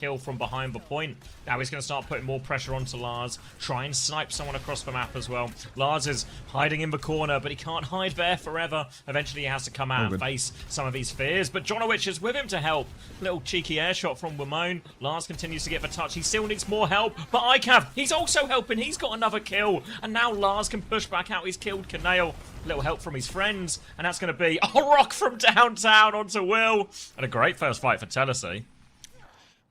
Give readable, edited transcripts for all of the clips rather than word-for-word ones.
kill from behind the point. Now he's going to start putting more pressure onto Lars, try and snipe someone across the map as well. Lars is hiding in the corner, but he can't hide there forever. Eventually he has to come out and face some of these fears, but Jonowich is with him to help. Little cheeky air shot from Wimone. Lars continues to get the touch. He still needs more help, but ICAV, he's also helping. He's got another kill, and now Lars can push back out. He's killed Kanale. Little help from his friends, and that's going to be a rock from downtown onto Will. And a great first fight for Telacy.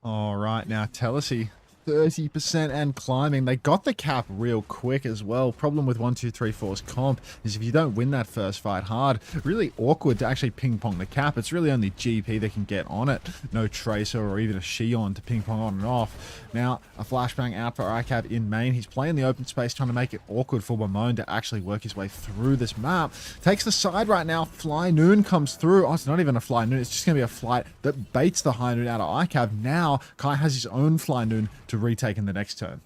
All right, now Telacy, 30% and climbing. They got the cap real quick as well. Problem with 1-2-3-4's comp is if you don't win that first fight hard, really awkward to actually ping-pong the cap. It's really only GP that can get on it. No Tracer or even a Xion to ping-pong on and off. Now, a flashbang out for ICAV in main. He's playing the open space, trying to make it awkward for Wimone to actually work his way through this map. Takes the side right now. Fly Noon comes through. Oh, it's not even a Fly Noon. It's just going to be a flight that baits the High Noon out of ICAV. Now, Kai has his own Fly Noon to retake in the next turn.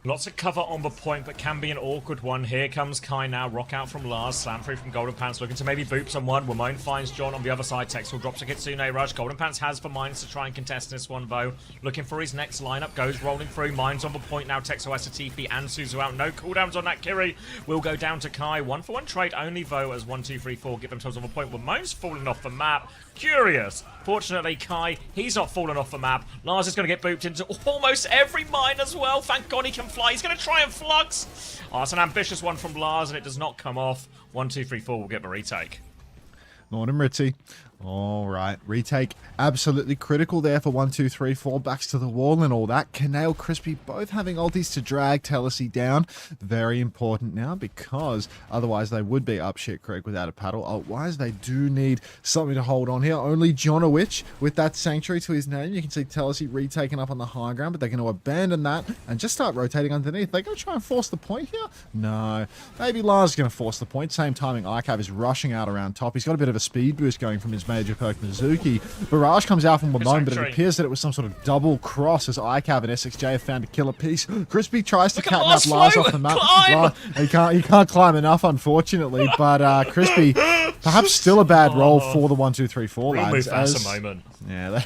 Lots of cover on the point, but can be an awkward one. Here comes Kai now. Rock out from Lars. Slam through from Golden Pants, looking to maybe boop someone. Wimone finds John on the other side. Texel drops a Kitsune Rush. Golden Pants has the mines to try and contest this one, though. Looking for his next lineup. Goes rolling through. Mines on the point now. Texel has to TP and Suzu out. No cooldowns on that Kiri. Will go down to Kai. 1-for-1 trade only, though, as 1-2-3-4 get themselves on the point. Wimone's falling off the map. Curious. Fortunately, Kai, he's not fallen off the map. Lars is going to get booped into almost every mine as well. Thank God he can fly. He's going to try and flux. Oh, it's an ambitious one from Lars, and it does not come off. 1-2-3-4 will get the retake. Morning, Ritzy. All right, retake absolutely critical there for 1-2-3-4, backs to the wall and all that. Kanale, Crispy both having ultis to drag Telacy down. Very important now because otherwise they would be up shit creek without a paddle. Otherwise they do need something to hold on here. Only Jonowich with that Sanctuary to his name. You can see Telacy retaken up on the high ground, but they're going to abandon that and just start rotating underneath. They're going to try and force the point here? No. Maybe Lars is going to force the point. Same timing, ICAV is rushing out around top. He's got a bit of a speed boost going from his major perk Mizuki. Barrage comes out from Wimone, but it appears that it was some sort of double cross as ICAV and SXJ have found a killer piece. Crispy tries to catnap Lars off the map. He can't climb enough, unfortunately, but Crispy, perhaps still a bad roll for the 1-2-3-4 lads. As a moment. Yeah.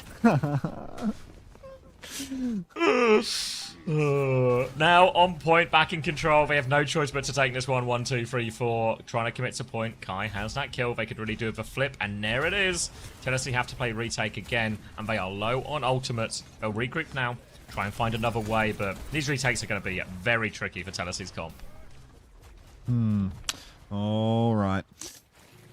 Now on point, back in control. They have no choice but to take this one. 1-2-3-4, trying to commit to point. Kai has that kill. They could really do with a flip, and there it is. Tennessee have to play retake again, and they are low on ultimates. They'll regroup now, try and find another way, but these retakes are going to be very tricky for Tennessee's comp. All right.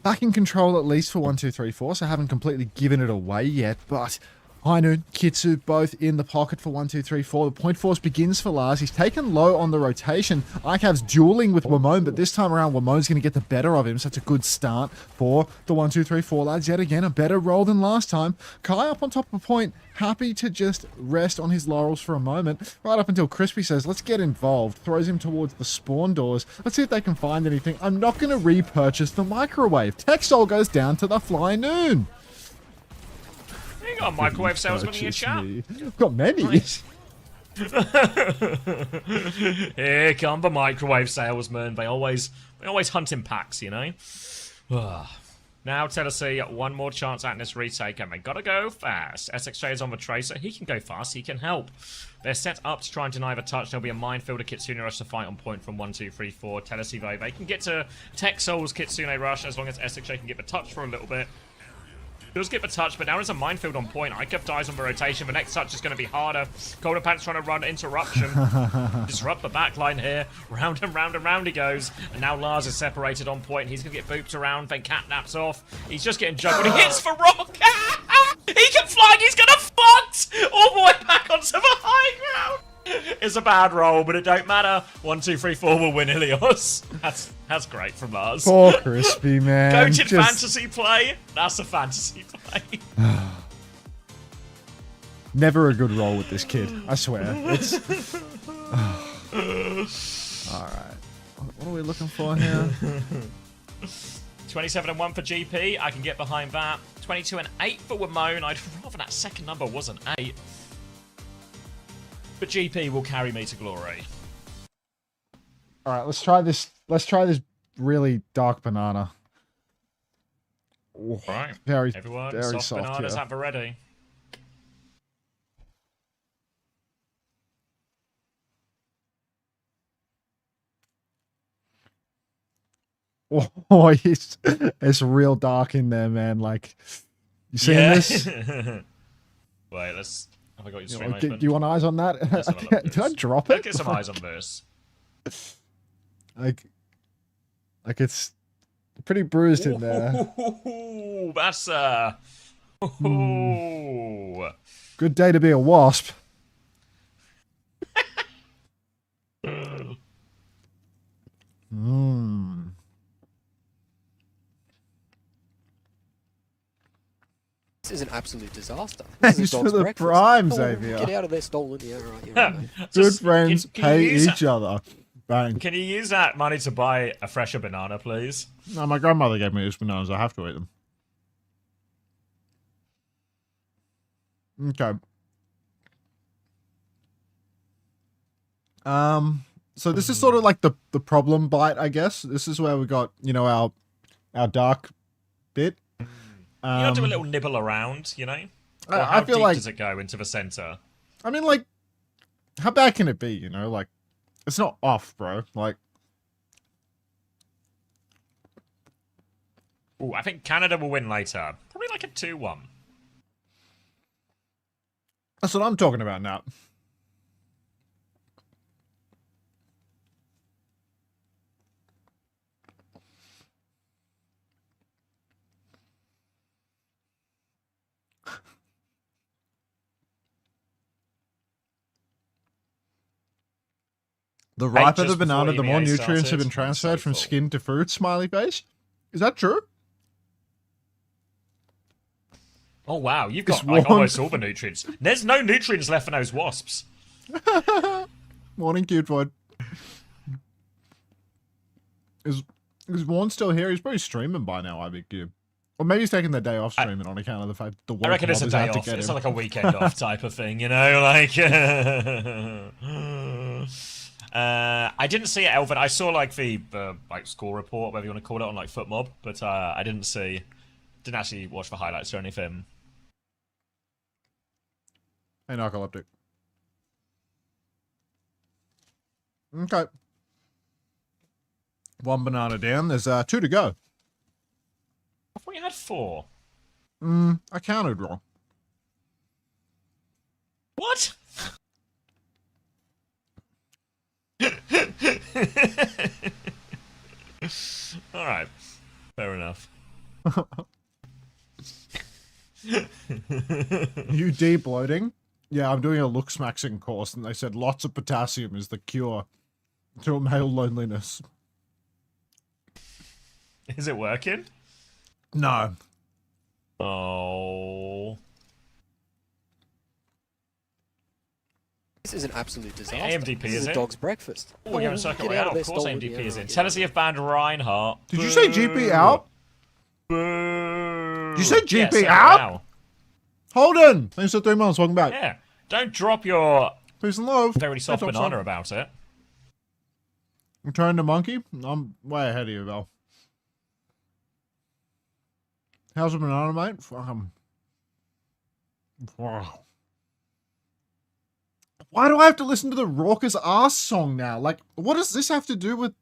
Back in control at least for 1-2-3-4, so haven't completely given it away yet, but High Noon, Kitsu, both in the pocket for 1-2-3-4. The point force begins for Lars. He's taken low on the rotation. ICAV's dueling with Wimone, but this time around, Wimone's going to get the better of him. So it's a good start for the 1-2-3-4 lads. Yet again, a better roll than last time. Kai up on top of the point, happy to just rest on his laurels for a moment. Right up until Crispy says, let's get involved. Throws him towards the spawn doors. Let's see if they can find anything. I'm not going to repurchase the microwave. Texol goes down to the Fly Noon. You got a microwave salesman in your chat. Got many. Nice. Here come the microwave salesman. They always hunt in packs, you know. Now Tennessee, one more chance at this retake, and they gotta go fast. SXJ is on the tracer. He can go fast. He can help. They're set up to try and deny the touch. There'll be a minefield of Kitsune Rush to fight on point from 1-2-3-4. Tennessee, though, they can get to Texol's Kitsune Rush as long as SXJ can get the touch for a little bit. Does get the touch, but now there's a minefield on point. ICAV dies on the rotation. The next touch is going to be harder. Golden Pants trying to run interruption. Disrupt the backline here. Round and round and round he goes. And now Lars is separated on point. He's going to get booped around. Then catnaps off. He's just getting juggled. He hits for rock. He can fly. He's going to flux all the way back onto the high ground. It's a bad roll, but it don't matter. 1-2-3-4 will win Ilios. That's great from Lars. Poor Crispy, man. Goated fantasy play. That's a fantasy play. Never a good roll with this kid. I swear. It's. All right. What are we looking for here? 27-1 for GP. I can get behind that. 22-8 for Wimone. I'd rather that second number was an 8. But GP will carry me to glory. All right, let's try this. Let's try this really dark banana. All right, very, everyone, very soft bananas here. have the ready. Oh, it's real dark in there, man. Like, you seeing this? Wait, let's. Have I got your stream Do open? you want eyes on that? Let's have a look at Did I this. drop Let's it? get some eyes on this. Like it's pretty bruised in there. Ooh, that's Good day to be a wasp. Mmm. This is an absolute disaster. Thanks This is a for dog's the breakfast. prime, Oh, Xavier. Get out of there, stolen. Yeah, right. You're right, mate. Good Just- friends can you pay use each other. Bang. Can you use that money to buy a fresher banana, please? No, my grandmother gave me these bananas. I have to eat them. Okay. So this is sort of like the problem bite, I guess. This is where we got, you know, our dark bit. You know, do a little nibble around, you know? Or I how feel deep like, does it go into the center? I mean, like, how bad can it be, you know? Like, it's not off, bro. Like, Ooh, I think Canada will win later. Probably like a 2-1. that's what I'm talking about now. The riper the just before banana, the more EMEA nutrients have started, been transferred so from full. skin to fruit, smiley face. Is that true? Oh, wow. You've It's got like warm. almost all the nutrients. There's no nutrients left for those wasps. Morning, cute void. Is Warren still here? He's probably streaming by now, I think you. Or maybe he's taking the day off streaming on account of the fact the I woke reckon it's a mob is day out to off. get It's him. like a weekend off type of thing, you know? Like, I didn't see it, Elvin. I saw like the like score report, whatever you want to call it, on like FootMob, but I didn't actually watch the highlights or anything. Hey, narcoleptic. Okay. One banana down. There's 2 to go. I thought you had 4. I counted wrong. What? All right, fair enough. You de-bloating? Yeah, I'm doing a looks maxing course, and they said lots of potassium is the cure to male loneliness. Is it working? No. Oh. This is an absolute disaster. AMDP, this is is a it? dog's breakfast. Oh, we're going Circle Get out Royale. of there, Of course stolen. AMDP Yeah, is in. right. Telacy have banned Reinhardt. Did you say GP out? Boo. Did you say GP Circle out? Royale. Holden! Thanks for 3 months. Welcome back. Yeah. Don't drop your Peace and love. very soft Hey, Top banana Son. about it. Return to monkey? I'm way ahead of you, Val. How's the banana, mate? Wow. Why do I have to listen to the raucous ass song now? Like, what does this have to do with...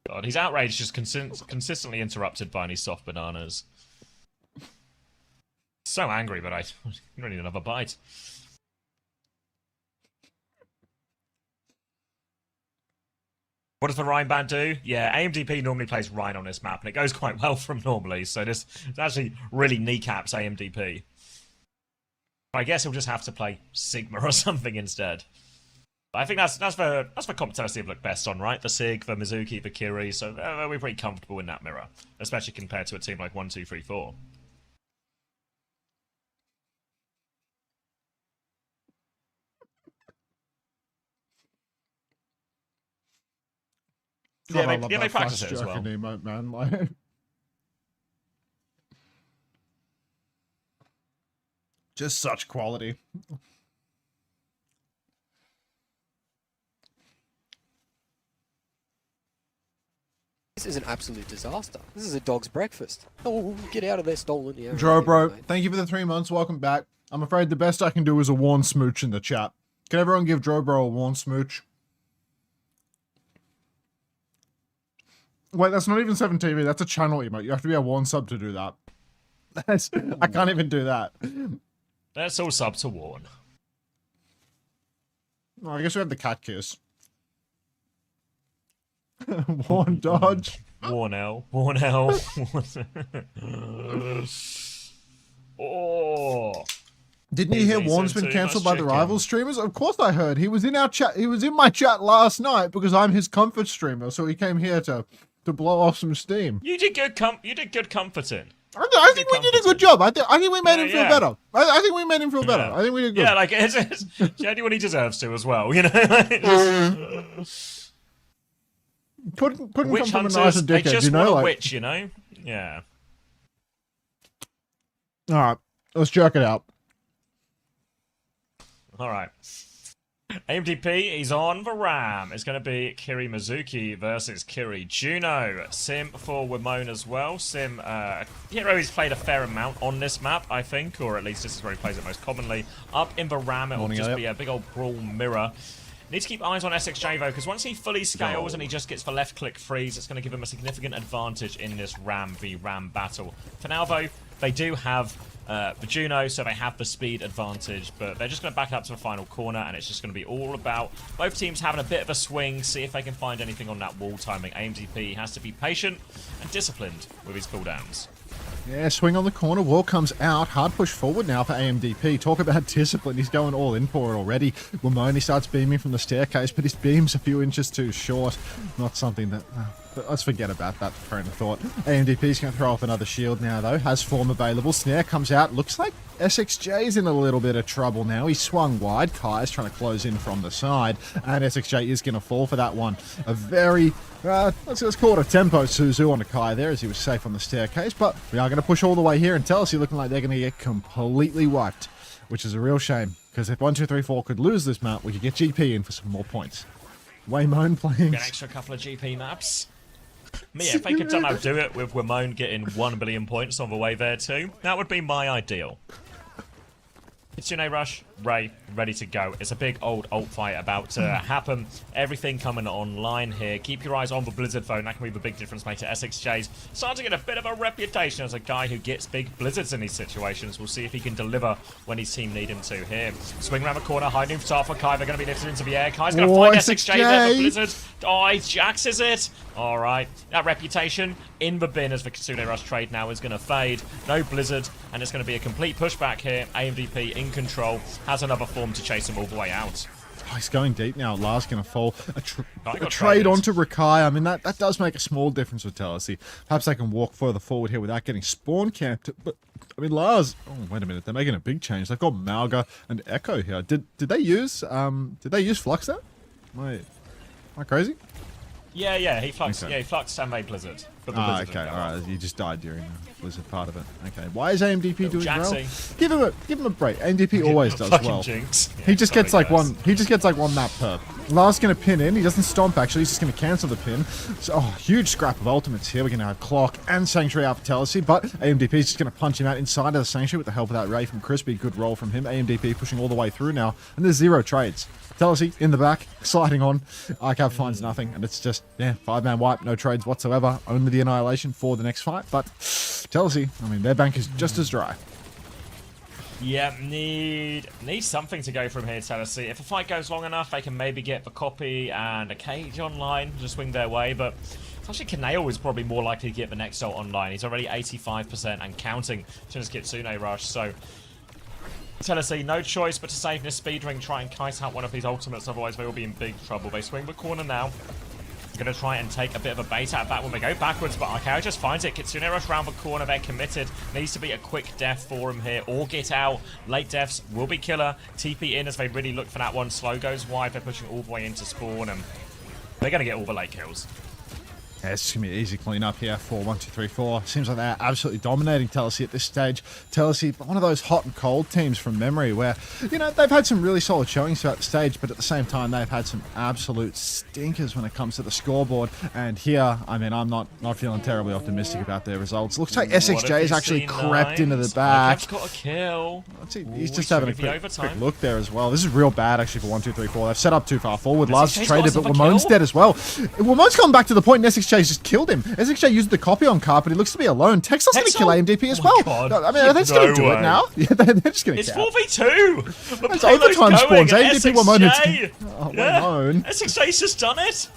God, he's outraged, just consistently interrupted by any soft bananas. So angry, but I really need another bite. What does the Rhine band do? Yeah, AMDP normally plays Rhine on this map, and it goes quite well from normally, so this actually really kneecaps AMDP. I guess he'll just have to play Sigma or something instead. But I think that's the comp Telacy have looked best on, right? The Sig, the Mizuki, the Kiri, so we're pretty comfortable in that mirror, especially compared to a team like 1, 2, 3, 4. God, I Yeah, love they that practice flash it as well. jerking emote, man. Like... Just such quality. This is an absolute disaster. This is a dog's breakfast. Oh, get out of there, stolen. Yeah, Joe, right, bro, you're right, mate. thank you for the 3 months. Welcome back. I'm afraid the best I can do is a warm smooch in the chat. Can everyone give Joe Bro a warm smooch? Wait, that's not even 7TV. That's a channel emote. You have to be a one sub to do that. I can't even do that. Let's all sub to Warn. Oh, I guess we have the cat kiss. Warn dodge. Warn L. Warn L. Oh. Didn't you hear Warn's been cancelled by the rival streamers? Of course I heard. He was in our chat. He was in my chat last night because I'm his comfort streamer. So he came here to blow off some steam. You did good. You did good comforting. I think we did a good job. I think we made him feel better. I think we made him feel better. I think we did good. Yeah, like it's genuinely deserves to as well. You know. Couldn't come witch from a hunters, nicer they dickhead, just you know? want a Like, witch, you know. Yeah. all right, let's jerk it out. All right. AMDP, he's on the Ram. It's going to be Kiri Mizuki versus Kiri Juno. Sim for Wimone as well. Sim, hero he's played a fair amount on this map, I think, or at least this is where he plays it most commonly. Up in the Ram, it will just be a big old brawl mirror. Need to keep eyes on SXJ though, because once he fully scales and he just gets the left click freeze, it's going to give him a significant advantage in this Ram v Ram battle. For now though, they do have the Juno, so they have the speed advantage, but they're just going to back up to the final corner, and it's just going to be all about both teams having a bit of a swing, see if they can find anything on that wall timing. AMDP has to be patient and disciplined with his cooldowns. Yeah, swing on the corner, wall comes out, hard push forward now for AMDP. Talk about discipline, he's going all in for it already. Wimone starts beaming from the staircase, but his beam's a few inches too short. Not something that... but let's forget about that train of thought. AMDP's going to throw off another shield now, though. Has form available. Snare comes out. Looks like SXJ's in a little bit of trouble now. He swung wide. Kai's trying to close in from the side. And SXJ is going to fall for that one. A very... let's call it a tempo Suzu on a Kai there, as he was safe on the staircase. But we are going to push all the way here, and Telacy looking like they're going to get completely wiped, which is a real shame. Because if 1, 2, 3, 4 could lose this map, we could get GP in for some more points. Waymone playing... Get an extra couple of GP maps. Yeah, if they could somehow do it with Wimone getting 1 billion points on the way there too, that would be my ideal. Kitsune Rush, Ray, ready to go. It's a big old ult fight about to happen. Everything coming online here. Keep your eyes on the Blizzard phone. That can be the big difference maker. SXJ's starting to get a bit of a reputation as a guy who gets big Blizzards in these situations. We'll see if he can deliver when his team need him to here. Swing around the corner. High noon start for Kai. They're going to be lifted into the air. Kai's going to find SXJ there for Blizzard. Oh, he jaxes it. All right. That reputation in the bin as the Kitsune Rush trade now is going to fade. No Blizzard, and it's going to be a complete pushback here. AMDP in control. Has another form to chase him all the way out. Oh, he's going deep now. Lars going to fall. A trade onto Rakai. I mean, that does make a small difference with Telacy. Perhaps they can walk further forward here without getting spawn camped. But, I mean, Lars... Oh, wait a minute. They're making a big change. They've got Malga and Echo here. Did they use Flux there? Am I crazy? Yeah, he fluxed. Okay. Yeah, he fluxed and made Blizzard. Okay, alright, you just died during the Blizzard part of it. Okay, why is AMDP doing well? Give him a break. AMDP always does well. Jinx. Yeah, he just gets like one map per. Lars gonna pin in, he doesn't stomp actually, he's just gonna cancel the pin. So, huge scrap of ultimates here. We're gonna have Clock and Sanctuary out for Telacy, but AMDP's just gonna punch him out inside of the Sanctuary with the help of that Ray from Crispy. Good roll from him. AMDP pushing all the way through now, and there's 0 trades. Telacy in the back, sliding on. ICAV finds nothing, and it's just, 5-man wipe, no trades whatsoever. Only the annihilation for the next fight, but Telacy, I mean, their bank is just as dry. Yeah, need something to go from here, Telacy. If a fight goes long enough, they can maybe get the copy and a cage online to swing their way, but actually Kaneo is probably more likely to get the next ult online. He's already 85% and counting to his Kitsune Rush, so... Telacy, no choice but to save this speed ring, try and kite out one of these ultimates, otherwise they will be in big trouble. They swing the corner now. Going to try and take a bit of a bait out of that when they go backwards, but Arcao just finds it. Kitsune Rush round the corner, they're committed. Needs to be a quick death for him here, or get out. Late deaths will be killer. TP in as they really look for that one. Slow goes wide, they're pushing all the way into spawn, and they're going to get all the late kills. Yeah, it's going to be an easy clean up here for 1, 2, 3, 4. Seems like they're absolutely dominating Telacy at this stage. Telacy, one of those hot and cold teams from memory where, they've had some really solid showings throughout the stage, but at the same time, they've had some absolute stinkers when it comes to the scoreboard. And here, I mean, I'm not feeling terribly optimistic about their results. Looks like SXJ has actually crept into the back. Kev's got a kill. He's just having a quick look there as well. This is real bad, actually, for 1, 2, 3, 4. They've set up too far forward. Lars traded, but Wimone's dead as well. Wimone's coming back to the point, and SXJ SXJ's just killed him. SXJ used the copy on Carp, but he looks to be alone. Texel's going to kill AMDP as well. God. I mean, are they just going to do it now? Yeah, they're just going to It's cap. 4v2. It's overtime spawns. AMDP were moaned. Oh, Yeah. moan. SXJ's just done it.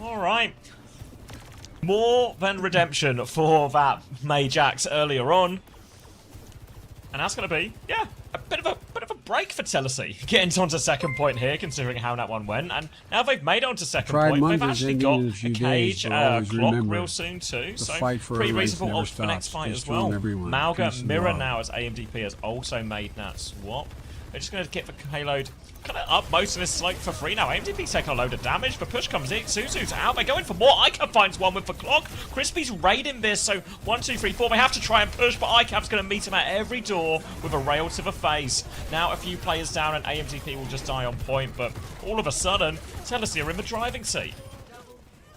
All right. More than redemption for that Majax earlier on. And that's going to be, yeah, a bit of a break for Telacy. Getting onto second point here, considering how that one went. And now they've made it onto second point. They've actually got a cage, clock real soon too. So pretty reasonable ult for the next fight as well. Malga Mirror now as AMDP has also made that swap. They're just going to get the payload kind of up most of this slope for free now. AMDP's taking a load of damage, but push comes in. Suzu's out. They're going for more. ICAP finds one with the clock. Crispy's raiding this, so 1, 2, 3, 4. They have to try and push, but ICAP's going to meet him at every door with a rail to the face. Now a few players down, and AMDP will just die on point, but all of a sudden, Telacy are in the driving seat.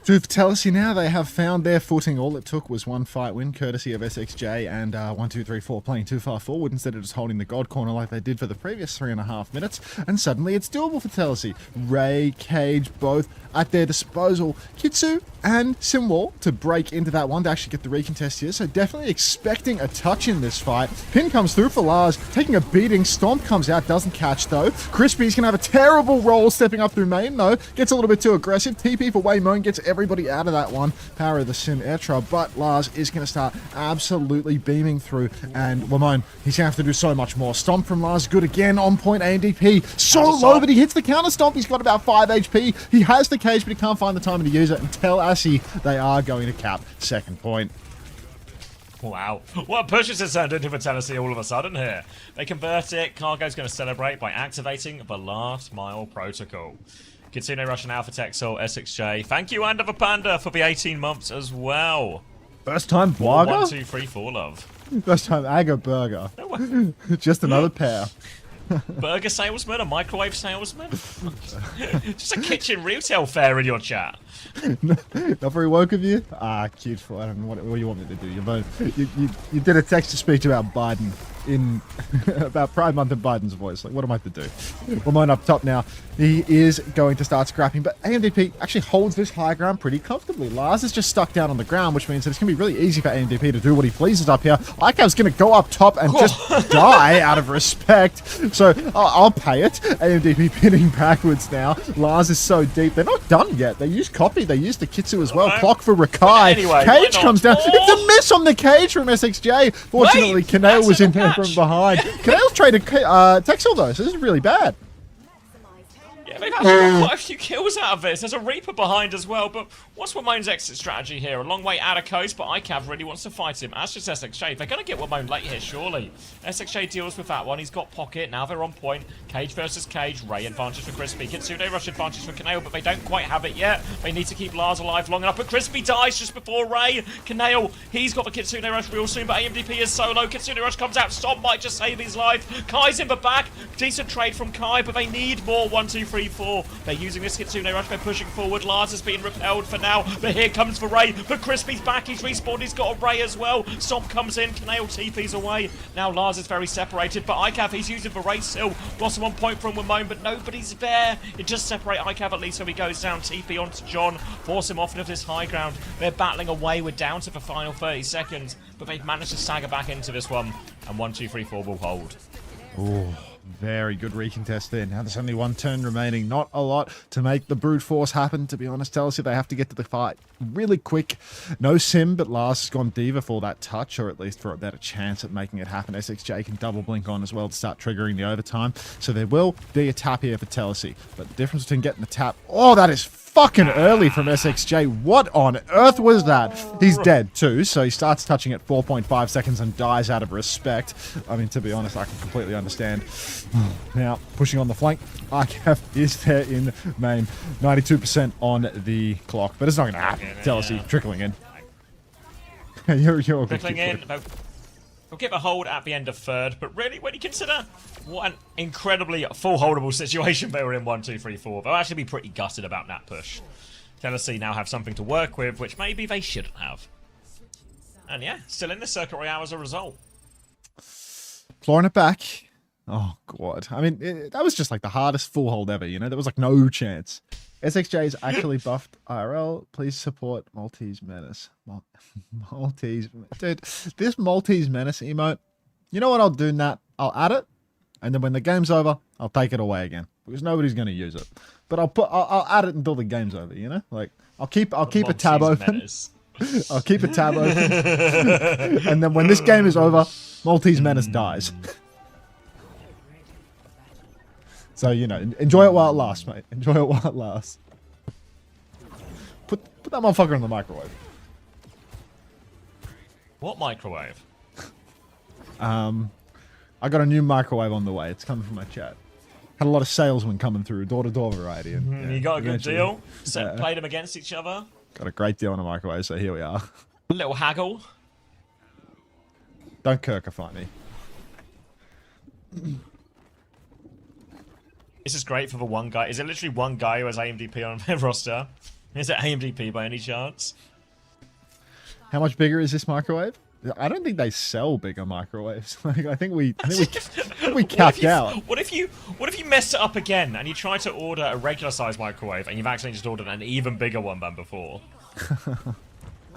To Telacy now, they have found their footing. All it took was one fight win, courtesy of SXJ and 1, 2, 3, 4 playing too far forward instead of just holding the God corner like they did for the previous 3.5 minutes. And suddenly it's doable for Telacy. Ray, Cage, both at their disposal. Kitsu and Simwall to break into that one to actually get the recontest here. So definitely expecting a touch in this fight. Pin comes through for Lars, taking a beating. Stomp comes out, doesn't catch though. Crispy's going to have a terrible roll stepping up through main though. Gets a little bit too aggressive. TP for Waymone gets everybody out of that one. Power of the Sim Etra, but Lars is going to start absolutely beaming through, and Waymone, he's going to have to do so much more. Stomp from Lars, good again, on point AMDP. So low, but he hits the counter stomp. He's got about 5 HP. He has the cage, but he can't find the time to use it. And Telacy, they are going to cap second point. Wow. What pushes has turned into for Telacy all of a sudden here. They convert it. Cargo's going to celebrate by activating the last mile protocol. Kitsune Russian Alpha Texel, SXJ. Thank you, Under the Panda, for the 18 months as well. First time Blogger? 1, 2, 3, 4 love. First time Aga Burger. Just another pair. Burger salesman, a microwave salesman? Just a kitchen retail fair in your chat. Not very woke of you? Ah, cute. I don't know what you want me to do. You did a text-to-speech about Biden about Pride Month in Biden's voice. Like, what am I to do? Well, mine up top now. He is going to start scrapping, but AMDP actually holds this high ground pretty comfortably. Lars is just stuck down on the ground, which means that it's going to be really easy for AMDP to do what he pleases up here. Icav's going to go up top and just die out of respect. So I'll pay it. AMDP pinning backwards now. Lars is so deep. They're not done yet. They use copy. They use the Kitsu as well. Clock for Rakai. Anyway, Cage comes down. It's a miss on the cage from SXJ. Fortunately, Kanale was in there from behind. Kanale's traded Texel though, so this is really bad. Yeah, they've actually got quite a few kills out of this. There's a Reaper behind as well, but what's Wamone's exit strategy here? A long way out of coast, but ICAV really wants to fight him. That's just SXJ. They're going to get Wamone late here, surely. SXJ deals with that one. He's got pocket. Now they're on point. Cage versus Cage. Ray advantage for Crispy. Kitsune rush advantage for Kanale, but they don't quite have it yet. They need to keep Lars alive long enough, but Crispy dies just before Ray. Kanale, he's got the Kitsune rush real soon, but AMDP is solo. Kitsune rush comes out. Stomp might just save his life. Kai's in the back. Decent trade from Kai, but they need more. 1, 2, 3, 4. They're using this Kitsune rush. They're pushing forward. Lars is being repelled for now, but here comes for Ray. But Crispy's back. He's respawned. He's got a Ray as well. Stomp comes in. Kanale TP's away. Now Lars is very separated, but ICAV, he's using the Ray still. Blossom on point from Wamone, but nobody's there. It just separates ICAV at least, so he goes down. TP onto John. Force him off of this high ground. They're battling away. We're down to the final 30 seconds, but they've managed to stagger back into this one. And 1, 2, 3, 4 will hold. Oh, very good recontest there. Now there's only one turn remaining. Not a lot to make the brute force happen, to be honest. Telacy, they have to get to the fight really quick. No Sim, but Lars has gone Diva for that touch, or at least for a better chance at making it happen. SXJ can double blink on as well to start triggering the overtime. So there will be a tap here for Telacy. But the difference between getting the tap... Oh, that is fucking early from SXJ. What on earth was that? He's dead too, so he starts touching at 4.5 seconds and dies out of respect. I mean, to be honest, I can completely understand. Now, pushing on the flank, ICAF is there in main. 92% on the clock, but it's not going to happen. Telacy trickling in. you're trickling in. We'll get a hold at the end of third, but really, when you consider what an incredibly full holdable situation they were in 1, 2, 3, 4, they'll actually be pretty gutted about that push. Telacy now have something to work with, which maybe they shouldn't have. And yeah, still in the Circuit Royale as a result. Clawing it back. Oh, God. I mean, that was just like the hardest full hold ever, you know? There was like no chance. SXJ is actually buffed IRL. Please support Maltese Menace. Maltese. Dude, this Maltese Menace emote, you know what I'll do, Nat? I'll add it, and then when the game's over, I'll take it away again. Because nobody's going to use it. But I'll add it until the game's over, you know? Like, I'll keep a tab open. I'll keep a tab open. And then when this game is over, Maltese Menace dies. So, you know, enjoy it while it lasts, mate. Enjoy it while it lasts. Put that motherfucker in the microwave. What microwave? I got a new microwave on the way. It's coming from my chat. Had a lot of salesmen coming through, door-to-door variety. And, yeah, you got a good deal? Yeah. Played them against each other? Got a great deal on a microwave, so here we are. A little haggle. Don't Kirkify me. This is great for the one guy. Is it literally one guy who has AMDP on their roster? Is it AMDP by any chance? How much bigger is this microwave? I don't think they sell bigger microwaves. Like, I think we capped out. What if you messed it up again and you try to order a regular size microwave and you've actually just ordered an even bigger one than before?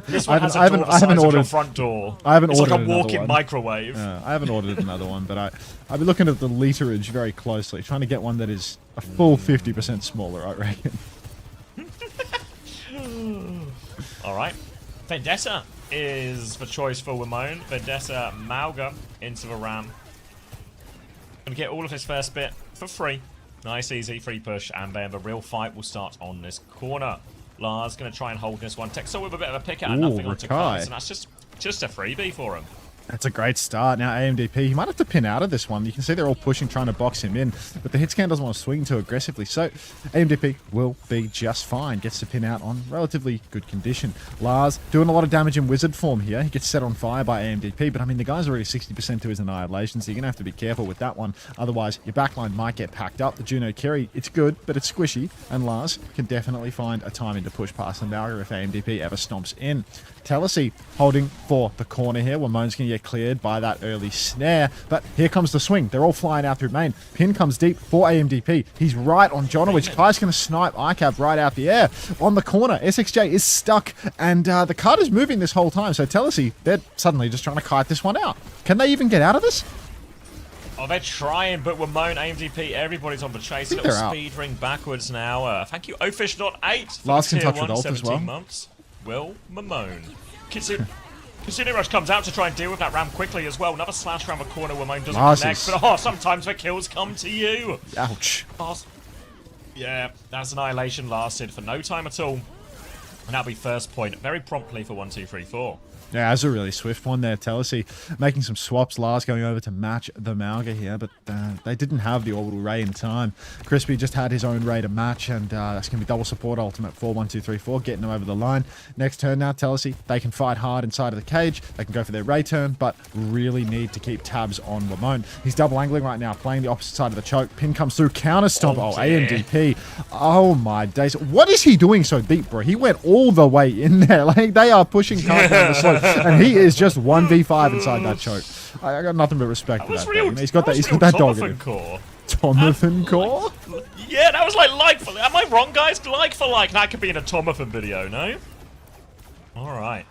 This one has a door the size of your front door. I haven't ordered like a walk-in microwave. I haven't ordered another one, but I've been looking at the literage very closely, trying to get one that is a full 50% smaller, I reckon. All right, Vendetta is the choice for Wimone. Vendetta Mauga into the Ram. Gonna get all of his first bit for free. Nice, easy, free push, and then the real fight will start on this corner. Lars gonna try and hold this one. Texel with a bit of a pick out, nothing onto cards, and that's just a freebie for him. That's a great start. Now AMDP, he might have to pin out of this one. You can see they're all pushing, trying to box him in, but the hit scan doesn't want to swing too aggressively, so AMDP will be just fine. Gets to pin out on relatively good condition. Lars doing a lot of damage in wizard form here. He gets set on fire by AMDP, but I mean, the guy's already 60% to his annihilation, so you're going to have to be careful with that one. Otherwise, your backline might get packed up. The Juno Kerry, it's good, but it's squishy, and Lars can definitely find a timing to push past the Malga if AMDP ever stomps in. Telacy holding for the corner here. Wamone's going to get cleared by that early snare, but here comes the swing. They're all flying out through main. Pin comes deep for AMDP. He's right on Jonowitz. Kai's going to snipe ICAP right out the air. On the corner, SXJ is stuck, and the card is moving this whole time, so Telacy, they're suddenly just trying to kite this one out. Can they even get out of this? Oh, they're trying, but Wimone, AMDP, everybody's on the chase. A little speed ring backwards now. Thank you, Ofish.8 Last can touch with ult as well. Months. Will Wimone. Kitsune Rush comes out to try and deal with that ram quickly as well. Another slash around the corner. Wimone doesn't connect, but sometimes the kills come to you. Ouch. Yeah, that's annihilation lasted for no time at all. And that'll be first point very promptly for 1, 2, 3, 4. Yeah, that's a really swift one there. Telacy making some swaps. Lars going over to match the Malga here, but they didn't have the orbital ray in time. Crispy just had his own ray to match, and that's going to be double support ultimate 4, 1, 2, 3, 4, getting them over the line. Next turn now, Telacy, they can fight hard inside of the cage. They can go for their ray turn, but really need to keep tabs on Wimone. He's double angling right now, playing the opposite side of the choke. Pin comes through, counter stomp. Oh, AMDP. Oh my days. What is he doing so deep, bro? He went all the way in there. Like, they are pushing cards down the slope. And he is just 1v5 inside that choke. I got nothing but respect for that. He's got that dog in him. Tomathan core? Yeah, that was like for like. Am I wrong, guys? Like for like. That could be in a Tomathan video, no? Alright.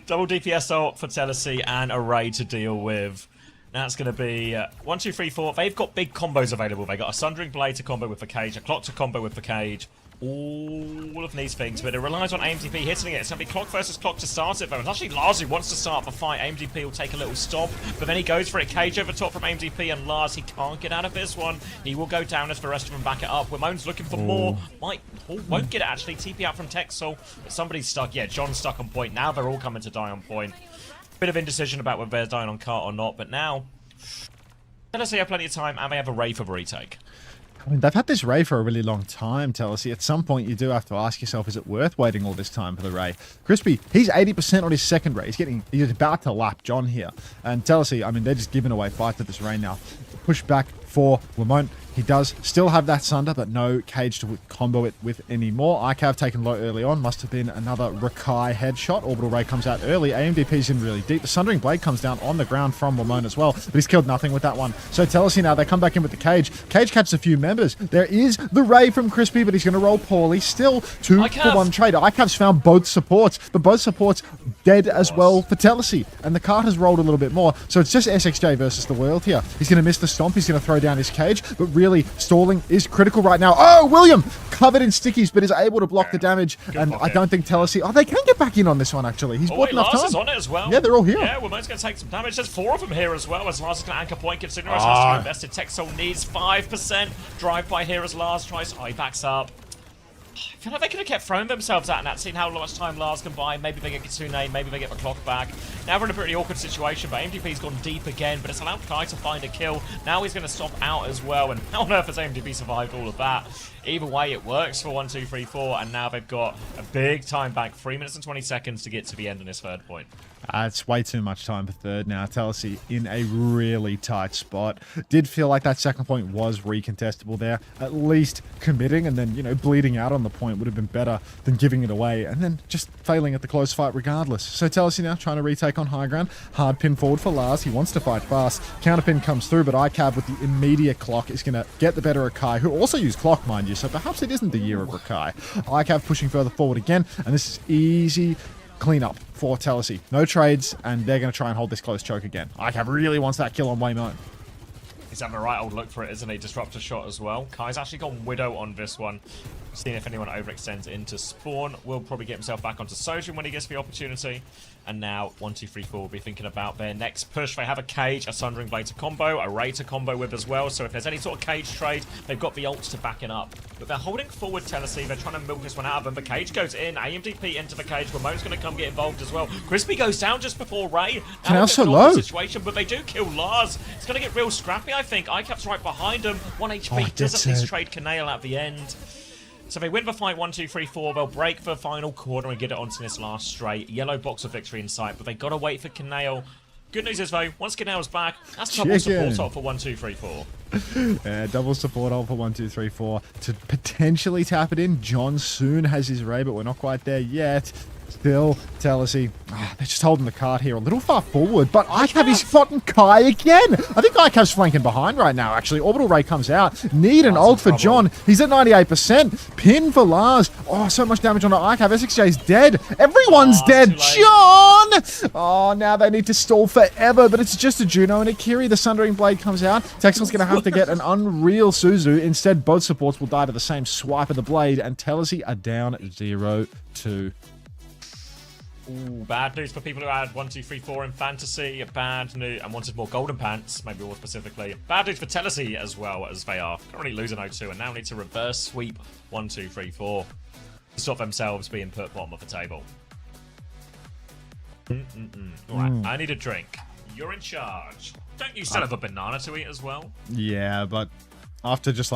Double DPS ult for Telacy and a ray to deal with. That's going to be 1, 2, 3, 4. They've got big combos available. They got a Sundering Blade to combo with the cage, a Clock to combo with the cage. All of these things, but it relies on AMDP hitting it. It's going to be Clock versus Clock to start it, though. It's actually Lars who wants to start the fight. AMDP will take a little stop, but then he goes for it. Cage over top from AMDP, and Lars, he can't get out of this one. He will go down as the rest of them back it up. Wimone's looking for more. Won't get it, actually. TP out from Texel, but somebody's stuck. Yeah, John's stuck on point. Now they're all coming to die on point. Bit of indecision about whether they're dying on cart or not, but now, let us say have plenty of time, and they have a ray for the retake. I mean, they've had this Ray for a really long time, Telacy. At some point, you do have to ask yourself, is it worth waiting all this time for the Ray? Crispy, he's 80% on his second Ray. He's about to lap John here. And Telacy, I mean, they're just giving away fights at this Ray now. Push back for Lamont. He does still have that Sunder, but no cage to combo it with anymore. ICAV taken low early on. Must have been another Rakai headshot. Orbital Ray comes out early. AMDP's in really deep. The Sundering Blade comes down on the ground from Lamont as well, but he's killed nothing with that one. So Telacy now, they come back in with the cage. Cage catches a few members. There is the Ray from Crispy, but he's going to roll poorly. Still 2-for-1 trade. ICAV's found both supports, but both supports dead as well for Telacy. And the card has rolled a little bit more. So it's just SXJ versus the world here. He's going to miss the stomp. He's going to throw down his cage, but really stalling is critical right now. Oh, William covered in stickies, but is able to block the damage. And pocket. I don't think Telacy... Oh, they can get back in on this one, actually. He's bought enough time. Is on it as well. Yeah, they're all here. Yeah, Wilmo's going to take some damage. There's 4 of them here as well, as Lars is going to anchor point, considering has to be invested. Texel needs 5%. Drive by here as Lars tries. Oh, he backs up. I feel like they could have kept throwing themselves at that, seeing how much time Lars can buy. Maybe they get Kitsune, maybe they get the clock back. Now we're in a pretty awkward situation, but AMDP's gone deep again, but it's allowed Kai to find a kill. Now he's going to stop out as well, and how on earth has AMDP survived all of that? Either way, it works for 1, 2, 3, 4, and now they've got a big time back, 3 minutes and 20 seconds to get to the end on this third point. It's way too much time for third now. Telacy in a really tight spot. Did feel like that second point was recontestable there. At least committing and then, you know, bleeding out on the point would have been better than giving it away and then just failing at the close fight regardless. So Telacy now trying to retake on high ground. Hard pin forward for Lars. He wants to fight fast. Counter pin comes through, but ICAV with the immediate clock is going to get the better of Kai, who also used clock, mind you, so perhaps it isn't the year of Rakai. ICAV pushing further forward again, and this is easy cleanup for Telacy. No trades, and they're going to try and hold this close choke again. ICAV really wants that kill on Waymo. He's having a right old look for it, isn't he? Disruptor shot as well. Kai's actually gone Widow on this one. Seeing if anyone overextends into spawn. Will probably get himself back onto Sojin when he gets the opportunity. And now 1, 2, 3, 4 will be thinking about their next push. They have a cage, a Sundering Blade to combo, a Ray to combo with as well. So if there's any sort of cage trade, they've got the ults to back it up. But they're holding forward Telacy. They're trying to milk this one out of them. The cage goes in. AMDP into the cage. Ramon's going to come get involved as well. Crispy goes down just before Ray. Now so low. Situation, but they do kill Lars. It's going to get real scrappy, I think. ICAP's right behind him. 1 HP does at least trade Canale at the end. So they win the fight 1, 2, 3, 4. They'll break the final corner and get it onto this last straight. Yellow box of victory in sight, but they got to wait for Canale. Good news is, though, once Canale's back, that's double support ult for 1, 2, 3, 4. Yeah, double support ult for 1, 2, 3, 4 to potentially tap it in. John soon has his Ray, but we're not quite there yet. Still, Telacy. They're just holding the card here a little far forward, but ICAV is spotting Kai again. I think ICAV's flanking behind right now, actually. Orbital Ray comes out. Need an ult for John. He's at 98%. Pin for Lars. Oh, so much damage on the ICAV. SXJ's dead. Everyone's dead. John! Oh, now they need to stall forever, but it's just a Juno and a Kiri. The Sundering Blade comes out. Texel's going to have to get an unreal Suzu. Instead, both supports will die to the same swipe of the blade, and Telacy are down 0-2. Ooh, bad news for people who had 1, 2, 3, 4 in fantasy. Bad news, and wanted more golden pants, maybe more specifically. Bad news for Telacy as well, as they are currently losing 0-2 and now need to reverse sweep 1, 2, 3, 4 to stop themselves being put bottom of the table. Alright, I need a drink. You're in charge. Don't you still have a banana to eat as well? Yeah, but after just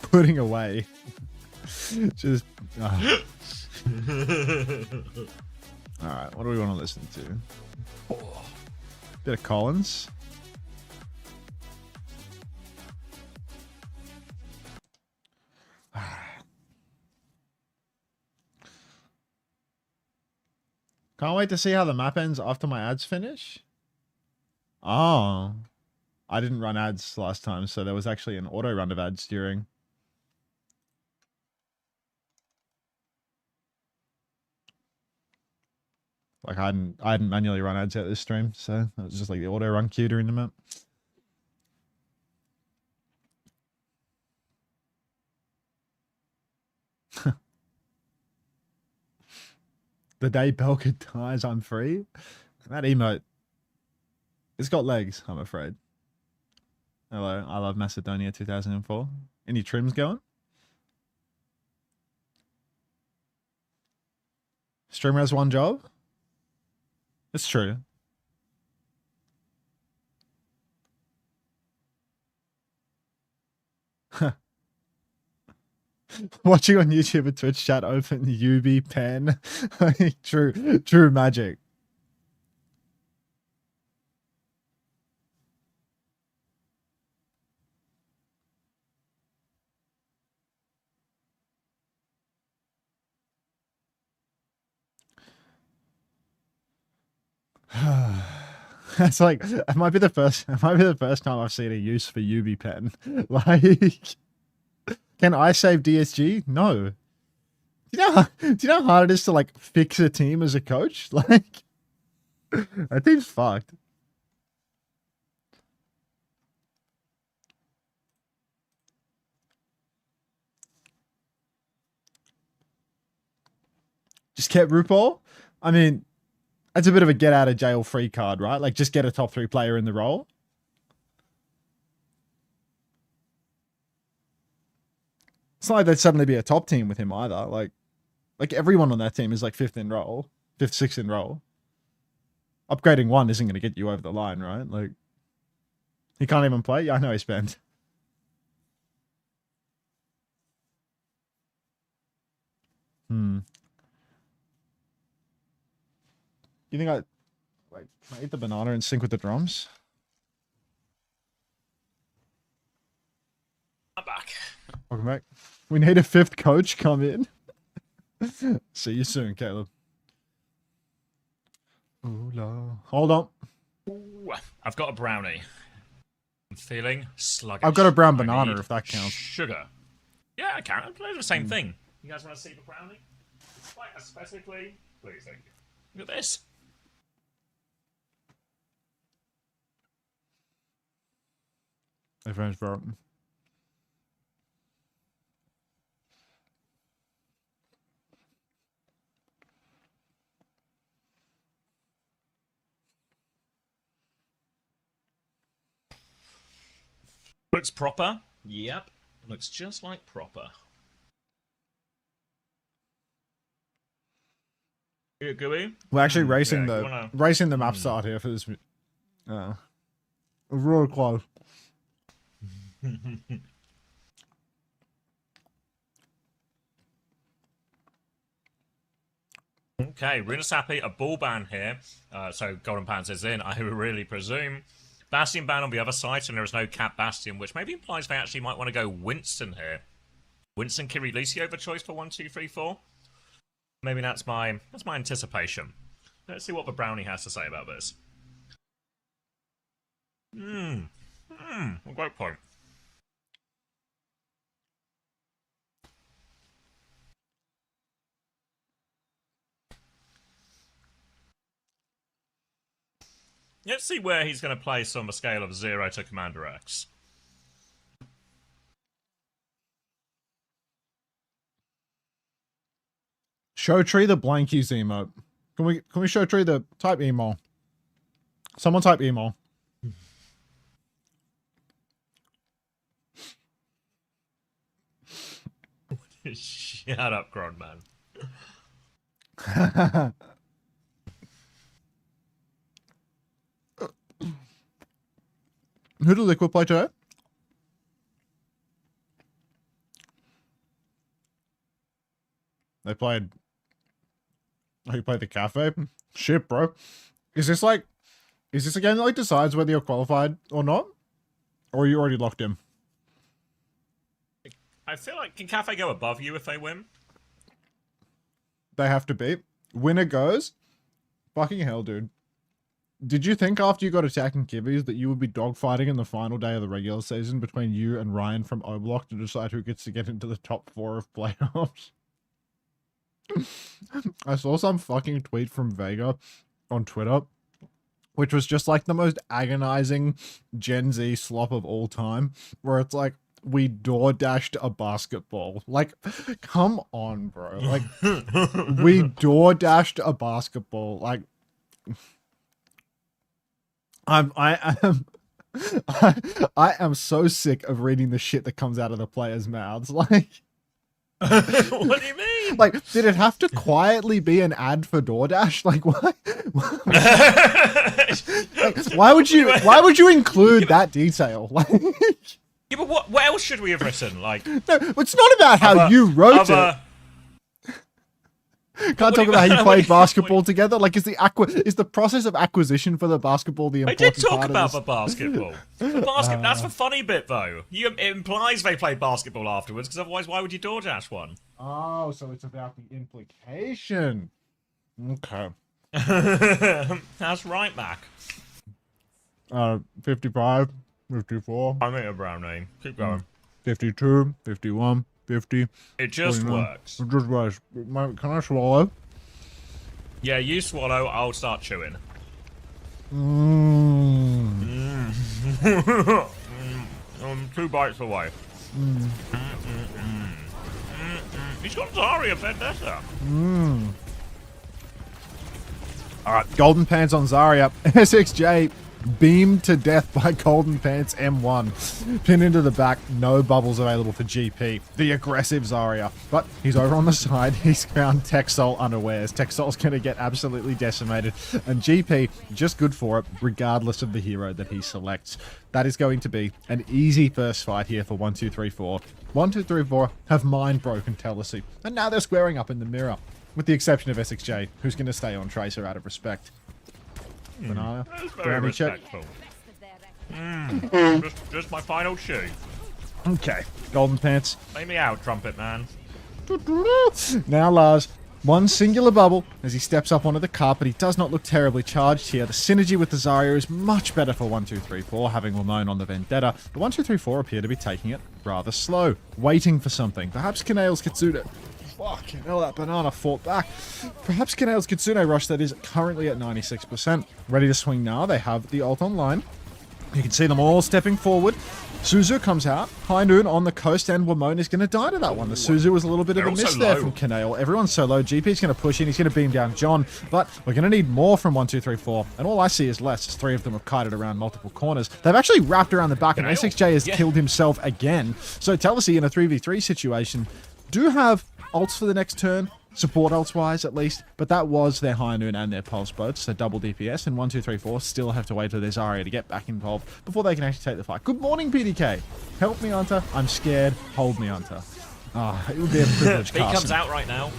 putting away, just. Alright, what do we want to listen to? Bit of Collins. Can't wait to see how the map ends after my ads finish. Oh. I didn't run ads last time, so there was actually an auto run of ads during. Like I hadn't manually run ads out this stream, so it was just like the auto run queue during the map. The day Belka dies, I'm free. That emote, it's got legs, I'm afraid. Hello, I love Macedonia 2004. Any trims going? Streamer has one job? It's true. Watching on YouTube and Twitch chat open UB pen. True magic. It's like it might be the first time I've seen a use for UB pen. Like, can I save DSG? No. Do you know how hard it is to like fix a team as a coach? Like, that team's fucked. Just kept RuPaul. I mean, that's a bit of a get out of jail free card, right? Like, just get a top 3 player in the role. It's not like they'd suddenly be a top team with him either. Like everyone on that team is like 5th in role, 5th, 6th in role. Upgrading 1 isn't going to get you over the line, right? Like, he can't even play. Yeah, I know he's banned. You think I like can I eat the banana and sync with the drums? I'm back. Welcome back. We need a 5th coach. Come in. See you soon, Caleb. Ooh, la. Hold on. Ooh, I've got a brownie. I'm feeling sluggish. I've got a brown I banana, need if that counts. Sugar. Yeah, I can. It's the same thing. You guys want to see the brownie? It's quite aesthetically pleasing. Look at this. Everyone's broken. Looks proper. Yep. Looks just like proper. You gooey? We're actually racing yeah, racing the map start here for this. Real close. Okay, Runasapi, a ball ban here. So Golden Pants is in, I really presume. Bastion ban on the other side, and there is no cap Bastion, which maybe implies they actually might want to go Winston here. Winston Kirilici over choice for 1, 2, 3, 4. Maybe that's my anticipation. Let's see what the brownie has to say about this. A great point. Let's see where he's going to place on the scale of 0 to Commander X. Show Tree the blankies emote. Can we show Tree the type emo? Someone type emo. Shut up, grown man. Who did Liquid play today? They played. Oh, you played the Kafe? Shit, bro. Is this a game that like decides whether you're qualified or not? Or are you already locked in? I feel like, can Kafe go above you if they win? They have to beat. Winner goes. Fucking hell, dude. Did you think after you got attacking Kibbies that you would be dogfighting in the final day of the regular season between you and Ryan from O-Block to decide who gets to get into the top 4 of playoffs? I saw some fucking tweet from Vega on Twitter, which was just like the most agonizing Gen Z slop of all time, where it's like, we door dashed a basketball. Like, come on, bro. Like, we door dashed a basketball. Like, I am so sick of reading the shit that comes out of the players' mouths. Like, what do you mean? Like, did it have to quietly be an ad for DoorDash? Like, why? Like, why would you include that detail? Like, yeah, but what else should we have written? Like, no, it's not about how you wrote it. Can't talk about how you played basketball together. Like, is the process of acquisition for the basketball the important part? I did talk about the basketball. That's the funny bit, though. It implies they played basketball afterwards, because otherwise, why would you DoorDash one? Oh, so it's about the implication. Okay. That's right, Mac. 55, 54, I'm eating a brownie. Keep going. 52, 51, 50. It just 49. works. It just works. Can I swallow? Yeah, you swallow, I'll start chewing. Mmm. I'm 2 bites away. He's got Zarya Vendetta. Alright, Golden Pants on Zarya. SXJ beamed to death by Golden Pants M1. Pinned into the back, no bubbles available for GP. The aggressive Zarya. But he's over on the side, he's found Texol unawares. Texol's going to get absolutely decimated. And GP, just good for it, regardless of the hero that he selects. That is going to be an easy first fight here for 1, 2, 3, 4. 1, 2, 3, 4 have mind-broken Telacy. And now they're squaring up in the mirror. With the exception of SXJ, who's going to stay on Tracer out of respect. Banana. Very respectful. Just my final shoe. Okay. Golden Pants. Lay me out, Trumpet Man. Now Lars. One singular bubble as he steps up onto the carpet. He does not look terribly charged here. The synergy with the Zarya is much better for 1, 2, 3, 4, having Lamone on the Vendetta. But 1, 2, 3, 4 appear to be taking it rather slow, waiting for something. Perhaps Kanail's Kitsune. Fucking hell, that banana fought back. Perhaps Kanail's Kitsune Rush that is currently at 96%. Ready to swing now. They have the ult online. You can see them all stepping forward. Suzu comes out. High Noon on the coast, and Wamone is going to die to that one. The Suzu was a little bit of a miss there from Kanail. Everyone's so low. GP's going to push in. He's going to beam down John. But we're going to need more from 1, 2, 3, 4. And all I see is less, as 3 of them have kited around multiple corners. They've actually wrapped around the back, and SXJ has killed himself again. So Telacy in a 3v3 situation do have ults for the next turn. Support ults wise, at least. But that was their High Noon and their Pulse both. So double DPS. And 1, 2, 3, 4 still have to wait for their Zarya to get back involved before they can actually take the fight. Good morning, PDK. Help me, Unter. I'm scared. Hold me, Unter. It would be a privilege. He comes out right now.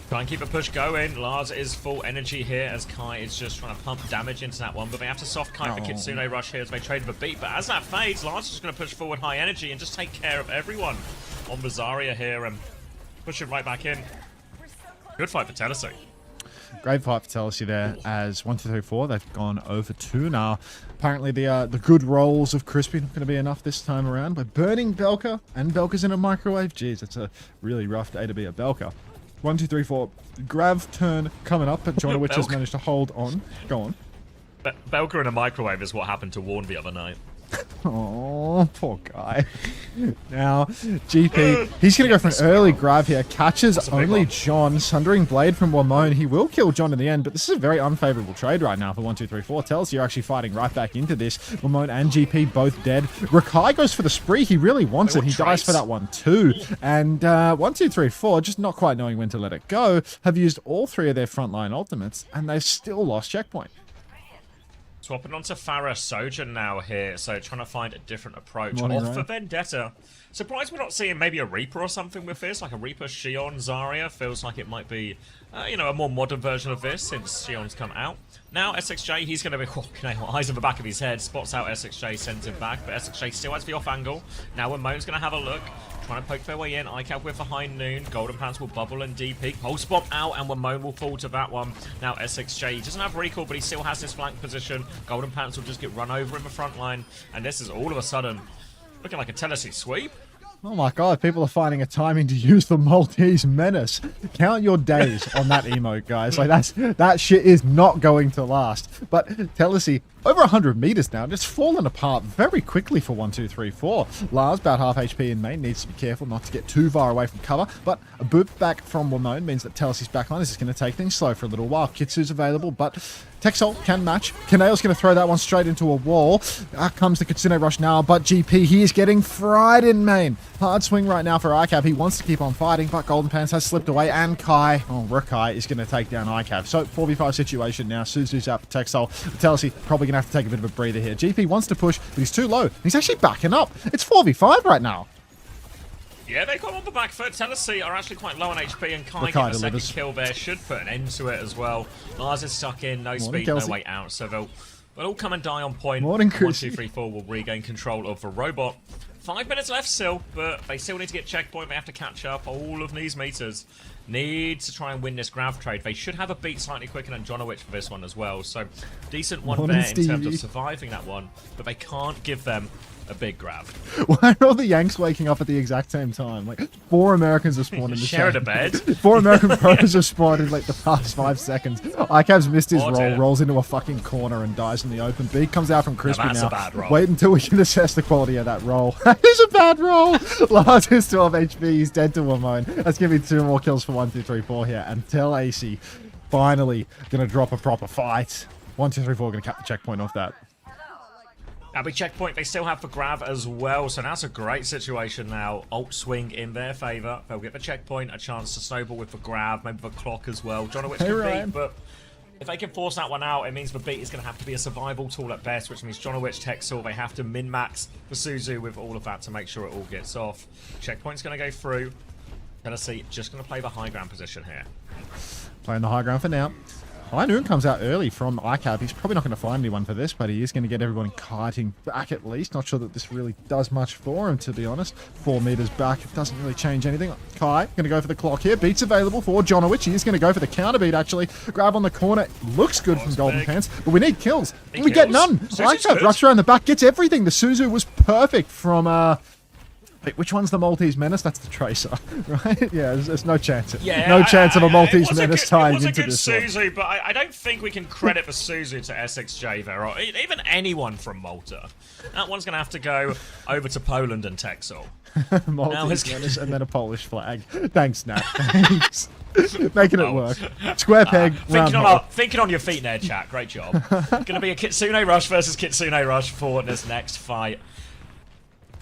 Try and keep a push going. Lars is full energy here as Kai is just trying to pump damage into that one. But they have to soft Kai for Kitsune Rush here as they trade for beat. But as that fades, Lars is just going to push forward high energy and just take care of everyone on the Zarya here and push him right back in. Good fight for Telacy. Great fight for Telacy there as 1, 2, 3, 4. They've gone over 2 now. Apparently the good rolls of Crispy not going to be enough this time around. By burning Belka, and Belka's in a microwave. Jeez, it's a really rough day to be a Belka. 1, 2, 3, 4. Grav turn coming up, but Jonowitch has managed to hold on. Go on. Belka in a microwave is what happened to Warren the other night. Oh, poor guy. Now, GP, he's going to go for an early grab here. Catches only John. Sundering Blade from Wamone. He will kill John in the end, but this is a very unfavorable trade right now for 1, 2, 3, 4. Tells you're actually fighting right back into this. Wamone and GP both dead. Rakai goes for the spree. He really wants it. He dies for that one too. And 1, 2, 3, 4, just not quite knowing when to let it go, have used all 3 of their frontline ultimates, and they've still lost checkpoint. Swapping onto Pharah Sojourn now here, so trying to find a different approach. Morning, Off for Vendetta. Surprised we're not seeing maybe a Reaper or something with this, like a Reaper Shion Zarya. Feels like it might be, you know, a more modern version of this since Shion's come out. Now SXJ, he's going to be, eyes on the back of his head, spots out SXJ, sends him back, but SXJ still has the off angle. Now Wamone's going to have a look, trying to poke their way in. ICAP with a High Noon, Golden Pants will bubble and DP. Pulse Bomb out, and Wamone will fall to that one. Now SXJ, he doesn't have recall, but he still has this flank position. Golden Pants will just get run over in the front line, and this is all of a sudden looking like a Telacy sweep. Oh my god, people are finding a timing to use the Maltese Menace. Count your days on that emote, guys. Like, that shit is not going to last. But Telacy, over 100 meters now, just fallen apart very quickly for 1, 2, 3, 4. Lars, about half HP in main, needs to be careful not to get too far away from cover. But a boot back from Wamone means that Telacy's backline is just going to take things slow for a little while. Kitsu's available, but Texol can match. Kanail's going to throw that one straight into a wall. Out comes the Kitsune Rush now, but GP, he is getting fried in main. Hard swing right now for ICAP. He wants to keep on fighting, but Golden Pants has slipped away, and Rakai is going to take down ICAP. So 4v5 situation now. Suzu's out for Texol. Telacy probably going to have to take a bit of a breather here. GP wants to push, but he's too low. He's actually backing up. It's 4v5 right now. Yeah, they got on the back foot. Telacy are actually quite low on HP, and Kai Rakai getting a delivers. second kill there should put an end to it as well. Lars is stuck in, no speed, no way out, so they'll all come and die on point. Morning, 1, 2, 3, 4 will regain control of the robot. 5 minutes left still, but they still need to get checkpoint. They have to catch up all of these meters. need to try and win this Grav trade. They should have a beat slightly quicker than Jonowich for this one as well. So decent one Morning, there in terms Stevie. of surviving that one, but they can't give them a big grab. Why are all the Yanks waking up at the exact same time? Like 4 Americans have spawned in the Share chat. a bed. 4 American pros have spawned in like the past 5 seconds. ICAV's missed his Oh, roll, dear. rolls into a fucking corner and dies in the open. Beak comes out from Crispy that's now. a bad roll. Wait until we can assess the quality of that roll. That is a bad roll. Lars is 12 HP. He's dead to Ramon. That's giving me 2 more kills for 1, 2, 3, 4 here. And Telacy finally gonna drop a proper fight. 1, 2, 3, 4 gonna cap the checkpoint off that. That'll be checkpoint they still have for Grav as well, so that's a great situation now. Alt swing in their favour. They'll get the checkpoint, a chance to snowball with the Grav, maybe the clock as well. Jonowich Hey, can Ryan. beat, but if they can force that one out, it means the beat is going to have to be a survival tool at best, which means Jonowich, Texel, they have to min-max the Suzu with all of that to make sure it all gets off. Checkpoint's going to go through. Tennessee just going to play the high ground position here. Playing the high ground for now. Noon comes out early from ICAP. He's probably not going to find anyone for this, but he is going to get everyone kiting back at least. Not sure that this really does much for him, to be honest. 4 meters back. It doesn't really change anything. Kai going to go for the clock here. Beats available for Jonowich. He is going to go for the counter beat, actually. Grab on the corner. Looks good from Golden big. Pants, but we need kills. Need We get kills. none. Suzu's ICAP good. rucks around the back, gets everything. The Suzu was perfect from... Wait, which one's the Maltese Menace? That's the Tracer, right? Yeah, there's no chance. No chance of a Maltese Menace tying into It was this a one. good Suzu, but I don't think we can credit the Suzu to SXJ there, or even anyone from Malta. That one's going to have to go over to Poland and Texel. Maltese his- Menace and then a Polish flag. Thanks, Nat. Thanks. Making it work. Square peg, round hole. Thinking on your feet there, chat. Great job. Going to be a Kitsune Rush versus Kitsune Rush for this next fight.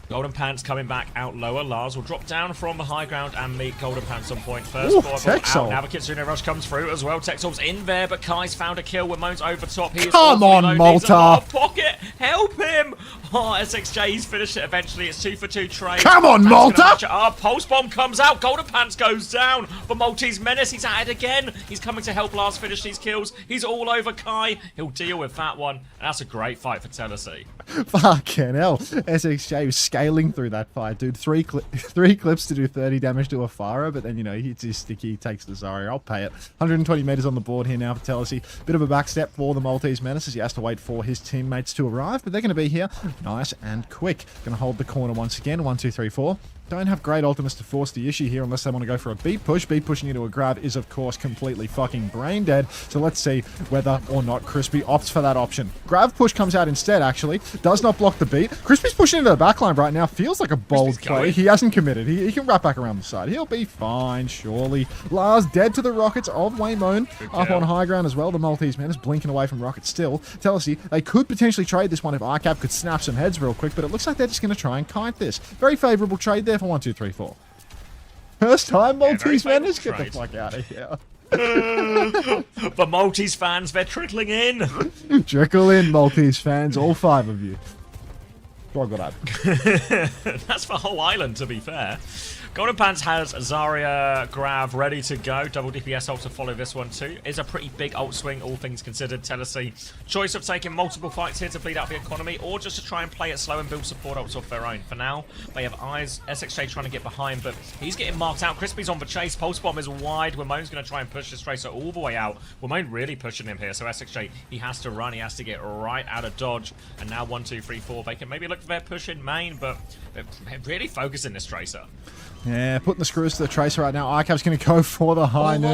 Golden Pants coming back out lower. Lars will drop down from the high ground and meet Golden Pants on point. First Ooh, ball Texel. out. Now the Kitsune Rush comes through as well. Texel's in there, but Kai's found a kill with Moans over top. He is Come awfully on, low. Needs Malta. a lot of pocket. Help him. Oh, SXJ, he's finished it eventually. It's 2 for 2 trade. Come on, That's Malta. gonna match it up. Pulse Bomb comes out. Golden Pants goes down. But Maltese Menace, he's at it again. He's coming to help Lars finish these kills. He's all over Kai. He'll deal with that one. And that's a great fight for Telacy. Fucking hell. SXJ was scaling through that fight, dude. 3 clips to do 30 damage to a Farah, but then, you know, he hits his sticky, takes the Zarya. I'll pay it. 120 meters on the board here now for Telacy. Bit of a backstep for the Maltese Menace as he has to wait for his teammates to arrive, but they're going to be here nice and quick. Going to hold the corner once again. 1, 2, 3, 4. Don't have great ultimates to force the issue here unless they want to go for a beat push. Beat pushing into a grab is, of course, completely fucking brain dead. So let's see whether or not Crispy opts for that option. Grab push comes out instead, actually. Does not block the beat. Crispy's pushing into the backline right now. Feels like a bold Crispy's play. going. He hasn't committed. He can wrap back around the side. He'll be fine, surely. Lars dead to the Rockets of Waymone. Up kill. on high ground as well. The Maltese Menace blinking away from Rockets still. Telacy, they could potentially trade this one if ICAP could snap some heads real quick, but it looks like they're just going to try and kite this. Very favourable trade there for 1, 2, 3, 4. First time Maltese very Menace, get the favourable fuck out of here. The Maltese fans, they're trickling in. Trickle in, Maltese fans, all 5 of you. Struggle that. That's the whole island, to be fair. Golden Pants has Zarya, Grav ready to go. Double DPS ult to follow this one too. Is a pretty big ult swing, all things considered. Telacy, choice of taking multiple fights here to bleed out the economy, or just to try and play it slow and build support ults off their own. For now, they have eyes. SXJ trying to get behind, but he's getting marked out. Crispy's on the chase. Pulse Bomb is wide. Wamone's going to try and push this Tracer all the way out. Wamone really pushing him here, so SXJ, he has to run. He has to get right out of dodge. And now 1, 2, 3, 4. They can maybe look for their push in main, but they're really focusing this Tracer. Yeah, putting the screws to the Tracer right now. ICAP's going to go for the high noon,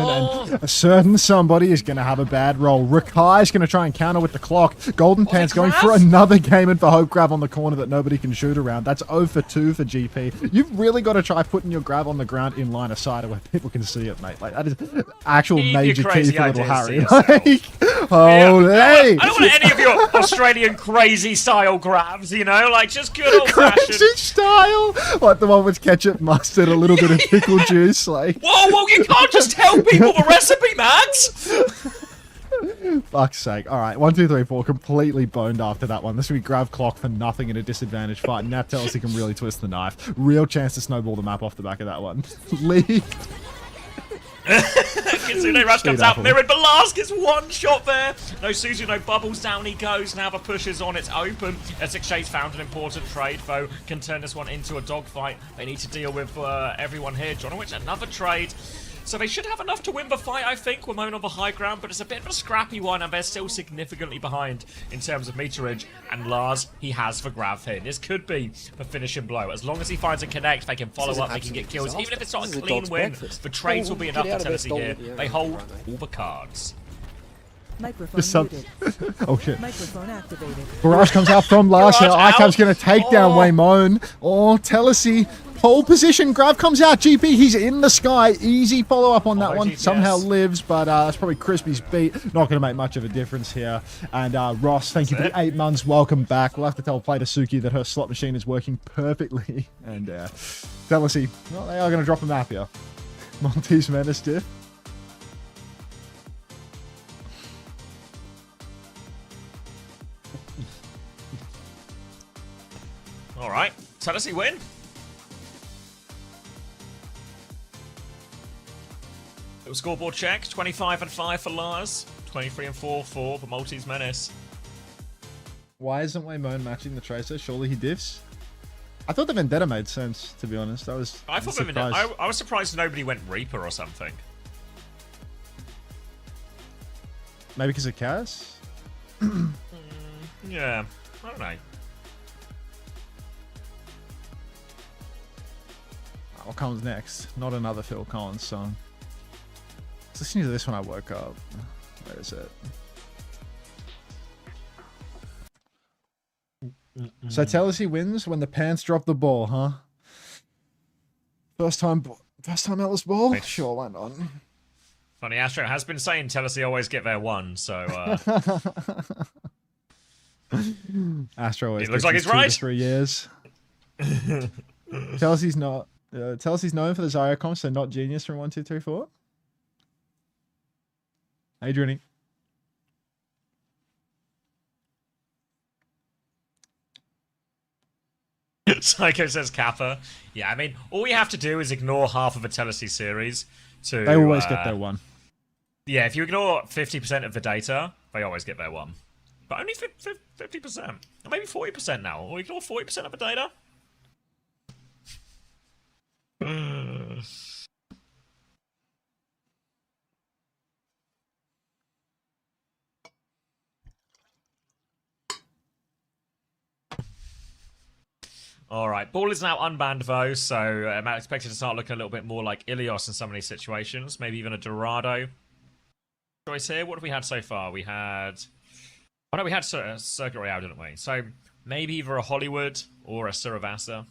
and a certain somebody is going to have a bad roll. Rakai is going to try and counter with the clock. Golden Pants going for another game and for Hope Grab on the corner that nobody can shoot around. That's 0 for 2 for GP. You've really got to try putting your grab on the ground in line of sight where people can see it, mate. Like, that is actual Keep your major key crazy for little ideas Harry. to yourself. Like, holy! I don't want any of your Australian crazy style grabs, you know, like just good old Crazy fashioned. style! Like the one with ketchup, mustard, a little bit of pickle juice, like... Whoa, you can't just tell people the recipe, Max! Fuck's sake. Alright, 1, 2, 3, 4. Completely boned after that one. This will be grab clock for nothing in a disadvantage fight. Nap tells he can really twist the knife. Real chance to snowball the map off the back of that one. League. Kitsune Rush comes out mirrored, but Lars gets one shot there. No Suzu, no bubbles, down he goes. Now the push is on, it's open. SXJ's found an important trade, though. Can turn this one into a dogfight. They need to deal with everyone here. Jonowich, another trade. So they should have enough to win the fight, I think. We're on the high ground, but it's a bit of a scrappy one, and they're still significantly behind in terms of meterage. And Lars, he has the grab here. This could be the finishing blow. As long as he finds a connect, they can follow up, they can get kills. Even if it's not a clean win, the trades will be enough for Telacy here. They hold all the cards. Microphone muted. Oh shit. Microphone activated. Barrage comes out from Lars here. Barrage ICAP's out. going to take down Waymone. Oh, Telacy. Pole position. Grab comes out. GP, he's in the sky. Easy follow-up on that one. GPS. Somehow lives, but that's probably Crispy's beat. Not going to make much of a difference here. And Ross, thank you for the 8 months. Welcome back. We'll have to tell Plater Suki that her slot machine is working perfectly. And Telacy, well, they are going to drop a map here. Maltese Menace diff. Alright, Telacy win. Little scoreboard check. 25 and 5 for Lars. 23 and 4 for the Maltese Menace. Why isn't Waymone matching the Tracer? Surely he diffs? I thought the Vendetta made sense, to be honest. I was I was surprised nobody went Reaper or something. Maybe because of Chaos? Yeah, I don't know. What comes next? Not another Phil Collins song. I was listening to this when I woke up. Where is it? So Telacy wins when the pants drop the ball, huh? First time Ellis ball? Wait. Sure, why not? Funny, Astro has been saying Telacy always get their one, so Astro always It looks gets like his he's right. 2 to 3 years. Telacy's not. Telacy's known for the Zyro comp, so not genius from 1, 2, 3, 4. Adrian. Psycho says Kafe. Yeah, I mean, all we have to do is ignore half of a Telacy series to... They always get their one. Yeah, if you ignore 50% of the data, they always get their one. But only 50%. Or maybe 40% now. Or ignore 40% of the data. Alright, Ball is now unbanned though, so I'm expected to start looking a little bit more like Ilios in some of these situations. Maybe even a Dorado choice here. What have we had so far? We had... Oh no, we had Circuit Royale, didn't we? So maybe either a Hollywood or a Suravasa.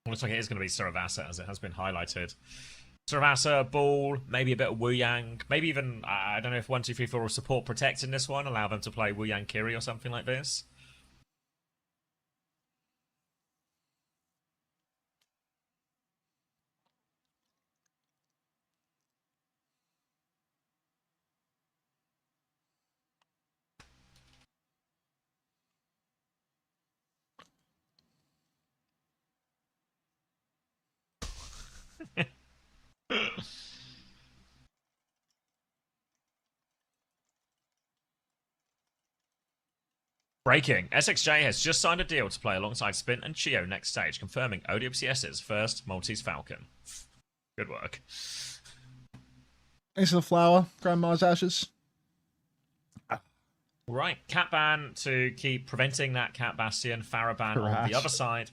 Looks like it is going to be Suravasa, as it has been highlighted. Suravasa, Ball, maybe a bit of Wu Yang. Maybe even, I don't know if 1, 2, 3, 4 will support Protect in this one. Allow them to play Wu Yang Kiri or something like this. Breaking. SXJ has just signed a deal to play alongside Spin and Chio next stage, confirming OWCS's first Maltese Falcon. Good work. Thanks for the flower, Grandma's ashes. Right, Cat Ban to keep preventing that Cat Bastion. Faraban on Crash. the other side.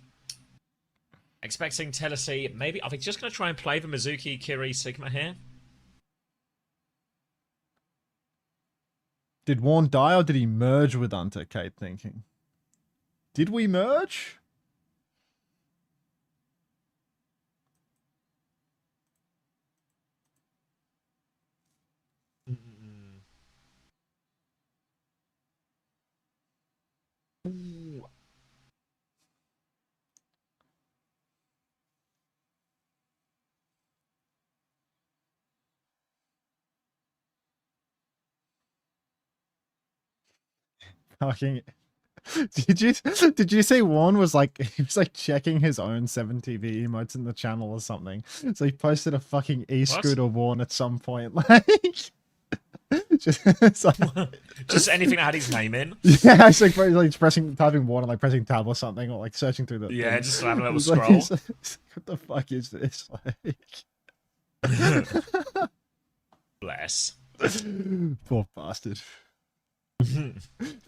Expecting Telacy, maybe, are they just going to try and play the Mizuki, Kiri, Sigma here? Did Warren die or did he merge with Unter, Kate thinking? Did we merge? Ooh. Fucking. Did you see Warren was like he was like checking his own 7TV emotes in the channel or something? So he posted a fucking e-scooter Warren at some point, like just, like, Just anything that had his name in. yeah, it's like typing Warren, like pressing tab or something, or like searching through the Yeah, thing. just having a little It's like, scroll. it's like, what the fuck is this? Like, Bless. Poor bastard.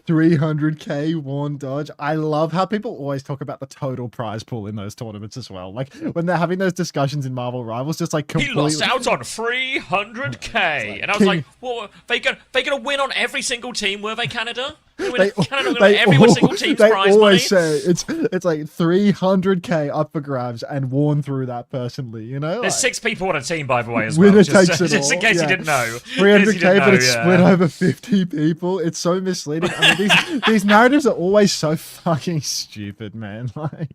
300k worn dodge. I love how people always talk about the total prize pool in those tournaments as well. Like when they're having those discussions in Marvel Rivals, just like He completely... lost out on 300k, and I was like, "Well, they gonna win on every single team, were they, Canada? Canada gonna win every single team's they prize always money." say it's like 300k up for grabs and worn through that personally. You know, There's 6 people on a team, by the way, as winner well. takes it Just in all. case Yeah. you didn't know. 300k, but it's Yeah. split over 50 people. It's so misleading. I mean, these narratives are always so fucking stupid, man. Like,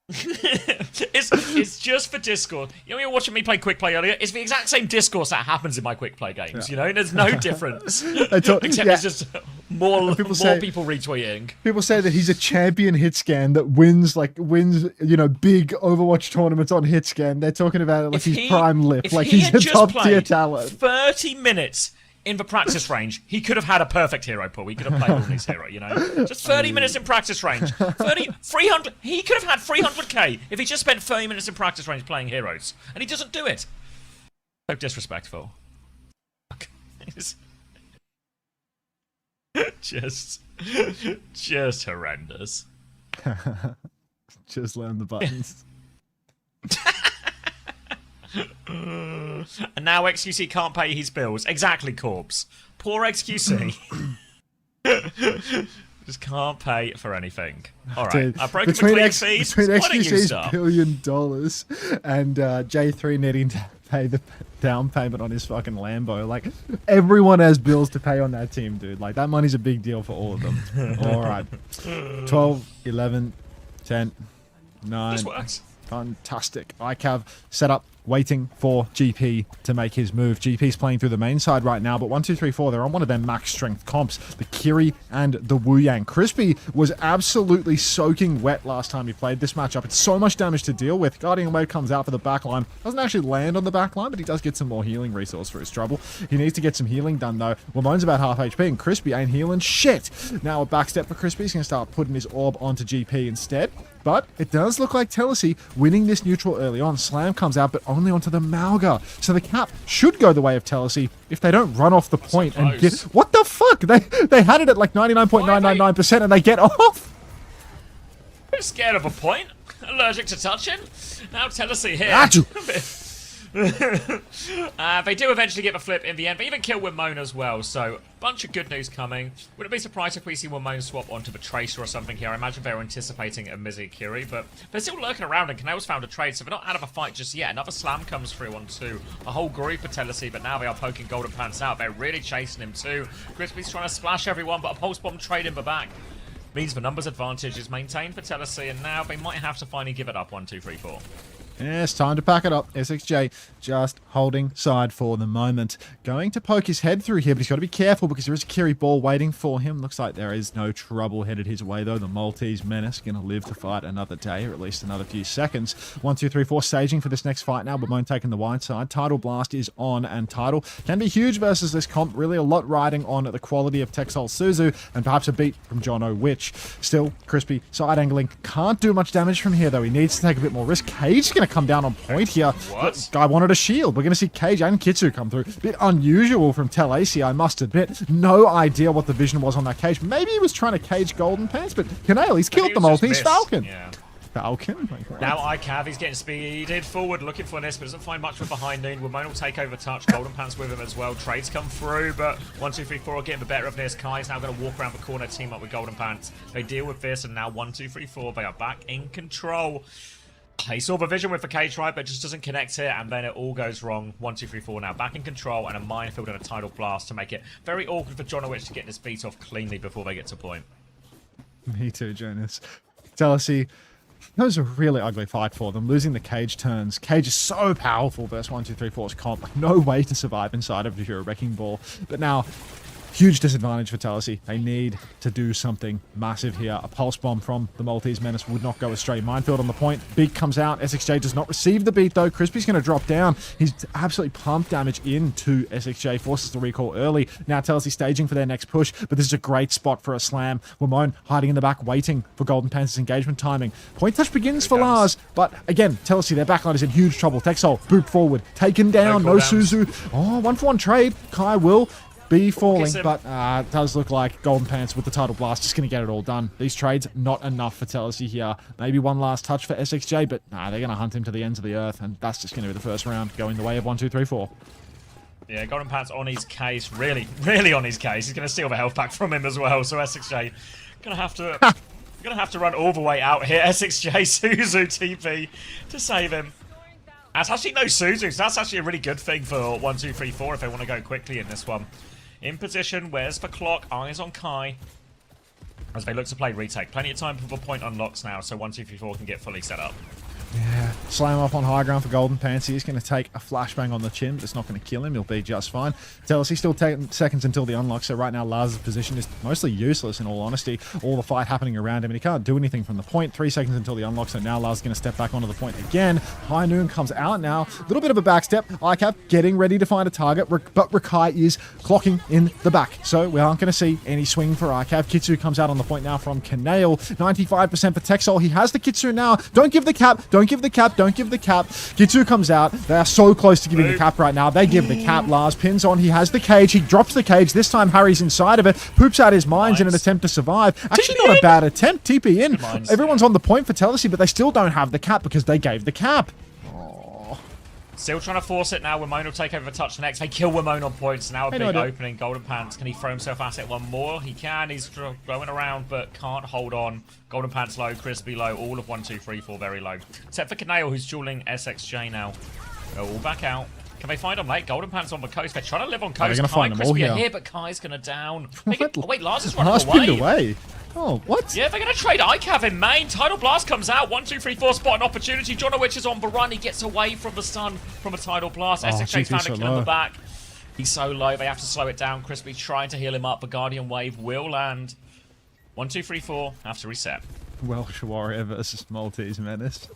it's just for Discord. You know, you're watching me play quick play earlier. It's the exact same discourse that happens in my quick play games. You know, there's no difference. Except it's just more people retweeting. People say that he's a champion hit scan that wins, you know, big Overwatch tournaments on hit scan. They're talking about it like he's prime lip, like he's a top tier talent. 30 minutes in the practice range, he could have had a perfect hero pool. He could have played Lune's hero, you know? Just 30 minutes in practice range. 300. He could have had 300k if he just spent 30 minutes in practice range playing heroes. And he doesn't do it. So disrespectful. just horrendous. Just learn the buttons. And now XQC can't pay his bills. Exactly, Corpse. Poor XQC. Just can't pay for anything. Alright, Dude, I've broken the clean feed. between Why don't you XQC's start? $1 billion and J3 needing to pay the down payment on his fucking Lambo, like, everyone has bills to pay on that team, dude. Like, that money's a big deal for all of them. Alright. 12, 11, 10, 9. This works. Fantastic. ICAV set up, waiting for GP to make his move. GP's playing through the main side right now, but 1, 2, 3, 4, they're on one of their max strength comps, the Kiri and the Wu Yang. Crispy was absolutely soaking wet last time he played this matchup. It's so much damage to deal with. Guardian Wave comes out for the backline. Doesn't actually land on the backline, but he does get some more healing resource for his trouble. He needs to get some healing done, though. Ramon's about half HP, and Crispy ain't healing shit. Now a backstep for Crispy. He's going to start putting his orb onto GP instead. But it does look like Telacy winning this neutral early on. Slam comes out, but only onto the Malga. So the cap should go the way of Telacy if they don't run off the point and get... What the fuck? They had it at like 99.999% and they get off? I'm scared of a point. Allergic to touching. Now Telacy here. Achoo. They do eventually get the flip in the end, but even kill Wimone as well, so bunch of good news coming. Wouldn't be surprised if we see Wimone swap onto the Tracer or something here. I imagine they're anticipating a Mizzy Kiri, but they're still lurking around, and Canel's found a trade, so they're not out of a fight just yet. Another slam comes through onto a whole group of Telacy, but now they are poking Golden Pants out. They're really chasing him too. Crispy's trying to splash everyone, but a Pulse Bomb trade in the back means the numbers advantage is maintained for Telacy, and now they might have to finally give it up. 1, 2, 3, 4. Yes, time to pack it up. SXJ just holding side for the moment. Going to poke his head through here, but he's got to be careful because there is a Kiri ball waiting for him. Looks like there is no trouble headed his way, though. The Maltese Menace going to live to fight another day, or at least another few seconds. 1, 2, 3, 4 staging for this next fight now. Wimone taking the wide side. Tidal Blast is on, and Tidal can be huge versus this comp. Really a lot riding on the quality of Texel Suzu, and perhaps a beat from John O'Witch. Still, Crispy side angling. Can't do much damage from here, though. He needs to take a bit more risk. Cage going to come down on point here. What? Guy wanted a shield. We're going to see Cage and Kitsu come through. Bit unusual from Telacy, I must admit. No idea what the vision was on that Cage. Maybe he was trying to cage Golden Pants, but Canale, he's killed the Maltese Falcon. Yeah. Falcon? Like, Now ICAV, he's getting speeded forward, looking for this, but doesn't find much from behind him. Wimone will take over touch. Golden Pants with him as well. Trades come through, but 1, 2, 3, 4 are getting the better of this. Kai's now going to walk around the corner, team up with Golden Pants. They deal with this, and now 1, 2, 3, 4, they are back in control. He saw the vision with the Cage, right, but just doesn't connect it, and then it all goes wrong. 1, 2, 3, 4 now back in control, and a minefield and a Tidal Blast to make it very awkward for Jonowitch to get this beat off cleanly before they get to point. Me too, Jonas. Telacy, that was a really ugly fight for them. Losing the Cage turns. Cage is so powerful versus 1, 2, 3, 4's comp. Like, no way to survive inside of your Wrecking Ball. But now, Huge disadvantage for Telacy. They need to do something massive here. A pulse bomb from the Maltese Menace would not go astray. Minefield on the point. Beat comes out. SXJ does not receive the beat, though. Crispy's going to drop down. He's absolutely pumped damage into SXJ. Forces the recall early. Now Telacy staging for their next push, but this is a great spot for a slam. Wamone hiding in the back, waiting for Golden Panthers' engagement timing. Point touch begins for Lars, but again, Telacy, their backline is in huge trouble. Texol, booped forward. Taken down. No Suzu. Oh, 1-for-1 trade. Kai will be falling, but it does look like Golden Pants with the Tidal Blast just going to get it all done. These trades, not enough for Telacy here. Maybe one last touch for SXJ, but they're going to hunt him to the ends of the earth, and that's just going to be the first round, going the way of 1, 2, 3, 4. Yeah, Golden Pants on his case, really on his case. He's going to steal the health back from him as well, so SXJ going to have to run all the way out here. SXJ, Suzu, TP to save him. That's actually no Suzu, so that's actually a really good thing for 1, 2, 3, 4 if they want to go quickly in this one. In position, where's the clock? Eyes on Kai. As they look to play retake. Plenty of time before point unlocks now, so 1, 2, 3, 4 can get fully set up. Yeah, slam off on high ground for Golden Pants. He's going to take a flashbang on the chin, but it's not going to kill him. He'll be just fine. Telacy still taking seconds until the unlock, so right now Lars' position is mostly useless in all honesty. All the fight happening around him, and he can't do anything from the point. 3 seconds until the unlock, so now Lars is going to step back onto the point again. High Noon comes out now. A little bit of a backstep. ICAP getting ready to find a target, but Rakai is clocking in the back, so we aren't going to see any swing for ICAP. Kitsu comes out on the point now from Kanale. 95% for Texol. He has the Kitsu now. Don't give the cap. Don't give the cap. Don't give the cap. Kitsu comes out. They are so close to giving the cap right now. They give the cap. Lars pins on. He has the cage. He drops the cage. This time Harry's inside of it. Poops out his mines in an attempt to survive. Actually not a bad attempt. TP in. Everyone's on the point for Telacy, but they still don't have the cap because they gave the cap. Still trying to force it now. Wamone will take over the touch next. They kill Wamone on points. Now a big opening. Golden Pants. Can he throw himself at it one more? He can. He's going around, but can't hold on. Golden Pants low. Crispy low. All of 1, 2, 3, 4 very low. Except for Kanale, who's dueling SXJ now. Go all back out. Can they find him late? Golden Pants on the coast. They're trying to live on coast. They're going to find them all here. But Kai's going to down. Wait, Lars is running away. Oh, what? Yeah, they're going to trade ICAV in main. Tidal Blast comes out. 1, 2, 3, 4 spot an opportunity. Jonowich is on the run. He gets away from the sun from a Tidal Blast. SXJ's found a kill in the back. He's so low. They have to slow it down. Crispy trying to heal him up. The Guardian Wave will land. 1, 2, 3, 4. Have to reset. Welsh Warrior versus Maltese Menace.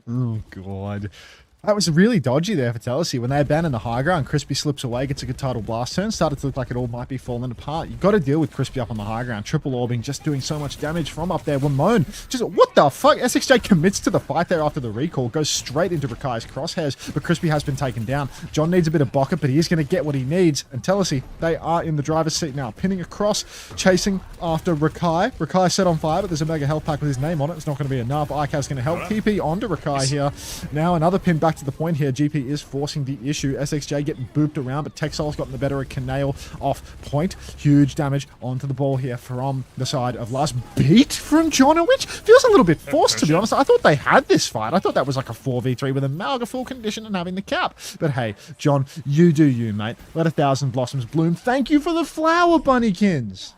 Oh, God. That was really dodgy there for Telacy. When they abandon the high ground, Crispy slips away, gets a good Tidal Blast turn. Started to look like it all might be falling apart. You've got to deal with Crispy up on the high ground. Triple orbing, just doing so much damage from up there. Wamone, just what the fuck? SXJ commits to the fight there after the recall. Goes straight into Rakai's crosshairs, but Crispy has been taken down. John needs a bit of bucket, but he is going to get what he needs. And Telacy, they are in the driver's seat now. Pinning across, chasing after Rakai. Rakai set on fire, but there's a mega health pack with his name on it. It's not going to be enough. ICAV's going to help. TP onto Rakai here. Now another pin back to the point here. GP is forcing the issue. SXJ getting booped around, but Texol's gotten the better of Kanale off point. Huge damage onto the ball here from the side of Lars. Beat from Jonowich? Feels a little bit forced, to be honest. I thought they had this fight. I thought that was like a 4v3 with a Malga full condition and having the cap. But hey, John, you do you, mate. Let 1,000 blossoms bloom. Thank you for the flower, Bunnykins.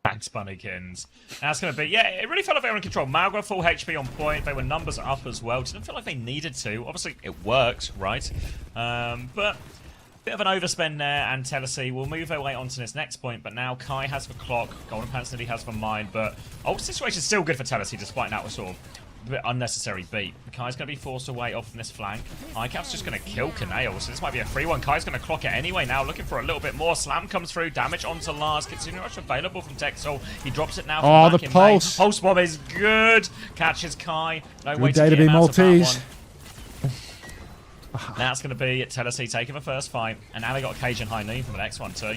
Thanks, Bunnykins. That's going to be... Yeah, it really felt like they were in control. Malga full HP on point. They were numbers up as well. Didn't feel like they needed to. Obviously, it worked, right? But... bit of an overspend there, and Telacy will move their way onto this next point, but now Kai has the clock, Golden Pants nearly has the mine, but ult situation is still good for Telacy, despite that sort of a bit unnecessary beat. Kai's going to be forced away off from this flank. ICAP's just going to kill Kanale, so this might be a free one. Kai's going to clock it anyway now, looking for a little bit more. Slam comes through, damage onto Lars. Kitsune Rush available from Texol. He drops it now from back the in pulse. Pulse bomb is good. Catches Kai. No way Good day to be Maltese. That's going to be Telacy taking the first fight, and now they got a cage and high noon for the next one too.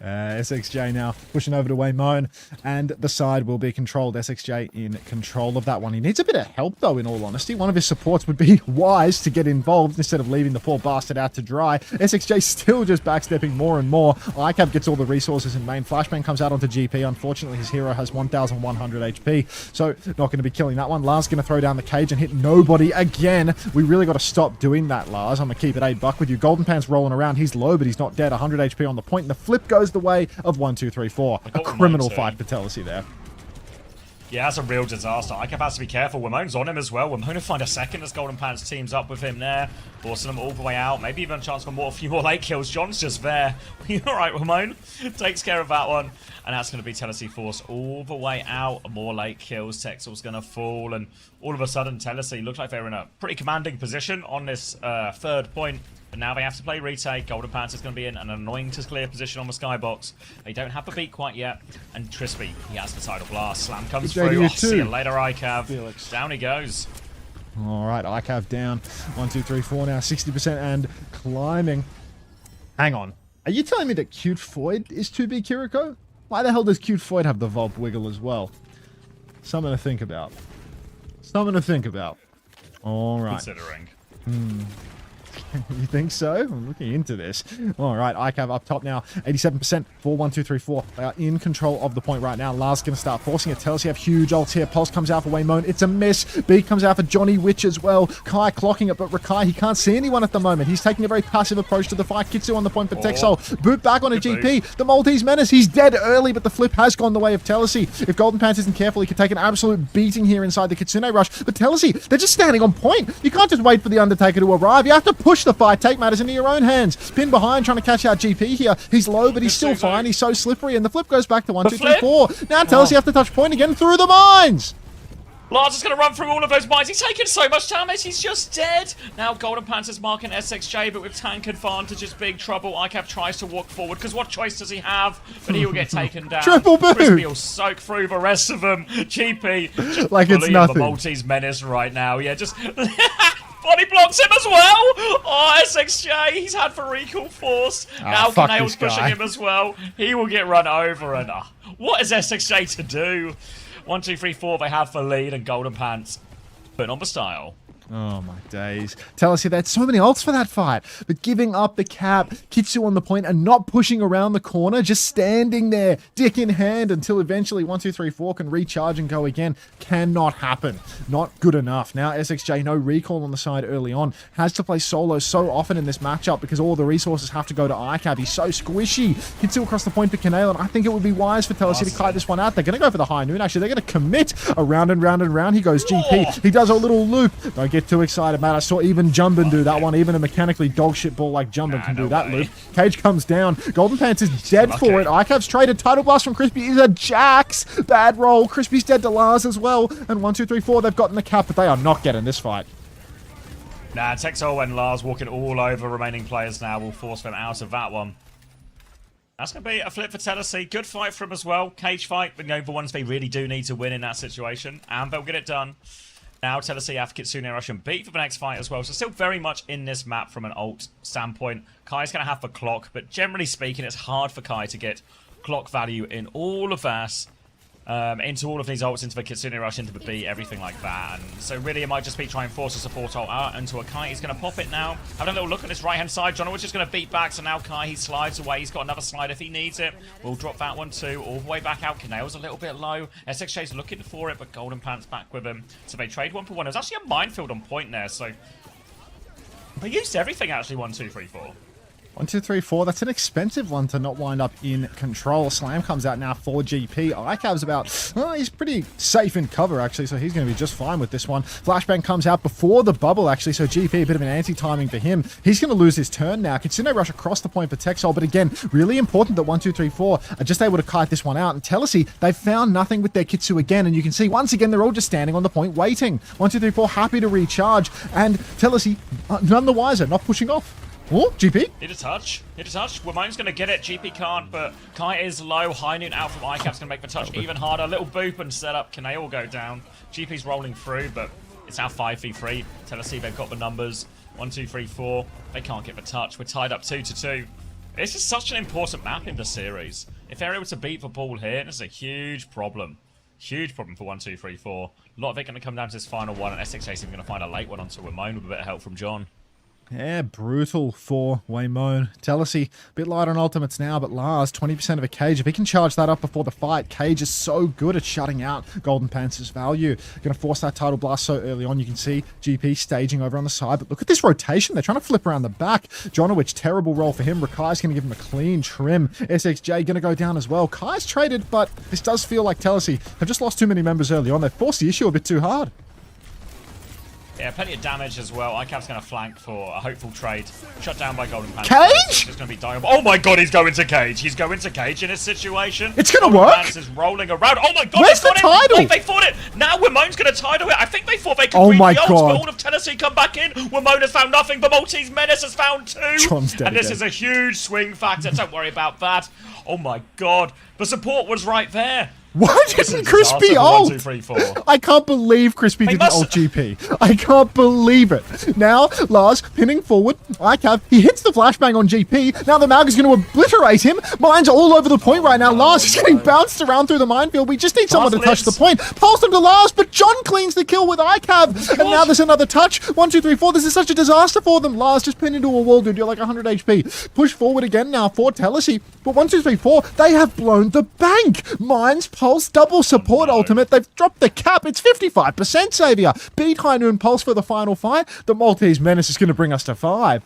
SXJ now pushing over to Wamone, and the side will be controlled. SXJ in control of that one. He needs a bit of help though, in all honesty. One of his supports would be wise to get involved instead of leaving the poor bastard out to dry. SXJ still just backstepping more and more. ICAP gets all the resources in main. Flashbang comes out onto GP. Unfortunately, his hero has 1,100 HP, so not going to be killing that one. Lars going to throw down the cage and hit nobody again. We really got to stop doing that, Lars. I'm going to keep it $8 with you. Golden Pants rolling around. He's low, but he's not dead. 100 HP on the point, and the flip goes the way of 1, 2, 3, 4. A criminal fight for Telacy there. Yeah, that's a real disaster. ICAP has to be careful. Wamone's on him as well. Wamone will find a second as Golden Pants teams up with him there, forcing them all the way out. Maybe even a chance for a few more late kills. John's just there. Alright, Wamone takes care of that one. And that's going to be Telacy forced all the way out. More late kills. Texel's going to fall. And all of a sudden, Telacy looked like they were in a pretty commanding position on this third point. But now they have to play retake. Golden Pants is going to be in an annoying to clear position on the skybox. They don't have the beat quite yet. And Trispy, he has the tidal blast. Slam comes through. Oh, see you later, ICAV. Felix. Down he goes. All right, ICAV down. 1, 2, 3, 4 now. 60% and climbing. Hang on. Are you telling me that Cute Foyd is 2B Kiriko? Why the hell does Cute Foyd have the Volp wiggle as well? Something to think about. Something to think about. All right. Considering. You think so? I'm looking into this. All right, ICAV up top now. 87% for 1, 2, 3, 4. They are in control of the point right now. Lars going to start forcing it. Telacy have huge ults here. Pulse comes out for Waymone. It's a miss. B comes out for Johnny Witch as well. Kai clocking it, but Rakai, he can't see anyone at the moment. He's taking a very passive approach to the fight. Kitsu on the point for Texel. Boot back on a GP. The Maltese Menace. He's dead early, but the flip has gone the way of Telacy. If Golden Pants isn't careful, he could take an absolute beating here inside the Kitsune Rush. But Telacy, they're just standing on point. You can't just wait for the Undertaker to arrive. You have to push the fight. Take matters into your own hands. Pin behind, trying to catch out GP here. He's low, but he's still fine. He's so slippery, and the flip goes back to 1, 2, 3, 4. Now Telacy have to touch point again through the mines. Lars is going to run through all of those mines. He's taken so much damage, he's just dead. Now Golden Pants is marking SXJ, but with tank advantage, it's big trouble. ICAP tries to walk forward, because what choice does he have? But he will get taken down. Triple boot! Crispy will soak through the rest of them. GP, just like it's nothing. The Maltese Menace right now. Yeah, just... Body blocks him as well! Oh, SXJ, he's had for recall force. Now Nail's pushing him as well. He will get run over, and what is SXJ to do? 1, 2, 3, 4, they have the lead, and Golden Pants putting on the style. Oh my days. Telacy, they had so many ults for that fight, but giving up the cap, Kitsu on the point, and not pushing around the corner, just standing there, dick in hand, until eventually 1, 2, 3, 4 can recharge and go again. Cannot happen. Not good enough. Now SXJ, no recall on the side early on, has to play solo so often in this matchup because all the resources have to go to ICAV. He's so squishy. Kitsu across the point for Kanale, and I think it would be wise for Telacy to kite this one out. They're going to go for the high noon. Actually, they're going to commit around and round and round. He goes GP. He does a little loop. Don't get too excited, man. I saw even Jumbin do that one. Even a mechanically dogshit ball like Jumbin can do that loop. Cage comes down. Golden Pants is dead for it. ICAV's traded. Tidal Blast from Crispy is a Jax. Bad roll. Crispy's dead to Lars as well. And 1, 2, 3, 4, they've gotten the cap, but they are not getting this fight. Nah, Texel and Lars walking all over remaining players now will force them out of that one. That's going to be a flip for Telacy. Good fight for him as well. Cage fight, but the ones they really do need to win in that situation. And they'll get it done. Now Telacy have Kitsune Rush and beat for the next fight as well. So still very much in this map from an ult standpoint. Kai's going to have the clock, but generally speaking, it's hard for Kai to get clock value in all of that. Into all of these ults, into the Kitsune Rush, into the B, everything like that. And so really it might just be try and force a support ult out into a Kai. He's going to pop it now. Having a little look on this right-hand side. John Witch is going to beat back, so now Kai, he slides away. He's got another slide if he needs it. We'll drop that one too. All the way back out. Kanale's a little bit low. SXJ's looking for it, but Golden Pants back with him. So they trade 1 for 1. There's actually a minefield on point there, so... They used everything actually, 1, 2, 3, 4. 1, 2, 3, 4. That's an expensive one to not wind up in control. Slam comes out now for GP. ICAV's about... Well, he's pretty safe in cover, actually, so he's going to be just fine with this one. Flashbang comes out before the bubble, actually, so GP, a bit of an anti-timing for him. He's going to lose his turn now. Kitsune Rush across the point for Texel, but again, really important that 1, 2, 3, 4 are just able to kite this one out. And Telacy, they've found nothing with their Kitsu again, and you can see, once again, they're all just standing on the point waiting. 1, 2, 3, 4, happy to recharge, and Telacy, none the wiser, not pushing off. Oh, GP. Hit a touch. Hit a touch. Wamone's going to get it. GP can't, but Kai is low. High noon out from ICAP's going to make the touch even harder. Little boop and set up. Can they all go down? GP's rolling through, but it's now 5v3. Telacy, they've got the numbers. 1, 2, 3, 4. They can't get the touch. We're tied up 2-2. This is such an important map in the series. If they're able to beat the ball here, this is a huge problem. Huge problem for 1, 2, 3, 4. A lot of it going to come down to this final one, and SXJ is going to find a late one onto Wamone with a bit of help from John. Yeah, brutal for Waymone. Telacy, a bit light on ultimates now, but Lars, 20% of a cage. If he can charge that up before the fight, Cage is so good at shutting out Golden Panther's value. Going to force that title blast so early on. You can see GP staging over on the side, but look at this rotation. They're trying to flip around the back. Jonowich, terrible roll for him. Rakai's going to give him a clean trim. SXJ going to go down as well. Kai's traded, but this does feel like Telacy have just lost too many members early on. They've forced the issue a bit too hard. Yeah, plenty of damage as well. ICAV's going to flank for a hopeful trade. Shut down by Golden Panther. Cage? It's going to be dying. Oh my god, he's going to Cage. He's going to Cage in this situation. It's going to Golden work. Panther's rolling around. Oh my god, Where's they the fought it. title? Wait, they fought it. Now Wamone's going to title it. I think they thought they could Oh read my the ults, God. but all of Tennessee come back in. Wamone has found nothing, but Maltese Menace has found 2. John's dead and this again. is a huge swing factor. Don't worry about that. Oh my god. The support was right there. Why This didn't is Crispy disaster for ult? 1, 2, 3, 4. I can't believe Crispy didn't must- ult GP. I can't believe it. Now, Lars pinning forward. ICAV, he hits the flashbang on GP. Now the Mag is going to obliterate him. Mine's all over the point right now. Lars is getting bounced around through the minefield. We just need someone to touch the point. Pulse him to Lars, but John cleans the kill with ICAV. And now there's another touch. 1, 2, 3, 4. This is such a disaster for them. Lars just pinned into a wall, dude. You're like 100 HP. Push forward again now for Telacy. But 1, 2, 3, 4, they have blown the bank. Mine's Pulse double support ultimate. They've dropped the cap. It's 55% savior. Beat High Noon Pulse for the final fight. The Maltese Menace is going to bring us to 5.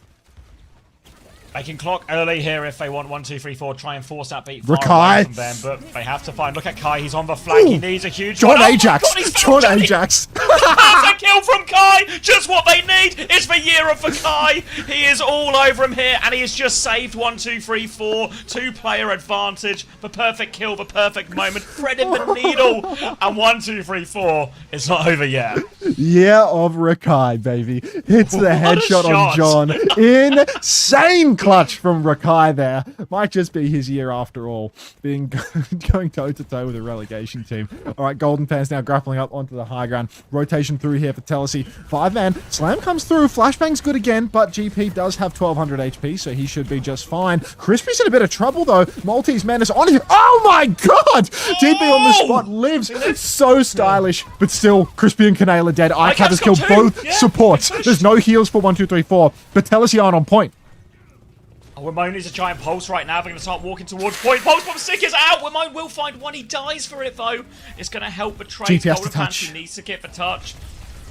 They can clock early here if they want 1, 2, 3, 4. Try and force that beat Rakai. far away from them, but they have to find. Look at Kai. He's on the flank. He Ooh. needs a huge John one. Oh my Ajax. God, he's John found Johnny. Ajax. That's a kill from Kai. Just what they need. It's the year of the Kai. He is all over him here, and he has just saved 1, 2, 3, 4. 2-player advantage. The perfect kill, the perfect moment. Threading the needle. And 1, 2, 3, 4. It's not over yet. Yeah, of Rakai, baby. Hits the What a headshot on shot. John. Insane clutch from Rakai there. Might just be his year after all, being going toe-to-toe with a relegation team. All right, Golden Fans now grappling up onto the high ground. Rotation through here for Telacy. 5-man. Slam comes through. Flashbang's good again, but GP does have 1200 HP, so he should be just fine. Crispy's in a bit of trouble, though. Maltese Menace on him. Oh, my God! GP on the spot lives. So stylish, but still, Crispy and Kanale are dead. ICAV has got killed 2. both Yeah, supports. push. There's no heals for 1, 2, 3, 4, but Telacy aren't on point. Wamone needs a giant pulse right now. They're going to start walking towards point. Pulse bomb stick is out. Wamone will find one. He dies for it, though. It's going to help the trade. GP has to Golden touch. Panther needs to get the touch.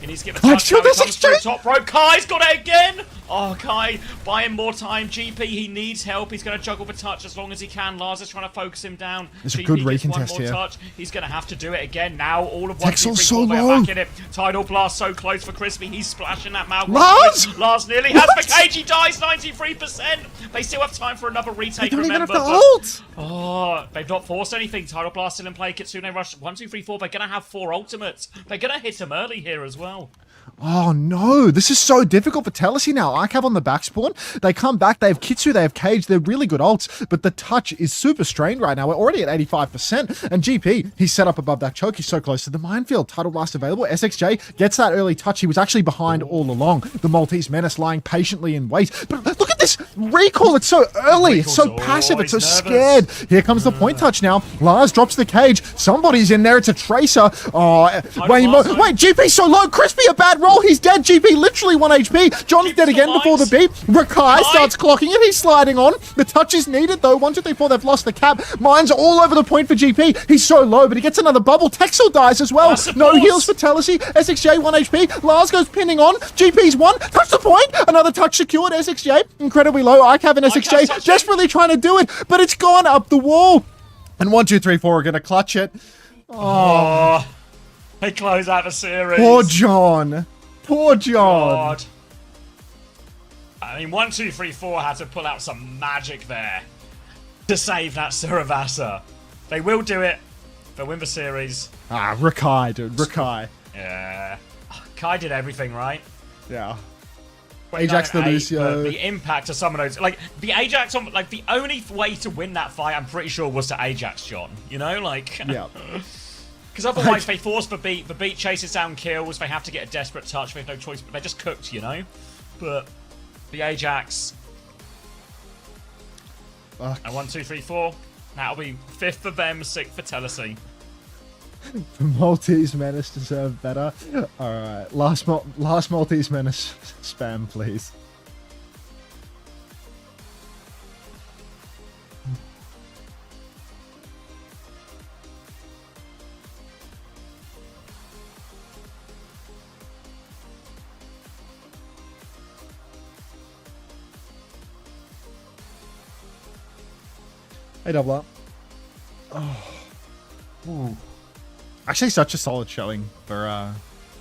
He needs to get the Clutch touch. Now he kill, comes through this is top rope. Kai's got it again. Oh, Kai buying more time. GP, he needs help. He's going to juggle the touch as long as he can. Lars is trying to focus him down. There's a GP good gets one recontest more here. touch. He's going to have to do it again. Now all of 1, 2, 3, Texel's 4, so they're low. back in it. Tidal Blast so close for Crispy. He's splashing that mouth. Lars? Lars nearly has What? the cage. He dies 93%. They still have time for another retake. They don't even have remember, to but- ult. Oh, they've not forced anything. Tidal Blast still in play. Kitsune Rush 1, 2, 3, 4. They're going to have 4 ultimates. They're going to hit him early here as well. Oh no, this is so difficult for Telacy now. ICAV on the back spawn. They come back, they have Kitsu, they have Cage, they're really good ults, but the touch is super strained right now. We're already at 85%. And GP, he's set up above that choke. He's so close to the minefield. Tidal Blast available. SXJ gets that early touch. He was actually behind all along. The Maltese Menace lying patiently in wait. But look at this recall. It's so early. It's so Recall's passive. It's so always scared. Here comes the point touch now. Lars drops the cage. Somebody's in there. It's a Tracer. Oh, wait, GP's so low. Crispy, a bad roll. He's dead. GP literally 1 HP. John's dead again before the beat. Rakai starts clocking it. He's sliding on. The touch is needed though. 1, 2, 3, 4. They've lost the cap. Mine's all over the point for GP. He's so low, but he gets another bubble. Texel dies as well. No heals for Telacy. SXJ 1 HP. Lars goes pinning on. GP's 1. Touch the point. Another touch secured. SXJ incredibly low. ICAV and SXJ desperately trying to do it, but it's gone up the wall. And 1, 2, 3, 4 are going to clutch it. Oh, they close out the series. Poor John. Poor John. God. I mean, 1, 2, 3, 4 had to pull out some magic there to save that Suravasa. They will do it. They'll win the series. Ah, Rakai, dude. Rakai. Yeah. Kai did everything right. Yeah. Ajax the 9 and 8, Lucio. but the impact of some of those, like the Ajax on, like the only way to win that fight, I'm pretty sure, was to Ajax John. You know, like. Yeah. Because otherwise, they force the beat. The beat chases down kills. They have to get a desperate touch. They have no choice. But they're just cooked, you know. But the Ajax. Fuck. And 1, 2, 3, 4. That'll be 5th for them, 6th for Telacy. The Maltese Menace deserve better. Alright, last Maltese Menace spam, please. Hey, double up. Oh. Ooh. Actually, such a solid showing for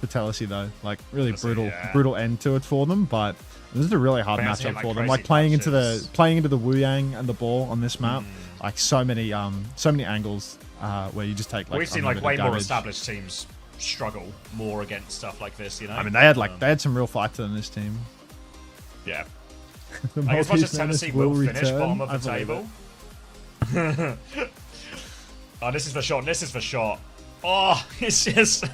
Telacy though. Like really brutal end to it for them. But this is a really hard matchup for them. Like playing into the Wu Yang and the ball on this map. Like so many angles where you just take like. We've seen like way more established teams struggle more against stuff like this. You know. I mean, they had some real fights in this team. Yeah. Like, as much as Tennessee will finish bottom of the table. Oh, this is for shot. This is for shot. Oh, it's just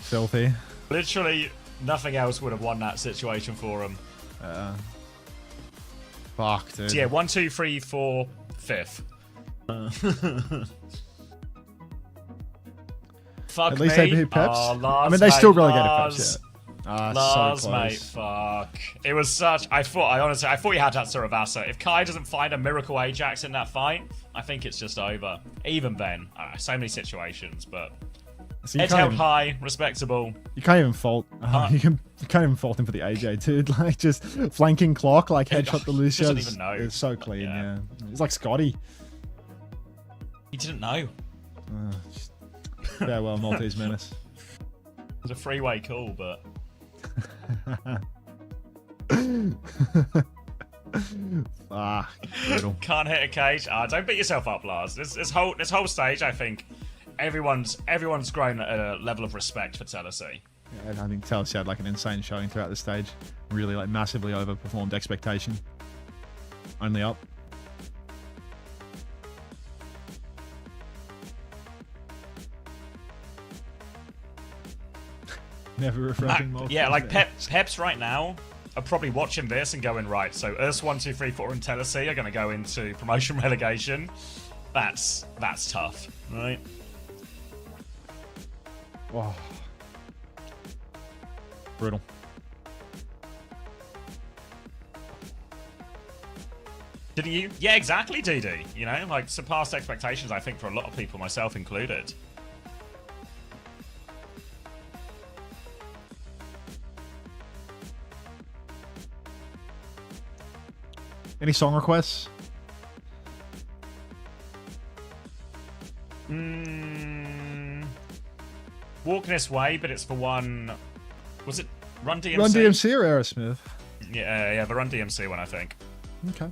filthy. Literally nothing else would have won that situation for him. Fuck, dude. So yeah, 1, 2, 3, 4, 5th. Fuck At least me. they beat Peps. Oh, Lars, I mean, they still relegated Lars, Peps. Yeah. Lars, so mate, fuck. It was such. I thought he had that Saravasa. If Kai doesn't find a miracle Ajax in that fight, I think it's just over. Even then, so many situations, but so head held high, respectable. You can't even fault. You can't even fault him for the AJ, dude. Like just flanking clock, like headshot the Lucio. Doesn't even know. It's so clean. Yeah. He's like Scotty. He didn't know. Farewell, Maltese Menace. It was a freeway call, but. Brutal. Can't hit a cage. Don't beat yourself up, Lars. This whole stage, I think everyone's grown a level of respect for Telacy. Yeah, and I think Telacy had like an insane showing throughout the stage. Really like massively overperformed expectation. Only up. Never refreshing. Yeah, like Peps right now are probably watching this and going, right, so us 1, 2, 3, 4 and Telacy are going to go into promotion relegation. That's tough, right? Wow. Brutal. Didn't you? Yeah, exactly, DD. You know, like surpassed expectations, I think, for a lot of people, myself included. Any song requests? Walking This Way, but it's for one. Was it Run DMC? Run DMC or Aerosmith? Yeah, the Run DMC one, I think. Okay.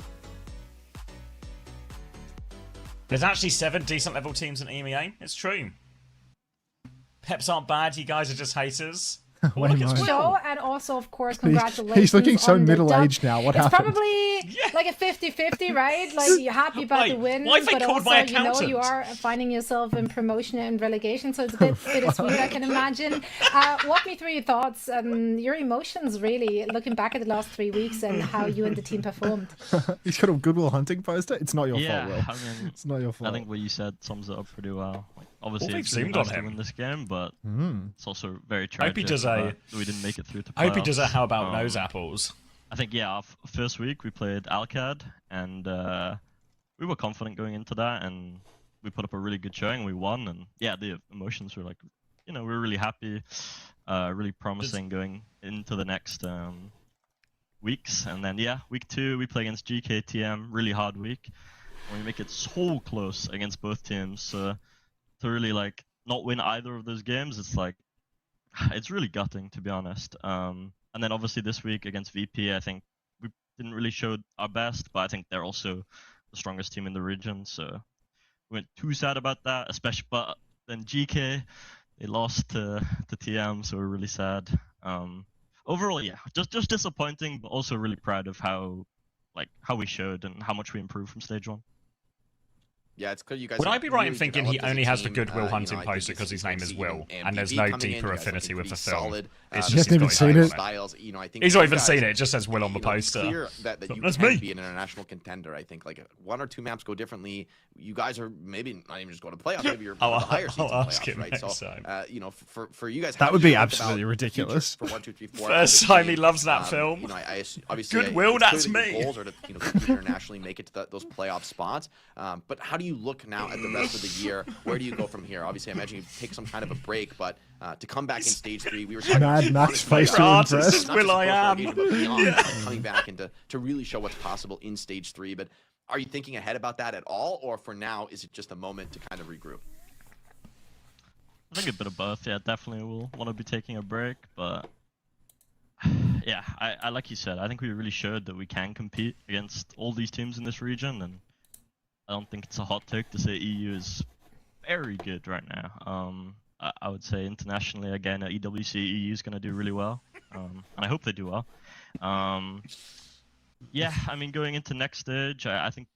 There's actually 7 decent level teams in EMEA. It's true. Peps aren't bad. You guys are just haters. Show, and also, of course, congratulations. He's looking so middle-aged now. What happened? It's probably like a 50-50, right? Like you're happy about the win, but also you are finding yourself in promotion and relegation, so it's a bit bittersweet, I can imagine. Walk me through your thoughts, your emotions, really, looking back at the last 3 weeks and how you and the team performed. He's got a Goodwill Hunting poster. It's not your fault, Will. I mean, it's not your fault. I think what you said sums it up pretty well. Like, obviously, it's really nice to win this game, but it's also very tragic. Hope he does we didn't make it through to playoffs. I hope he does a How About Nose Apples. I think, yeah, our first week we played Alcad, and we were confident going into that, and we put up a really good showing. We won, and yeah, the emotions were like, we were really happy, really promising going into the next weeks. And then, yeah, week 2 we play against GKTM, really hard week. And we make it so close against both teams. So to really like not win either of those games, it's like, it's really gutting, to be honest. And then obviously this week against VP, I think we didn't really show our best, but I think they're also the strongest team in the region, so we weren't too sad about that. Especially, but then GK, they lost to TM, so we're really sad. Overall, yeah, just disappointing, but also really proud of how we showed and how much we improved from stage 1. Yeah, it's clear you guys. Would I be right in really thinking he only has the Goodwill team, Hunting poster because his name is Will, and there's no deeper affinity with the film? Solid, It's he just hasn't even seen it. Styles, I think he's not even seen it. It just says Will on the poster. It's clear that you That's can me. be an international contender. I think like 1 or 2 maps go differently. You guys are maybe not even just going to playoffs. Maybe you're one of the higher seeds in playoffs, right? So, for you guys, that would be absolutely ridiculous. For 1, 2, 3, 4. First time he loves that film. I obviously Goodwill, that's me. Your goals are to compete internationally, make it to those playoff spots. But how do you look now at the rest of the year? Where do you go from here? Obviously, I imagine you take some kind of a break, but to come back in stage 3, we were Mad Max face to impress. Will I am coming back and to really show what's possible in stage 3. But Are you thinking ahead about that at all, or for now, is it just a moment to kind of regroup? I think a bit of both. Yeah, definitely we'll want to be taking a break, but yeah, I like you said, I think we really showed that we can compete against all these teams in this region, and I don't think it's a hot take to say EU is very good right now. I would say internationally, again, at EWC, EU is going to do really well, and I hope they do well. Yeah, I mean, going into next stage, I think,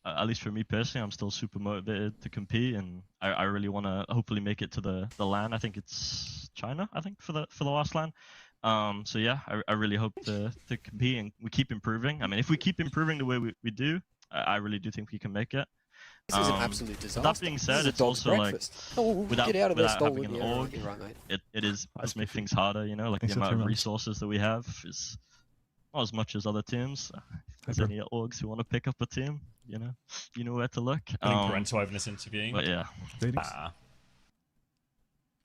at least for me personally, I'm still super motivated to compete, and I really want to hopefully make it to the LAN. I think it's China, I think, for the last LAN. So yeah, I really hope to compete, and we keep improving. I mean, if we keep improving the way we do, I really do think we can make it. This is an absolute disaster. That being said, it's also breakfast. Without having an org, it does make things harder, you know, like the amount of resources that we have is not as much as other teams. If there's any orgs who want to pick up a team, you know where to look. Parental over this interviewing. But yeah.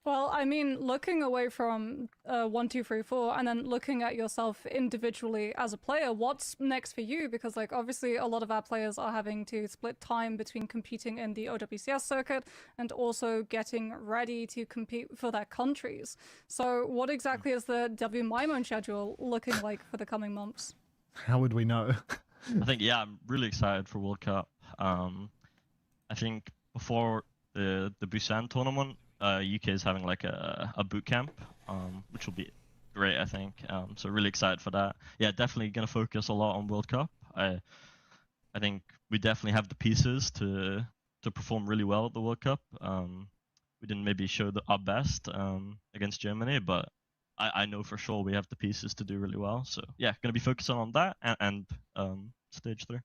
Well, I mean, looking away from 1, 2, 3, 4, and then looking at yourself individually as a player, what's next for you? Because, like, obviously a lot of our players are having to split time between competing in the OWCS circuit and also getting ready to compete for their countries. So what exactly is the WMIMO schedule looking like for the coming months? How would we know? I think, yeah, I'm really excited for World Cup. I think before the Busan tournament, UK is having like a boot camp, which will be great, I think. So really excited for that. Yeah, definitely gonna focus a lot on World Cup. I think we definitely have the pieces to perform really well at the World Cup. We didn't maybe show our best against Germany, but I know for sure we have the pieces to do really well. So yeah, gonna be focusing on that and stage 3.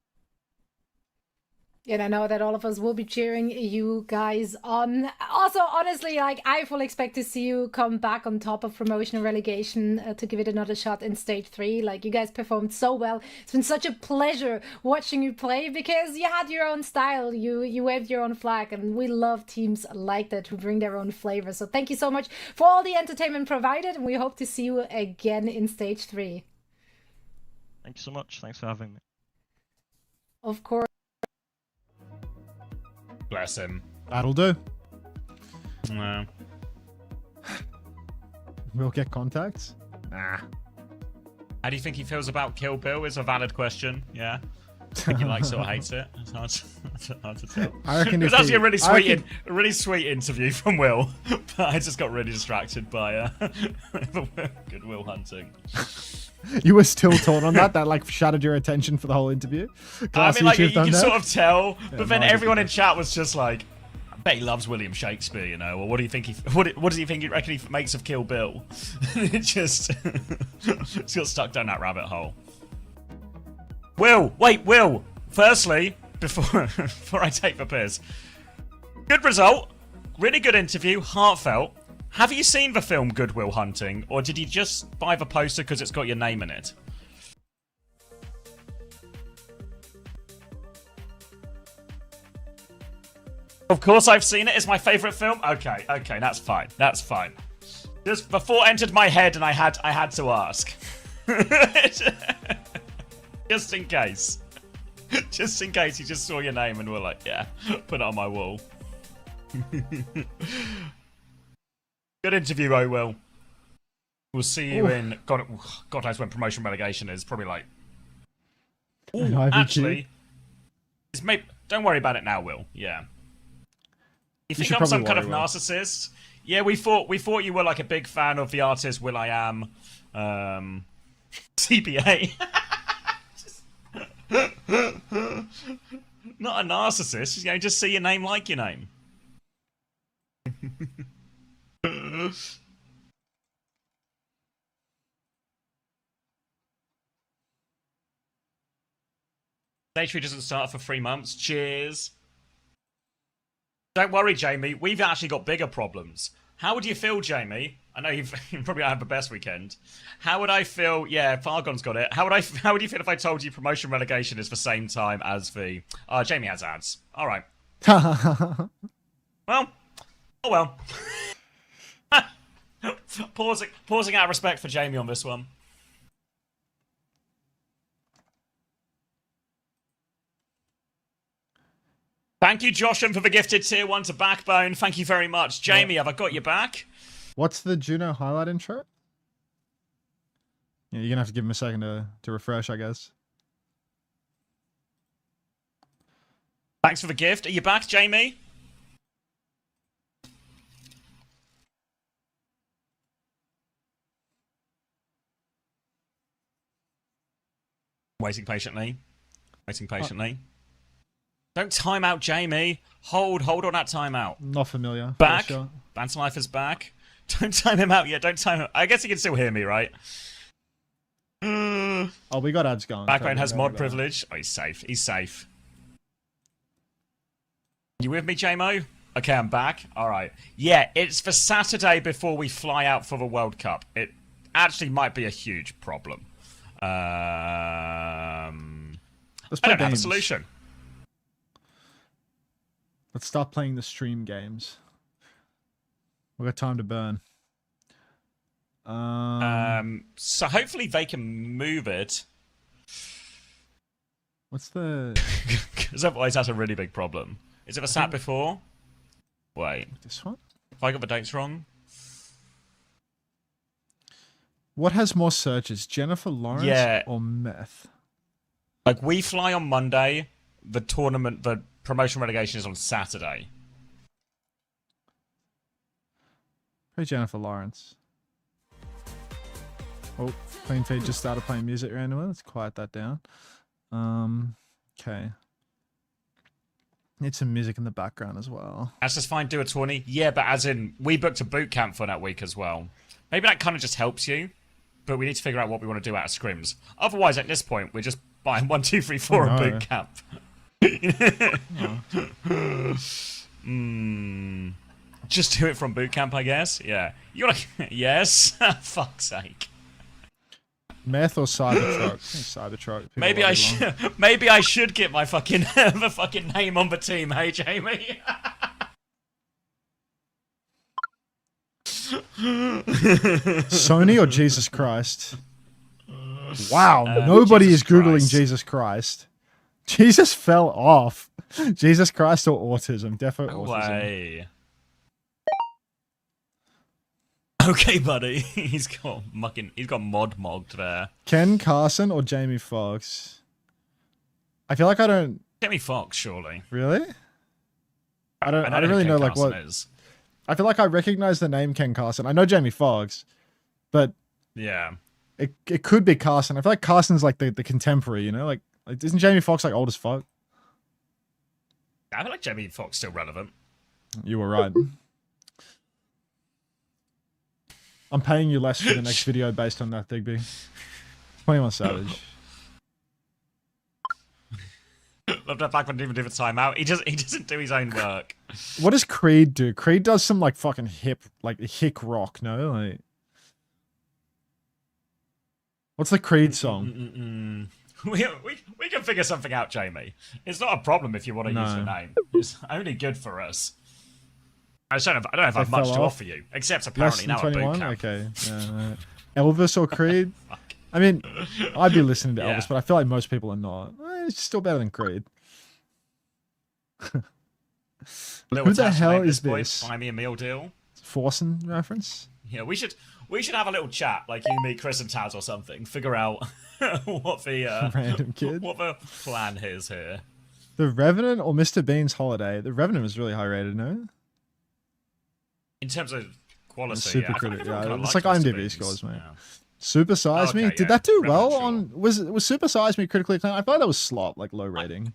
And I know that all of us will be cheering you guys on. Also, honestly, like, I fully expect to see you come back on top of promotion and relegation to give it another shot in stage 3. Like, you guys performed so well. It's been such a pleasure watching you play because you had your own style. You waved your own flag, and we love teams like that who bring their own flavor. So thank you so much for all the entertainment provided, and we hope to see you again in stage 3. Thank you so much. Thanks for having me. Of course. Bless him. That'll do. No. We'll get contacts? Nah. How do you think he feels about Kill Bill is a valid question, yeah. I think he likes it or hates it. It's hard to tell. I reckon it was actually a really sweet interview from Will, but I just got really distracted by good Will hunting. You were still torn on that? That like shattered your attention for the whole interview? I mean, like, you can sort of tell, but then everyone in chat was just like, I bet he loves William Shakespeare, you know, or what do you think what does he think he reckon he makes of Kill Bill? It just got stuck down that rabbit hole. Will, firstly, before I take the piss, good result, really good interview, heartfelt. Have you seen the film Good Will Hunting, or did you just buy the poster because it's got your name in it? Of course I've seen it. It's my favourite film. Okay, that's fine. That's fine. Just the thought entered my head and I had to ask. Just in case. Just in case you just saw your name and were like, yeah, put it on my wall. Good interview, I will. We'll see you in... God knows when promotion relegation is. Probably like... Ooh, actually... Don't worry about it now, Will. Yeah. You think I'm some kind of narcissist? Yeah, we thought you were like a big fan of the artist will.i.am. CBA. Not a narcissist. You know, just see your name like your name. Stage 3 doesn't start for 3 months. Cheers. Don't worry, Jamie. We've actually got bigger problems. How would you feel, Jamie? I know you probably had the best weekend. How would I feel? Yeah, Fargon's got it. How would you feel if I told you promotion relegation is the same time as the... Jamie has ads. All right. Well. Oh well. Pausing out of respect for Jamie on this one. Thank you, Josham, for the gifted tier 1 to Backbone. Thank you very much. Jamie, have I got your back? What's the Juno highlight intro? Yeah, you're gonna have to give him a second to refresh, I guess. Thanks for the gift. Are you back, Jamie? Waiting patiently. Waiting patiently. Don't time out, Jamie. Hold on that timeout. Not familiar. Back. Sure. Bantam Life is back. Don't time him out yet. Don't time him. I guess he can still hear me, right? Oh, we got ads going. Backbone has mod privilege. Oh, he's safe. He's safe. You with me, JMO? Okay, I'm back. All right. Yeah, it's for Saturday before we fly out for the World Cup. It actually might be a huge problem. I don't have a solution. Let's start playing the stream games. We've got time to burn. So hopefully they can move it. What's the... Because otherwise that's a really big problem. Is it a sat before? Wait. This one? If I got the dates wrong? What has more searches, Jennifer Lawrence or meth? Like, we fly on Monday. The tournament, the promotion relegation is on Saturday. Hey, Jennifer Lawrence. Oh, Clean Feed just started playing music randomly. Let's quiet that down. Okay. Need some music in the background as well. That's just fine, do a 20. Yeah, but as in, we booked a boot camp for that week as well. Maybe that kind of just helps you. But we need to figure out what we want to do out of scrims. Otherwise, at this point, we're just buying 1, 2, 3, 4 and boot camp. Just do it from boot camp, I guess. Yeah. You're like, yes. Fuck's sake. Meth or Cybertruck? Cybertruck. Maybe I should. Maybe I should get my fucking the fucking name on the team. Hey, Jamie. Sony or Jesus Christ? Wow, nobody Jesus is Googling Christ. Jesus Christ. Jesus fell off. Jesus Christ or autism? Defo No autism. way. Okay, buddy. He's got mod mogged there. Ken Carson or Jamie Foxx? I feel like I don't... Jamie Foxx, surely. Really? I don't who really Ken know like Carson what... is. I feel like I recognize the name Ken Carson. I know Jamie Foxx, but Yeah. it could be Carson. I feel like Carson's like the contemporary, you know? Like isn't Jamie Foxx like old as fuck? I feel like Jamie Foxx still relevant. You were right. I'm paying you less for the next video based on that, Digby. 21 Savage. Love that Blackman didn't even do the timeout. He doesn't do his own work. What does Creed do? Creed does some like fucking hick rock, no? Like, what's the Creed song? We can figure something out, Jamie. It's not a problem if you want to use the name. It's only good for us. I don't know if I have much to offer you, except apparently now a boot 21? camp. Okay. Yeah, Elvis or Creed? I mean, I'd be listening to Elvis, but I feel like most people are not. It's still better than Creed. Who the hell is this? Buy me a meal deal. Forsen reference? Yeah, we should have a little chat, like you, me, Chris, and Taz or something. Figure out what the random kid. What the plan is here. The Revenant or Mr. Bean's Holiday? The Revenant was really high rated, no? In terms of quality, Super critic. Yeah, it's like IMDb scores, mate. Yeah. Super Size Me? Okay, Did that do well Revenant, on... Was Super Size Me critically acclaimed? I feel like that was slop, like low rating.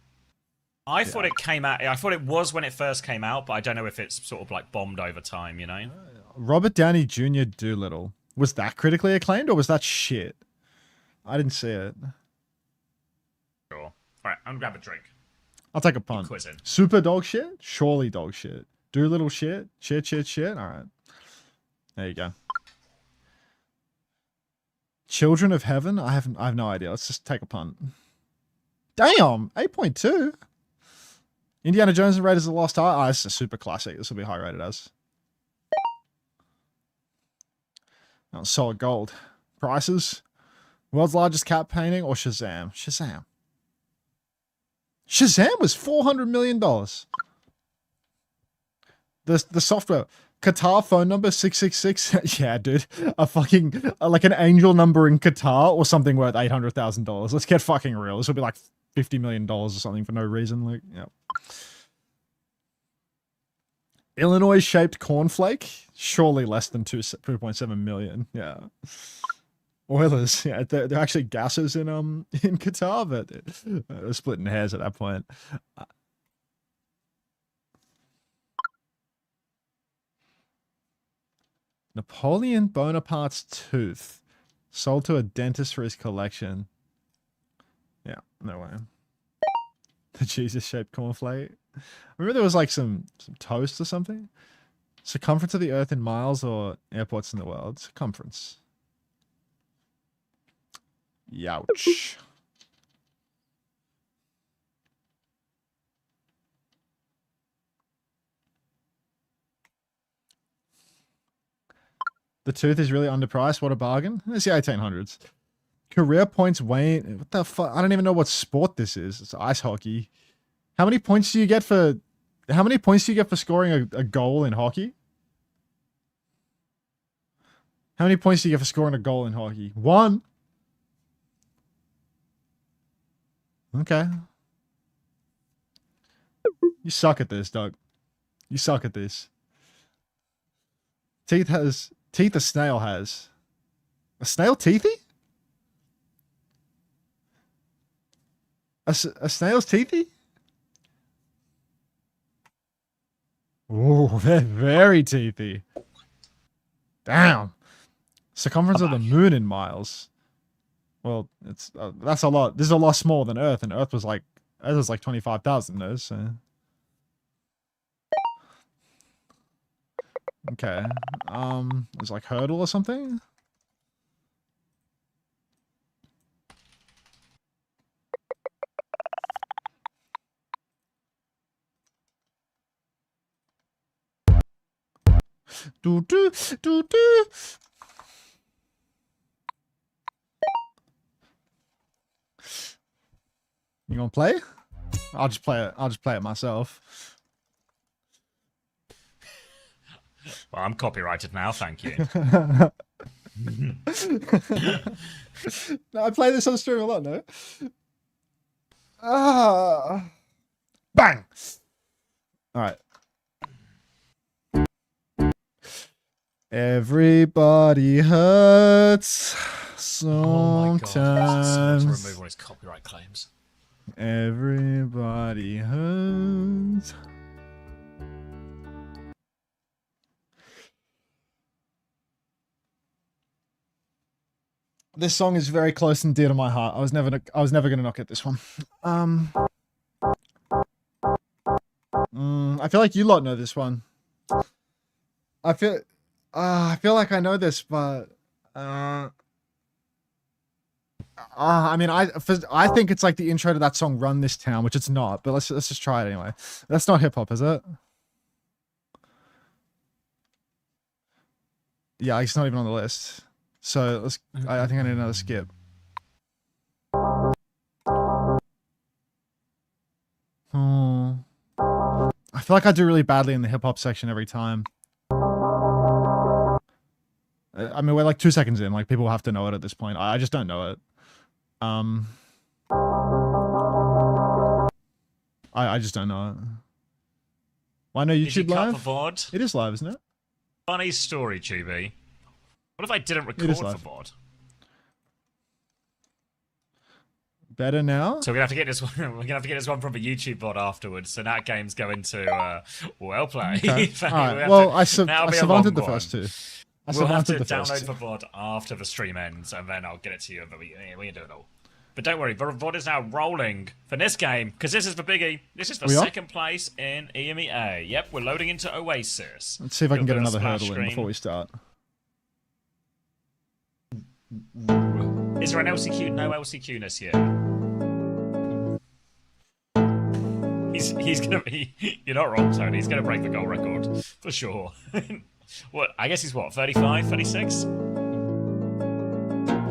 I thought it came out. I thought it was when it first came out, but I don't know if it's sort of like bombed over time. You know. Robert Downey Jr. Doolittle. Was that critically acclaimed or was that shit? I didn't see it. Sure. All right, I'm gonna grab a drink. I'll take a punt. Quizzing. Super dog shit? Surely dog shit. Doolittle shit? Shit. All right. There you go. Children of Heaven? I have no idea. Let's just take a punt. Damn! 8.2. Indiana Jones and Raiders of the Lost Ark. Oh, this is a super classic. This will be high rated as. Oh, solid gold. Prices? World's largest cat painting or Shazam? Shazam was $400 million. the software. Qatar phone number 666. Yeah, dude. A fucking like an angel number in Qatar or something worth $800,000. Let's get fucking real. This will be like $50 million or something for no reason. Like, yeah. Illinois-shaped cornflake, surely less than 2.7 million. Yeah. Oilers, yeah, they're actually gases in Qatar, but they're splitting hairs at that point. Napoleon Bonaparte's tooth sold to a dentist for his collection. Yeah, no way. The Jesus-shaped cornflake. Remember there was like some toast or something? Circumference of the Earth in miles or airports in the world? Circumference. Youch. The tooth is really underpriced. What a bargain. It's the 1800s. Career points Wayne. What the fuck? I don't even know what sport this is. It's ice hockey. How many points do you get for scoring a goal in hockey? How many points do you get for scoring a goal in hockey? 1. Okay. You suck at this, Doug. You suck at this. Teeth a snail has. A snail teethy? A snail's teethy? Ooh, they're very teethy. Damn. Circumference of the moon in miles. Well, it's that's a lot. This is a lot smaller than Earth, and Earth was like 25,000. No, so. Okay. It's like hurdle or something. Do do do do. You gonna play? I'll just play it. I'll just play it myself. Well, I'm copyrighted now, thank you. No, I play this on stream a lot, no? Bang! Alright. Everybody hurts sometimes. Oh my God. To remove all his copyright claims. Everybody hurts. This song is very close and dear to my heart. I was never gonna not get this one. I feel like you lot know this one. I feel like I know this, but I mean, I think it's like the intro to that song "Run This Town," which it's not. But let's just try it anyway. That's not hip hop, is it? Yeah, it's not even on the list. So let's. I think I need another skip. Oh, I feel like I do really badly in the hip hop section every time. I mean, we're like 2 seconds in. Like people have to know it at this point. I just don't know it. I just don't know it. Why no YouTube live? It is live, isn't it? Funny story, Chibi. What if I didn't record for VOD? Better now. So we're gonna have to get this one. We're gonna have to get this one from a YouTube VOD afterwards. So that game's going to well play. Okay. All right. Well, I savantted the first two. We'll have to download for VOD after the stream ends, and then I'll get it to you. But we can do it all. But don't worry, VOD is now rolling for this game because this is the biggie. This is for second place in EMEA. Yep, we're loading into OWCS. Let's see if I can get another hurdle in before we start. Is there an LCQ? No LCQ-ness here. He's gonna be. You're not wrong, Tony. He's gonna break the goal record for sure. What? I guess he's what? 35, 36. All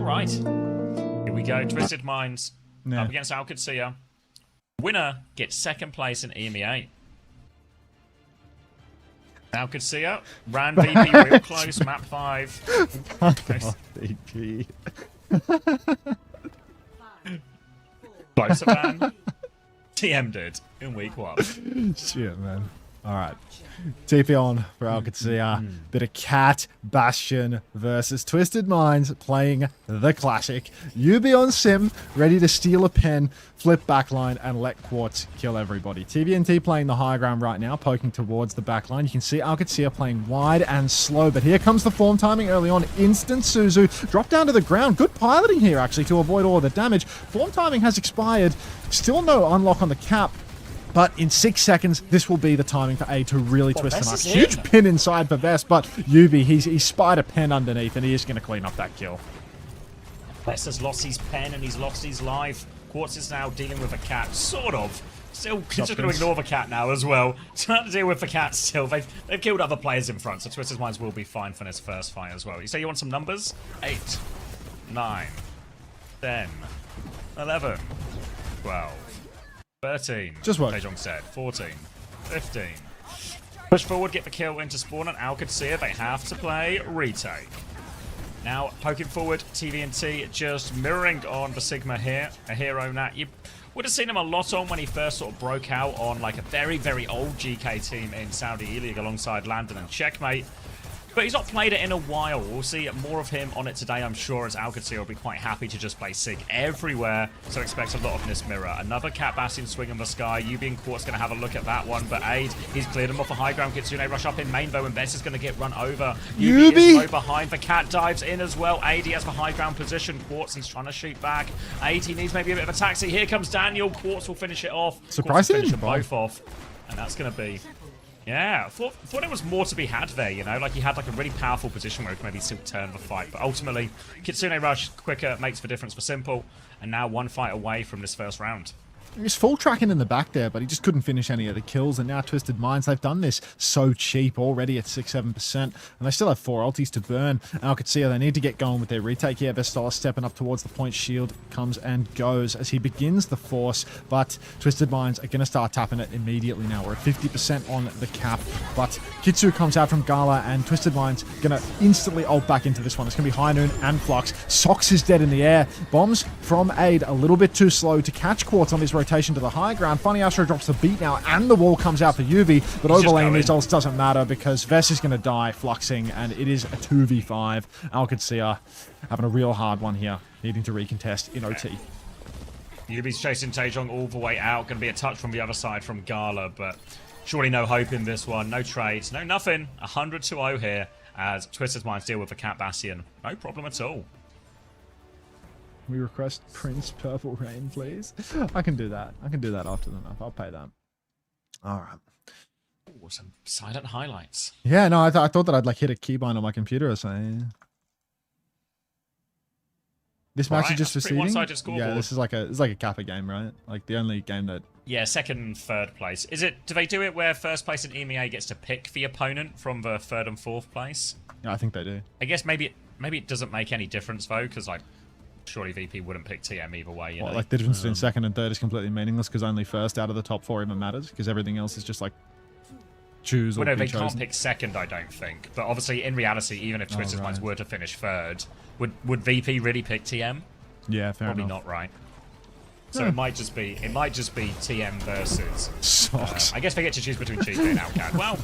right. Here we go. Twisted Minds up against Qadsiah. Winner gets second place in EMEA. Now Qadsiah ran VP real close, map 5. VP. Closer than TM did in week 1. Shit, man. All right. TP on for Qadsiah. Bit of Cat Bastion versus Twisted Minds playing the classic. UB on Sim, ready to steal a pen, flip backline, and let Quartz kill everybody. TVNT playing the high ground right now, poking towards the backline. You can see Qadsiah playing wide and slow, but here comes the form timing early on. Instant Suzu. Drop down to the ground. Good piloting here, actually, to avoid all of the damage. Form timing has expired. Still no unlock on the cap. But in 6 seconds, this will be the timing for A to really twist the knife. Huge pin inside for Vest, but Yubi, he spied a pen underneath, and he is going to clean up that kill. Vest has lost his pen, and he's lost his life. Quartz is now dealing with a cat, sort of. Still, he's just going to ignore the cat now as well. Trying to deal with the cat still. They've killed other players in front, so Twisted Minds will be fine for this first fight as well. You say you want some numbers? 8, 9, 10, 11, 12. 13. Just what? Taejong said. 14. 15. Push forward, get the kill into spawn, and Qadsiah, they have to play retake. Now, poking forward, TVNT just mirroring on the Sigma here. A hero that you would have seen him a lot on when he first sort of broke out on like a very, very old GK team in Saudi E-League alongside Landon and Checkmate. But he's not played it in a while. We'll see more of him on it today, I'm sure, as Qadsiah will be quite happy to just play Sig everywhere. So expect a lot of this mirror. Another Cat Bastion swing in the sky. UB and Quartz going to have a look at that one. But Aid, he's cleared him off the high ground. Kitsune rush up in main, though, and Bess is going to get run over. UB is low behind. The Cat dives in as well. Aid, he has the high ground position. Quartz, he's trying to shoot back. Aid, he needs maybe a bit of a taxi. Here comes Daniel. Quartz will finish it off. Surprising. Finish them both off. And that's going to be... Yeah, I thought there was more to be had there, you know? Like, he had like a really powerful position where he could maybe still turn the fight. But ultimately, Kitsune rush quicker makes the difference for Simple. And now one fight away from this first round. He was full tracking in the back there, but he just couldn't finish any of the kills. And now Twisted Minds, they've done this so cheap already at 6-7%. And they still have 4 ultis to burn. Qadsiah, they need to get going with their retake here. Vestola stepping up towards the point. Shield comes and goes as he begins the force. But Twisted Minds are going to start tapping it immediately now. We're at 50% on the cap. But Kitsu comes out from Gala, and Twisted Minds going to instantly ult back into this one. It's going to be High Noon and Flux. Sox is dead in the air. Bombs from Aid, a little bit too slow to catch Quartz on his rotation to the high ground. Funny Astro drops the beat now, and the wall comes out for UV, but overlaying these ults doesn't matter because Vess is going to die fluxing, and it is a 2v5. Qadsiah having a real hard one here, needing to recontest in OT. UB's chasing Taejong all the way out. Going to be a touch from the other side from Gala, but surely no hope in this one. No trades, no nothing. 100-0 here as Twisted Minds deal with the Cat Bastion. No problem at all. We request Prince Purple Rain, please. I can do that. I can do that after the map. I'll pay that. All right. Ooh, some silent highlights. Yeah, no, I thought that I'd like hit a keybind on my computer or something. This match is just for seeding? Yeah, this is like a Kafe game, right? Like the only game that... Yeah, second, third place. Is it? Do they do it where first place in EMEA gets to pick the opponent from the third and fourth place? Yeah, I think they do. I guess maybe it doesn't make any difference though, because like surely VP wouldn't pick TM either way. You know? Like the difference between second and third is completely meaningless because only first out of the top 4 even matters because everything else is just like choose or well, no, be they chosen. can't pick second, I don't think. But obviously, in reality, even if Twisted Minds were to finish third, would VP really pick TM? Yeah, fair Probably enough. not, right? So it might just be TM versus Socks. I guess they get to choose between Chico and Alcat. Well,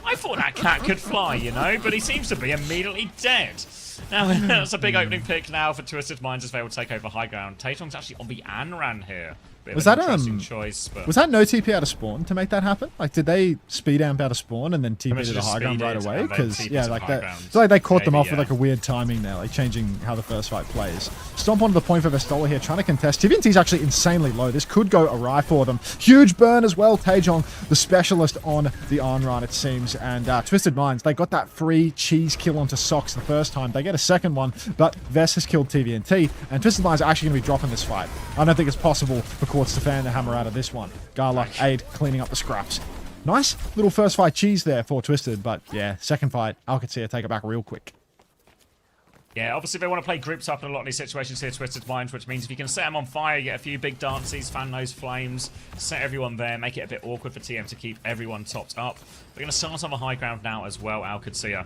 I thought that cat could fly, you know, but he seems to be immediately dead. Now that's a big opening pick now for Twisted Minds as they will take over high ground. Taejong's actually on the Anran here. Was that choice, but... was that no TP out of spawn to make that happen? Like, did they speed amp out of spawn and then TP to the high ground right away? Because yeah, like that. It's like they caught them off with like a weird timing there, like changing how the first fight plays. Stomp onto the point for Vestola here, trying to contest. TVNT's actually insanely low. This could go awry for them. Huge burn as well. Taejong, the specialist on the Anran, it seems, and Twisted Minds. They got that free cheese kill onto Socks the first time. They get a second one, but Vess has killed TVNT, and Twisted Minds are actually going to be dropping this fight. I don't think it's possible for Quartz to fan the hammer out of this one. Gala, Aid, cleaning up the scraps. Nice little first fight cheese there for Twisted, but yeah, second fight, Qadsiah take it back real quick. Yeah, obviously they want to play groups up in a lot of these situations here, Twisted Mind, which means if you can set them on fire, get a few big dances, fan those flames, set everyone there, make it a bit awkward for TM to keep everyone topped up. We're going to start on the high ground now as well, Qadsiah.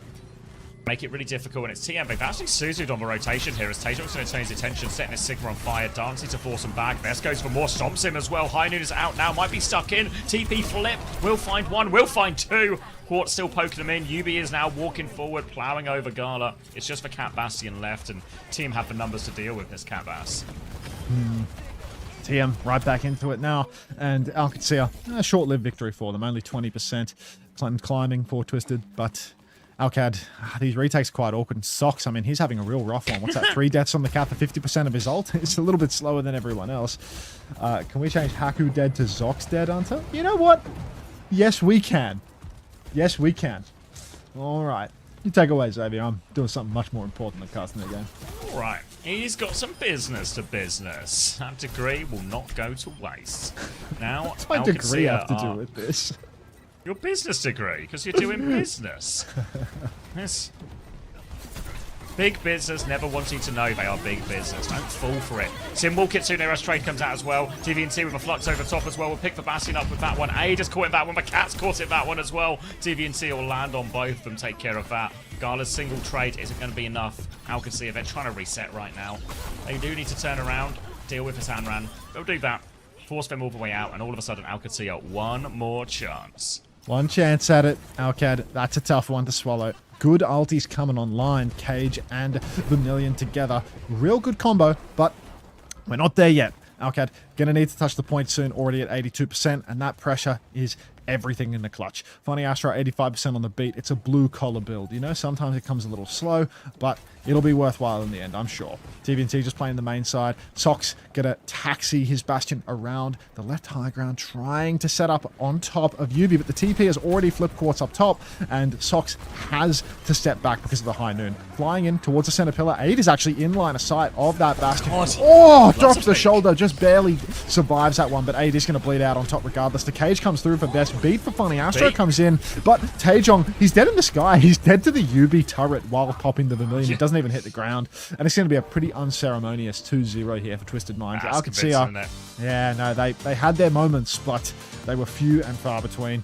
Make it really difficult, and it's TM. They've actually Suzu'd on the rotation here as Taejong's going to turn his attention, setting his Sigma on fire, Dancing to force him back. Vest goes for more, stomps him as well. High Noon is out now, might be stuck in. TP flip, will find one, will find two. Hort still poking him in. Yubi is now walking forward, ploughing over Gala. It's just for Cat Bastion left, and team have the numbers to deal with this Cat Bass. TM right back into it now, and Qadsiah, a short-lived victory for them, only 20% climbing for Twisted, but Alcad, these retakes are quite awkward. And Socks, I mean, he's having a real rough one. What's that? 3 deaths on the Kafe, 50% of his ult. It's a little bit slower than everyone else. Can we change Haku dead to Zox dead, Unter? You know what? Yes, we can. Yes, we can. All right. You take away, Xavier. I'm doing something much more important than casting the game. All right. He's got some business to business. That degree will not go to waste. Now, What's my degree have to do with this? Your business degree, because you're doing business. Yes. Big business, never wanting to know they are big business. Don't fall for it. Simwall Kitsune Rush trade comes out as well. TVNT with a flux over top as well. We'll pick the Bastion up with that one. A just caught him that one, but Cat's caught it that one as well. TVNT will land on both of them, take care of that. Gala's single trade isn't going to be enough. Qadsiah, they're trying to reset right now. They do need to turn around, deal with this Anran. They'll do that. Force them all the way out, and all of a sudden, Qadsiah, one more chance. One chance at it, Alcad. That's a tough one to swallow. Good ultis coming online. Cage and Vermilion together. Real good combo, but we're not there yet. Alcad gonna need to touch the point soon, already at 82%, and that pressure is everything in the clutch. Funny Astra 85% on the beat. It's a blue collar build. You know, sometimes it comes a little slow, but it'll be worthwhile in the end, I'm sure. TVNT just playing the main side. Socks gonna taxi his Bastion around the left high ground, trying to set up on top of Yubi, but the TP has already flipped Quartz up top, and Socks has to step back because of the High Noon. Flying in towards the center pillar. Aid is actually in line of sight of that Bastion. Oh, drops the shoulder, just barely survives that one, but Aid is going to bleed out on top regardless. The Cage comes through for best beat for Funny. Astro comes in, but Taejong, he's dead in the sky. He's dead to the Yubi turret while popping the Vermilion. It doesn't even hit the ground, and it's going to be a pretty unceremonious 2-0 here for Twisted Minds. Qadsiah, yeah, no, they had their moments, but they were few and far between.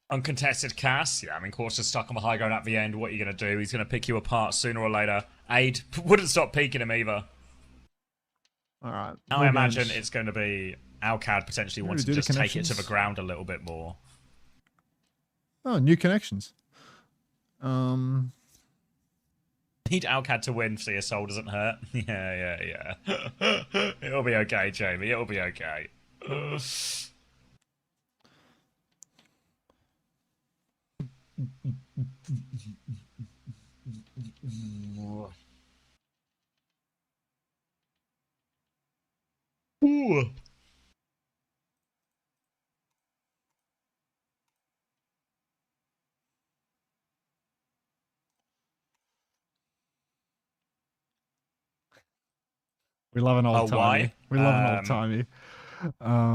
Uncontested Cass. Yeah, I mean, Quartz is stuck on the high ground at the end. What are you going to do? He's going to pick you apart sooner or later. Aid wouldn't stop peeking him either. All right. Now I imagine it's going to be Alcad potentially wanting to just take it to the ground a little bit more. Oh, new connections. Need Alcad to win so your soul doesn't hurt. Yeah. It'll be okay, Jamie. It'll be okay. Ooh. We love an old timey. Why? We love an old timey.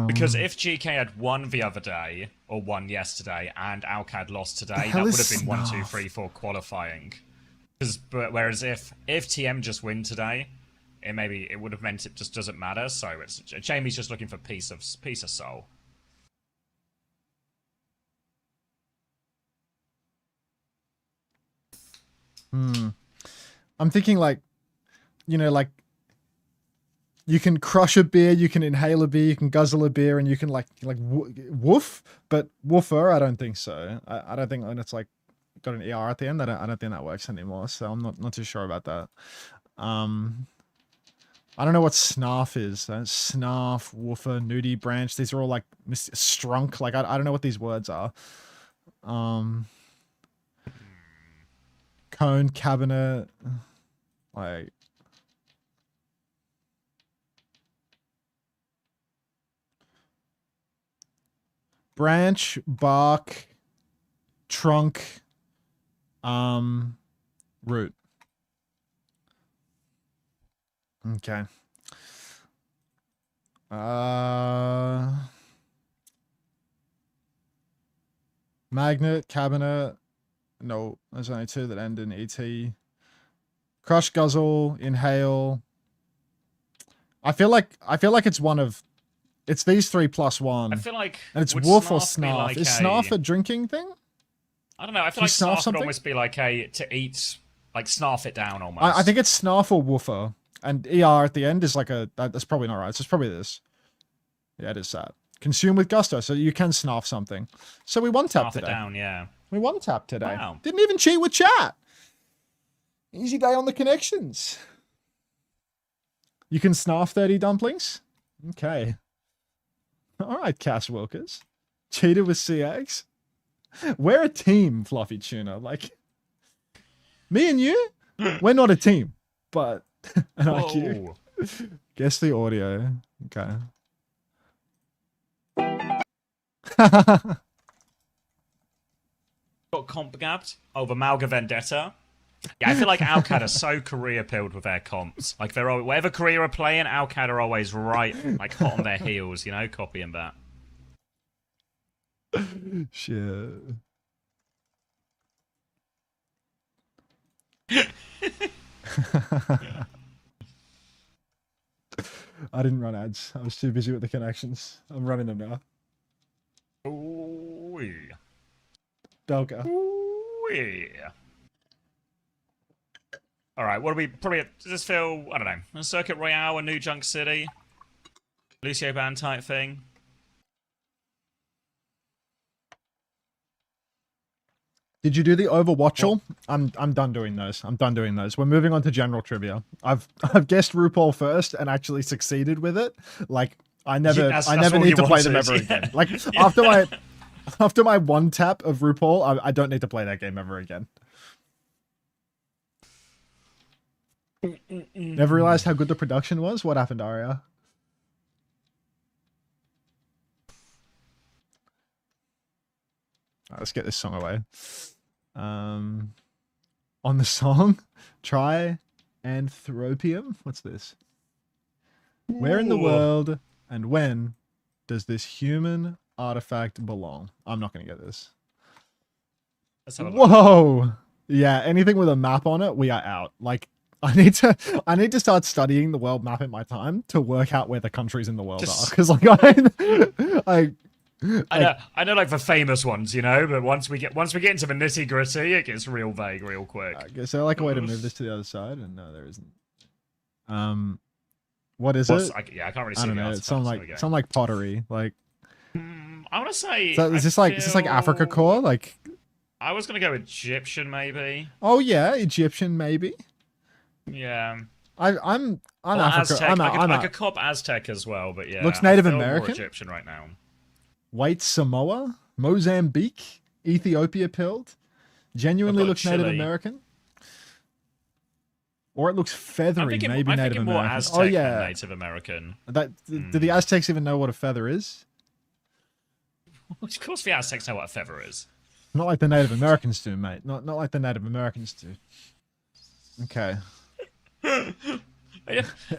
Because if GK had won the other day, or won yesterday, and Alcad lost today, that would have been 1, 2, 3, 4 qualifying. Whereas if TM just win today, it would have meant it just doesn't matter. So it's Jamie's just looking for peace of soul. I'm thinking like, you know, like you can crush a beer, you can inhale a beer, you can guzzle a beer, and you can like woof, but woofer, I don't think so. I don't think when it's like got an ER at the end. I don't think that works anymore. So I'm not too sure about that. I don't know what snarf is. Snarf, woofer, nudie, branch. These are all like strunk. Like I don't know what these words are. Cone, cabinet, like. Branch, bark, trunk, root. Okay. Magnet, Cabinet. No, there's only 2 that end in ET. Crush, Guzzle, Inhale. I feel like it's one of... It's these 3 plus 1. I feel like... And it's would Woof or Snarf be Snarf. like Is a- Snarf a drinking thing? I don't know. I feel you like snarf Snarf would something? almost be like a to eat, like snarf it down almost. I think it's Snarf or Woofer. And ER at the end is like a... That's probably not right. It's just probably this. Yeah, it is that. Consume with gusto, so you can snarf something. So we one-tap Snarf it today. down, yeah. We one-tap today. Wow. Didn't even cheat with chat. Easy day on the connections. You can snarf 30 dumplings? Okay. All right, Cass Wilkers. Cheated with CX? We're a team, Fluffy Tuna. Like, me and you, we're not a team, but an IQ. Guess the audio. Okay. Got comp gapped over Malga Vendetta. Yeah, I feel like Alcad are so career pilled with their comps. Like they're always, whatever career are playing, Alcad are always right, like hot on their heels, you know, copying that. Shit. I didn't run ads. I was too busy with the connections. I'm running them now. Ooh, yeah. Belka. Ooh, yeah. All right, what do we probably does this feel? I don't know. A Circuit Royale, a New Junk City, Lucio Band type thing. Did you do the Overwatchal? I'm done doing those. I'm done doing those. We're moving on to general trivia. I've guessed RuPaul first and actually succeeded with it. Like I never need to play them ever again. Like after my one tap of RuPaul, I don't need to play that game ever again. Never realized how good the production was. What happened, Aria? Alright, let's get this song away. On the song, try Anthropium. What's this? Where in the world and when does this human artifact belong? I'm not going to get this. Whoa! Yeah, anything with a map on it, we are out. Like, I need to start studying the world map in my time to work out where the countries in the world are. Because like I know like the famous ones, you know, but once we get into the nitty gritty, it gets real vague real quick. Is there like a way to move this to the other side? And no, there isn't. What is it? I can't really see. I don't know. It's something like pottery. Like I want to say. So is this like Africa core? Like I was gonna go Egyptian maybe. Oh yeah, Egyptian maybe. Yeah. I'm Africa. Aztec. I could cop Aztec as well, but yeah. Looks Native I feel American. More Egyptian right now. White Samoa, Mozambique, Ethiopia pilled. Genuinely looks Chile. Native American. Or it looks feathery, maybe I'm Native thinking more American. Aztec oh yeah, than Native American. Do the Aztecs even know what a feather is? Of course, the Aztecs know what a feather is. Not like the Native Americans do, mate. Not like the Native Americans do. Okay. They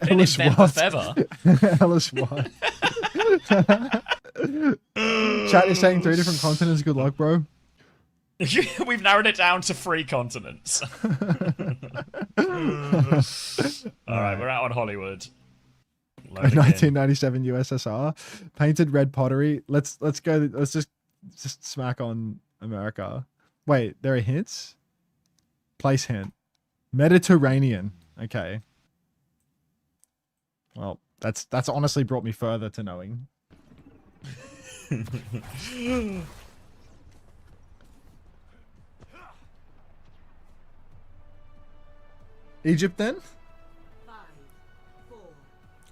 didn't invent the feather. Ellis what? Chat is saying 3 different continents. Good luck, bro. We've narrowed it down to 3 continents. Alright, we're out on Hollywood. 1997 USSR. Painted red pottery. Let's go. Let's just smack on America. Wait, there are hints? Place hint. Mediterranean. Okay. Well, that's honestly brought me further to knowing. Egypt then? 5, 4.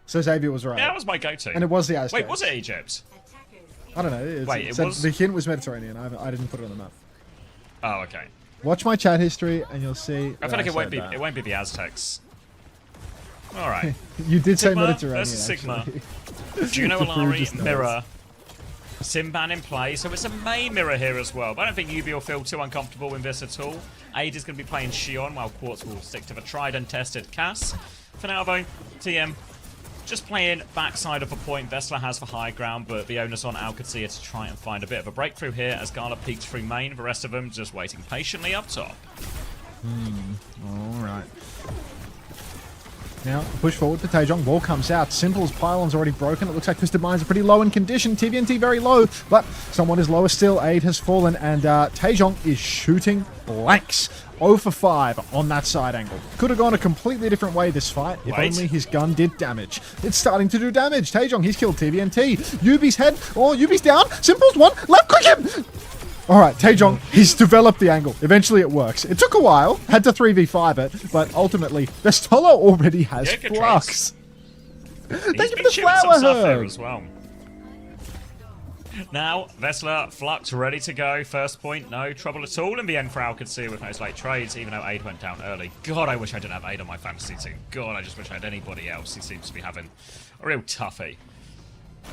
So Xavier was right. Yeah, that was my go-to. And it was the Aztecs. Wait, was it Egypt? I don't know. Wait, it was... The hint was Mediterranean. I didn't put it on the map. Oh, okay. Watch my chat history and you'll see. I feel like it won't be the Aztecs. All right. You did Sigma say Mediterranean. versus Sigma. Actually. Juno To prove Alari, just Mirror. Simban in play, so it's a main mirror here as well. But I don't think Yubi will feel too uncomfortable in this at all. Aid is going to be playing Shion, while Quartz will stick to the tried and tested Cass. For now, though, TM just playing backside of a point Vessler has for high ground, but the onus on Qadsiah to try and find a bit of a breakthrough here as Gala peeks through main. The rest of them just waiting patiently up top. All right. Now, push forward for Taejong. Wall comes out. Simple's pylon's already broken. It looks like Twisted Minds are pretty low in condition. TVNT very low, but someone is lower still. Aid has fallen, and Taejong is shooting blanks. 0 for 5 on that side angle. Could have gone a completely different way this fight if only his gun did damage. It's starting to do damage. Taejong, he's killed TVNT. Yubi's head. Oh, Yubi's down. Simple's one. Left click him. All right, Taejong, he's developed the angle. Eventually it works. It took a while, had to 3v5 it, but ultimately, Vestola already has Flux. Thank you for the flower herb. As well. Now, Vessler, Flux ready to go. First point, no trouble at all in the end for Qadsiah with those late trades, even though Aid went down early. God, I wish I didn't have Aid on my fantasy team. God, I just wish I had anybody else. He seems to be having a real toughie.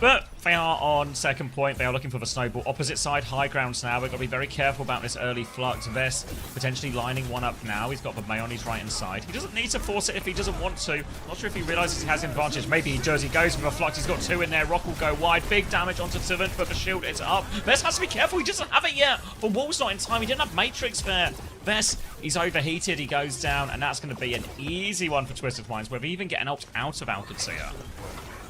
But they are on second point. They are looking for the snowball. Opposite side, high grounds now. We've got to be very careful about this early Flux. Vest potentially lining one up now. He's got the May on his right hand side. He doesn't need to force it if he doesn't want to. Not sure if he realizes he has advantage. Maybe he does. He goes for the Flux. He's got 2 in there. Rock will go wide. Big damage onto Tiven, but the shield is up. Vest has to be careful. He doesn't have it yet. The wall's not in time. He didn't have Matrix there. Vest, he's overheated. He goes down, and that's going to be an easy one for Twisted Minds, where we even get an opt out of Qadsiah.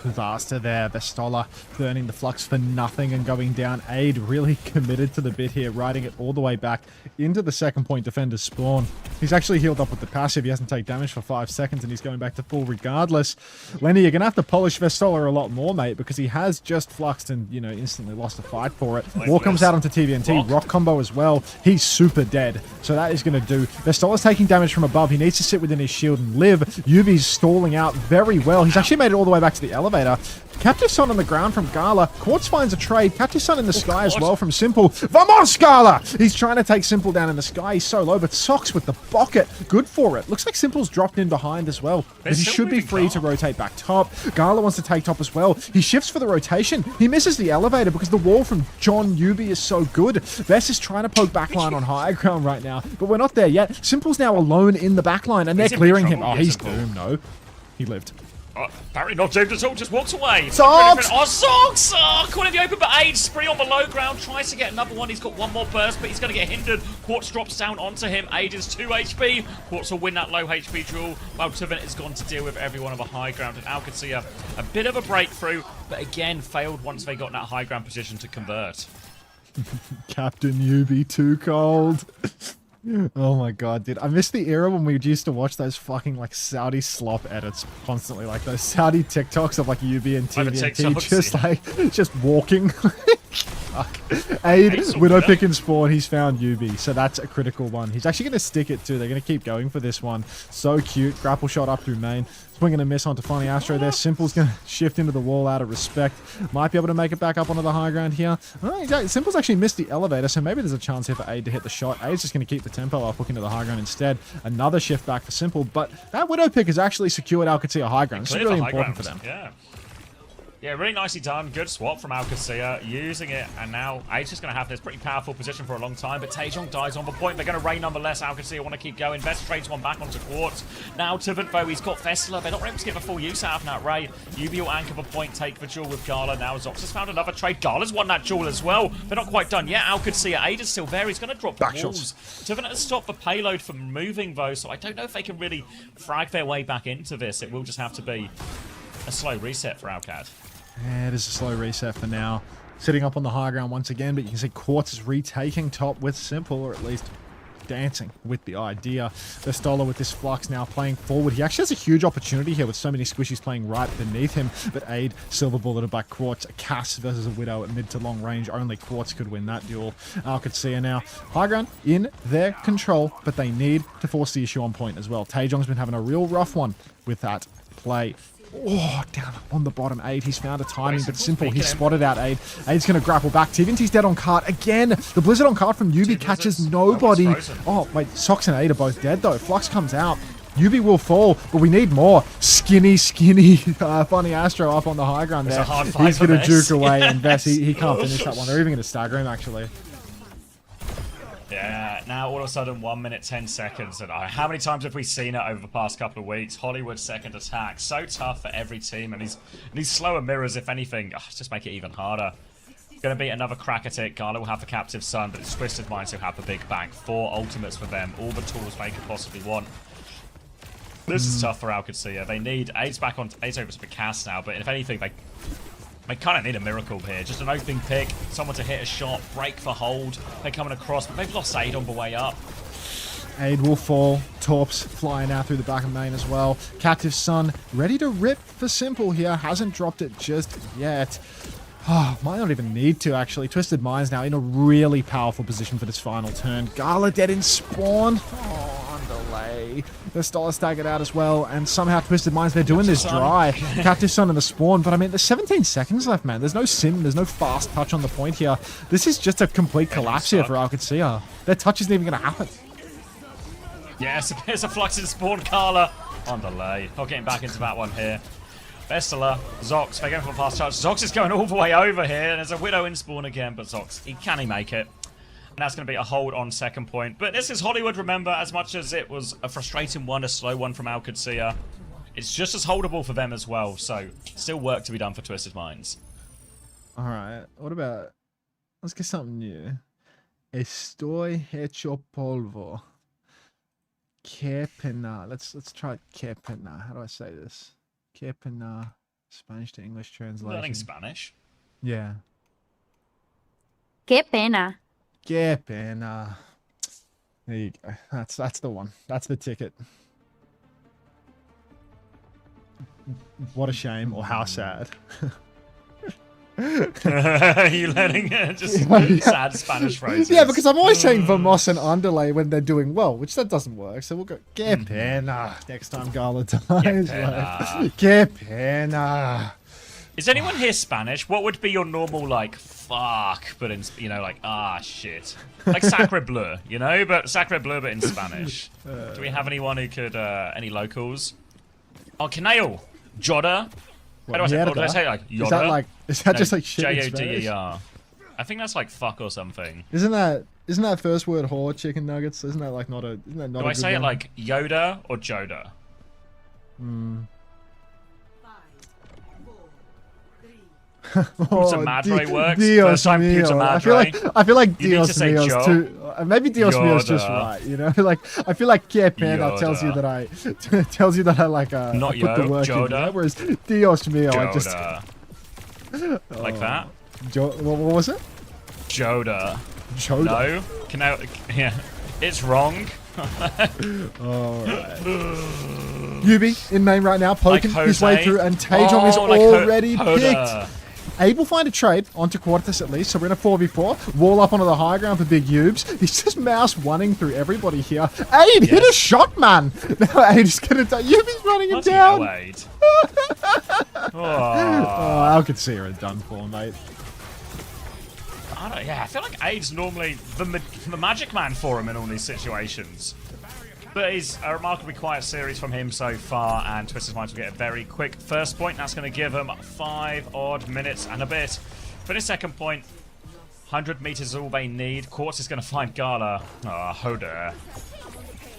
Disaster there. Vestola burning the Flux for nothing and going down. Aid really committed to the bit here, riding it all the way back into the second point defender's spawn. He's actually healed up with the passive. He hasn't taken damage for 5 seconds and he's going back to full regardless. Lenny, you're going to have to polish Vestola a lot more, mate, because he has just fluxed and, you know, instantly lost a fight for it. War comes out onto TVNT. Rock combo as well. He's super dead. So that is going to do. Vestola's taking damage from above. He needs to sit within his shield and live. Yubi's stalling out very well. He's actually made it all the way back to the elevator. Qadsiah on the ground from Gala. Quartz finds a trade. Qadsiah in the sky as well from Simple. Vamos, Gala! He's trying to take Simple down in the sky. He's so low, but Socks with the bucket. Good for it. Looks like Simple's dropped in behind as well. But he should be free to rotate back top. Gala wants to take top as well. He shifts for the rotation. He misses the elevator because the wall from John Yubi is so good. Vess is trying to poke backline on high ground right now, but we're not there yet. Simple's now alone in the backline, and they're clearing him. Oh, he's doomed. No, he lived. Oh, apparently not doomed at all, just walks away. Socks! Oh, Socks! Oh, caught in the open, but Aid spree on the low ground, tries to get another one. He's got one more burst, but he's going to get hindered. Quartz drops down onto him. Aid is 2 HP. Quartz will win that low HP duel, while Tiven has gone to deal with everyone on the high ground. And Qadsiah, a bit of a breakthrough, but again, failed once they got in that high ground position to convert. Captain Yubi, too cold. Oh my god, dude. I miss the era when we used to watch those fucking like Saudi slop edits constantly, like those Saudi TikToks of like UB and TVNT just like just walking. Fuck. Aid, Widowpick and Spawn, he's found Yubi, so that's a critical one. He's actually going to stick it too. They're going to keep going for this one. So cute. Grapple shot up through main. Swinging a miss onto Funny Astro there. Simple's going to shift into the wall out of respect. Might be able to make it back up onto the high ground here. Oh, exactly. Simple's actually missed the elevator, so maybe there's a chance here for Aid to hit the shot. Aid's just going to keep the tempo up, looking to the high ground instead. Another shift back for Simple, but that Widowpick has actually secured Qadsiah high ground. This is really important for them. Yeah, really nicely done. Good swap from Qadsiah, using it, and now Aid's just going to have this pretty powerful position for a long time, but Taejong dies on the point. They're going to rain nonetheless. Qadsiah want to keep going. Vest trades one back onto Quartz. Now Tiven, though, he's got Vessler. They're not able to get the full use out of that Ray. Yubi will anchor the point, take the duel with Gala. Now Zox has found another trade. Gala's won that duel as well. They're not quite done yet. Qadsiah, Aid is still there. He's going to drop the walls. Tiven has stopped the payload from moving, though, so I don't know if they can really frag their way back into this. It will just have to be a slow reset for Alcad. Yeah, it is a slow reset for now. Sitting up on the high ground once again, but you can see Quartz is retaking top with Simple, or at least dancing with the idea. Vestola with this Flux now playing forward. He actually has a huge opportunity here with so many squishies playing right beneath him, but Aid silver bulleted by Quartz. A Cass versus a Widow at mid to long range. Only Quartz could win that duel. Qadsiah now. High ground in their control, but they need to force the issue on point as well. Taejong's been having a real rough one with that play. Oh, down on the bottom. Aid, he's found a timing, but Simple, he spotted out Aid. Aid's going to grapple back. TVNT's dead on cart again. The Blizzard on cart from Yubi catches nobody. Oh, wait, Socks and Aid are both dead, though. Flux comes out. Yubi will fall, but we need more. Skinny Funny Astro up on the high ground there. He's going to juke away, and Vess, he can't finish that one. They're even going to stagger him, actually. Yeah, now all of a sudden 1 minute 10 seconds. And how many times have we seen it over the past couple of weeks? Hollywood's second attack, so tough for every team, and these slower mirrors, if anything, just make it even harder. Gonna be another crack at it. Gala will have the Captive Sun, but it's Twisted Minds who have the big bang. 4 ultimates for them, all the tools they could possibly want. This is tough for Qadsiah. They need Aid's back on Aid's over for cast now, but if anything, they kind of need a miracle here. Just an opening pick, someone to hit a shot, break the hold. They're coming across, but they've lost Aid on the way up. Aid will fall. Torps flying out through the back of main as well. Captive Sun ready to rip for Simple here. Hasn't dropped it just yet. Oh, might not even need to, actually. Twisted Minds now in a really powerful position for this final turn. Gala dead in spawn. Oh, on delay. The Stoller staggered out as well, and somehow Twisted Minds, they're doing this dry. Captive Sun in the spawn, but I mean, there's 17 seconds left, man. There's no sim, there's no fast touch on the point here. This is just a complete collapse here for Qadsiah. Their touch isn't even going to happen. Yes, there's a flux in spawn. Gala on delay. Not getting back into that one here. Vestala, Zox, they're going for a fast touch. Zox is going all the way over here, and there's a Widow in spawn again, but Zox, can he make it? And that's going to be a hold on second point. But this is Hollywood, remember, as much as it was a frustrating one, a slow one from Qadsiah, it's just as holdable for them as well, so still work to be done for Twisted Minds. Alright, what about... Let's get something new. Estoy hecho polvo. Que pena. Let's try que pena. How do I say this? Que pena. Spanish to English translation. Learning Spanish. Yeah. Que pena. Que pena. There you go. That's the one. That's the ticket. What a shame, or how sad. You learning just sad Spanish phrases? Yeah, because I'm always saying Vamos and underlay when they're doing well, which that doesn't work. So we'll go que pena next time Gala dies. Que pena. Is anyone here Spanish? What would be your normal like fuck, but in like shit, like sacre bleu, but sacre bleu, but in Spanish. Do we have anyone who could any locals? Oh, Canale, Joda. How do I say? Or did I say like Yoda? Is that just like shit in Spanish? J-O-D-E-R. I think that's like fuck or something. Isn't that first word whore chicken nuggets? Isn't that like not a? Isn't that not? Do I say it like Yoda or Joda? Hmm. 5, 4, 3. Puta Madre works. Dios First time mío. Puta Madre. I feel like You need to Dios say mío's Joe. too. Maybe Dios mío's just Yoda. right. Like I feel like que pena tells you Yoda. that I like Not I put the yo, work in. Joda. Whereas Dios mío, Joda. I just Like that? what was it? Joda. Joda. No? Yeah. It's wrong. Alright. Yubi in main right now, poking Like his way Jose. through, and Taejong is like already Hoda. picked. Abe will find a trade onto Quartus at least, so we're in a 4v4. Wall up onto the high ground for Big Yubes. He's just mouse one-ing through everybody here. Abe hit a shot, man! Now Abe is gonna die. Yubi's running him down! Oh, Qadsiah are done for, mate. I feel like Aid's normally the magic man for him in all these situations. But he's a remarkably quiet series from him so far, and Twisted Minds will get a very quick first point. That's going to give him 5 odd minutes and a bit. For his second point, 100 meters is all they need. Quartz is going to find Gala. Hoda.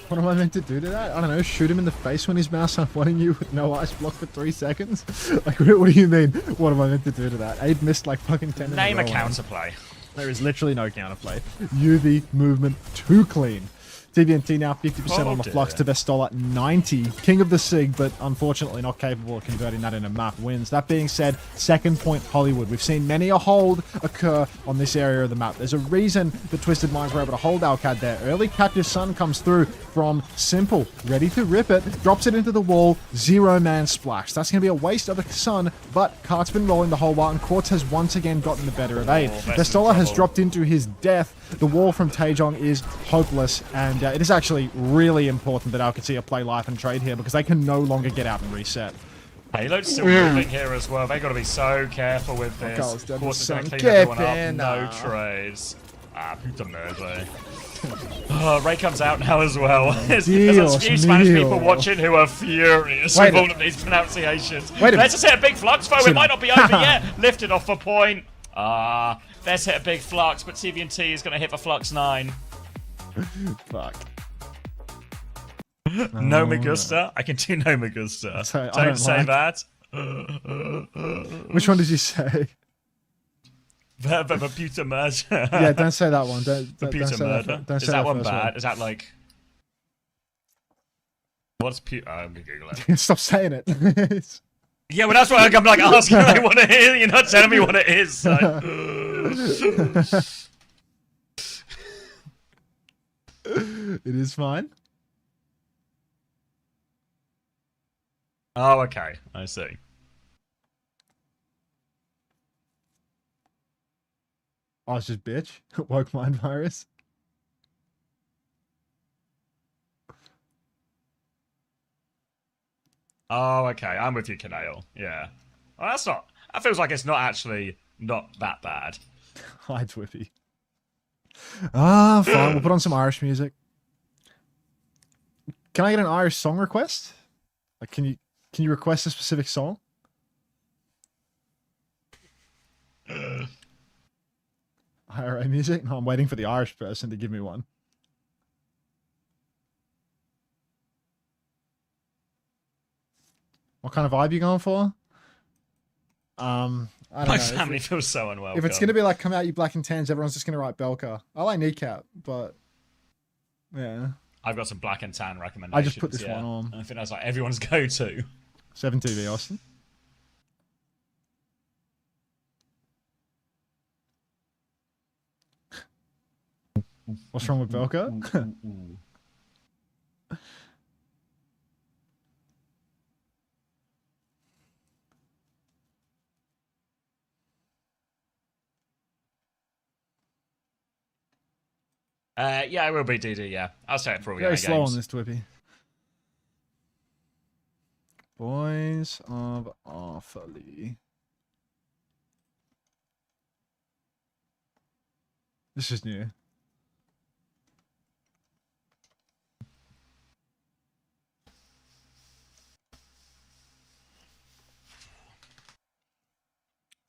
What am I meant to do to that? I don't know, shoot him in the face when he's mouse unwanting you with no ice block for 3 seconds? Like, what do you mean? What am I meant to do to that? Abe missed like fucking 10 in Name a row. counterplay. There is literally no counterplay. UV movement too clean. TVNT now 50% on the flux to Vestola 90. King of the SIG, but unfortunately not capable of converting that into map wins. That being said, second point Hollywood. We've seen many a hold occur on this area of the map. There's a reason the Twisted Minds were able to hold Alcad there. Early Captive Sun comes through from Simple. Ready to rip it. Drops it into the wall. 0-man splash. That's going to be a waste of a Sun, but Kart's been rolling the whole while, and Quartz has once again gotten the better of Aid. Vestola has dropped into his death. The wall from Taejong is hopeless, and it is actually really important that Qadsiah play life and trade here because they can no longer get out and reset. Payload's still moving here as well. They got to be so careful with this. Quartz is going to clean everyone up. No trades. Puta madre. Ray comes out now as well. There's a few Spanish people watching who are furious with all of these pronunciations. Let's just hit a big flux, though. It might not be over yet. Lifted off for point. Let's hit a big flux, but TVNT is going to hit the flux 9. Fuck. No Magusta? I can do no Magusta. So, Don't say like... that. Which one did you say? Computer murder. Yeah, don't say that one. Don't Computer say murder. Don't Is say that one first bad? Is that like... What's I'm gonna Google it. Stop saying it. Yeah, well, that's why I'm like asking like, what it is. You're not telling me what it is. So. It is fine. Oh, okay. I see. Oh, it's just bitch. Woke mind virus. Oh, okay. I'm with you, Kanale. Yeah. Well, that's not... That feels like it's not actually not that bad. Hi, Twippy. Ah, fine. We'll put on some Irish music. Can I get an Irish song request? Like, can you request a specific song? IRA music? No, I'm waiting for the Irish person to give me one. What kind of vibe you going for? I don't My know. family feels so unwelcome. If it's going to be like, come out you black and tans, everyone's just going to write Belka. I like Kneecap, but yeah. I've got some black and tan recommendations. I just put this one on. And I think that's like everyone's go-to. 7TV Austin. What's wrong with Belka? Yeah, it will be DD, yeah. I'll say it for all Very slow games. on this, Twippy. Boys of Arthurly. This is new.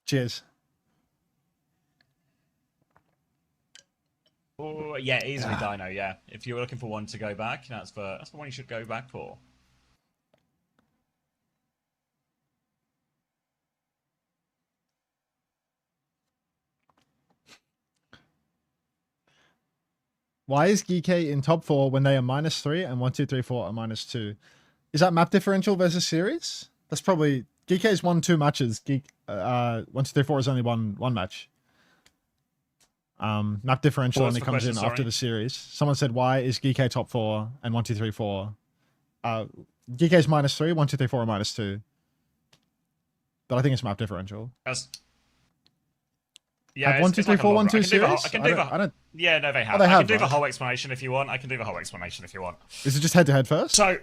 Cheers. Oh, yeah, easily Dino, yeah. If you're looking for one to go back, that's the one you should go back for. Why is GK in top 4 when they are -3 and 1, 2, 3, 4 are -2? Is that map differential versus series? That's probably... GK's won 2 matches. 1, 2, 3, 4 is only one match. Map differential only comes in after the series. Someone said, why is GK top 4 and 1, 2, 3, 4? GK's -3, 1, 2, 3, 4 are -2. But I think it's map differential. Yeah, 1, 2, 3, 4, 1, 2 series? Yeah, no, they have. Oh, I can do the whole explanation if you want. Is it just head-to-head first? So,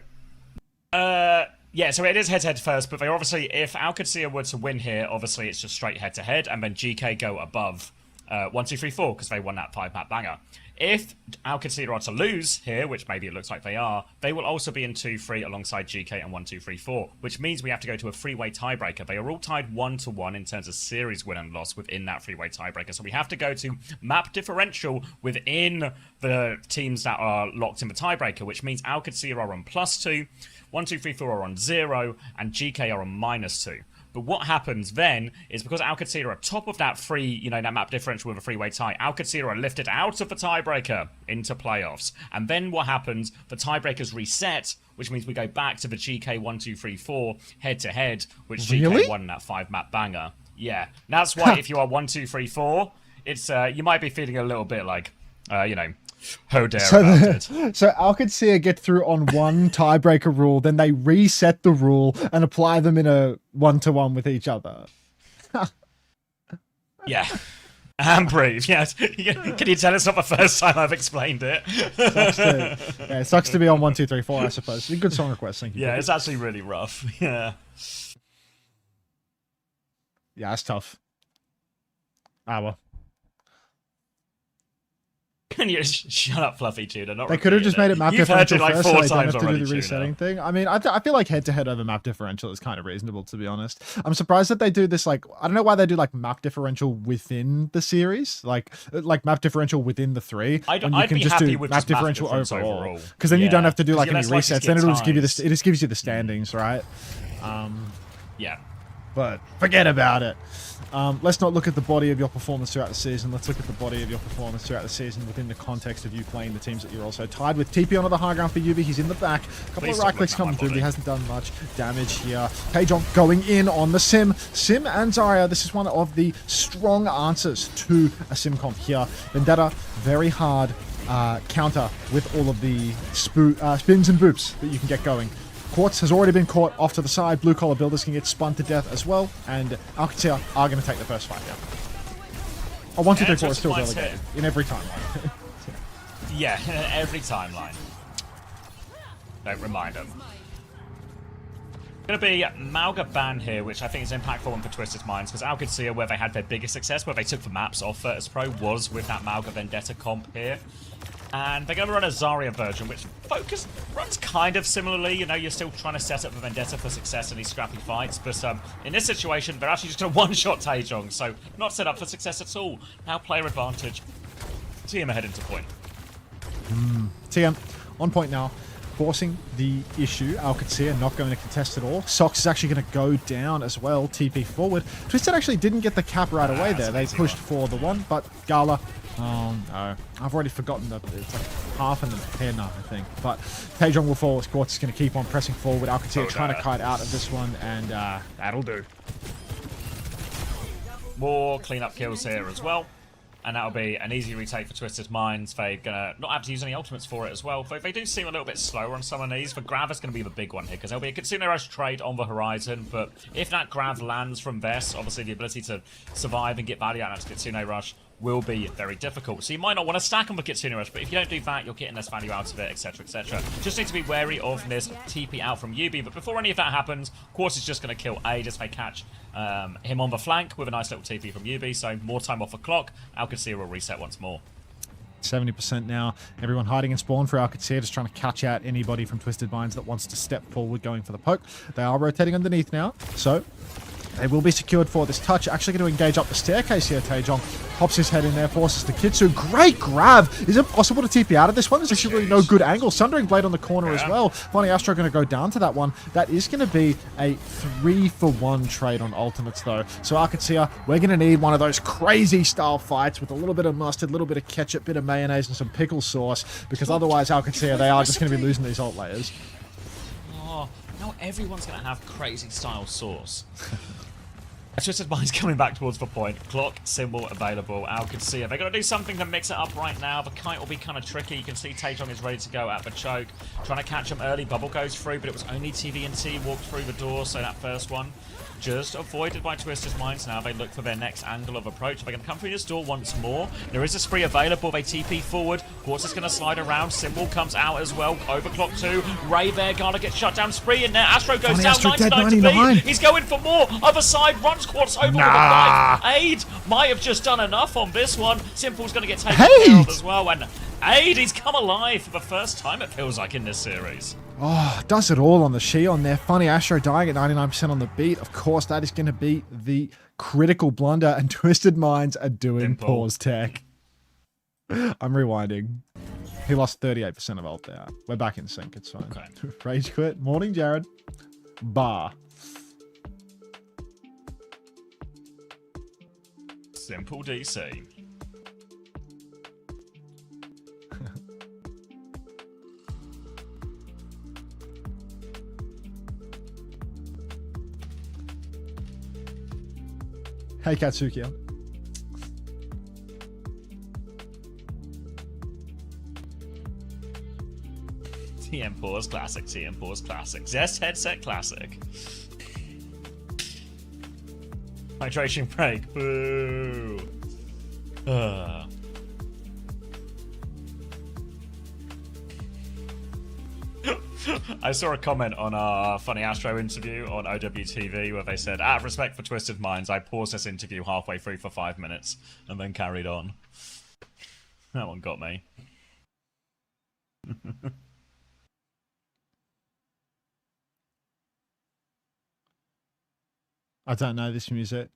yeah, so it is head-to-head first, but they obviously, if Qadsiah were to win here, obviously it's just straight head-to-head, and then GK go above 1, 2, 3, 4, because they won that 5-map banger. If Qadsiah are to lose here, which maybe it looks like they are, they will also be in 2-3 alongside GK and 1, 2, 3, 4, which means we have to go to a 3-way tiebreaker. They are all tied 1-1 in terms of series win and loss within that 3-way tiebreaker. So we have to go to map differential within the teams that are locked in the tiebreaker, which means Qadsiah are on +2, 1, 2, 3, 4 are on 0, and GK are on -2. But what happens then is because Qadsiah are top of that that map differential with a 3-way tie, Qadsiah are lifted out of the tiebreaker into playoffs. And then what happens, the tiebreakers reset, which means we go back to the GK 1, 2, 3, 4 head-to-head, which GK won that 5-map banger. Yeah, that's why if you are 1, 2, 3, 4, it's you might be feeling a little bit like, how dare about it. So Qadsiah get through on one tiebreaker rule, then they reset the rule and apply them in a 1-to-1 with each other. Yeah. And breathe, yes. Can you tell it's not the first time I've explained it? It sucks to be on 1, 2, 3, 4, I suppose. A good song request, thank you. Yeah, it's actually really rough. Yeah. Yeah, it's tough. Ah, well. And you shut up, Fluffy Tuna. Not they could have just made it map You've heard differential it like first, 4 so they don't times have to already, do the Tuna. resetting thing. I mean, I feel like head-to-head over map differential is kind of reasonable, to be honest. I'm surprised that they do this, like, I don't know why they do, like, map differential within the series. Like map differential within the 3. I'd when you can be just happy do with map just map differential difference overall. Because then you don't have to do, like, any Because you're less likely resets. to Then get it'll just give you ties. it just gives you the standings, right? Yeah. But forget about it. Let's not look at the body of your performance throughout the season. Let's look at the body of your performance throughout the season within the context of you playing the teams that you're also tied with. TP onto the high ground for Yubi. He's in the back. A couple Please of right stop clicks looking coming at my through, but he body. hasn't done much damage here. Taejong going in on the Sim. Sim and Zarya. This is one of the strong answers to a Sim comp here. Vendetta, very hard counter with all of the spins and boops that you can get going. Quartz has already been caught off to the side. Blue collar builders can get spun to death as well, and Qadsiah are going to take the first fight down. Oh, 1, 2, 3, 4 is still relegated in every timeline. Yeah, every timeline. Don't remind them. Going to be Mauga Ban here, which I think is impactful one for Twisted Minds, because Qadsiah, where they had their biggest success, where they took the maps off Virtus Pro, was with that Mauga Vendetta comp here. And they're going to run a Zarya version, which runs kind of similarly. You know, you're still trying to set up the Vendetta for success in these scrappy fights. But in this situation, they're actually just going to one-shot Taejong. So not set up for success at all. Now player advantage. TM ahead into point. TM on point now. Forcing the issue. Qadsiah not going to contest at all. Sox is actually going to go down as well. TP forward. Twisted actually didn't get the cap right away there. They pushed for the one, but Gala... Oh no. I've already forgotten that it's like half in the 10, I think. But Taejong will fall. Quartz is going to keep on pressing forward. Qadsiah trying to kite out of this one, and that'll do. More cleanup kills here as well. And that'll be an easy retake for Twisted Minds. They're going to not have to use any ultimates for it as well. They do seem a little bit slower on some of these. The Grav is going to be the big one here, because there'll be a Kitsune Rush trade on the horizon. But if that Grav lands from Vest, obviously the ability to survive and get value out of that Kitsune Rush will be very difficult. So you might not want to stack on the Kitsune Rush, but if you don't do that, you're getting less value out of it, etc, etc. Just need to be wary of this TP out from Yubi. But before any of that happens, Quartz is just going to kill Aid as they catch him on the flank with a nice little TP from Yubi. So more time off the clock. Qadsiah will reset once more. 70% now. Everyone hiding in spawn for Qadsiah, just trying to catch out anybody from Twisted Minds that wants to step forward going for the poke. They are rotating underneath now, so they will be secured for this touch. Actually going to engage up the staircase here. Taejong pops his head in there, forces the Kitsu. Great grab! Is it possible to TP out of this one? There's actually really no good angle. Sundering Blade on the corner as well. Finally, Astro going to go down to that one. That is going to be a 3-for-1 trade on ultimates, though. So Qadsiah, we're going to need one of those crazy style fights with a little bit of mustard, a little bit of ketchup, bit of mayonnaise, and some pickle sauce, because otherwise Qadsiah, they are just going to be losing these ult layers. Oh, now everyone's going to have crazy style sauce. Twisted Minds coming back towards the point. Clock symbol available. Qadsiah. They're going to do something to mix it up right now. The kite will be kind of tricky. You can see Taejong is ready to go at the choke. Trying to catch him early. Bubble goes through, but it was only TVNT walked through the door, so that first one just avoided by Twisted Minds. Now they look for their next angle of approach. They're going to come through this door once more. There is a spree available. They TP forward. Quartz is going to slide around. Symbol comes out as well. Overclock 2. Ray there. Gonna get shut down. Spree in there. Astro goes Funny, down. Astro 99 dead, to 99. beat. He's going for more. Other side runs Quartz over with a knife. Aid might have just done enough on this one. Simple's going to get taken care of as well. And Aid, he's come alive for the first time, it feels like, in this series. Oh, does it all on the Shion there. Funny, Astro dying at 99% on the beat. Of course, that is going to be the critical blunder, and Twisted Minds are doing pause tech. I'm rewinding. He lost 38% of ult there. We're back in sync, it's fine. Okay. Rage quit. Morning, Jared. Bar. Simple DC. Hey, Qadsiah. TM pause classic. TM pause classic. Zest headset classic. Hydration break. Boo. I saw a comment on our Funny Astro interview on OWTV where they said, out of respect for Twisted Minds, I paused this interview halfway through for 5 minutes and then carried on. That one got me. I don't know this music.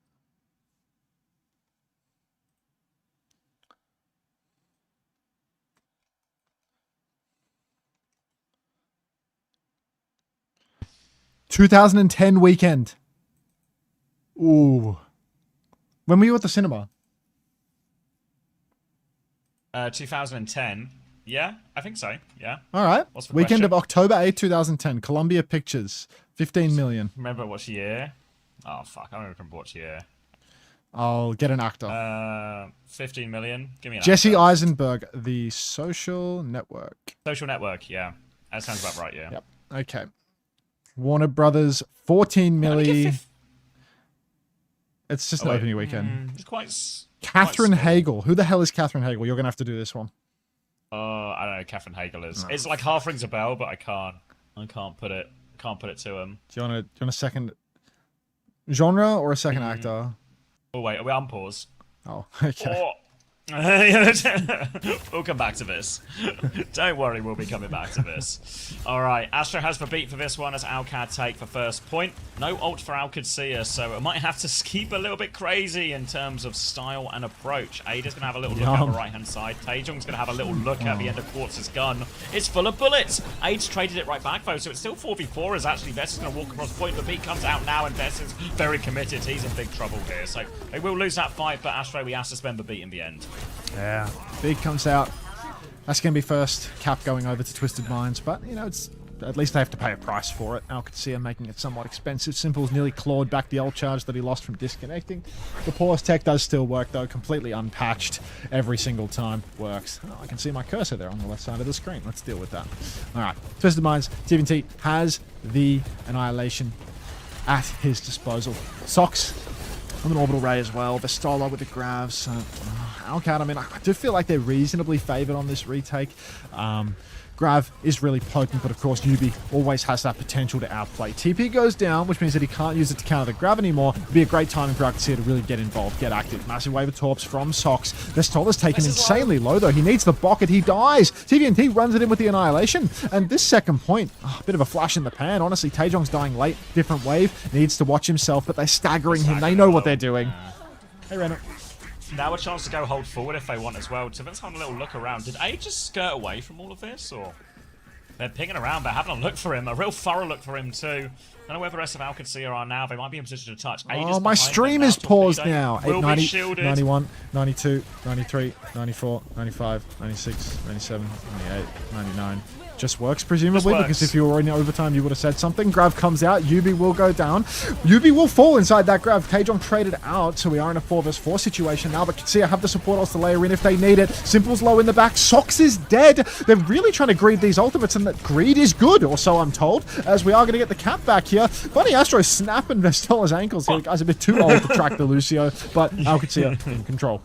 ...2010 weekend. Ooh. When were you at the cinema? 2010. Yeah, I think so. Yeah. All right. What's the Weekend question? of October 8, 2010. Columbia Pictures. 15 million. Remember what year? Oh, fuck. I don't remember what year. I'll get an actor. 15 million. Give me an Jesse actor. Eisenberg, The Social Network. Social Network, yeah. That sounds about right, yeah. Yep. Okay. Warner Brothers, 14 milli. It's just an opening weekend. It's quite... Catherine quite small. Hagel. Who the hell is Catherine Hagel? You're going to have to do this one. I don't know who Catherine Hagel is. It's like half rings a bell, but I can't put it to him. Do you want a second genre or a second actor? Oh, wait. Are we on pause? Oh, okay. Oh. We'll come back to this. Don't worry, we'll be coming back to this. Alright, Astro has the beat for this one as Alcad take for first point. No ult for Qadsiah, so it might have to keep a little bit crazy in terms of style and approach. Ada's going to have a little look at the right-hand side. Taejong's going to have a little look at the end of Quartz's gun. It's full of bullets. Ade's traded it right back, though, so it's still 4v4 as actually Vess is going to walk across point. The beat comes out now, and Vess is very committed. He's in big trouble here, so they will lose that fight, but Astro, we have to spend the beat in the end. Yeah. Big comes out. That's going to be first. Cap going over to Twisted Minds, but, you know, it's at least they have to pay a price for it. Qadsiah making it somewhat expensive. Simple's nearly clawed back the ult charge that he lost from disconnecting. The pause tech does still work, though. Completely unpatched every single time. Works. Oh, I can see my cursor there on the left side of the screen. Let's deal with that. All right. Twisted Minds. TVT has the Annihilation at his disposal. Socks with an orbital ray as well. Vestola with the Gravs. Alcad, I mean, I do feel like they're reasonably favored on this retake. Grav is really potent, but of course Yubi always has that potential to outplay. TP goes down, which means that he can't use it to counter the Grav anymore. It'd be a great timing for Qadsiah to really get involved, get active. Massive wave of torps from Sox. Vestola's taken insanely low, though. He needs the bucket. He dies. TVNT runs it in with the Annihilation. And this second point, a bit of a flash in the pan. Honestly, Taejong's dying late. Different wave. Needs to watch himself, but they're staggering him. They know what they're doing. Hey, Renner. Now a chance to go hold forward if they want as well. So let's have a little look around. Did A just skirt away from all of this, or...? They're pinging around, but having a look for him. A real thorough look for him, too. I don't know where the rest of Qadsiah are now. They might be in position to touch. Oh, my stream is paused now. 890, 91, 92, 93, 94, 95, 96, 97, 98, 99. Just works, presumably, because if you were in overtime, you would have said something. Grav comes out. Yubi will go down. Yubi will fall inside that Grav. Taejong traded out, so we are in a 4v4 situation now, but Qadsiah have the support else to layer in if they need it. Simple's low in the back. Sox is dead. They're really trying to greed these ultimates, and that greed is good, or so I'm told, as we are going to get the cap back here. Funny Astro snapping Vestola's ankles here. The guy's a bit too old to track the Lucio, but Qadsiah in control.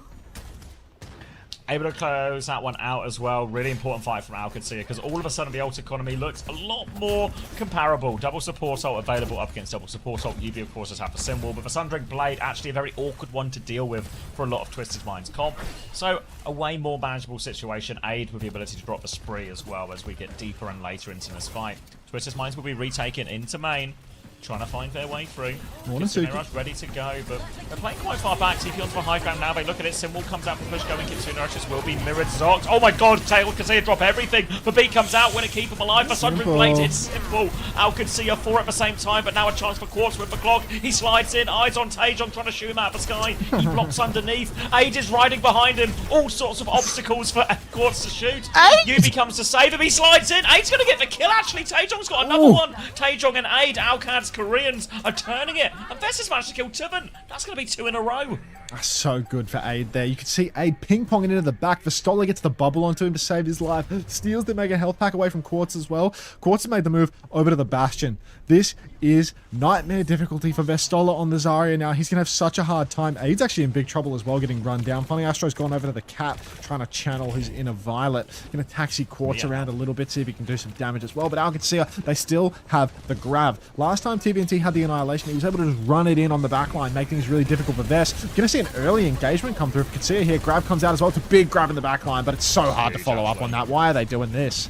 Able to close that one out as well. Really important fight from Qadsiah, because all of a sudden the ult economy looks a lot more comparable. Double support ult available up against double support ult. Yubi, of course, does have the symbol, but the Sundering Blade, actually a very awkward one to deal with for a lot of Twisted Minds comp. So a way more manageable situation. Aid with the ability to drop the spree as well as we get deeper and later into this fight. Twisted Minds will be retaken into main, trying to find their way through. Kitsune ready to go, but they're playing quite far back. TP onto the high ground now. They look at it. Symbol comes out for push going. Kitsune Rushers will be mirrored. Zox. Oh my god, Qadsiah drop everything. The beat comes out. Win it, keep him alive. For Sundering Blade, it's simple. Qadsiah 4 at the same time, but now a chance for Quartz with the clock. He slides in. Eyes on Taejong trying to shoot him out of the sky. He blocks underneath. Aid is riding behind him. All sorts of obstacles for Quartz to shoot. Yubi comes to save him. He slides in. Aid's going to get the kill, actually. Taejong's got another one. Taejong and Aid, Alcad's Koreans, are turning it. And Vess has managed to kill Tuvan. That's going to be 2 in a row. That's so good for Aid there. You can see Aid ping-ponging into the back. Vestola gets the bubble onto him to save his life. Steals the Mega Health Pack away from Quartz as well. Quartz has made the move over to the Bastion. This is nightmare difficulty for Vestola on the Zarya now. He's going to have such a hard time. Aid's actually in big trouble as well, getting run down. Funny Astro's gone over to the Cat, trying to channel his inner Violet. Going to taxi Quartz around a little bit, see if he can do some damage as well. But Qadsiah, they still have the Grav. Last time TVNT had the Annihilation, he was able to just run it in on the backline, make things really difficult for Vess. Going to see see an early engagement come through for Qadsiah here. Grab comes out as well. It's a big grab in the back line, but it's so hard to follow up on that. Why are they doing this?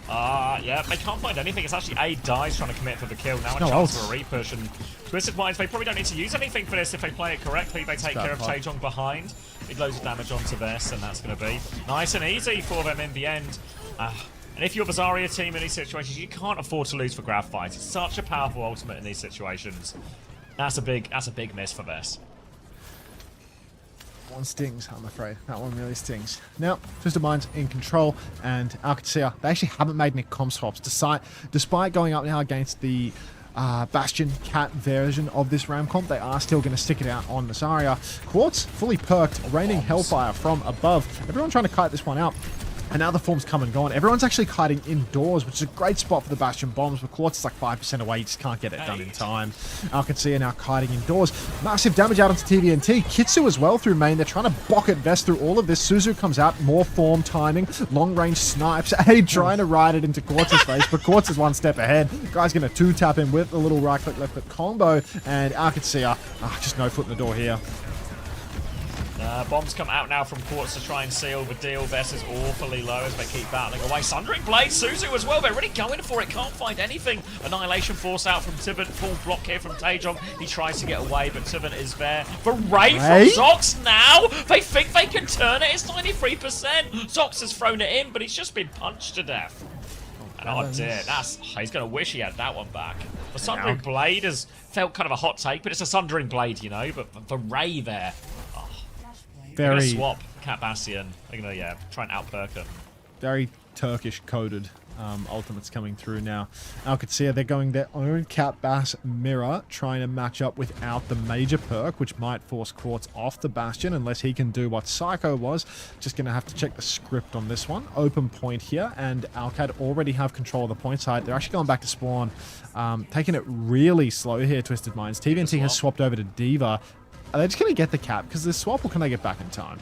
Yeah, they can't find anything. It's actually A dies trying to commit for the kill. Now a No chance ult. for a repush, and Twisted Minds, they probably don't need to use anything for this if they play it correctly. They take care of Taejong behind. Big loads of damage onto this, and that's going to be nice and easy for them in the end. And if you're a Kaqsiah team in these situations, you can't afford to lose for grab fights. It's such a powerful ultimate in these situations. That's a big miss for this. One stings, I'm afraid. That one really stings. Now, Twisted Minds in control, and Qadsiah, they actually haven't made any comm swaps, despite going up now against the Bastion Cat version of this Ram comp. They are still going to stick it out on the Zarya. Quartz fully perked, raining Hellfire from above. Everyone trying to kite this one out. And now the form's come and gone. Everyone's actually kiting indoors, which is a great spot for the Bastion bombs, but Quartz is like 5% away. You just can't get it done in time. Qadsiah now kiting indoors. Massive damage out onto TVNT. Kitsu as well through main. They're trying to Bocket Vest through all of this. Suzu comes out. More form timing. Long-range snipes. Trying to ride it into Quartz's face, but Quartz is one step ahead. Guy's going to 2-tap him with a little right-click, left-click combo, and Qadsiah just no foot in the door here. Bombs come out now from Quartz to try and seal the deal. Vest is awfully low as they keep battling away. Sundering Blade, Suzu as well. They're really going for it. Can't find anything. Annihilation Force out from Tivant. Full block here from Taejong. He tries to get away, but Tivant is there. The Ray from Zox now. They think they can turn it. It's 93%. Zox has thrown it in, but he's just been punched to death. And oh dear, he's going to wish he had that one back. The Sundering Blade has felt kind of a hot take, but it's a Sundering Blade, you know. But the Ray there. They're going to swap Cat Bastion. They're going to, try and outperk him. Very Turkish-coded ultimates coming through now. Qadsiah, they're going their own Cat Bass mirror, trying to match up without the major perk, which might force Quartz off the Bastion, unless he can do what Psycho was. Just going to have to check the script on this one. Open point here, and Alcad already have control of the point side. They're actually going back to spawn. Taking it really slow here, Twisted Minds. TVNT has swapped over to D.Va. Are they just going to get the cap? Because the swap, or can they get back in time?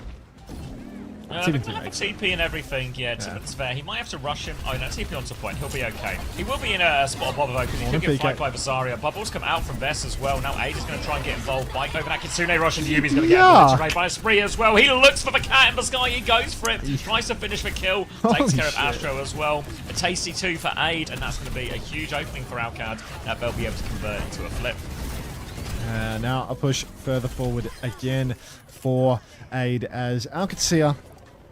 They might have a TP and everything. Yeah, it's fair. He might have to rush him. Oh, no, TP onto point. He'll be okay. He will be in a spot of bother, though, because he could get flanked by Kaqsiah. Bubbles come out from Vest as well. Now Aid is going to try and get involved. Bike over that Kitsune rush into Yubi's going to get obliterated by a spree as well. He looks for the cat in the sky. He goes for it. Tries to finish the kill. Takes care of Astro as well. A tasty 2 for Aid, and that's going to be a huge opening for Alcad. That they'll be able to convert into a flip. Now a push further forward again for Aid as Qadsiah.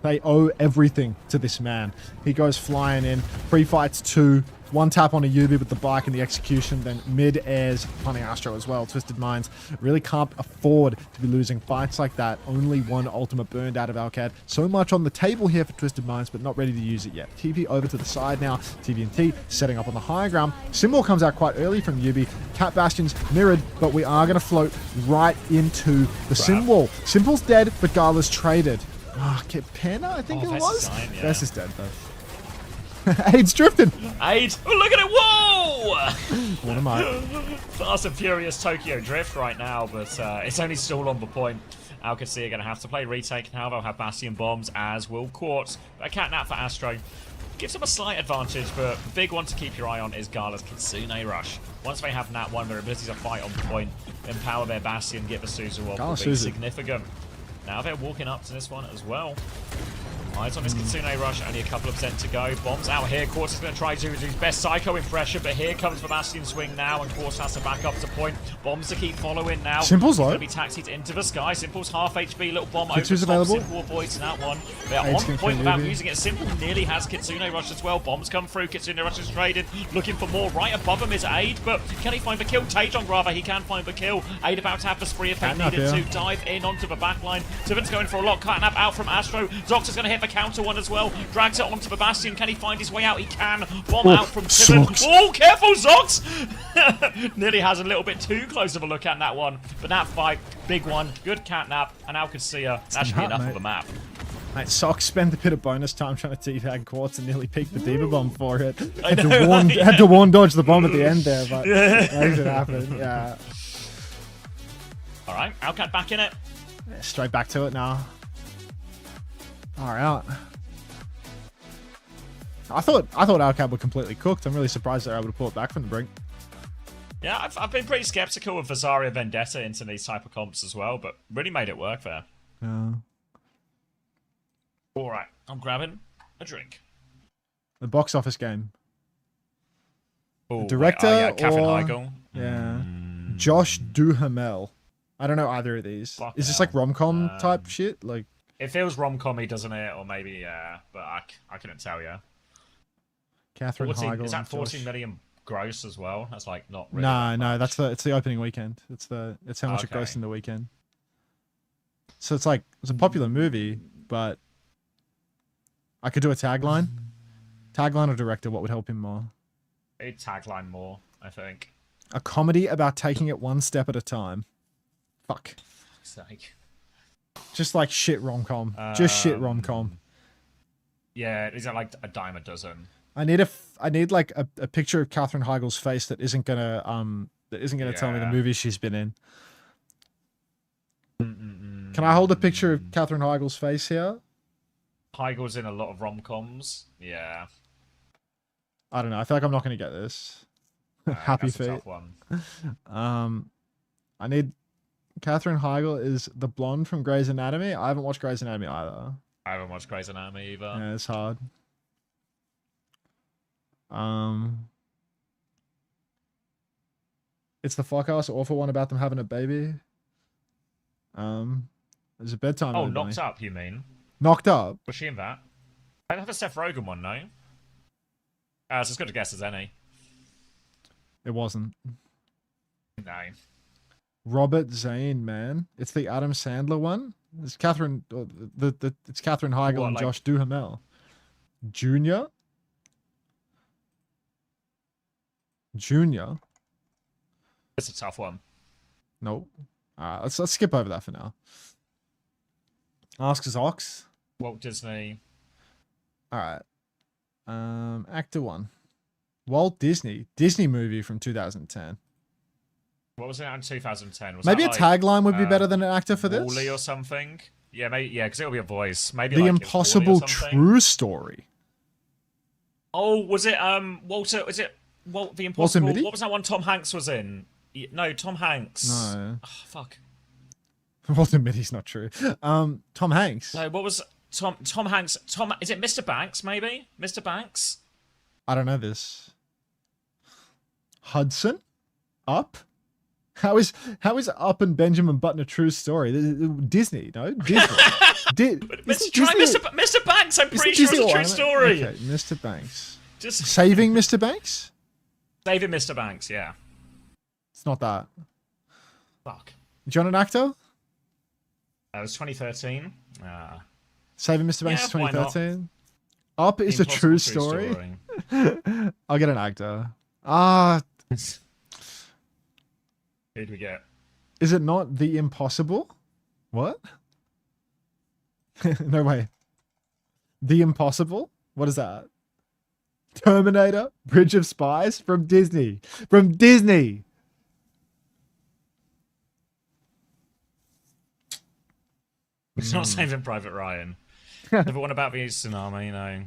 They owe everything to this man. He goes flying in, pre-fights 2, one tap on a Yubi with the bike and the execution, then mid-airs punting Astro as well. Twisted Minds really can't afford to be losing fights like that. Only one ultimate burned out of Alcad. So much on the table here for Twisted Minds, but not ready to use it yet. TP over to the side now. TVNT setting up on the high ground. Symbol comes out quite early from Yubi. Cat Bastion's mirrored, but we are going to float right into the Symbol. Symbol's dead, but Gala's traded. Penna, I think it was? Vest is dead, though. Aid's drifting. Aid. Oh, look at it. Whoa! What am I? Fast and furious Tokyo drift right now, but it's only still on the point. Qadsiah are going to have to play retake now. They'll have Bastion bombs, as will Quartz. But a catnap for Astro gives them a slight advantage, but the big one to keep your eye on is Gala's Kitsune rush. Once they have Nat 1, their ability to fight on point, empower their Bastion, get the Suzu off will be significant. Now they're walking up to this one as well. Eyes on this Kitsune rush, only a couple of % to go. Bombs out here. Quartz is going to try to do his best Psycho impression, but here comes the Bastion swing now, and Quartz has to back up to point. Bombs to keep following now. Simple's low. Going to be taxied into the sky. Simple's half HP, little bomb over Kitsu's the top. available. Simple avoids that one. They're on point without using it. Simple nearly has Kitsune rush as well. Bombs come through. Kitsune rush is traded. Looking for more. Right above him is Aid, but can he find the kill? Taejong rather, he can find the kill. Aid about to have the spree if they needed to. Dive in onto the back line. Tivant's going for a lot. Catnap out from Astro. Zox is going to hit the counter one as well. Drags it onto the Bastion. Can he find his way out? He can. Bomb out from Tivant. Oh, careful, Zox! Nearly has a little bit too close of a look at that one. But that fight, big one. Good catnap. And now Qadsiah. That should be enough of the map. Mate, Sox spent a bit of bonus time trying to teabag Quartz and nearly peeked the D.Va bomb for it. Had to warn dodge the bomb at the end there, but makes it happen. Yeah. All right, Alcat back in it. Straight back to it now. Far out. I thought Alcad were completely cooked. I'm really surprised they're able to pull it back from the brink. Yeah, I've been pretty skeptical of Vazaria Vendetta into these type of comps as well, but really made it work there. Yeah. All right, I'm grabbing a drink. The box office game. Ooh, Director wait, yeah, Katherine or Heigl. yeah, Josh Duhamel. I don't know either of these. Fuck Is this hell. like rom-com type shit? Like It feels rom-commy, doesn't it? Or maybe yeah, but I couldn't tell you. Katherine Heigl. Is that and 14 Josh. million gross as well? That's like not really. No, that much. it's the opening weekend. It's how much it Okay. grossed in the weekend. So it's a popular movie, but I could do a tagline. Tagline or director, what would help him more? A tagline more, I think. A comedy about taking it one step at a time. Fuck. Fuck's sake. Just like shit rom-com. Just shit rom-com. Yeah, is it like a dime a dozen? I need like a picture of Katherine Heigl's face that isn't gonna tell me the Yeah. movie she's been in. Can I hold a picture of Katherine Heigl's face here? Heigl's in a lot of rom-coms. Yeah. I don't know. I feel like I'm not gonna get this. Happy that's a feet. tough one. I need Katherine Heigl is the blonde from Grey's Anatomy. I haven't watched Grey's Anatomy either. I haven't watched Grey's Anatomy either. Yeah, it's hard. It's the fuck ass awful one about them having a baby. There's a bedtime. Oh, movie. Knocked Up, you mean? Knocked Up. Was she in that? I have a Seth Rogen one, no? It's as good a guess as any. It wasn't. No. Robert Zane, man. It's the Adam Sandler one. It's Catherine. It's Katherine Heigl What, and like- Josh Duhamel. Junior. It's a tough one. Nope. Let's skip over that for now. Ask Ox. Walt Disney. All right. Actor 1. Walt Disney. Disney movie from 2010. What was it in 2010? Was Maybe a that like, tagline would be better than an actor for this. Wall-E or something? Yeah, maybe. Yeah, because it'll be a voice. Maybe The like it's Impossible Wall-E or something. True Story. Oh, was it Walter? Was it Walt the Impossible? Mitty? What was that one Tom Hanks was in? No, Tom Hanks. No. Oh, fuck. Walter Mitty's not true. Tom Hanks. No, what was Tom Hanks? Is it Mr. Banks? Maybe Mr. Banks. I don't know this. Hudson? Up? How is Up and Benjamin Button a true story? Disney, no? Disney. Mr. Banks, I'm pretty Isn't sure it's a true Disney- story. Okay, Mr. Banks. Just Saving Mr. Banks? saving Mr. Banks, yeah. It's not that. Fuck. Do you want an actor? That was 2013. Saving Mr. Banks Yeah, is why not? 2013. Up is a Impossible true story. I'll get an actor. Who'd we get? Is it not The Impossible? What? No way. The Impossible? What is that? Terminator? Bridge of Spies? From Disney. From Disney! It's not Saving Private Ryan. The one about the tsunami, you know.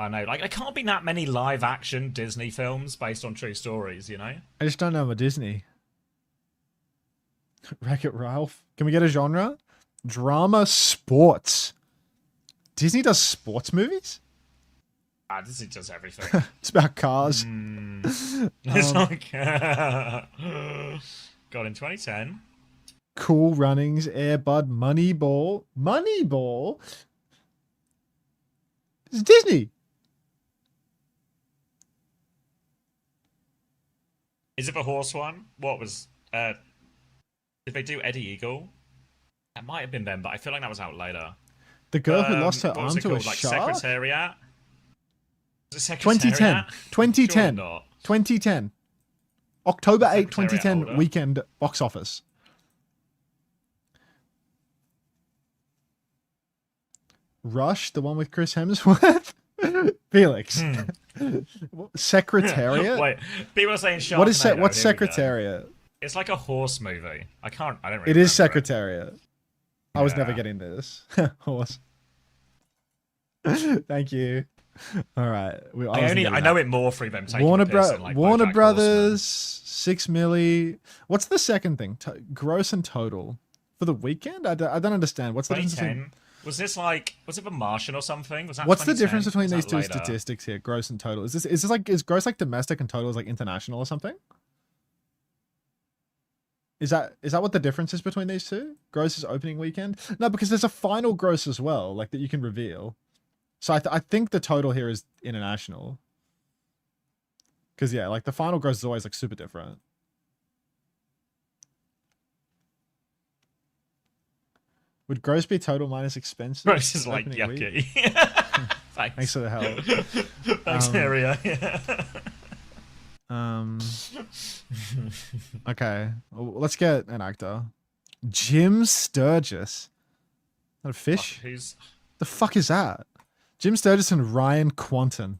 I know, like, there can't be that many live action Disney films based on true stories, you know? I just don't know my Disney. Wreck-It Ralph. Can we get a genre? Drama, sports. Disney does sports movies? Disney does everything. It's about cars. It's like... God, in 2010. Cool Runnings, Air Bud, Moneyball. Moneyball? It's Disney. Is it the horse one? What was... did they do Eddie Eagle? That might have been them, but I feel like that was out later. The girl who lost her What arm was it to a called? Like shark? Secretariat? Was it 2010. Secretariat? 2010. Sure not. 2010. October 8, Secretariat 2010 older. weekend box office. Rush, the one with Chris Hemsworth? Felix. Secretariat? Wait, people are saying Sharknado. What's Here we go. Secretariat? It's like a horse movie. I don't really It is remember Secretariat. I was never Yeah. getting this. Horse. Thank you. All right. I know it more through them taking Warner, the piss and, like, Warner BoJack Brothers, Horseman. 6 milli. What's the second thing? Gross and total for the weekend? I don't understand. What's the difference between... 2010. Was it The Martian or something? Was that What's the 2010? difference between Was these that two later? statistics here? Gross and total. Is gross like domestic and total is like international or something? Is that what the difference is between these two? Gross is opening weekend? No, because there's a final gross as well, like that you can reveal. So I think the total here is international. Because yeah, like the final gross is always like super different. Would gross be total minus expenses? Gross is like opening week? yucky. Thanks for the help. Thanks, area. Yeah. Okay, well, let's get an actor. Jim Sturgis. Not a fish? Who's... The fuck is that? Jim Sturgis and Ryan Quanten.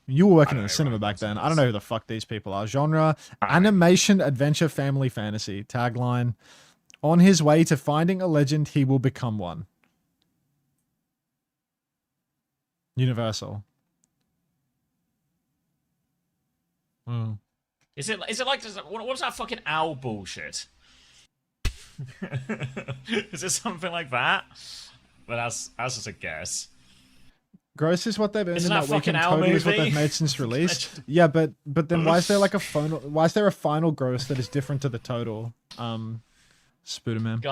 You were working in the cinema back then. I don't know who the fuck these people are. Genre: animation, adventure, family, fantasy. Tagline: on his way to finding a legend, he will become one. Universal. Is it like what was that fucking owl bullshit? Is it something like that? But that's just a guess. Gross is what they've earned in that weekend. Owl Total is what movie? they've made since release. Yeah, but then why is there like a final? Why is there a final gross that is different to the total? Spooderman.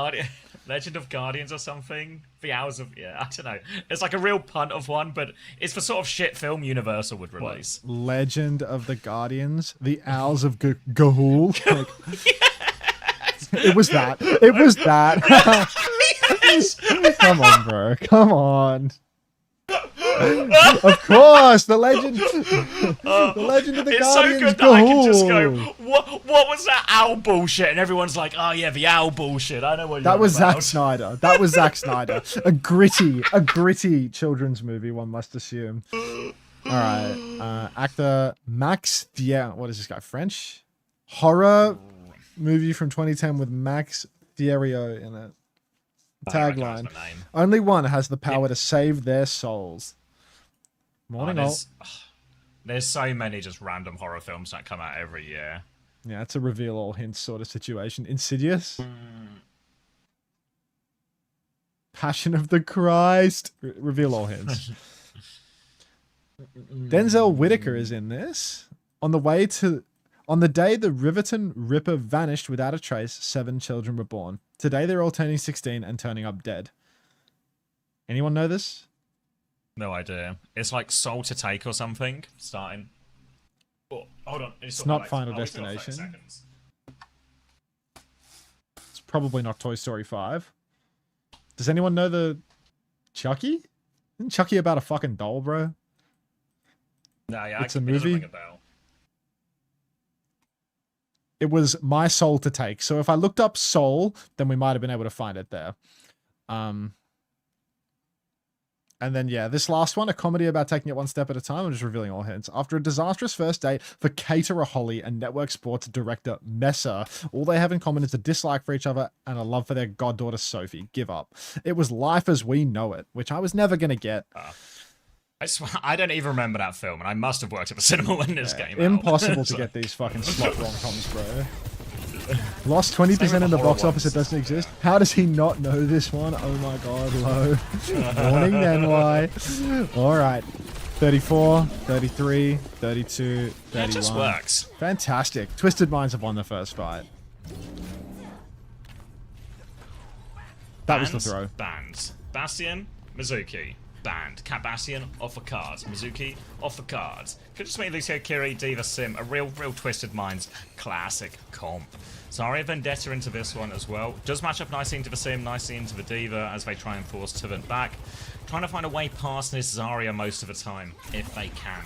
Legend of Guardians or something. The Owls of I don't know. It's like a real punt of one, but it's the sort of shit film Universal would release. What? Legend of the Guardians, the Owls of Gahul. Like, it was that. It was that. Yes! Come on, bro. Come on. Of course, the legend. The Legend of the it's Guardians. So good that I can just go, what was that owl bullshit? And everyone's like, oh yeah, the owl bullshit. I know what you're That was about. Zack Snyder. That was Zack Snyder. A gritty children's movie, one must assume. All right, actor Max Thier. What is this guy? French horror movie from 2010 with Max Thierry in it. Tagline: only one has the power to save their souls. Morning, all. There's so many just random horror films that come out every year. Yeah, it's a reveal all hints sort of situation. Insidious. Passion of the Christ. Reveal all hints. Denzel Whitaker is in this. On the day the Riverton Ripper vanished without a trace, 7 children were born. Today they're all turning 16 and turning up dead. Anyone know this? No idea. It's like Soul to Take or something. Starting. Oh, hold on. It's not Final Destination. It's probably not Toy Story 5. Does anyone know the Chucky? Isn't Chucky about a fucking doll, bro? No, yeah, it's a movie. Ring a bell. It was My Soul to Take. So if I looked up Soul, then we might have been able to find it there. And then, yeah, this last one, a comedy about taking it one step at a time. I'm just revealing all hints. After a disastrous first date for caterer Holly and network sports director Messer, all they have in common is a dislike for each other and a love for their goddaughter Sophie. Give up. It was Life as We Know It, which I was never going to get. I swear, I don't even remember that film, and I must have worked at the cinema when this came out. Impossible to get these fucking slot rom-coms, bro. Lost 20% in the box office, it doesn't exist. How does he not know this one? Oh my god, low. Warning then why. Alright. 34, 33, 32, 31. It just works. Fantastic. Twisted Minds have won the first fight. That was the throw. Bands. Bastion, Mizuki. Banned. Qadsiah off the cards. Mizuki off the cards. Could just make Lucio Kiri, Diva Sim a real Twisted Minds classic comp. Zarya Vendetta into this one as well. Does match up nicely into the Sim, nicely into the Diva as they try and force Tivant back. Trying to find a way past this Zarya most of the time, if they can.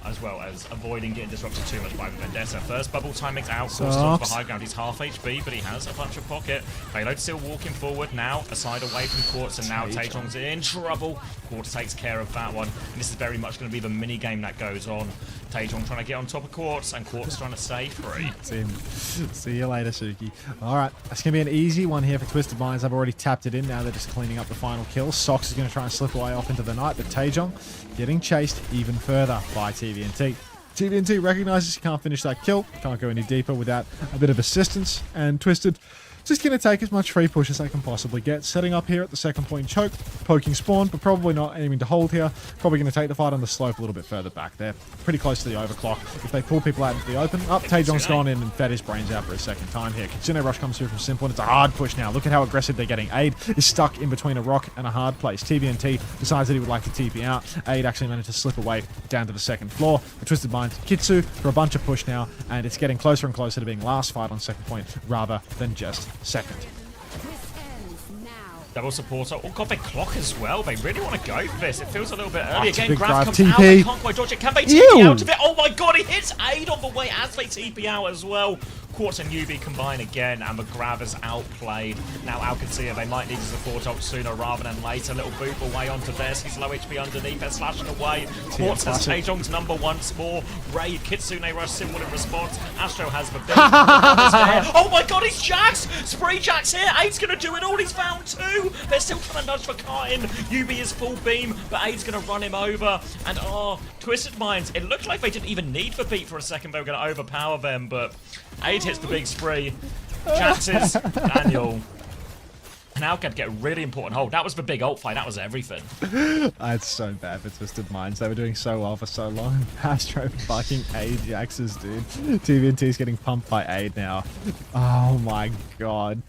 As well as avoiding getting disrupted too much by the Vendetta. First bubble time makes out, forces off the high ground. He's half HP, but he has a bunch of pocket. Payload still walking forward now, aside away from Quartz, and now Taejong's in trouble. Quartz takes care of that one. And this is very much going to be the mini game that goes on. Taejong trying to get on top of Quartz, and Quartz trying to stay free. See you later, Suki. All right, that's going to be an easy one here for Twisted Minds. I've already tapped it in. Now they're just cleaning up the final kill. Sox is going to try and slip away off into the night, but Taejong getting chased even further by TVNT. TVNT recognizes he can't finish that kill, can't go any deeper without a bit of assistance, and Twisted just going to take as much free push as they can possibly get. Setting up here at the second point choke, poking spawn, but probably not aiming to hold here. Probably going to take the fight on the slope a little bit further back there. Pretty close to the overclock. If they pull people out into the open, Taejong's gone in and fed his brains out for a second time here. Kitsune Rush comes through from Simple, and it's a hard push now. Look at how aggressive they're getting. Aid is stuck in between a rock and a hard place. TVNT decides that he would like to TP out. Aid actually managed to slip away down to the second floor. The Twisted Minds, Kitsu for a bunch of push now, and it's getting closer and closer to being last fight on second point rather than just second. Double supporter. Oh god, they clock as well. They really want to go for this. It feels a little bit early. That's a Again, big Graf drive. comes TP. out. They can't quite dodge it. Can they TP out of it? Oh my god, he hits Aid on the way as they TP out as well. Quartz and UB combine again, and McGrav is outplayed. Now Qadsiah, they might need to support ult sooner rather than later. Little boop away onto this. He's low HP underneath. They're slashing away. Quartz has Taejong's number once more. Raid, Kitsune Rush symbol in response. Astro has the big. Oh my god, he's Jax! Spree Jax here. Aid's gonna do it all. He's found two. They're still trying to nudge for Kartin. UB is full beam, but Aid's gonna run him over. And Twisted Minds, it looked like they didn't even need for beat for a second. They were gonna overpower them, but Aid hits the big spree. Chances, Daniel. And Alcad get a really important hold. That was the big ult fight. That was everything. It's so bad for Twisted Minds. They were doing so well for so long. Astro fucking Ajaxes, dude. TVNT's getting pumped by Aid now. Oh my god.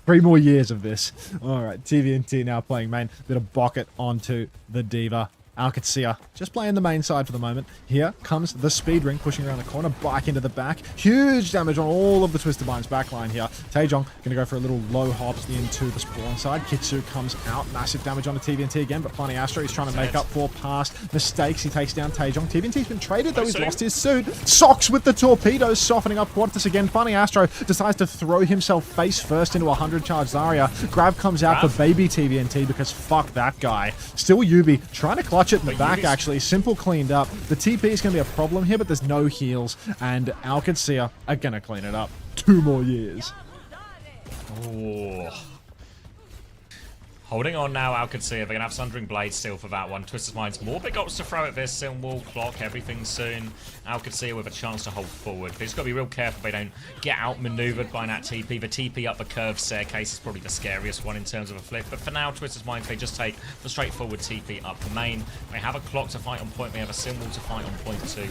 3 more years of this. Alright, TVNT now playing main. Bit of Bucket onto the Diva. Qadsiah just playing the main side for the moment. Here comes the speed ring pushing around the corner, bike into the back. Huge damage on all of the Twisted Minds backline here. Taejong going to go for a little low hops into the spawn side. Kitsu comes out. Massive damage on the TVNT again, but Funny Astro is trying to make up for past mistakes. He takes down Taejong. TVNT's been traded, though he's lost his suit. Sox with the torpedoes, softening up Qadsiah again. Funny Astro decides to throw himself face first into 100 charge Zarya. Grab comes out for baby TVNT because fuck that guy. Still UB trying to clutch it in the back, actually. Simple cleaned up. The TP is going to be a problem here, but there's no heals, and Qadsiah are going to clean it up. 2 more years. Oh. Holding on now, Qadsiah. They're going to have Sundering Blade still for that one. Twisted Minds, more big ups to throw at this. Silm wall, clock, everything soon. Qadsiah with a chance to hold forward. They've just got to be real careful they don't get outmaneuvered by that TP. The TP up the curved staircase is probably the scariest one in terms of a flip. But for now, Twisted Minds, they just take the straightforward TP up the main. They have a clock to fight on point. They have a Silm wall to fight on point too.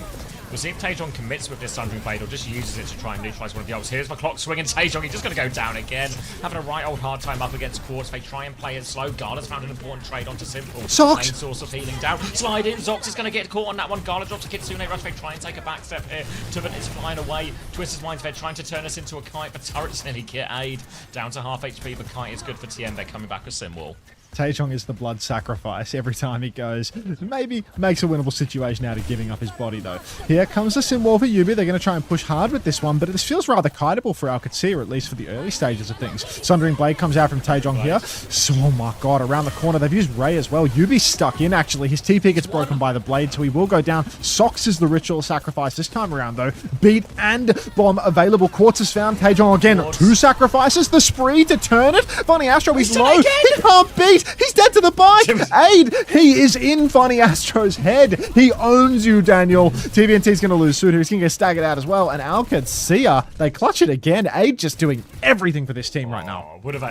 We'll see if Taejong commits with this Sundering Blade or just uses it to try and neutralize one of the ults. Here's the clock swinging. Taejong, he's just going to go down again. Having a right old hard time up against Quartz. They try and play it slow. Gala's found an important trade onto Simple. Zox! Main source of healing down. Slide in. Zox is going to get caught on that one. Gala drops to Kitsune Rush. They try and take a back step here. Tuvan is flying away. Twisted Minds, they're trying to turn us into a kite. The turrets nearly get Aid. Down to half HP. The kite is good for TM. They're coming back with Simwall. Taejong is the blood sacrifice every time he goes. Maybe makes a winnable situation out of giving up his body, though. Here comes the Sim Wall for UB. They're going to try and push hard with this one, but this feels rather kiteable for Qadsiah, at least for the early stages of things. Sundering Blade comes out from Taejong here. So, oh my god, around the corner. They've used Ray as well. UB's stuck in, actually. His TP gets broken by the Blade, so he will go down. Sox is the ritual sacrifice this time around, though. Beat and bomb available. Quartz is found. Taejong again. 2 sacrifices. The spree to turn it. Funny Astro, he's low. He can't beat. He's dead to the bike. Aid, he is in Funny Astro's head. He owns you, Daniel. TVNT's going to lose suit. He's going to get staggered out as well. And Qadsiah, they clutch it again. Aid just doing everything for this team right now. Would have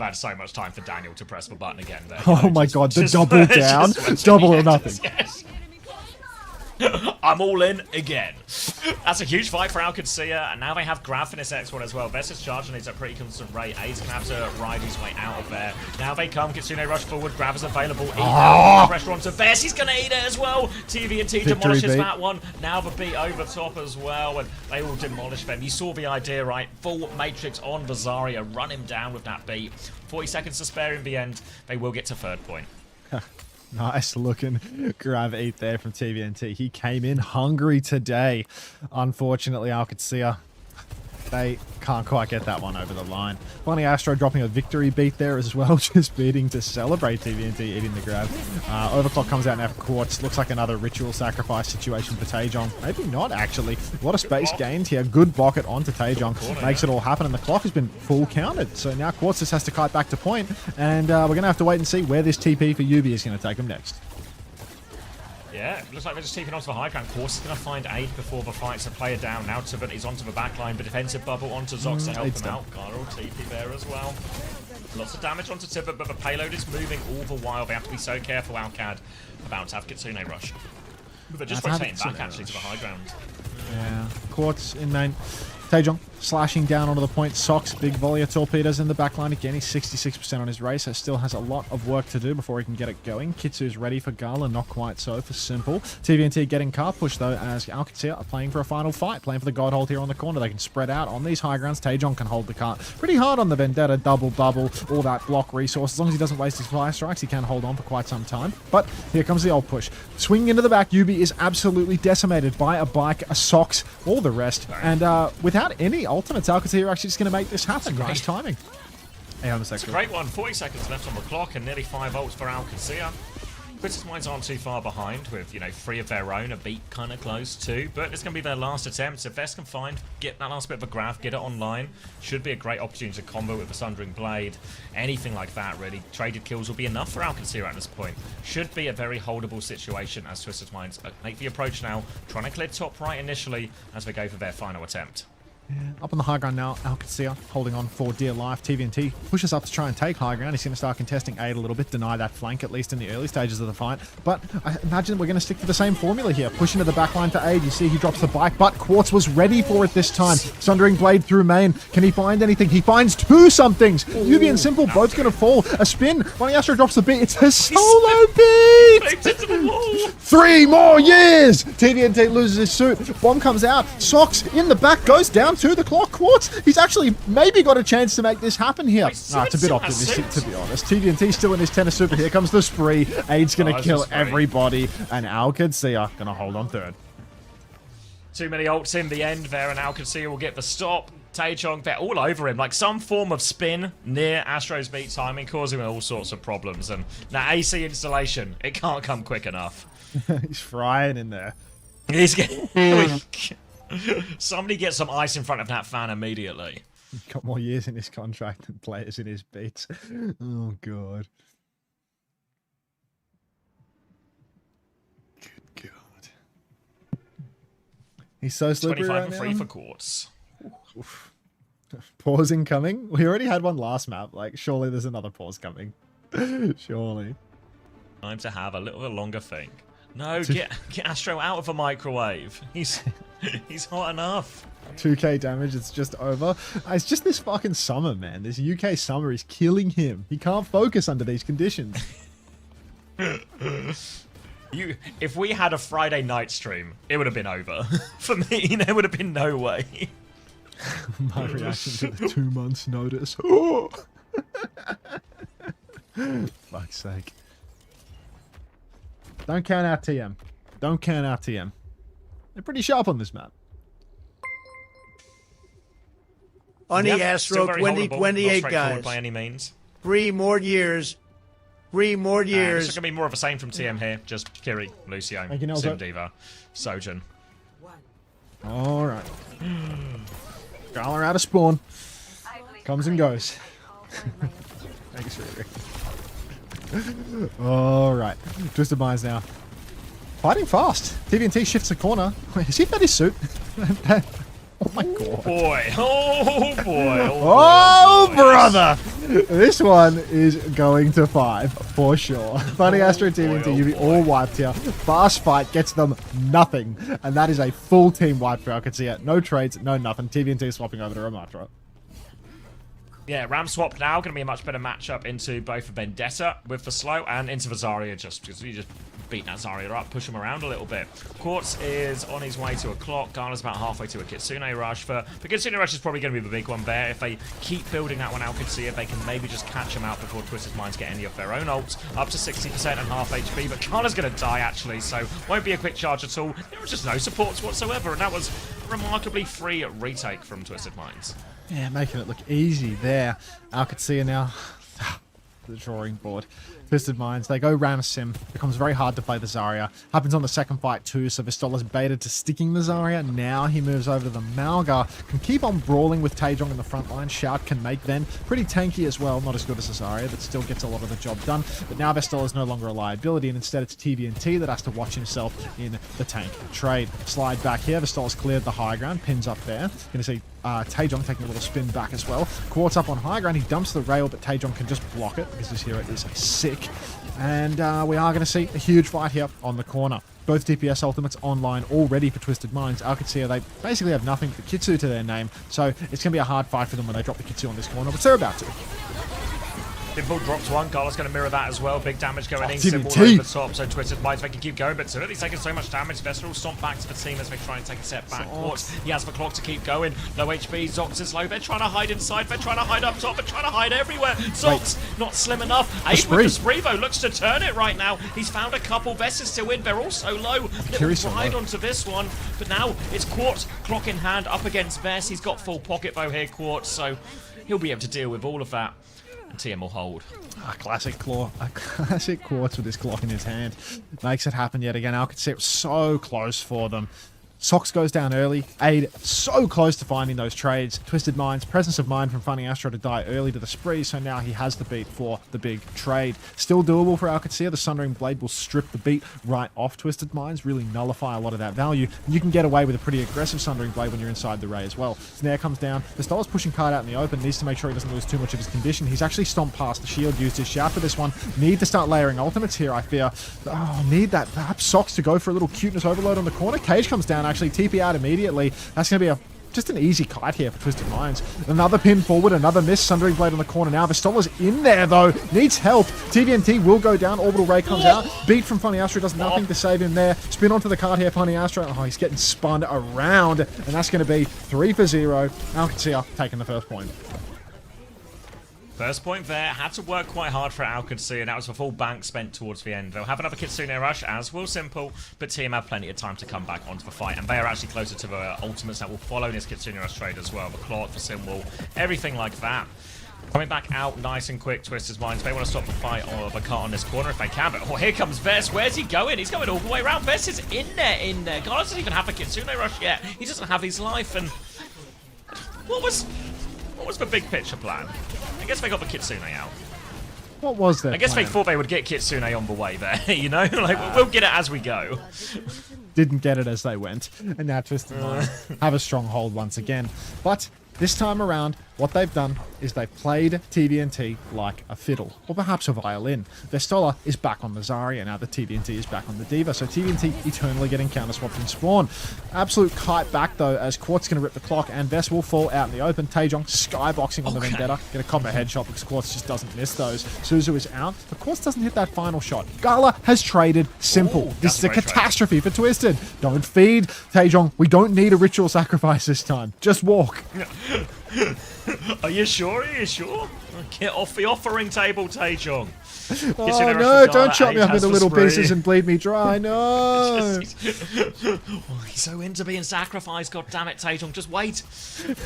had so much time for Daniel to press the button again there. Oh my god, the double down. Double or nothing. Yes. I'm all in again. That's a huge fight for Qadsiah, and now they have Graf in this X1 as well. Best is charging at a pretty constant rate. Aid's gonna have to ride his way out of there. Now they come, Kitsune rush forward, Graf is available. Pressure onto Bess, he's gonna eat it as well. TVNT demolishes that one. Now the beat over top as well, and they will demolish them. You saw the idea, right? Full Matrix on the Zarya, run him down with that beat. 40 seconds to spare in the end. They will get to 3rd point. Nice looking grab eat there from TVNT. He came in hungry today. Unfortunately, Qadsiah They can't quite get that one over the line. Funny Astro dropping a victory beat there as well, just beating to celebrate TVNT eating the grab. Overclock comes out now for Quartz. Looks like another ritual sacrifice situation for Taejong. Maybe not, actually. A lot of space gained here. Good bucket onto Taejong. Makes it all happen, and the clock has been full counted. So now Quartz just has to kite back to point, and we're going to have to wait and see where this TP for Yubi is going to take him next. Yeah, looks like they're just taking onto the high ground. Course is going to find aid before the fight's a player down. Now Tibet is onto the back line, but defensive bubble onto Zox to help him out. Gyro TP there as well. Lots of damage onto Tibet, but the payload is moving all the while. They have to be so careful, Alcad, about to have Kitsune rush. But they're just rotating back, actually, to the high ground. Yeah, Quartz in main. Taejong slashing down onto the point. Socks, big volley of torpedoes in the backline. Again, he's 66% on his race. So still has a lot of work to do before he can get it going. Kitsu's ready for Gala, not quite so for Simple. TVNT getting car push though, as Qadsiah are playing for a final fight, playing for the God Hold here on the corner. They can spread out on these high grounds. Taejong can hold the cart pretty hard on the Vendetta, double bubble, all that block resource. As long as he doesn't waste his fire strikes, he can hold on for quite some time. But here comes the old push. Swinging into the back, Yubi is absolutely decimated by a bike, a Socks, all the rest. And without any ultimates, Qadsiah are actually just going to make this happen. Nice timing. It's a great one. 40 seconds left on the clock and nearly 5 ults for Qadsiah. British Minds aren't too far behind with, 3 of their own, a beat kind of close too, but it's going to be their last attempt. If Vest can get that last bit of a graph, get it online, should be a great opportunity to combo with the Sundering Blade. Anything like that, really. Traded kills will be enough for Qadsiah at this point. Should be a very holdable situation as Twisted Minds make the approach now, trying to clear top right initially as they go for their final attempt. Up on the high ground now, Qadsiah holding on for dear life. TVNT pushes up to try and take high ground. He's going to start contesting aid a little bit, deny that flank, at least in the early stages of the fight. But I imagine we're going to stick to the same formula here. Pushing to the back line for aid. You see he drops the bike, but Quartz was ready for it this time. Sundering Blade through main. Can he find anything? He finds 2 somethings. Yubi and Simple both going to fall. A spin. Funny Astro drops the beat. It's a solo beat! 3 more years! TVNT loses his suit. Bomb comes out. Socks in the back, goes down to the clock. Quartz, he's actually maybe got a chance to make this happen here. It's a bit optimistic, to be honest. TVNT still in his tennis super. Here comes the spree. Aid's going to kill everybody, and Qadsiah going to hold on third. Too many ults in the end there, and Qadsiah will get the stop. Taejong, they're all over him. Like some form of spin near Astro's beat timing, causing all sorts of problems. And now AC installation, it can't come quick enough. He's frying in there. He's getting... Somebody get some ice in front of that fan immediately. He's got more years in his contract than players in his beats. Oh, God. Good God. He's so slippery 25 right and now. 3 for Quartz. Oof. Pause incoming? We already had one last map. Like, surely there's another pause coming. Surely. Time to have a little bit longer think. No, get Astro out of the microwave. He's hot enough. 2k damage, it's just over. It's just this fucking summer, man. This UK summer is killing him. He can't focus under these conditions. If we had a Friday night stream, it would have been over. For me, there would have been no way. My reaction to the 2 months notice. Fuck's sake. Don't count out TM. Don't count out TM. They're pretty sharp on this map. Only Astro, 2028 guys. By any means. 3 more years. 3 more years. It's going to be more of the same from TM here. Just Kiri, Lucio, Sim Diva, Sojin. Alright. Gala out of spawn. Comes and goes. Thanks, Riri. Alright. Twisted Minds now. Fighting fast. TVNT shifts the corner. Wait, has he fed his suit? Oh my god. Boy. Oh boy. Oh, brother. This one is going to 5 for sure. Funny Astro TVNT, you'll be all wiped here. Fast fight gets them nothing. And that is a full team wipe for Qadsiah. No trades, no nothing. TVNT swapping over to Ramatra. Yeah, Ram swap now going to be a much better matchup into both the Vendetta with the slow and into the Zarya, just because you just beat that Zarya up, push him around a little bit. Quartz is on his way to a clock. Gala's about halfway to a Kitsune rush. The Kitsune rush is probably going to be the big one there. If they keep building that one out, Qadsiah, they can maybe just catch him out before Twisted Minds get any of their own ults. Up to 60% and half HP, but Gala's going to die actually, so won't be a quick charge at all. There was just no supports whatsoever, and that was remarkably free retake from Twisted Minds. Yeah, making it look easy there. Qadsiah now. The drawing board. Twisted Minds, they go Ram Sim. Becomes very hard to play the Zarya. Happens on the second fight too, so Vistola's baited to sticking the Zarya. Now he moves over to the Malgar. Can keep on brawling with Taejong in the front line. Shout can make then. Pretty tanky as well, not as good as the Zarya, but still gets a lot of the job done. But now Vistola's no longer a liability, and instead it's TVNT that has to watch himself in the tank trade. Slide back here, Vistola's cleared the high ground, pins up there. Gonna see Taejong taking a little spin back as well. Quartz up on high ground, he dumps the rail, but Taejong can just block it because this hero is sick. And we are going to see a huge fight here on the corner. Both DPS ultimates online already for Twisted Minds. Qadsiah, they basically have nothing but Kitsu to their name, so it's going to be a hard fight for them when they drop the Kitsu on this corner, but they're about to. Simple drops one. Gala's going to mirror that as well. Big damage going in. TVNT. Simple over the top. So Twisted Minds, they can keep going, but Civity's taking so much damage. Vestal stomp back to the team as they try and take a step back. Quartz, he has the clock to keep going. Low HP. Zox is low. They're trying to hide inside. They're trying to hide up top. They're trying to hide everywhere. Zox, not slim enough. Aid with the spree, though, looks to turn it right now. He's found a couple. Vest is still in. They're all so low. Little ride onto this one. But now it's Quartz, clock in hand, up against Vest. He's got full pocket bow here, Quartz, so he'll be able to deal with all of that. And TM will hold. A classic Quartz with his clock in his hand. Makes it happen yet again. Qadsiah was so close for them. Sox goes down early. Aid so close to finding those trades. Twisted Minds, presence of mind from finding Astro to die early to the spree, so now he has the beat for the big trade. Still doable for Qadsiah. The Sundering Blade will strip the beat right off Twisted Minds, really nullify a lot of that value. And you can get away with a pretty aggressive Sundering Blade when you're inside the Ray as well. Snare comes down. Vistola's pushing card out in the open, needs to make sure he doesn't lose too much of his condition. He's actually stomped past the shield, used his shout for this one. Need to start layering ultimates here, I fear. Oh, need that perhaps Sox to go for a little cuteness overload on the corner. Cage comes down, actually TP out immediately. That's going to be just an easy kite here for Twisted Minds. Another pin forward, another miss. Sundering Blade on the corner now. Vistola's in there though. Needs help. TVNT will go down. Orbital Ray comes out. Beat from Funny Astro does nothing to save him there. Spin onto the card here, Funny Astro. Oh, he's getting spun around. And that's going to be 3-0. Qadsiah taking the first point. First point there, had to work quite hard for Qadsiah, and that was the full bank spent towards the end. They'll have another Kitsune rush, as will Simple, but Team have plenty of time to come back onto the fight, and they are actually closer to the ultimates that will follow this Kitsune rush trade as well. The clock, the Simple, everything like that. Coming back out nice and quick, Twisted Minds. They want to stop the fight or the cut on this corner if they can, but here comes Vest. Where's he going? He's going all the way around. Vest is in there. God doesn't even have a Kitsune rush yet. He doesn't have his life, and what was the big picture plan? I guess they got the Kitsune out. What was that? I guess they thought they would get Kitsune on the way there, you know? Like, we'll get it as we go. Didn't get it as they went. And now Twisted Minds have a strong hold once again. But this time around, what they've done is they've played TVNT like a fiddle, or perhaps a violin. Vestola is back on the Zarya, now the TVNT is back on the Diva, so TVNT eternally getting counter-swapped in spawn. Absolute kite back, though, as Quartz going to rip the clock, and Vest will fall out in the open. Taejong skyboxing on the Vendetta, get a combo headshot because Quartz just doesn't miss those. Suzu is out, but Quartz doesn't hit that final shot. Gala has traded Simple. This is a catastrophe for Twisted. Don't feed Taejong. We don't need a ritual sacrifice this time. Just walk. Are you sure? Are you sure? Get off the offering table, Taejong. Oh no, don't chop me up into little pieces and bleed me dry, no! He's so into being sacrificed, god damn it, Taejong, just wait.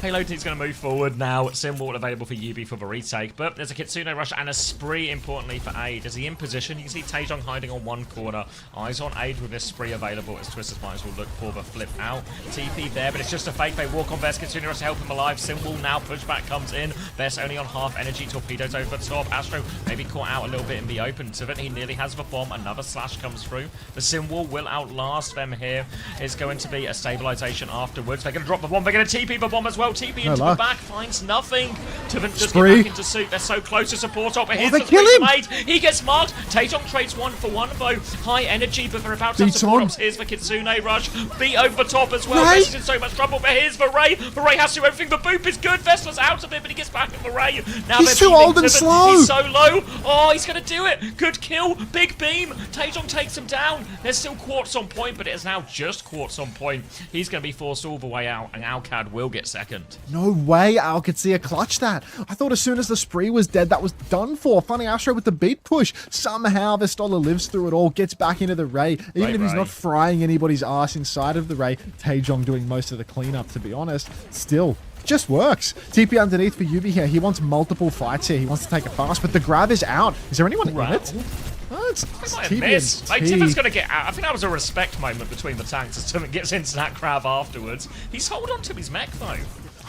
Payload team's going to move forward now. Symbol available for Yubi for the retake, but there's a Kitsune rush and a spree, importantly, for Aid. Is he in position? You can see Taejong hiding on one corner. Eyes on Aid with this spree available as Twisted Minds will look for the flip out. TP there, but it's just a fake. They walk on Vest. Kitsune rush to help him alive. Symbol now, pushback comes in. Vest only on half energy. Torpedoes over the top. Astro maybe caught out a little bit in the open. Tivet, he nearly has the bomb. Another slash comes through. The Symbol will outlast them here. It's going to be a stabilization afterwards. They're going to drop the bomb. They're going to TP the bomb as well. TP into the back. Finds nothing. Tivet just get back into suit. They're so close to support up. Here's the kill him. He gets marked. Taejong trades 1-for-1 though. High energy, but they're about to have support ups. Here's the Kitsune rush. Beat over the top as well. Vest is in so much trouble, but here's the Ray. The Ray has to do everything. The boop is good. Vestler's out of it, but he gets back at the Ray. Now they're too old and slow. He's so low. Oh, he's going to do it. Good kill. Big beam. Taejong takes him down. There's still Quartz on point, but it is now just Quartz on point. He's going to be forced all the way out, and Alcad will get second. No way Qadsiah clutched that. I thought as soon as the spree was dead, that was done for. Funny Astro with the beat push. Somehow Vestola lives through it all, gets back into the Ray. Even if he's not frying anybody's ass inside of the Ray, Taejong doing most of the cleanup, to be honest. Still, just works. TP underneath for Yubi here. He wants multiple fights here. He wants to take it fast, but the grab is out. Is there anyone in it? Oh, it's miss. Like, Tiffin's going to get out. I think that was a respect moment between the tanks as Tiffin gets into that grab afterwards. He's holding on to his mech, though.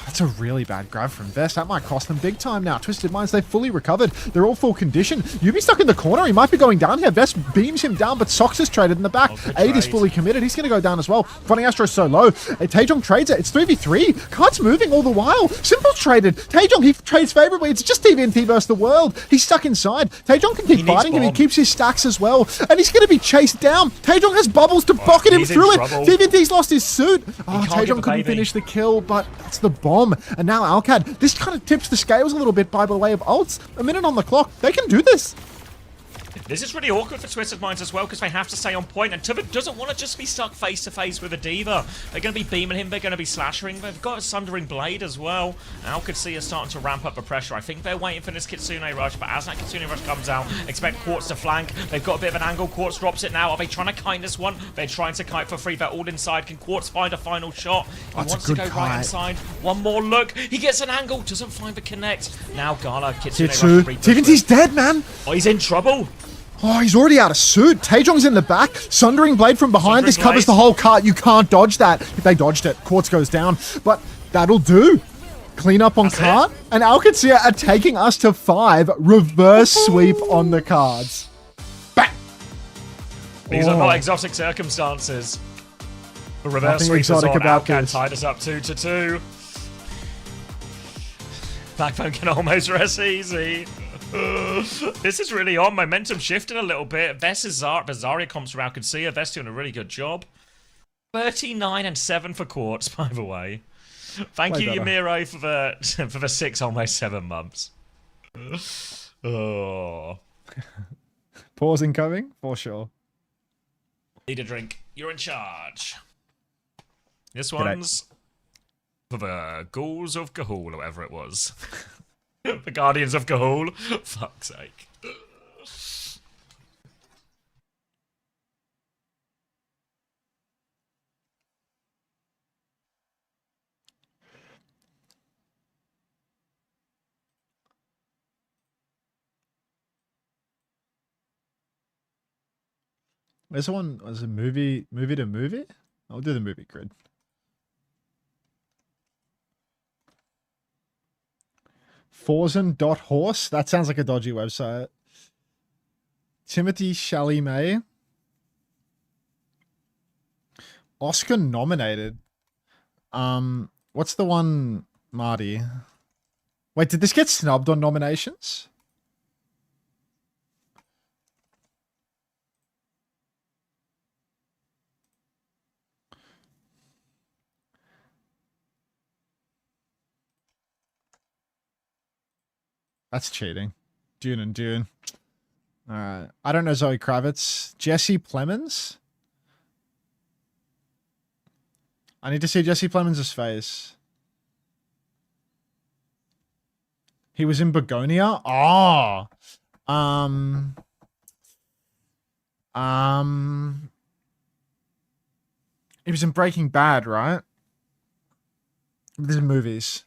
That's a really bad grab from Vest. That might cost them big time now. Twisted Minds, they've fully recovered. They're all full condition. Yubi stuck in the corner. He might be going down here. Vest beams him down, but Sox is traded in the back. Aid is fully committed. He's going to go down as well. Funny Astro's so low. Taejong trades it. It's 3v3. Card's moving all the while. Simple's traded. Taejong, he trades favorably. It's just TVNT versus the world. He's stuck inside. Taejong can keep fighting him. He keeps his stacks as well. And he's going to be chased down. Taejong has bubbles to bucket him through it. TVNT's lost his suit. Oh, Taejong couldn't finish the kill, but that's the bomb. And now Alcad, this kind of tips the scales a little bit by the way of ults. A minute on the clock. They can do this. This is really awkward for Twisted Minds as well because they have to stay on point, and Tibbet doesn't want to just be stuck face-to-face with a Diva. They're going to be beaming him, they're going to be slashing. They've got a Sundering Blade as well. Now Qadsiah starting to ramp up the pressure. I think they're waiting for this Kitsune Rush, but as that Kitsune Rush comes out, expect Quartz to flank. They've got a bit of an angle. Quartz drops it now. Are they trying to kite this one? They're trying to kite for free. They're all inside. Can Quartz find a final shot? He wants to go right inside. One more look. He gets an angle. Doesn't find the connect. Now Gala, Kitsune Rush. TVNT's dead, man. Oh, he's in trouble. Oh, he's already out of suit. Taejong's in the back. Sundering Blade from behind. This covers the whole cart. You can't dodge that. If they dodged it, Quartz goes down. But that'll do. Clean up on cart. And Qadsiah are taking us to 5. Reverse sweep on the cards. Bang! These are not exotic circumstances. The reverse sweep is on. Alcad tied us up 2-2. Backbone can almost rest easy. This is really on. Momentum shifting a little bit. Vest is Zarya comps from Qadsiah. Vest doing a really good job. 39-7 for Quartz, by the way. Thank you, Yamiro, for the 6, almost 7 months. Oh. Pause incoming, for sure. Need a drink. You're in charge. This one's for the Ghouls of Ga'Hoole, or whatever it was. The Guardians of Ga'Hoole. Fuck's sake. This one was a movie to movie? I'll do the movie grid. Forzen.horse. That sounds like a dodgy website. Timothy Chalamet. Oscar nominated. What's the one, Marty? Wait, did this get snubbed on nominations? That's cheating. Dune and Dune. Alright. I don't know Zoe Kravitz. Jesse Plemons? I need to see Jesse Plemons' face. He was in Begonia? Oh! He was in Breaking Bad, right? These are movies.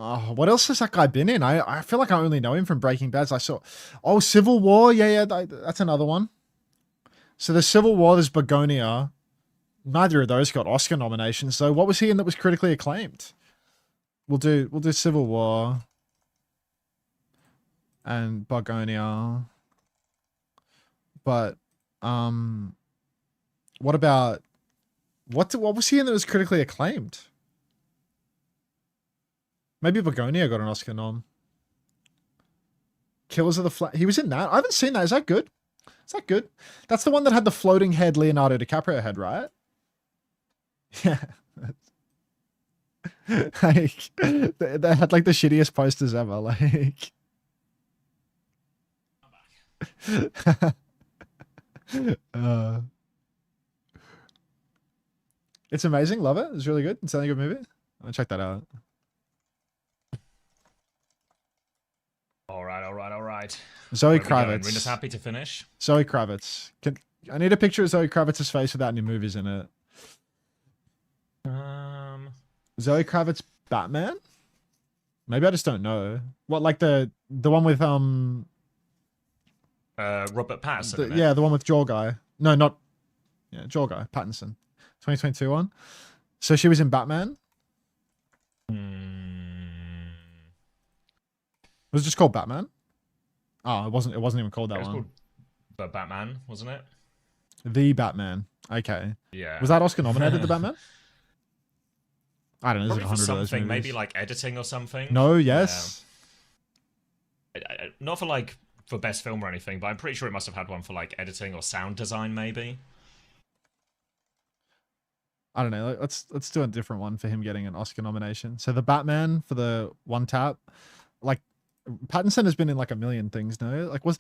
Oh, what else has that guy been in? I feel like I only know him from Breaking Bad. I saw... Oh, Civil War. Yeah, that's another one. So there's Civil War, there's Begonia. Neither of those got Oscar nominations. So what was he in that was critically acclaimed? We'll do Civil War. And Begonia. But, what about... What was he in that was critically acclaimed? Maybe Begonia got an Oscar nom. Killers of the Flag. He was in that. I haven't seen that. Is that good? Is that good? That's the one that had the floating head Leonardo DiCaprio head, right? Yeah. Like, they had like the shittiest posters ever. Like, it's amazing. Love it. It's really good. It's a good movie. I'm gonna check that out. All right. Zoe Where are we going? Kravitz. We're just happy to finish. Zoe Kravitz. I need a picture of Zoe Kravitz's face without any movies in it. Zoe Kravitz Batman? Maybe I just don't know. What, like the one with Robert Pattinson. yeah, the one with Jaw Guy. No, not Jaw Guy, Pattinson. 2022 one. So she was in Batman? Was it just called Batman? Oh, it wasn't even called that It was one. called The Batman, wasn't it? The Batman. Okay. Yeah. Was that Oscar nominated, The Batman? I don't know. Probably There's for 100 of those something, movies. maybe like editing or something. No, yes. Not for best film or anything, but I'm pretty sure it must have had one for like editing or sound design, maybe. I don't know. Let's do a different one for him getting an Oscar nomination. So the Batman for the one tap, like Pattinson has been in like a million things. No, like did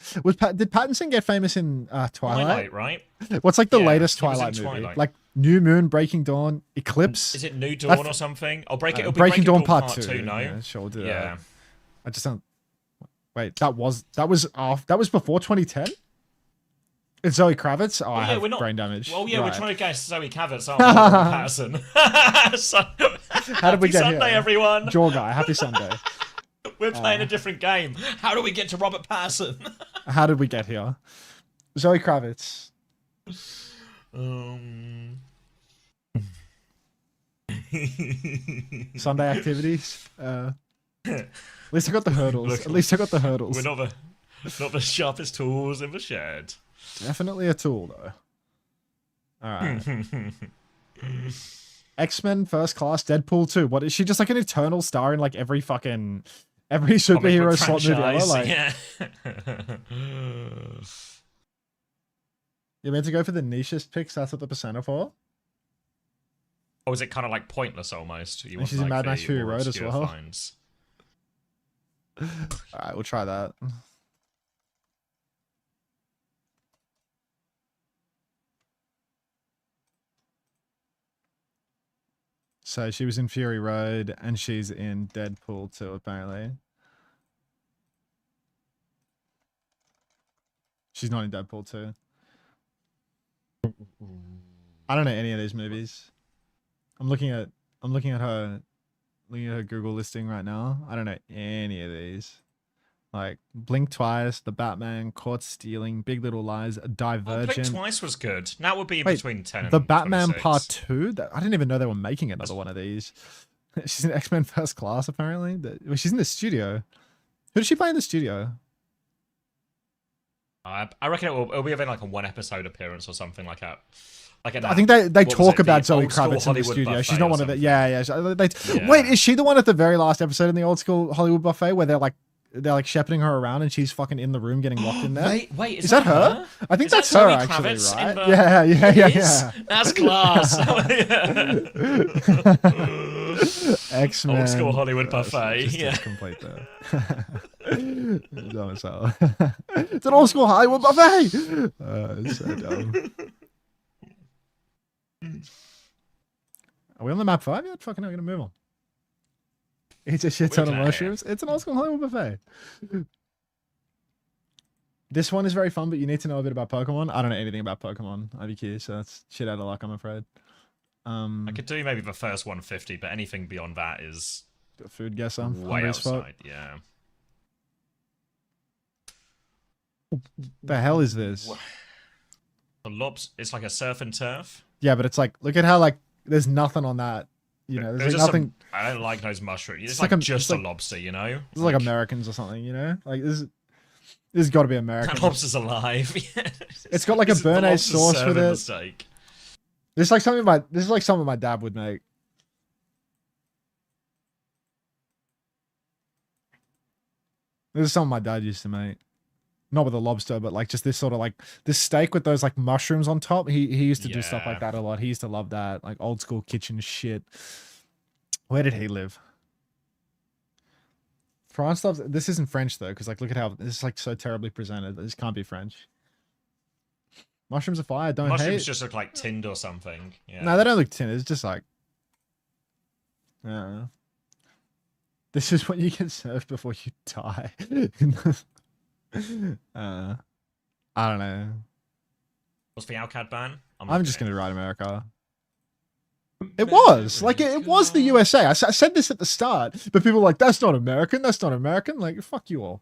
Pattinson get famous in Twilight? Right? What's like the Yeah, latest he was in Twilight movie? Twilight. Like New Moon, Breaking Dawn, Eclipse. Is it New Dawn or something? I'll break it. It'll be Breaking Dawn Part 2. 2. No. Yeah, sure. Did Yeah. I just don't. Wait, that was before 2010. It's Zoe Kravitz. Oh, I have brain damage. Well, yeah, Right. we're trying to guess Zoe Kravitz, aren't we? Patterson. How did we get Sunday, here? everyone. Jaw Guy. Happy Sunday. We're playing a different game. How do we get to Robert Patterson? How did we get here? Zoe Kravitz. Sunday activities. At least I got the hurdles. At least I got the hurdles. We're not the sharpest tools in the shed. Definitely a tool, though. All right. X-Men First Class, Deadpool 2. What is she, just like an eternal star in like every superhero slot movie ever? Like, Yeah. You're meant to go for the nichest picks. That's what the percent are for. Or is it kind of like pointless almost? You want, she's in like, Mad Max the Fury more Road as obscure well. finds. All right, we'll try that. So she was in Fury Road and she's in Deadpool 2, apparently. She's not in Deadpool 2. I don't know any of these movies. I'm looking at her Google listing right now. I don't know any of these. Like Blink Twice, The Batman, Caught Stealing, Big Little Lies, Divergent. Blink Twice was good. That would be Wait, between 10 and The Batman 26. Part 2? I didn't even know they were making another one of these. She's in X-Men First Class, apparently. She's in the studio. Who does she play in the studio? I reckon it'll be like a one episode appearance or something like that. Like I think they talk about Zoe Old School Kravitz in the Hollywood studio. Buffet She's not or one of the. something. Yeah. Yeah. Wait, is she the one at the very last episode in the Old School Hollywood Buffet where they're like shepherding her around and she's fucking in the room getting locked in there? Wait, is that her? I think Is that's that her Zoe actually, Kravitz right? in the- Yeah. It is? That's class. X-Men. Old School Hollywood Buffet. Just Yeah. complete there. Dumb as hell. It's an Old School Hollywood Buffet. It's so dumb. Are we on the map 5 yet? Fucking hell, we're gonna move on. It's a shit ton of We're mushrooms. It's an Old School Hollywood Buffet. This one is very fun, but you need to know a bit about Pokemon. I don't know anything about Pokemon, IBQ, so that's shit out of luck, I'm afraid. I could do maybe the first 150, but anything beyond that is Food guesser. way Hungry as fuck. outside. Yeah. The hell is this? The lobs, it's like a surf and turf. Yeah, but it's like, look at how like there's nothing on that. You know, there's like nothing. I don't like those mushrooms. It's like like, a- just it's like- a lobster, you know? It's like Americans or something, you know? Like this has got to be American. That lobster's alive. It's got like a The béarnaise lobster's sauce with serving it. the steak. This is like something my dad would make. This is something my dad used to make. Not with a lobster, but like just this sort of like this steak with those like mushrooms on top. He used to do stuff like Yeah. that a lot. He used to love that, like old school kitchen shit. Where did he live? France loves... This isn't French, though, because, like, look at how... This is, like, so terribly presented. This can't be French. Mushrooms of fire, don't Mushrooms hate. just look like tinned or something. Yeah. No, they don't look tinned. It's just, like... I don't know. This is what you get served before you die. I don't know. What's the Alcad ban? I'm just going to write America. It was. Like, it was the USA. I said this at the start, but people were like, that's not American. That's not American. Like, fuck you all.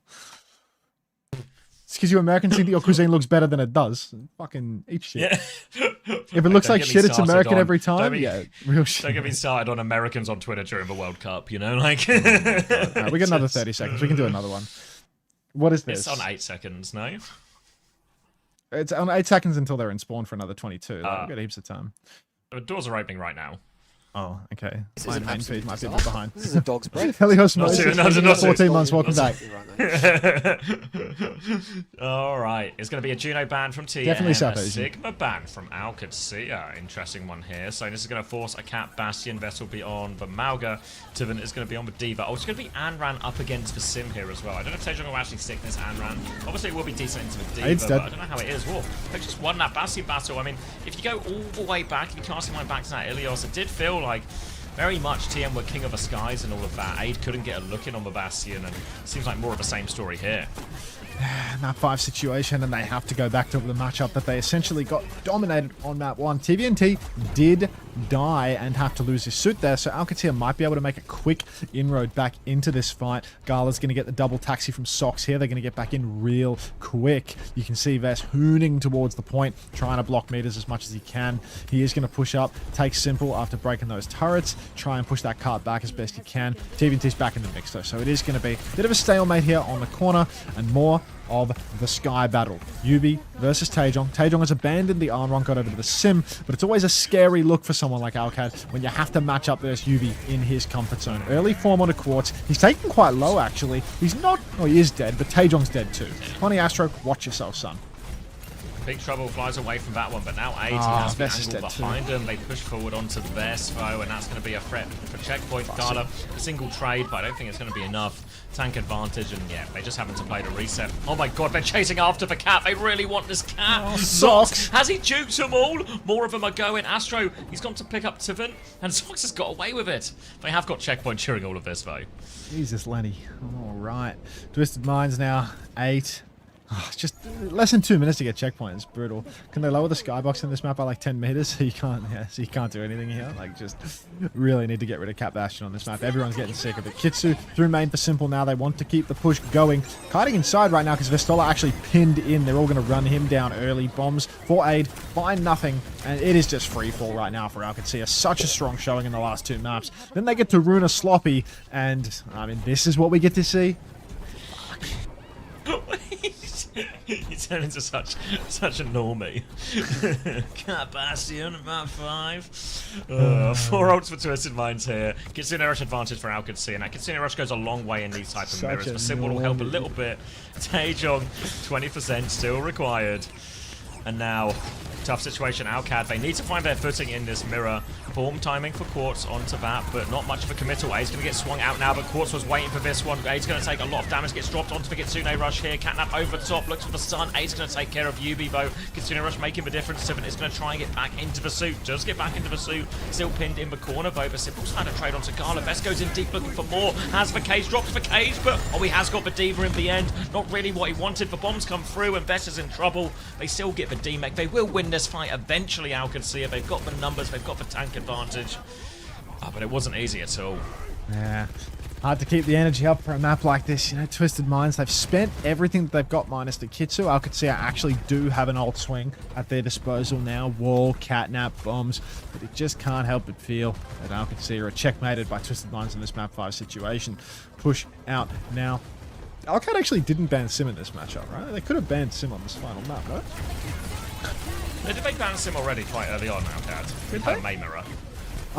It's because you Americans think that your cuisine looks better than it does. Fucking eat shit. Yeah. If it looks like shit, it's American every time. Yeah, real shit. Don't get me started on Americans on Twitter during the World Cup, you know? Like, All right, we got another 30 seconds. We can do another one. What is this? It's on 8 seconds, no? It's on 8 seconds until they're in spawn for another 22. We've got heaps of time. The doors are opening right now. Oh, okay. This My is an main absolute feed might be a bit disaster. behind. This is a dog's breakfast. Helios Not Moses, soon, not 14 months, Not welcome back. soon. Right, mate. All right, it's going to be a Juno ban from TN, Definitely South a Asian. Sigma ban from Qadsiah. Interesting one here. So this is going to force a Cat Bastion. Vest will be on the Mauga. Tivin is going to be on the Diva. Oh, it's going to be Anran up against the Sim here as well. I don't know if Sejong will actually stick this Anran. Obviously, it will be decent into the Diva, but I don't know how it is. Whoa, they just won that Bastion battle. I mean, if you go all the way back, if you cast your mind back to that Ilios, it did feel like very much TM were king of the skies and all of that. Aid couldn't get a look in on the Bastion, and it seems like more of the same story here. Map 5 situation, and they have to go back to the matchup that they essentially got dominated on map 1. TVNT did die and have to lose his suit there, so Qadsiah might be able to make a quick inroad back into this fight. Gala's going to get the double taxi from Sox here. They're going to get back in real quick. You can see Vess hooning towards the point, trying to block meters as much as he can. He is going to push up, take Simple after breaking those turrets, try and push that cart back as best he can. TVNT's back in the mix though, so it is going to be a bit of a stalemate here on the corner, and more of the Sky battle. Yubi versus Taejong. Taejong has abandoned the Arnron, got over to the Sim, but it's always a scary look for someone like Alcad when you have to match up versus Yubi in his comfort zone. Early form on a Quartz. He's taken quite low, actually. He's not... Oh, he is dead, but Taejong's dead too. 20 Astro, watch yourself, son. Big Trouble flies away from that one, but now 8, he has the angle behind him. They push forward onto the Vest, though, and that's going to be a threat for checkpoint. Gala, a single trade, but I don't think it's going to be enough. Tank advantage, and yeah, they just happen to play the reset. Oh my god, they're chasing after the cat. They really want this cat. Oh, Sox! Has he juked them all? More of them are going. Astro, he's gone to pick up Tivin, and Sox has got away with it. They have got checkpoint during all of this, though. Jesus, Lenny. All right. Twisted Minds now, 8. Oh, it's just less than 2 minutes to get checkpoint. It's brutal. Can they lower the skybox in this map by like 10 meters? So you can't, so you can't do anything here. Like, just really need to get rid of Cat Bastion on this map. Everyone's getting sick of it. Kitsu through main for Simple now. They want to keep the push going. Kiting inside right now because Vestola actually pinned in. They're all going to run him down early. Bombs for Aid. Find nothing. And it is just free fall right now for Qadsiah. Such a strong showing in the last 2 maps. Then they get to Runa Sloppy. And, I mean, this is what we get to see. He turned into such a normie. Cat Bastion, map 5. 4 ults for Twisted Minds here. Kitsune Rush advantage for Qadsiah. And that Kitsune Rush goes a long way in these type of mirrors. The Simple will help a little bit. Taejong, 20% still required. And now, tough situation, Alcad. They need to find their footing in this mirror. Form timing for Quartz onto that, but not much of a committal. Aid's going to get swung out now, but Quartz was waiting for this one. Aid's going to take a lot of damage, gets dropped onto the Kitsune Rush here. Catnap over the top, looks for the stun. Aid's going to take care of Yubi, though. Kitsune Rush making the difference. Tivin is going to try and get back into the suit. Does get back into the suit. Still pinned in the corner, though. But Simple's trying to trade onto Gala. Vest goes in deep looking for more. Has the cage, drops the cage, but oh, he has got the Diva in the end. Not really what he wanted. The bombs come through, and Vest is in trouble. They still get the D-Mech. They will win this fight eventually, Qadsiah. They've got the numbers, they've got the tank advantage. Oh, but it wasn't easy at all. Yeah. Hard to keep the energy up for a map like this. You know, Twisted Minds, they've spent everything that they've got minus the Kitsu. Qadsiah actually do have an ult swing at their disposal now. Wall, catnap, bombs. But it just can't help but feel that Qadsiah are checkmated by Twisted Minds in this map 5 situation. Push out now. Alcad actually didn't ban Sim in this matchup, right? They could have banned Sim on this final map, right? Did they ban Sim already quite early on, Alcad? Did they? May mirror.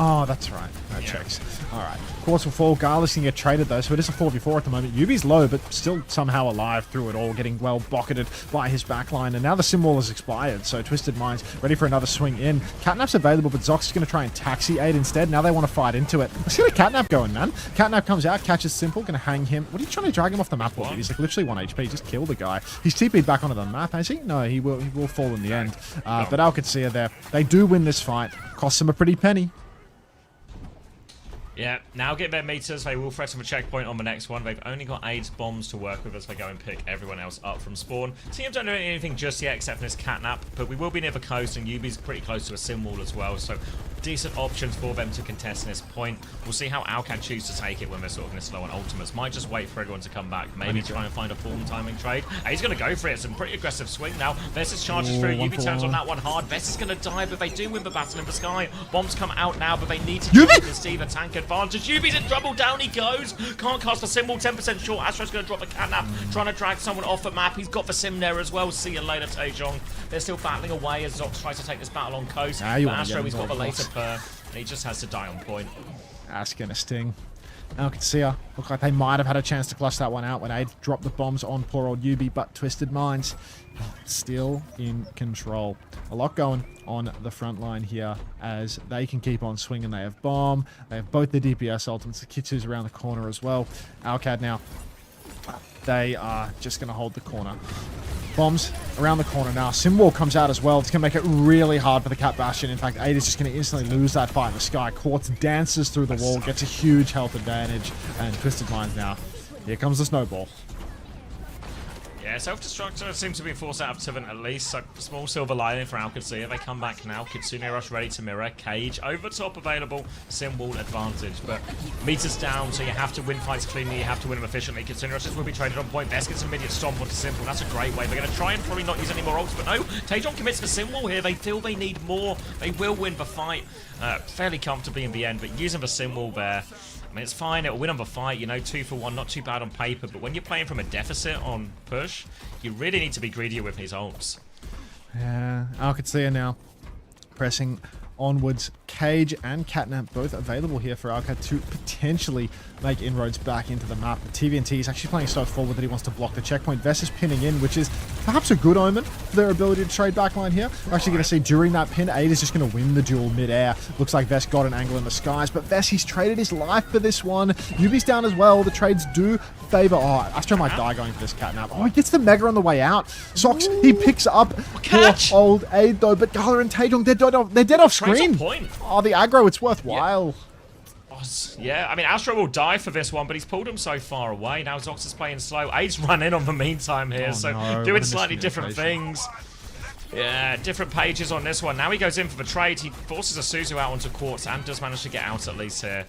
Oh, that's right. That checks. All right. Quartz will fall. Garlick's going to get traded, though, so it is a 4v4 at the moment. Yubi's low, but still somehow alive through it all, getting well bucketed by his backline. And now the sim wall has expired, so Twisted Minds ready for another swing in. Catnap's available, but Zox is going to try and taxi Aid instead. Now they want to fight into it. Let's get a Catnap going, man. Catnap comes out, catches Simple, going to hang him. What are you trying to drag him off the map for? He's like literally 1 HP. Just kill the guy. He's TP'd back onto the map, has he? No, he will fall in the end. But Qadsiah there. They do win this fight. Costs him a pretty penny. Yeah, now get their meters. They will threaten a checkpoint on the next one. They've only got 8 bombs to work with as they go and pick everyone else up from spawn. Teams don't do anything just yet except for this Catnap, but we will be near the coast, and Yubi's pretty close to a sim wall as well, so decent options for them to contest in this point. We'll see how Alcad choose to take it when they're sort of in this low on ultimates. Might just wait for everyone to come back. Maybe try and find a form timing trade. He's going to go for it. It's a pretty aggressive swing now. Vestas charges through. Yubi turns on that one hard. Vestas going to die, but they do win the battle in the sky. Bombs come out now, but they need to receive a tank advantage. Yubi's in trouble. Down he goes. Can't cast a symbol. 10% short. Astro's going to drop a Catnap. Trying to drag someone off the map. He's got the sim there as well. See you later, Taejong. They're still battling away as Zox tries to take this battle on coast. But Astro, he's got the later per. And he just has to die on point. That's gonna sting. Qadsiah look like they might have had a chance to clutch that one out when Aid dropped the bombs on poor old Yubi, but Twisted Minds still in control. A lot going on the front line here as they can keep on swinging. They have bomb. They have both the DPS ultimates. The Kitsu's around the corner as well. Alcad now. They are just gonna hold the corner. Bombs around the corner now. Simwall comes out as well. It's going to make it really hard for the Cat Bastion. In fact, Aid is just going to instantly lose that fight in the sky. Quartz dances through the wall, gets a huge health advantage, and Twisted Minds now. Here comes the snowball. Yeah, self-destruct seems to be forced out of Tiven at least, so small silver lining for Qadsiah. They come back now. Kitsune Rush ready to mirror. Cage over top available. Sim wall advantage, but meters down, so you have to win fights cleanly, you have to win them efficiently. Kitsune Rush will be traded on point. Best gets an immediate stomp onto Simple. That's a great way. They're going to try and probably not use any more ults, but no. Taejong commits the Sim wall here. They feel they need more. They will win the fight fairly comfortably in the end, but using the Sim wall there, I mean, it's fine, it'll win on the fight, you know, 2 for 1, not too bad on paper, but when you're playing from a deficit on push, you really need to be greedier with his ults. Yeah, Qadsiah now pressing onwards. Cage and Catnap both available here for Alcad to potentially make inroads back into the map. But TVNT is actually playing so forward that he wants to block the checkpoint. Vess is pinning in, which is perhaps a good omen for their ability to trade backline here. We're actually going to see during that pin, Aid is just going to win the duel mid-air. Looks like Vess got an angle in the skies, but Vess, he's traded his life for this one. Yubi's down as well. The trades do favor. Oh, Astro might die going for this Catnap. Oh, he gets the Mega on the way out. Sox, he picks up poor old Aid though, but Gala and Taejong, they're dead off screen. Oh, the aggro, it's worthwhile. Yeah, I mean, Astro will die for this one, but he's pulled him so far away. Now Zox is playing slow. Aid's run in on the meantime here, doing slightly different things. Yeah, different pages on this one. Now he goes in for the trade. He forces a Suzu out onto Quartz and does manage to get out at least here.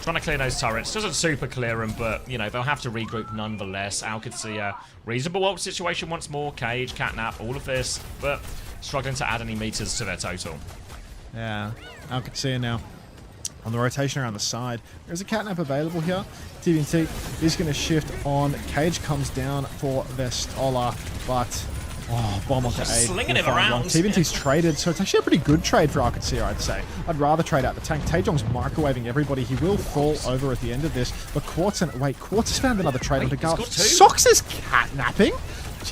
Trying to clear those turrets. Doesn't super clear them, but, you know, they'll have to regroup nonetheless. Qadsiah, reasonable ult situation once more. Cage, Catnap, all of this, but struggling to add any meters to their total. Yeah, Qadsiah now on the rotation around the side. There's a Catnap available here. TVNT is going to shift on. Cage comes down for Vestola, but bomb onto Aid. Slinging him around. TVNT's traded, so it's actually a pretty good trade for Qadsiah, I'd say. I'd rather trade out the tank. Taejong's microwaving everybody. He will fall over at the end of this, but Quartz has found another trade onto Gal. Sox is catnapping?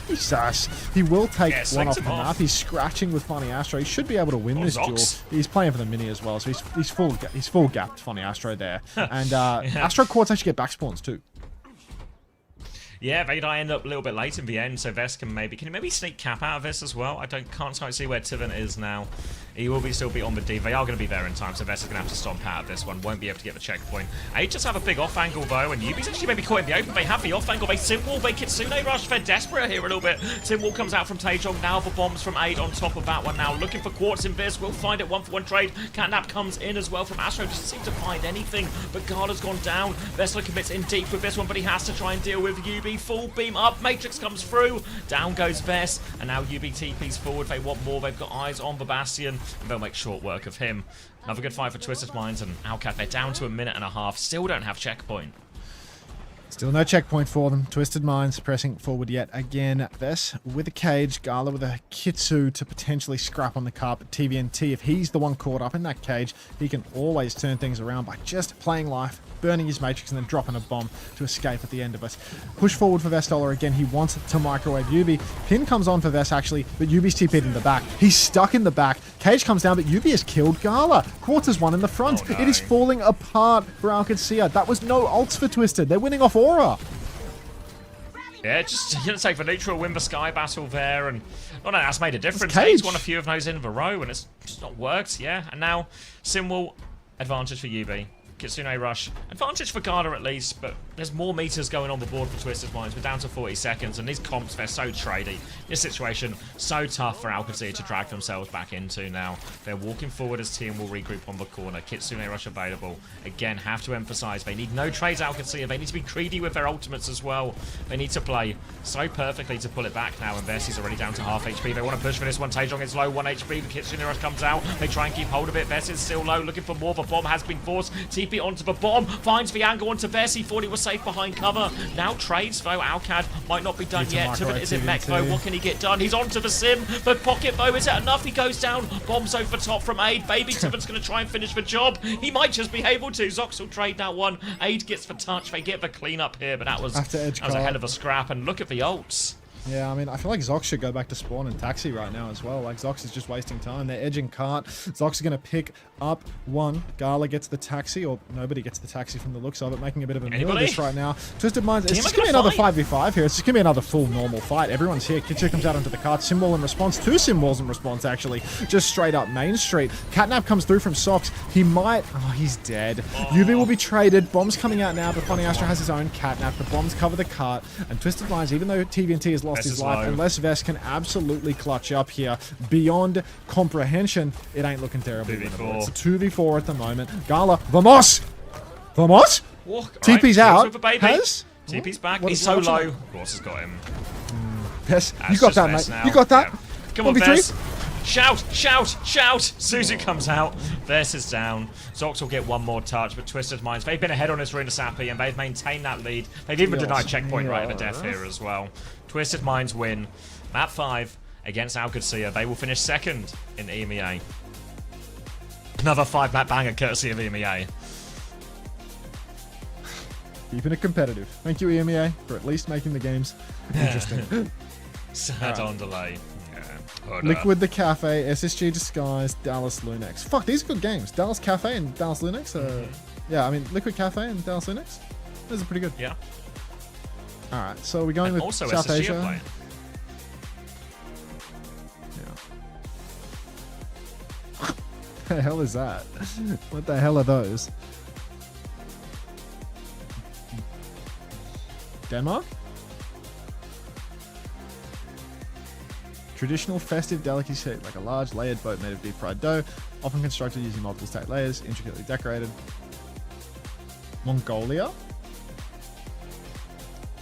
Jesus. He will take one off the map. He's scratching with Funny Astro. He should be able to win this duel. He's playing for the mini as well, so he's full gapped Funny Astro there. And Astro Quartz actually get back spawns too. Yeah, they end up a little bit late in the end, so Vess can he maybe sneak Cap out of this as well? I can't quite see where Tiven is now. He will still be on the D. They are going to be there in time, so Vess is going to have to stomp out of this one. Won't be able to get the checkpoint. They just have a big off angle though, and Yubi's actually maybe caught in the open. They have the off angle. They Simwall, they Kitsune Rush. They're desperate here a little bit. Simwall comes out from Taejong. Now the bombs from Aid on top of that one now. Looking for Quartz in this. We'll find it 1-for-1 trade. Catnap comes in as well from Astro. Doesn't seem to find anything, but Gala's gone down. Vessler commits in deep with this one, but he has to try and deal with Yubi. Full beam up. Matrix comes through. Down goes Vess, and now Yubi TP's forward. They want more. They've got eyes on the Bastion, and they'll make short work of him. Another good fight for Twisted Minds and Alcad. They're down to a minute and a half. Still don't have checkpoint. Still no checkpoint for them. Twisted Minds pressing forward yet again. Vess with a cage. Gala with a Kitsu to potentially scrap on the carpet. TVNT, if he's the one caught up in that cage, he can always turn things around by just playing life, burning his matrix, and then dropping a bomb to escape at the end of it. Push forward for Vestola again. He wants to microwave Yubi. Pin comes on for Vess actually, but Yubi's TP'd in the back. He's stuck in the back. Cage comes down, but Yubi has killed Gala. Quartz is one in the front. Oh, no. It is falling apart for Qadsiah. That was no ults for Twisted. They're winning off Aura. Yeah, just gonna take the neutral, win the Sky battle there, and no, that's made a difference. Cage. He's won a few of those in a row, and it's just not worked. Yeah, and now Simwell, advantage for Yubi. Kitsune rush. Advantage for Gala at least, but there's more meters going on the board for Twisted Minds. We're down to 40 seconds, and these comps, they're so tradey. This situation, so tough for Qadsiah to drag themselves back into now. They're walking forward as team will regroup on the corner. Kitsune rush available. Again, have to emphasize, they need no trades Qadsiah. They need to be greedy with their ultimates as well. They need to play so perfectly to pull it back now, and Vess is already down to half HP. They want to push for this one. Taejong is low, 1 HP. The Kitsune rush comes out. They try and keep hold of it. Vess is still low, looking for more. The bomb has been forced. TP onto the bomb, finds the angle onto Vess. He thought he was safe behind cover. Now trades though. Alcad might not be done yet. Tibet is in mech though. What can he get done? He's onto the sim. The pocket bow, is that enough? He goes down. Bombs over top from Aid. Baby Tibet's going to try and finish the job. He might just be able to. Zox will trade that one. Aid gets the touch. They get the clean up here, but that was a hell of a scrap. And look at the ults. Yeah, I mean, I feel like Zox should go back to spawn and taxi right now as well. Like, Zox is just wasting time. They're edging cart. Zox is going to pick up one. Gala gets the taxi, or nobody gets the taxi from the looks of it, making a bit of a meal of this right now. Twisted Minds, it's just going to be another 5v5 here. It's just going to be another full normal fight. Everyone's here. Kitsu comes out onto the cart. Symbol in response. 2 symbols in response, actually. Just straight up Main Street. Catnap comes through from Sox. He might... Oh, he's dead. Yubi will be traded. Bombs coming out now, but Funny Astro has his own Catnap. The bombs cover the cart. And Twisted Minds, even though TVNT has lost his life, unless Vess can absolutely clutch up here beyond comprehension, it ain't looking terribly winnable. It's a 2v4 at the moment. Gala, Vamos! Vamos? TP's out. Has? TP's back. He's so low. Of course, has got him. Vess, you got that, mate. Now. You got that. Yeah. Come on, Vess. Shout, shout, shout! Suzu comes out. Vess is down. Zox will get one more touch, but Twisted Minds, they've been ahead on this Runa Sappy, and they've maintained that lead. They've even denied checkpoint right at the death here as well. Twisted Minds win. Map 5 against Qadsiah. They will finish second in EMEA. Another 5-map banger courtesy of EMEA. Keeping it competitive. Thank you, EMEA, for at least making the games interesting. Sad on delay. Liquid the Kafe, SSG Disguise, Dallas LuneX. Fuck, these are good games. Dallas Kafe and Dallas LuneX. Yeah, I mean, Liquid Kafe and Dallas LuneX. Those are pretty good. Yeah. Alright, so we're going with also South SSG Asia. playing. Yeah. What the hell is that? What the hell are those? Denmark? Traditional festive delicacy shaped like a large layered boat made of deep fried dough, often constructed using multiple stacked layers, intricately decorated. Mongolia?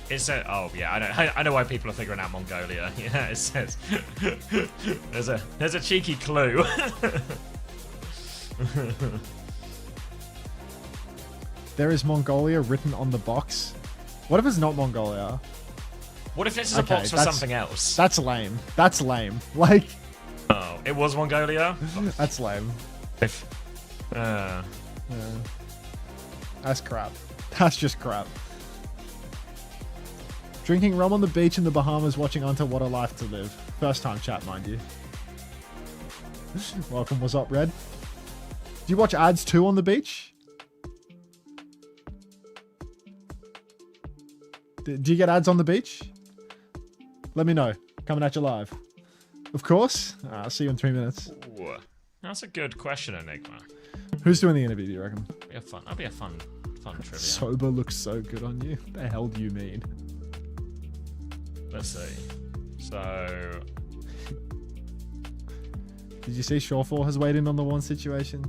It said, oh yeah, I know why people are figuring out Mongolia. Yeah, it says there's a cheeky clue. There is Mongolia written on the box. What if it's not Mongolia? What if this is a box for something else? That's lame. That's lame. Like, oh, it was Mongolia. That's lame. Yeah. That's crap. That's just crap. Drinking rum on the beach in the Bahamas, watching Unter, what a life to live. First time chat, mind you. Welcome, what's up, Red? Do you watch ads too on the beach? Do you get ads on the beach? Let me know. Coming at you live. Of course. I'll see you in 3 minutes. Ooh, that's a good question, Enigma. Who's doing the interview, do you reckon? That'll be a fun trivia. Sober looks so good on you. What the hell do you mean? Let's see. So... Did you see Shawfall has weighed in on the one situation?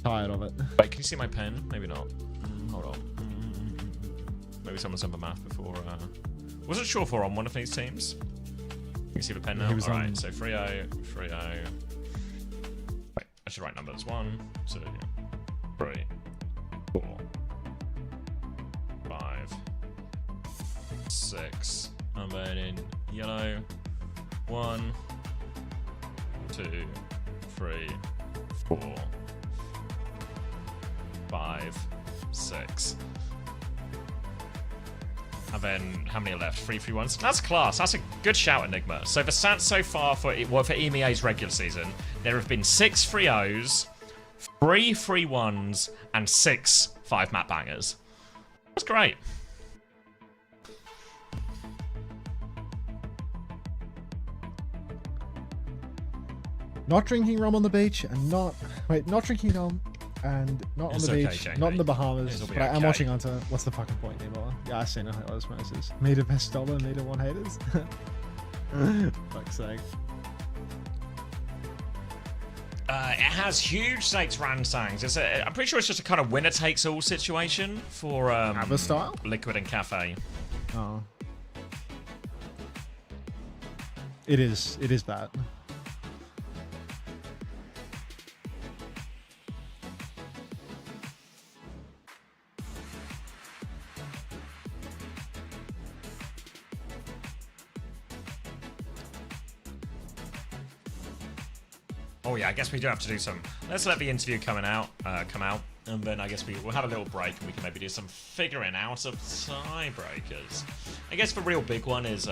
Tired of it. Wait, can you see my pen? Maybe not. Hold on. Maybe someone's done the math before. Wasn't Shawfall on one of these teams? Can you see the pen now? Alright, so 3-0, 3-0. Wait, I should write numbers. 1, 2, 3, 4, 5, 6. And then in yellow, 1, 2, 3, 4, 5, 6. And then how many are left? 3 free ones. That's class. That's a good shout, Enigma. So the stats so far for EMEA's regular season, there have been 6 free O's, 3 free ones, and 6 5-map bangers. That's great. Not drinking rum on the beach and not drinking rum and not on the beach, Jamie. not in the Bahamas. It'll be But I am okay. watching Unter. What's the fucking point anymore? Yeah, I see no those messes. Meter best dollar, meter one haters. Fuck's sake. It has huge stakes ransangs. I'm pretty sure it's just a kind of winner takes all situation for Abba style? Liquid and Kafe. Oh. It is that. Oh yeah, I guess we do have to do some. Let's let the interview come out, and then I guess we'll have a little break and we can maybe do some figuring out of tiebreakers. I guess the real big one is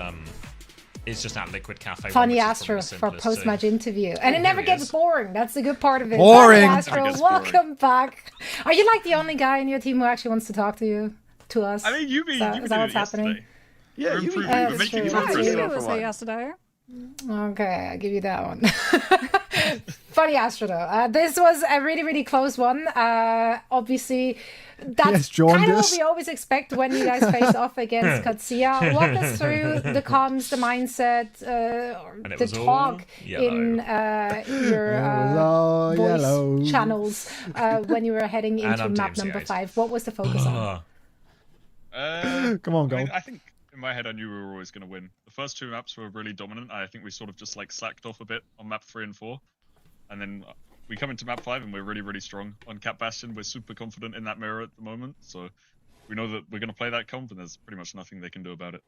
just that Liquid Kafe. Funny Astro for post-match interview, and it never gets boring. That's the good part of it. Boring. Funny Astro, welcome back. Are you like the only guy in your team who actually wants to talk to us? I mean, you is that what's happening? Yeah, we're making it I interesting. was here yesterday. Okay, I'll give you that one. Funny Astro though. This was a really, really close one. Obviously, that's kind of what we always expect when you guys face off against Qadsiah. Walk us through the comms, the mindset, the talk in your voice channels when you were heading into map number 5. What was the focus on? Come on, go. I think in my head I knew we were always going to win. The first 2 maps were really dominant. I think we sort of just like slacked off a bit on map 3 and 4. And then we come into map 5 and we're really, really strong. On Cap Bastion, we're super confident in that mirror at the moment. So we know that we're going to play that comp and there's pretty much nothing they can do about it.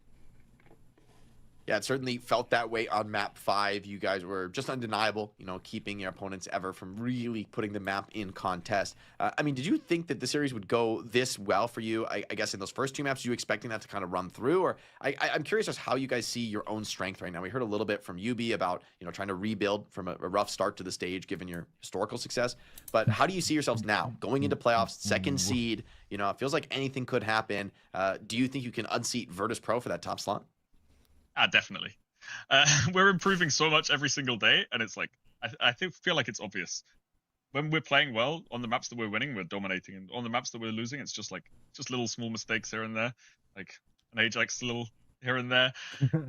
Yeah, it certainly felt that way on map 5. You guys were just undeniable, keeping your opponents ever from really putting the map in contest. I mean, did you think that the series would go this well for you? I guess in those first 2 maps, you expecting that to kind of run through? Or I'm curious as how you guys see your own strength right now. We heard a little bit from UB about, trying to rebuild from a rough start to the stage, given your historical success. But how do you see yourselves now going into playoffs, 2nd seed? It feels like anything could happen. Do you think you can unseat Virtus Pro for that top slot? Definitely. We're improving so much every single day, and it's like I feel like it's obvious. When we're playing well on the maps that we're winning, we're dominating, and on the maps that we're losing, it's just little small mistakes here and there, like an Ajax little here and there.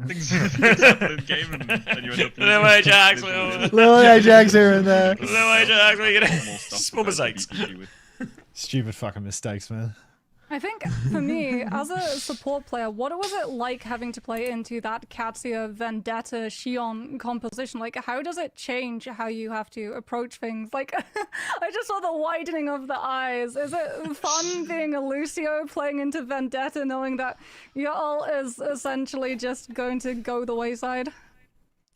Things happen in game, and then you end up losing. Little Ajax, little Ajax here and there. Little Ajax, we get small mistakes. Stupid fucking mistakes, man. I think for me, as a support player, what was it like having to play into that Qadsiah, Vendetta, Xion composition? Like, how does it change how you have to approach things? Like, I just saw the widening of the eyes. Is it fun being a Lucio playing into Vendetta, knowing that your ult is essentially just going to go the wayside?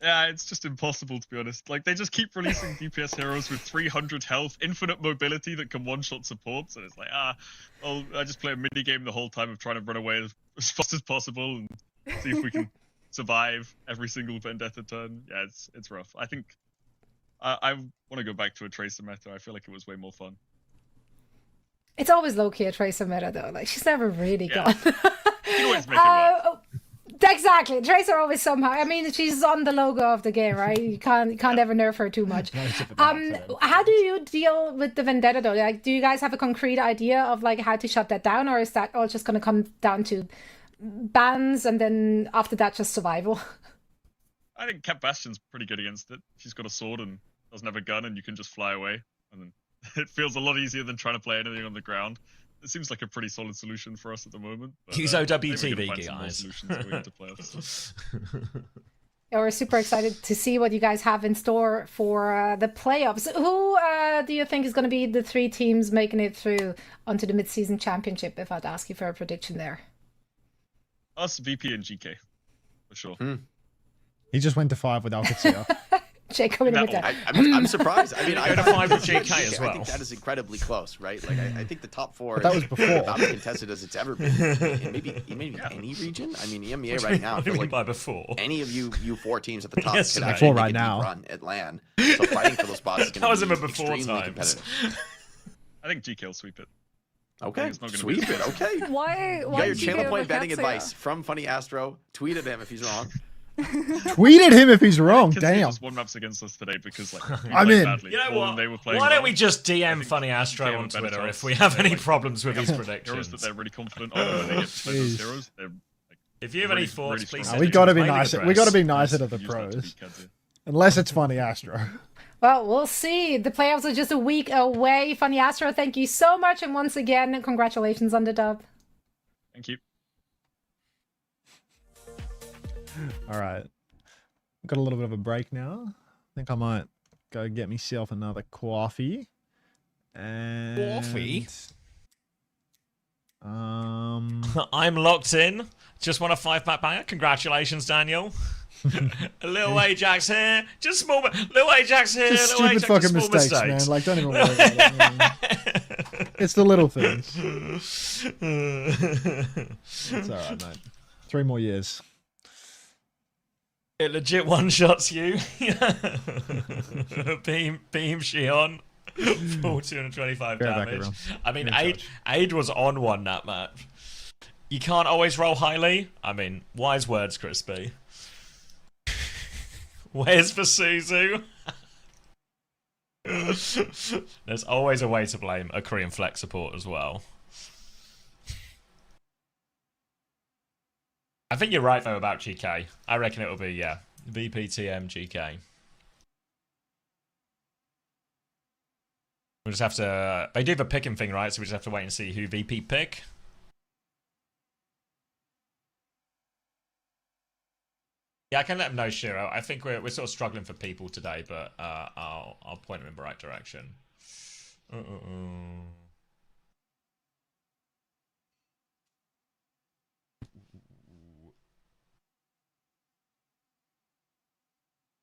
Yeah, it's just impossible, to be honest. Like, they just keep releasing DPS heroes with 300 health, infinite mobility that can one-shot supports, and it's like, well, I just play a mini-game the whole time of trying to run away as fast as possible and see if we can survive every single Vendetta turn. Yeah, it's rough. I think I want to go back to a Tracer meta. I feel like it was way more fun. It's always low-key a Tracer meta, though. Like, she's never really gone. You can always make it work. Exactly. Tracer always somehow. I mean, she's on the logo of the game, right? You can't ever nerf her too much. How do you deal with the Vendetta though? Like, do you guys have a concrete idea of like how to shut that down, or is that all just going to come down to bans and then after that just survival? I think Cap Bastion's pretty good against it. She's got a sword and doesn't have a gun, and you can just fly away, and then it feels a lot easier than trying to play anything on the ground. It seems like a pretty solid solution for us at the moment. But, use OWTV, guys. We're super excited to see what you guys have in store for the playoffs. Who do you think is going to be the 3 teams making it through onto the mid-season championship, if I'd ask you for a prediction there? Us, VP, and GK. For sure. He just went to 5 with Qadsiah. Jake coming in with that. I'm surprised. I mean, I go to 5 with GK as well. I think that is incredibly close, right? Like, I think the top 4 But that was before. about as contested as it's ever been. Maybe any region. I mean, EMEA right now. I feel like by before. any of you 4 teams at the top Yes, could mate. actually Before make right a now. deep run at LAN. So fighting for those spots is That was going to him be before extremely times. competitive. I think GK will sweep it. Okay, it's not gonna sweep be- it. Okay. Why? You Why got your GK channel over point betting Qadsiah? advice from Funny Astro. Tweet at him if he's wrong. Tweeted him if he's wrong. Kids Damn. just won maps against us today because like we I'm played in. badly. You know Well, what? They were playing Why don't well. we just I DM think Funny GK Astro have a on better Twitter chance. if we have They're, any like, problems with his heroes predictions? that they're really confident on when they get to play those heroes. They're like, If you have any really, thoughts, really please strong. send We it gotta to be mainly the nicer. We press. gotta be nicer to the use that to pros. beat Qadsiah. Unless it's Funny Astro. Well, we'll see. The playoffs are just a week away. Funny Astro, thank you so much. And once again, congratulations on the dub. Thank you. All right. Got a little bit of a break now. I think I might go get myself another coffee. And Coffee? Um I'm locked in. Just won a 5-pack banger. Congratulations, Daniel. Little Ajax here. Just small. Little Ajax here. just Little stupid Ajax, fucking just small mistakes, man. Like, don't even worry about it. Man. It's the little things. It's alright, mate. 3 more years. It legit one-shots you. beam Shion. Full 225 Go back damage. around. I mean, Good Aid was on one that match. You can't always roll highly. I mean, wise words, Crispy. Where's for Suzu? There's always a way to blame a Korean flex support as well. I think you're right though about GK. I reckon it'll be, yeah, VPTM GK. We'll just have to... They do the picking thing, right? So we just have to wait and see who VP pick. Yeah, I can let them know, Shiro. I think we're sort of struggling for people today, but I'll point them in the right direction.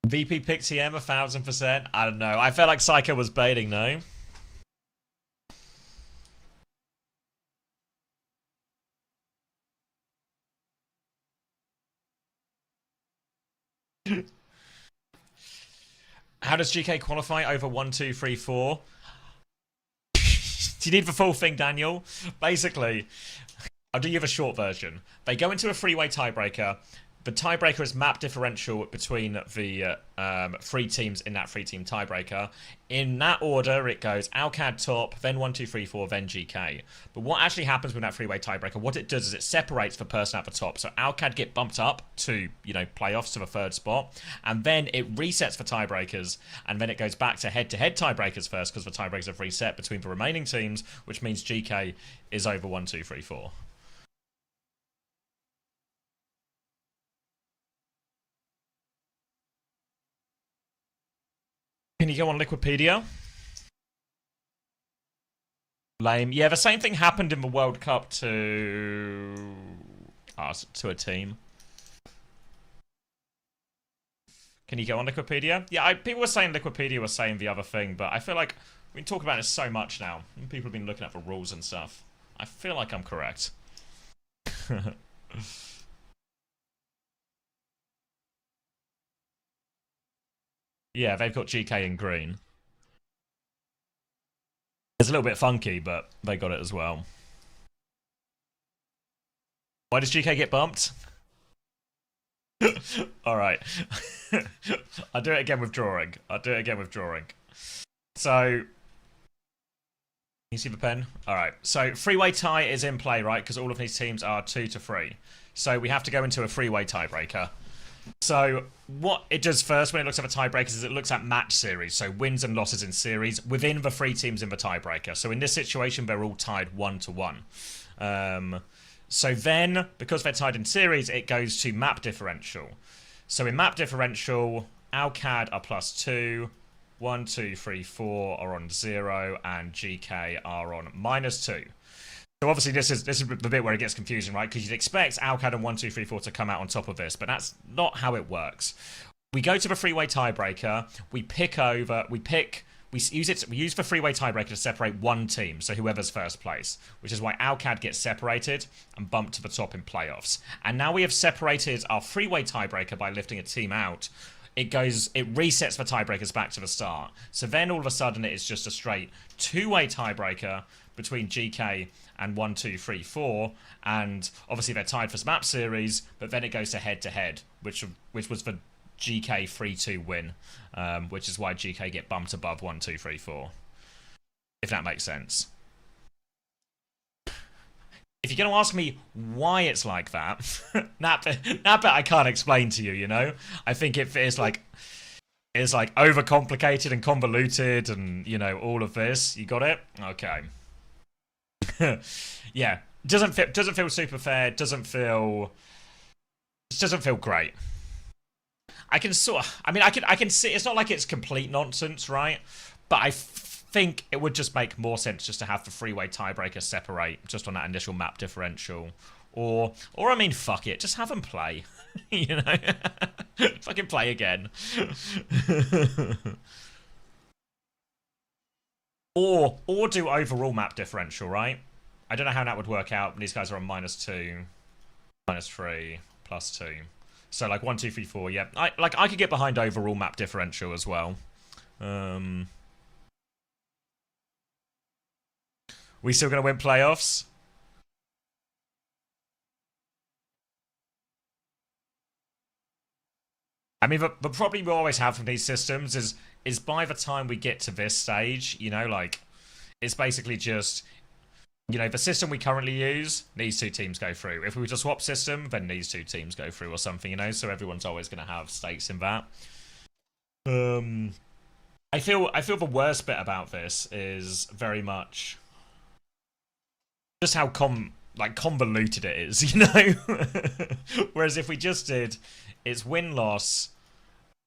VP pick TM 1000%. I don't know. I felt like Psycho was baiting, no? How does GK qualify over 1, 2, 3, 4? Do you need the full thing, Daniel? Basically, I'll do you the short version. They go into a three-way tiebreaker. The tiebreaker is map differential between the 3 teams in that 3-team tiebreaker. In that order, it goes Alcad top, then 1, 2, 3, 4, then GK. But what actually happens with that 3-way tiebreaker, what it does is it separates the person at the top. So Alcad get bumped up to, playoffs to the 3rd spot. And then it resets for tiebreakers. And then it goes back to head-to-head tiebreakers first because the tiebreakers have reset between the remaining teams, which means GK is over 1, 2, 3, 4. Can you go on Liquipedia? Lame. Yeah, the same thing happened in the World Cup to a team. Can you go on Liquipedia? Yeah, people were saying Liquipedia was saying the other thing, but I feel like we've been talking about it so much now. And people have been looking at the rules and stuff. I feel like I'm correct. Yeah, they've got GK in green. It's a little bit funky, but they got it as well. Why does GK get bumped? Alright. I'll do it again with drawing. So... You see the pen? Alright. So, three-way tie is in play, right? Because all of these teams are 2 to 3. So, we have to go into a three-way tiebreaker. So, what it does first when it looks at the tiebreakers is it looks at match series, so wins and losses in series within the 3 teams in the tiebreaker. So in this situation, they're all tied 1 to 1. So then, because they're tied in series, it goes to map differential. So in map differential, Alcad are +2, 1, 2, 3, 4 are on 0, and GK are on -2. So obviously this is the bit where it gets confusing, right? Because you'd expect Alcad and 1-2-3-4 to come out on top of this, but that's not how it works. We go to the three-way tiebreaker. We use the three-way tiebreaker to separate one team, so whoever's first place, which is why Alcad gets separated and bumped to the top in playoffs. And now we have separated our three-way tiebreaker by lifting a team out. It resets the tiebreakers back to the start. So then all of a sudden it is just a straight two-way tiebreaker between GK and 1-2-3-4, and obviously they're tied for map series, but then it goes to head-to-head, which was the GK 3-2 win, which is why GK get bumped above 1-2-3-4, if that makes sense. If you're going to ask me why it's like that, that bit I can't explain to you, you know? I think it's like overcomplicated and convoluted and, you know, all of this. You got it? Okay. Yeah. Doesn't feel super fair, doesn't feel great. I can see, it's not like it's complete nonsense, right? But I think it would just make more sense just to have the three-way tiebreaker separate just on that initial map differential. Or I mean, fuck it, just have them play. You know? Fucking play again. Or do overall map differential, right? I don't know how that would work out. These guys are on -2, -3, +2. So like 1-2-3-4, yeah. I could get behind overall map differential as well. We still gonna win playoffs? I mean, the problem we always have from these systems is by the time we get to this stage, you know, like, it's basically just, you know, the system we currently use, these two teams go through. If we were to swap system, then these two teams go through or something, you know, so everyone's always going to have stakes in that. I feel the worst bit about this is very much just how convoluted it is, you know? Whereas if we just did, it's win-loss,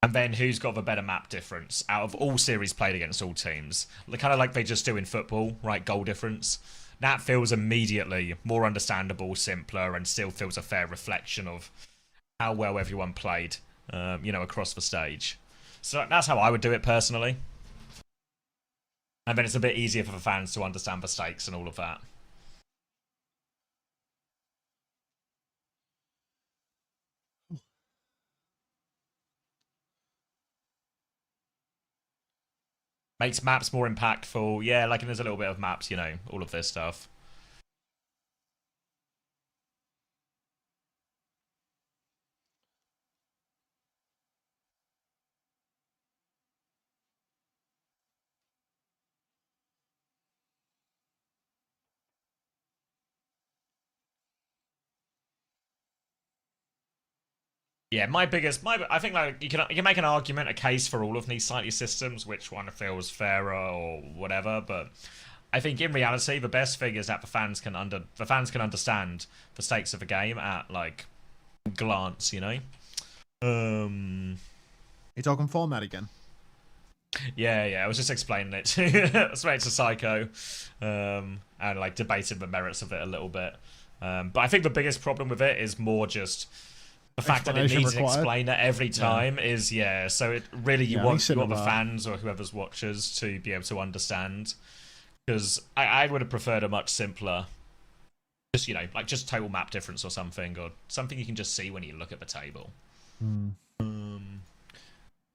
and then who's got the better map difference out of all series played against all teams. Kind of like they just do in football, right? Goal difference. That feels immediately more understandable, simpler, and still feels a fair reflection of how well everyone played, you know, across the stage. So that's how I would do it personally. And then it's a bit easier for the fans to understand the stakes and all of that. Makes maps more impactful. Yeah, like, and there's a little bit of maps, you know, all of this stuff. Yeah, I think like you can make an argument, a case for all of these slightly systems, which one feels fairer or whatever. But I think in reality, the best thing is that the fans can understand the stakes of the game at like glance, you know. You talking format again? Yeah. I was just explaining it to Psycho, and like debating the merits of it a little bit. But I think the biggest problem with it is more just the fact that it needs an explainer every time is, yeah, so it really, you want the fans or whoever's watchers to be able to understand, because I would have preferred a much simpler, just, you know, like just total map difference or something you can just see when you look at the table.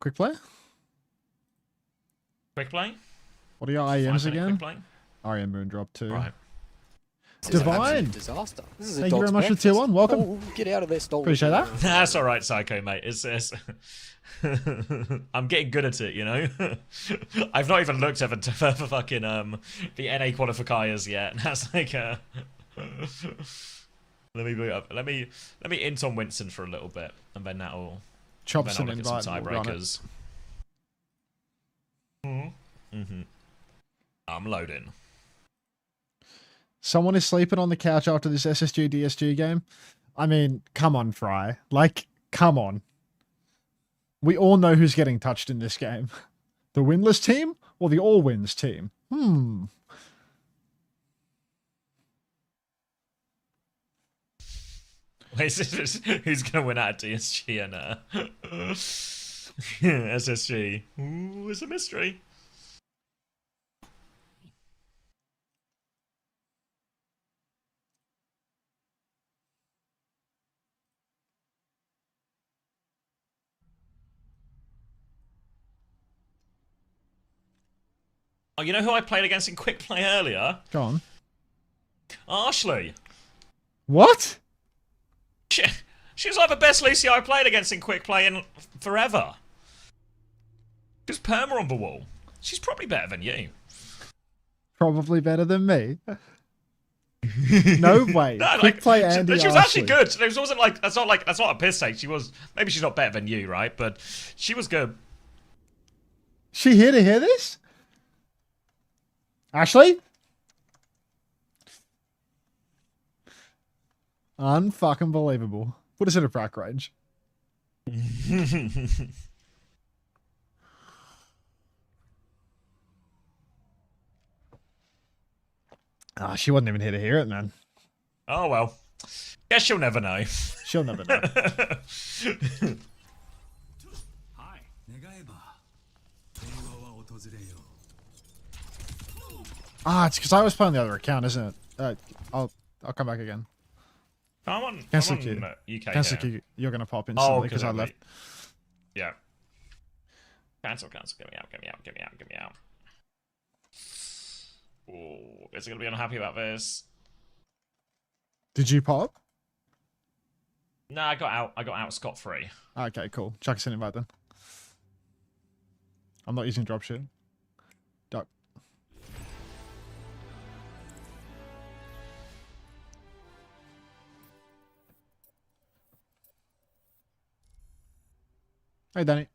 Quick play? Quick play? What are your IEMs again? Quick play? IEM Moondrop 2. Right. Divine disaster. This is a Thank you very much for breakfast. tier 1. Welcome. Oh, get out of there, Stolen. Appreciate that. That's alright, Psycho, mate. It's I'm getting good at it, you know? I've not even looked at the fucking the NA qualifiers yet. That's like let me boot up. Let me int on Winston for a little bit, and then that'll Chops then and I'll look at invite. some tiebreakers. I'm loading. Someone is sleeping on the couch after this SSG DSG game. I mean, come on, Fry. Like, come on. We all know who's getting touched in this game. The winless team or the all wins team? Who's gonna win out of DSG and SSG? Ooh, it's a mystery. Oh, you know who I played against in quick play earlier? Go on. Ashley. What? She was like the best Lucy I played against in quick play in forever. She was perma on the wall. She's probably better than you. Probably better than me. No way. No, Quick play Andy. She was actually good. It wasn't like that's not a piss take. She was, maybe she's not better than you, right? But she was good. She here to hear this? Ashley? Unfucking believable. Put us in a prac range. She wasn't even here to hear it, man. Oh well. Guess she'll never know. She'll never know. It's because I was playing the other account, isn't it? I'll come back again. I'm on Cancel UK. Cancel Q. You're gonna pop instantly because I left. Yeah. Cancel. Get me out. Oh, is it gonna be unhappy about this? Did you pop? No, I got out scot-free. Okay, cool. Chuck us an invite then. I'm not using dropship. Duck. Hey, Danny. I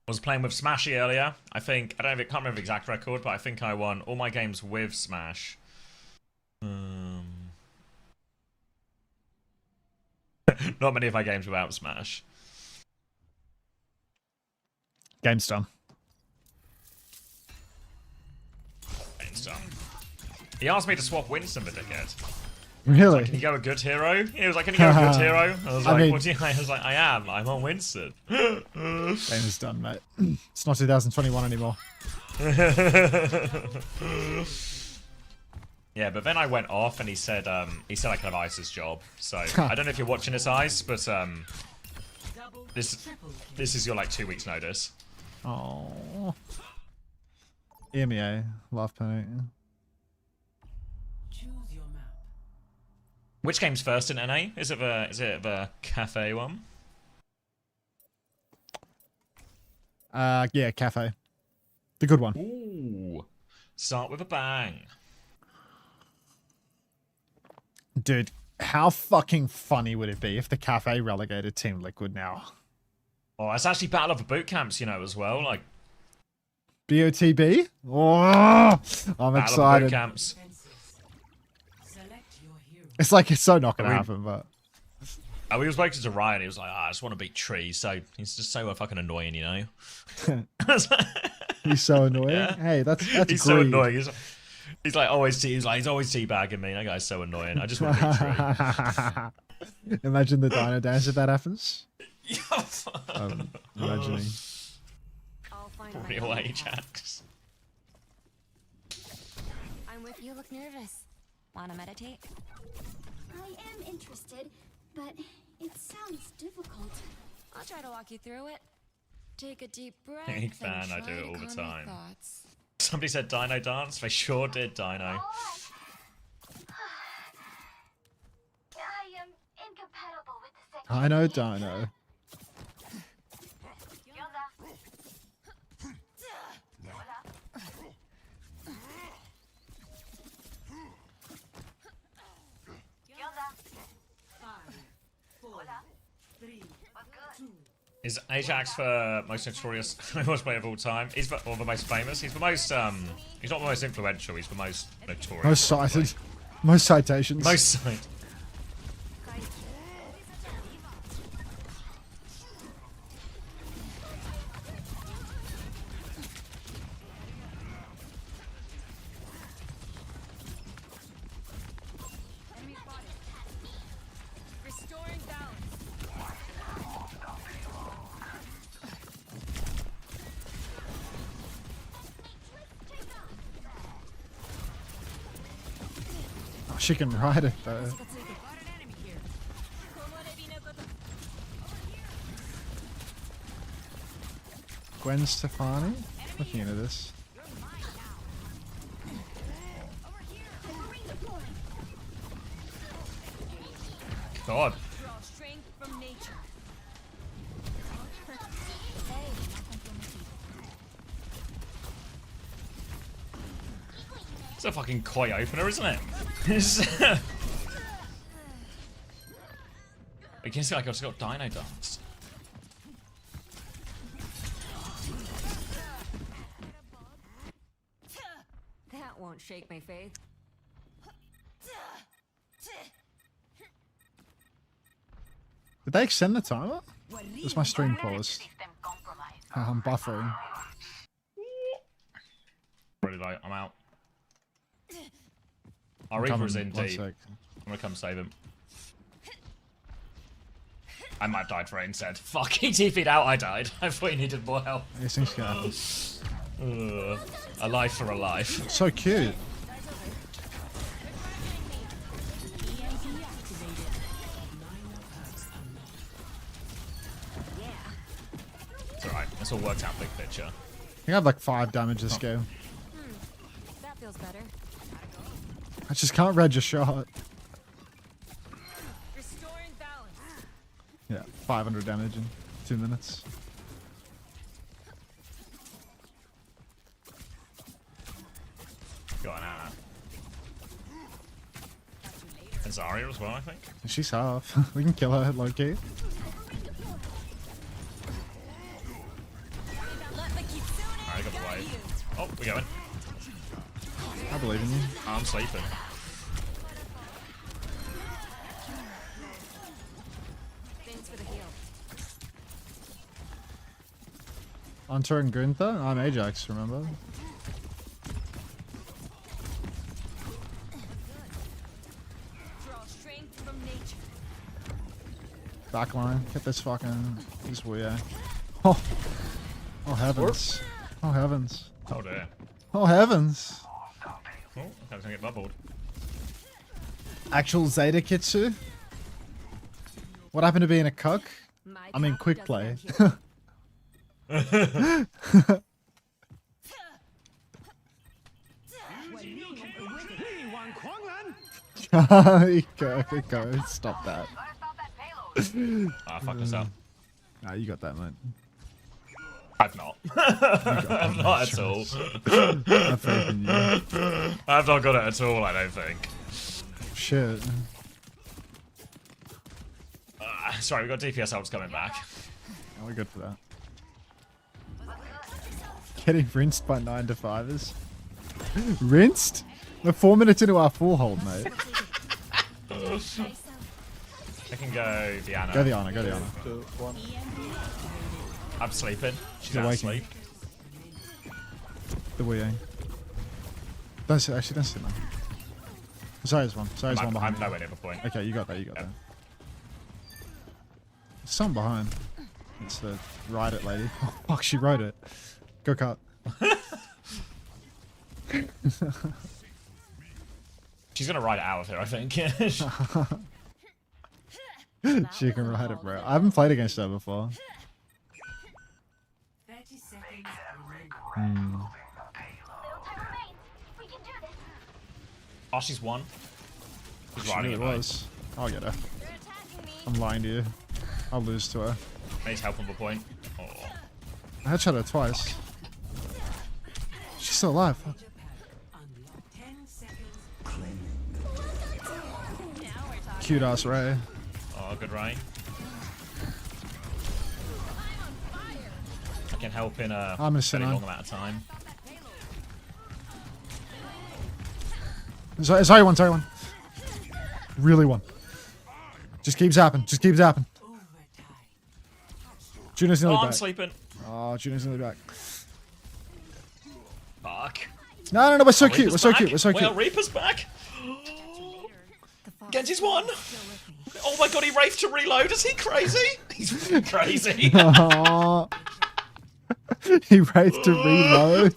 was playing with Smashy earlier. I can't remember the exact record, but I think I won all my games with Smash. Not many of my games without Smash. Game's done. He asked me to swap Winston with dickhead. Really? Can you go a good hero? He was like, can you go a good hero? I was like, what do you? I was like, I am. I'm on Winston. Game is done, mate. It's not 2021 anymore. Yeah, but then I went off and he said I could have Ice's job. So I don't know if you're watching this, Ice, but this is your like 2 weeks notice. Oh. EMEA, love penny. Which game's first in NA? Is it the Kafe one? Yeah, Kafe. The good one. Ooh. Start with a bang. Dude, how fucking funny would it be if the Kafe relegated Team Liquid now? Oh, it's actually Battle of the Boot Camps, you know, as well. Like BOTB? Oh, I'm Battle excited. Of the Boot Camps. It's like it's so not gonna happen, but we were spoken to Ryan. He was like, I just want to beat Tree. So he's just so fucking annoying, you know. He's so annoying. Yeah. Hey, that's he's greed. so annoying. He's always teabagging me. That guy's so annoying. I just want to beat Tree. Imagine the dino dance if that happens. Imagining. Probably away, Jax. I'm with you. Look nervous. Wanna meditate? I am interested, but it sounds difficult. I'll try to walk you through it. Take a deep breath. Big fan, I do it all the time. Somebody said Dino Dance. They sure did, Dino. I am incompatible with the sex. I know Dino. Is Ajax for most notorious most player of all time? He's the most famous. He's the most he's not the most influential, he's the most notorious. Most cited. Most citations. Most cited. She can ride it though. Gwen Stefani? Looking into this. God. It's a fucking koi opener, isn't it? I can see like I've just got Dino Dance. That won't shake my faith. Did they extend the timer? Is my stream paused? I'm buffering. Really low. I'm out. Our Reaper's in deep. I'm gonna come save him. I might have died for it instead. Fuck, he TP'd out, I died. I thought he needed more help. These things can happen. A life for a life. So cute. It's alright, it's all worked out big picture. I think I have like 5 damage this game. That feels better. I just can't read your shot. Restoring balance. Yeah, 500 damage in 2 minutes. Go on, Anna. And Zarya as well, I think. She's half. We can kill her, low-key. Alright, got the wave. Oh, we're going. I believe in you. I'm sleeping. Thanks for the heal. Unter and Gunther? I'm Ajax, remember? Draw strength from nature. Backline. Get this fucking... This weird. Oh. Oh heavens. Oh heavens. Oh dear. Oh heavens. Oh, I was gonna get bubbled. Actual Zeta Kitsu? What happened to being a cuck? I mean, quick play. Go. Stop that. Ah, fuck this up. Nah, you got that, mate. I've not. I've not at all. I've faith in you. I've not got it at all, I don't think. Shit. Sorry, we got DPS ults coming back. Oh, we're good for that. Getting rinsed by 9-to-5ers. Rinsed? We're 4 minutes into our full hold, mate. I can go Diana. Go Diana, go Diana. I'm sleeping. She's You're out of waking. sleep. The Wii. Don't sit, actually, don't sit now. Sorry's one. Sorry's one behind. I'm nowhere near the point. Okay, you got that, you got that. There's some behind. It's the ride it lady. Oh, fuck, she rode it. Go cut. She's gonna ride it out of here, I think. She can ride it, bro. I haven't played against her before. 30 seconds. Oh, she's won. She's She riding really it, mate. was. I'll get her. I'm lying to you. I'll lose to her. I need help on the point. Oh. I headshot her twice. She's still alive. Fuck. Cute ass Ray. Oh, good Ray. I can help in a I'm a very sinner. long amount of time. Sorry one. Really one. Just keep zapping. Just keep zapping. Juno's nearly Oh, back. I'm sleeping. Oh, Juno's nearly back. Fuck. No, we're so cute. Reaper's We're so back. cute. We're so cute. Well, Reaper's back. Genji's won. Oh my god, he raved to reload. Is he crazy? He's crazy. Aww. He raved to reload.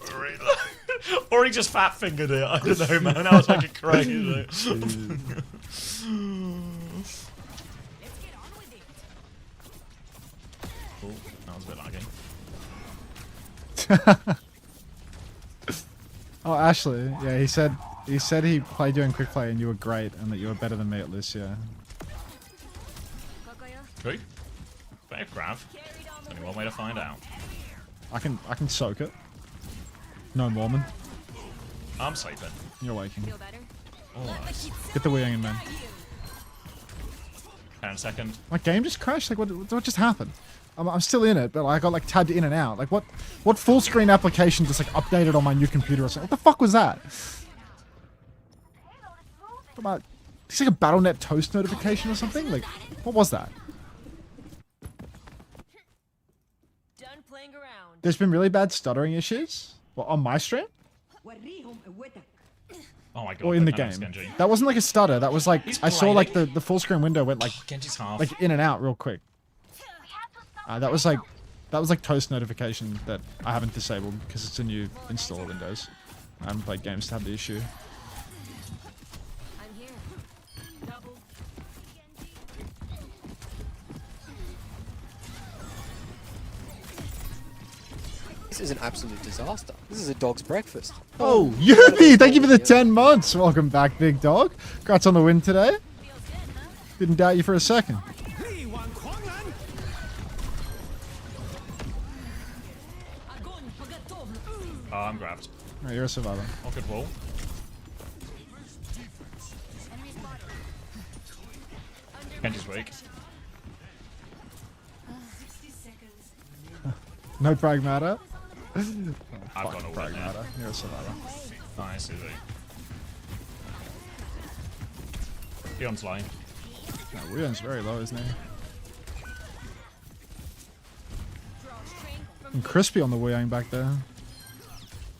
Or he just fat fingered it. I don't know, man. That was fucking crazy. Oh, that was a bit laggy. Oh, Ashley. Yeah, he said he played you in quick play and you were great and that you were better than me at Lucia. True. Fair grab. Only one way to find out. I can soak it. No Mormon. I'm sleeping. You're waking. Oh, nice. Get the wheeling in, man. 10 seconds. My game just crashed. Like, what just happened? I'm still in it, but I got like tabbed in and out. Like, what full screen application just like updated on my new computer or something? What the fuck was that? What about? It's like a BattleNet toast notification or something. Like, what was that? There's been really bad stuttering issues. Well, on my stream? Oh my god. Or in the game? That wasn't like a stutter. That was like I saw like the full screen window went like Genji's half. like in and out real quick. That was like toast notification that I haven't disabled because it's a new install of Windows. I haven't played games to have the issue. This is an absolute disaster. This is a dog's breakfast. Oh, Yubi! Thank you for the 10 months. Welcome back, big dog. Congrats on the win today. Didn't doubt you for a second. Oh, I'm grabbed. Oh, you're a survivor. Oh, good wall. Genji's weak. No pragmata. I've got a pragmata. You're a survivor. Nice, easy. Fion's line. No, Wion's very low, isn't he? And Crispy on the Wiang back there.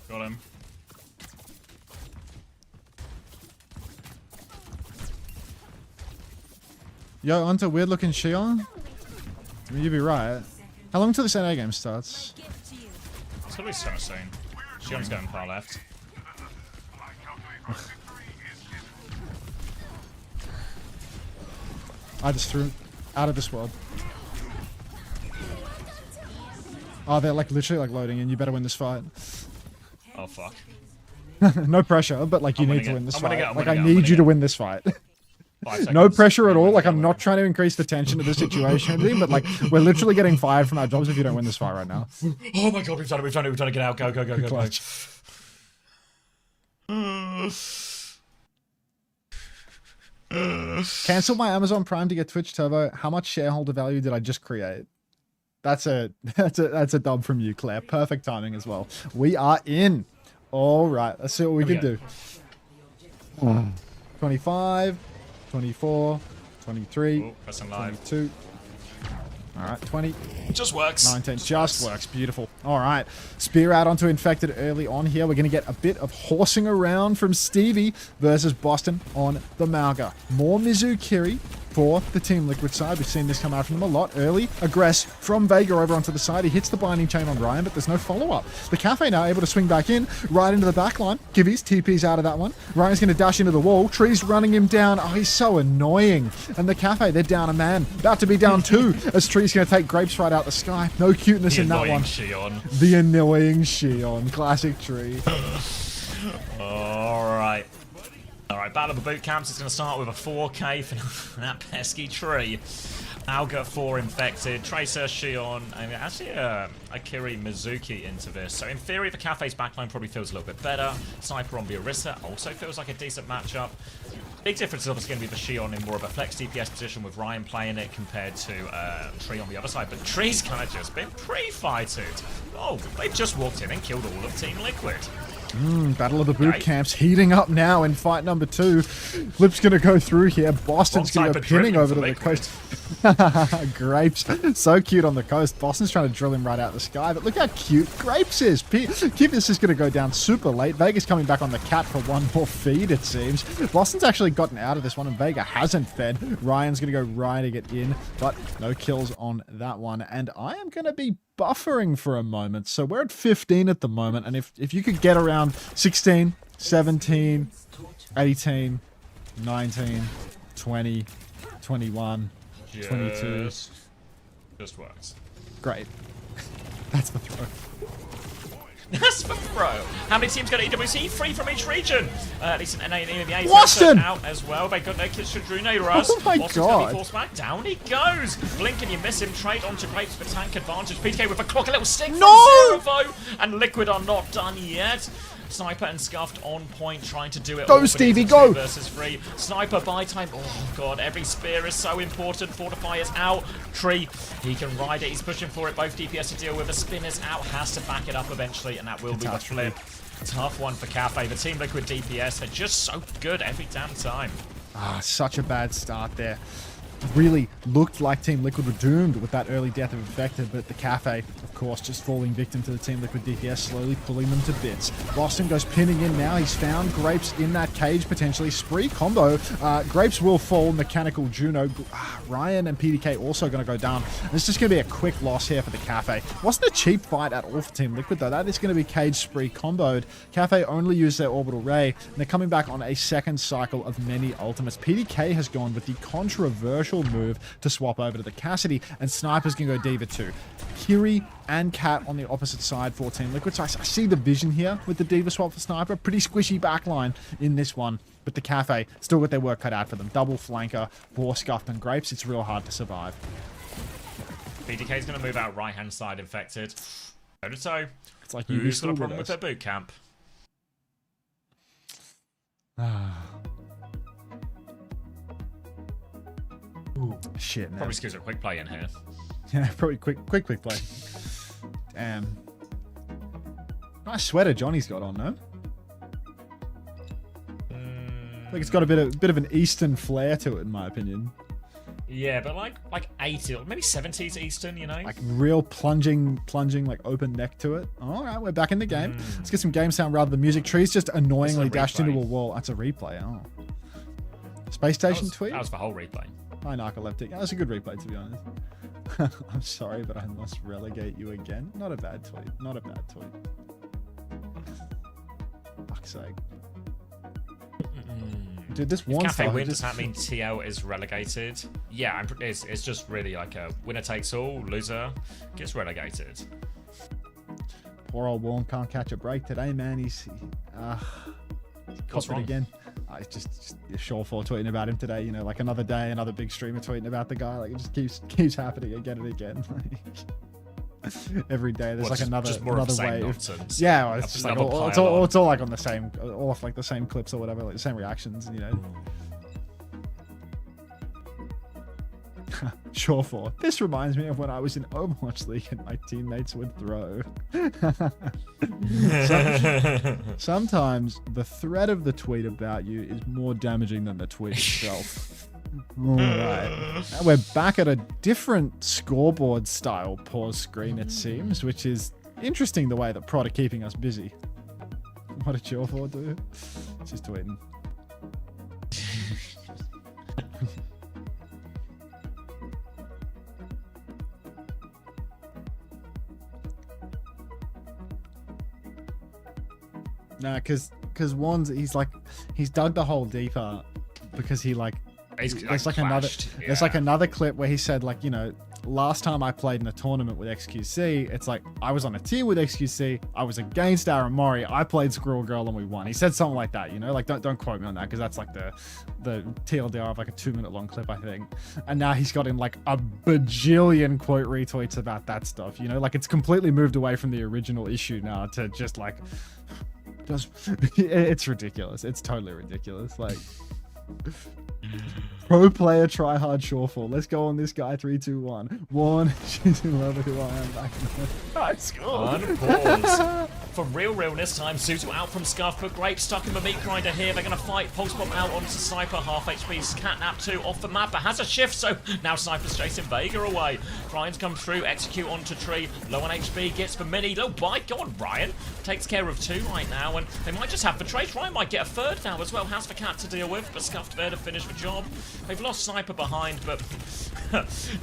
Got him. Yo, Unter, weird looking Shion. I mean, you'd be right. How long till this NA game starts? It's gonna be so soon. Shion's going far left. I just threw out of this world. Oh, they're like literally like loading in. You better win this fight. Oh fuck. No pressure, but like you need to win this fight. Like I need you to win this fight. No pressure at all. Like I'm not trying to increase the tension of the situation, but like we're literally getting fired from our jobs if you don't win this fight right now. Oh my god, we've done it, get out, go. Cancel my Amazon Prime to get Twitch Turbo. How much shareholder value did I just create? That's a dub from you, Claire. Perfect timing as well. We are in. All right, let's see what we can do. 25, 24, 23, 22. All right, 20. Just works. 19. Just works. Beautiful. All right. Spear out onto Infected early on here. We're going to get a bit of horsing around from Stevie versus Boston on the Malga. More Mizukiri for the Team Liquid side. We've seen this come out from them a lot early. Aggress from Vega over onto the side. He hits the binding chain on Ryan, but there's no follow-up. The Kafe now able to swing back in, right into the back line. Gibby's TP's out of that one. Ryan's going to dash into the wall. Tree's running him down. Oh, he's so annoying. And the Kafe, they're down a man. About to be down two as Tree's going to take Grapes right out the sky. No cuteness in that one. Shion. The annoying Shion. Classic Tree. Alright. Alright, Battle of the Boot Camps is going to start with a 4K for that pesky Tree. Alga 4 infected, Tracer, Shion, and actually a Kiri Mizuki into this. So in theory, the Cafe's backline probably feels a little bit better. Sniper on the Orisa also feels like a decent matchup. Big difference is obviously going to be the Shion in more of a flex DPS position with Ryan playing it compared to Tree on the other side. But Tree's kind of just been pre-fighted. Oh, they've just walked in and killed all of Team Liquid. Battle of the Boot Camps heating up now in fight number 2. Flip's going to go through here. Boston's going to go pinning over to the coast. Grapes, so cute on the coast. Boston's trying to drill him right out the sky, but look how cute Grapes is. This is going to go down super late. Vega's coming back on the cat for one more feed, it seems. Boston's actually gotten out of this one, and Vega hasn't fed. Ryan's going to go riding it in, but no kills on that one. And I am going to be buffering for a moment. So we're at 15 at the moment, and if you could get around 16, 17, 18, 19, 20, 21, 22. Just works. Great. That's the throw. That's the throw. How many teams got EWC? 3 from each region. At least an NA and EMEA. Boston! Out as well. They got their kids to Drune Russ. Oh my Boston's gonna be God. forced back. Down he goes. Blink and you miss him. Trade onto Grapes for tank advantage. PTK with a clock. A little stick No! from Zero. And Liquid are not done yet. Sniper and Scuffed on point, trying to do it Go, all, but Stevie, it's go! 2 versus 3. Sniper buy time. Oh god, every spear is so important. Fortify is out. Tree, he can ride it. He's pushing for it. Both DPS to deal with. The spin is out. Has to back it up eventually, and that will be the flip. Tough one for Kafe. The Team Liquid DPS are just so good every damn time. Ah, such a bad start there. Really looked like Team Liquid were doomed with that early death of Infected, but the Kafe, of course, just falling victim to the Team Liquid DPS, slowly pulling them to bits. Boston goes pinning in now. He's found Grapes in that cage, potentially. Spree combo. Grapes will fall. Mechanical Juno. Ryan and PDK also going to go down. It's just going to be a quick loss here for the Kafe. Wasn't a cheap fight at all for Team Liquid, though. That is going to be cage Spree comboed. Kafe only used their Orbital Ray, and they're coming back on a second cycle of many ultimates. PDK has gone with the controversial move to swap over to the Cassidy, and Sniper's gonna go Diva 2. Kiri and Cat on the opposite side for Team Liquid, so I see the vision here with the Diva swap for Sniper. Pretty squishy backline in this one, but the Kafe still got their work cut out for them. Double flanker, War Scuffed and Grapes. It's real hard to survive. PDK's gonna move out right hand side Infected. Toe to toe. It's like who's got a problem with their boot camp? Shit, man. Probably squeeze a quick play in here. Yeah, probably quick play. Damn. Nice sweater Johnny's got on, no? Like it's got a bit of an Eastern flair to it, in my opinion. Yeah, but like 80 or maybe 70s Eastern, you know? Like real plunging, like open neck to it. All right, we're back in the game. Let's get some game sound rather than music. Tree's just annoyingly dashed into a wall. That's a replay. Oh. Spacestation tweet? That was the whole replay. Hi, narcoleptic. That was a good replay, to be honest. I'm sorry, but I must relegate you again. Not a bad tweet. Not a bad tweet. Fuck's sake. Dude, this one Kafe wins, does that mean TL is relegated? Yeah, it's just really like a winner takes all, loser gets relegated. Poor old Warren can't catch a break today, man. He's What's wrong? Again. It's just Shawfall tweeting about him today, you know, like another day, another big streamer tweeting about the guy. Like it just keeps happening again and again. Like, every day there's like another wave. Nonsense. Yeah, well, it's just like it's all like on the same, all off like the same clips or whatever, like the same reactions, you know. Shawfall. This reminds me of when I was in Overwatch League and my teammates would throw. Sometimes the thread of the tweet about you is more damaging than the tweet itself. Alright. We're back at a different scoreboard style pause screen, it seems, which is interesting the way that Prod are keeping us busy. What did Shawfall do? She's tweeting. No, because Wands, he's dug the hole deeper because he there's like another clip where he said, like, you know, last time I played in a tournament with XQC, it's like I was on a team with XQC, I was against Aaron Mori, I played Squirrel Girl and we won. He said something like that, you know, like don't quote me on that because that's like the TLDR of like a 2-minute long clip, I think. And now he's got in like a bajillion quote retweets about that stuff, you know, like it's completely moved away from the original issue now to just like it's ridiculous. It's totally ridiculous. Like pro player try hard Shawfall. Let's go on this guy. 3, 2, 1. She's in love with who I am back in the high school. Unpause. for real this time. Suzu out from Scuff, but Grape stuck in the meat grinder here. They're going to fight. Pulse Bomb out onto Sniper. Half HP's Catnap 2 off the map, but has a shift, so now Sniper's chasing Vega away. Ryan's come through, execute onto Tree. Low on HP, gets the mini. Low bite. Go on, Ryan. Takes care of 2 right now, and they might just have the trade. Ryan might get a 3rd now as well. Has the Cat to deal with, but Scuffed there to finish the job. They've lost Sniper behind, but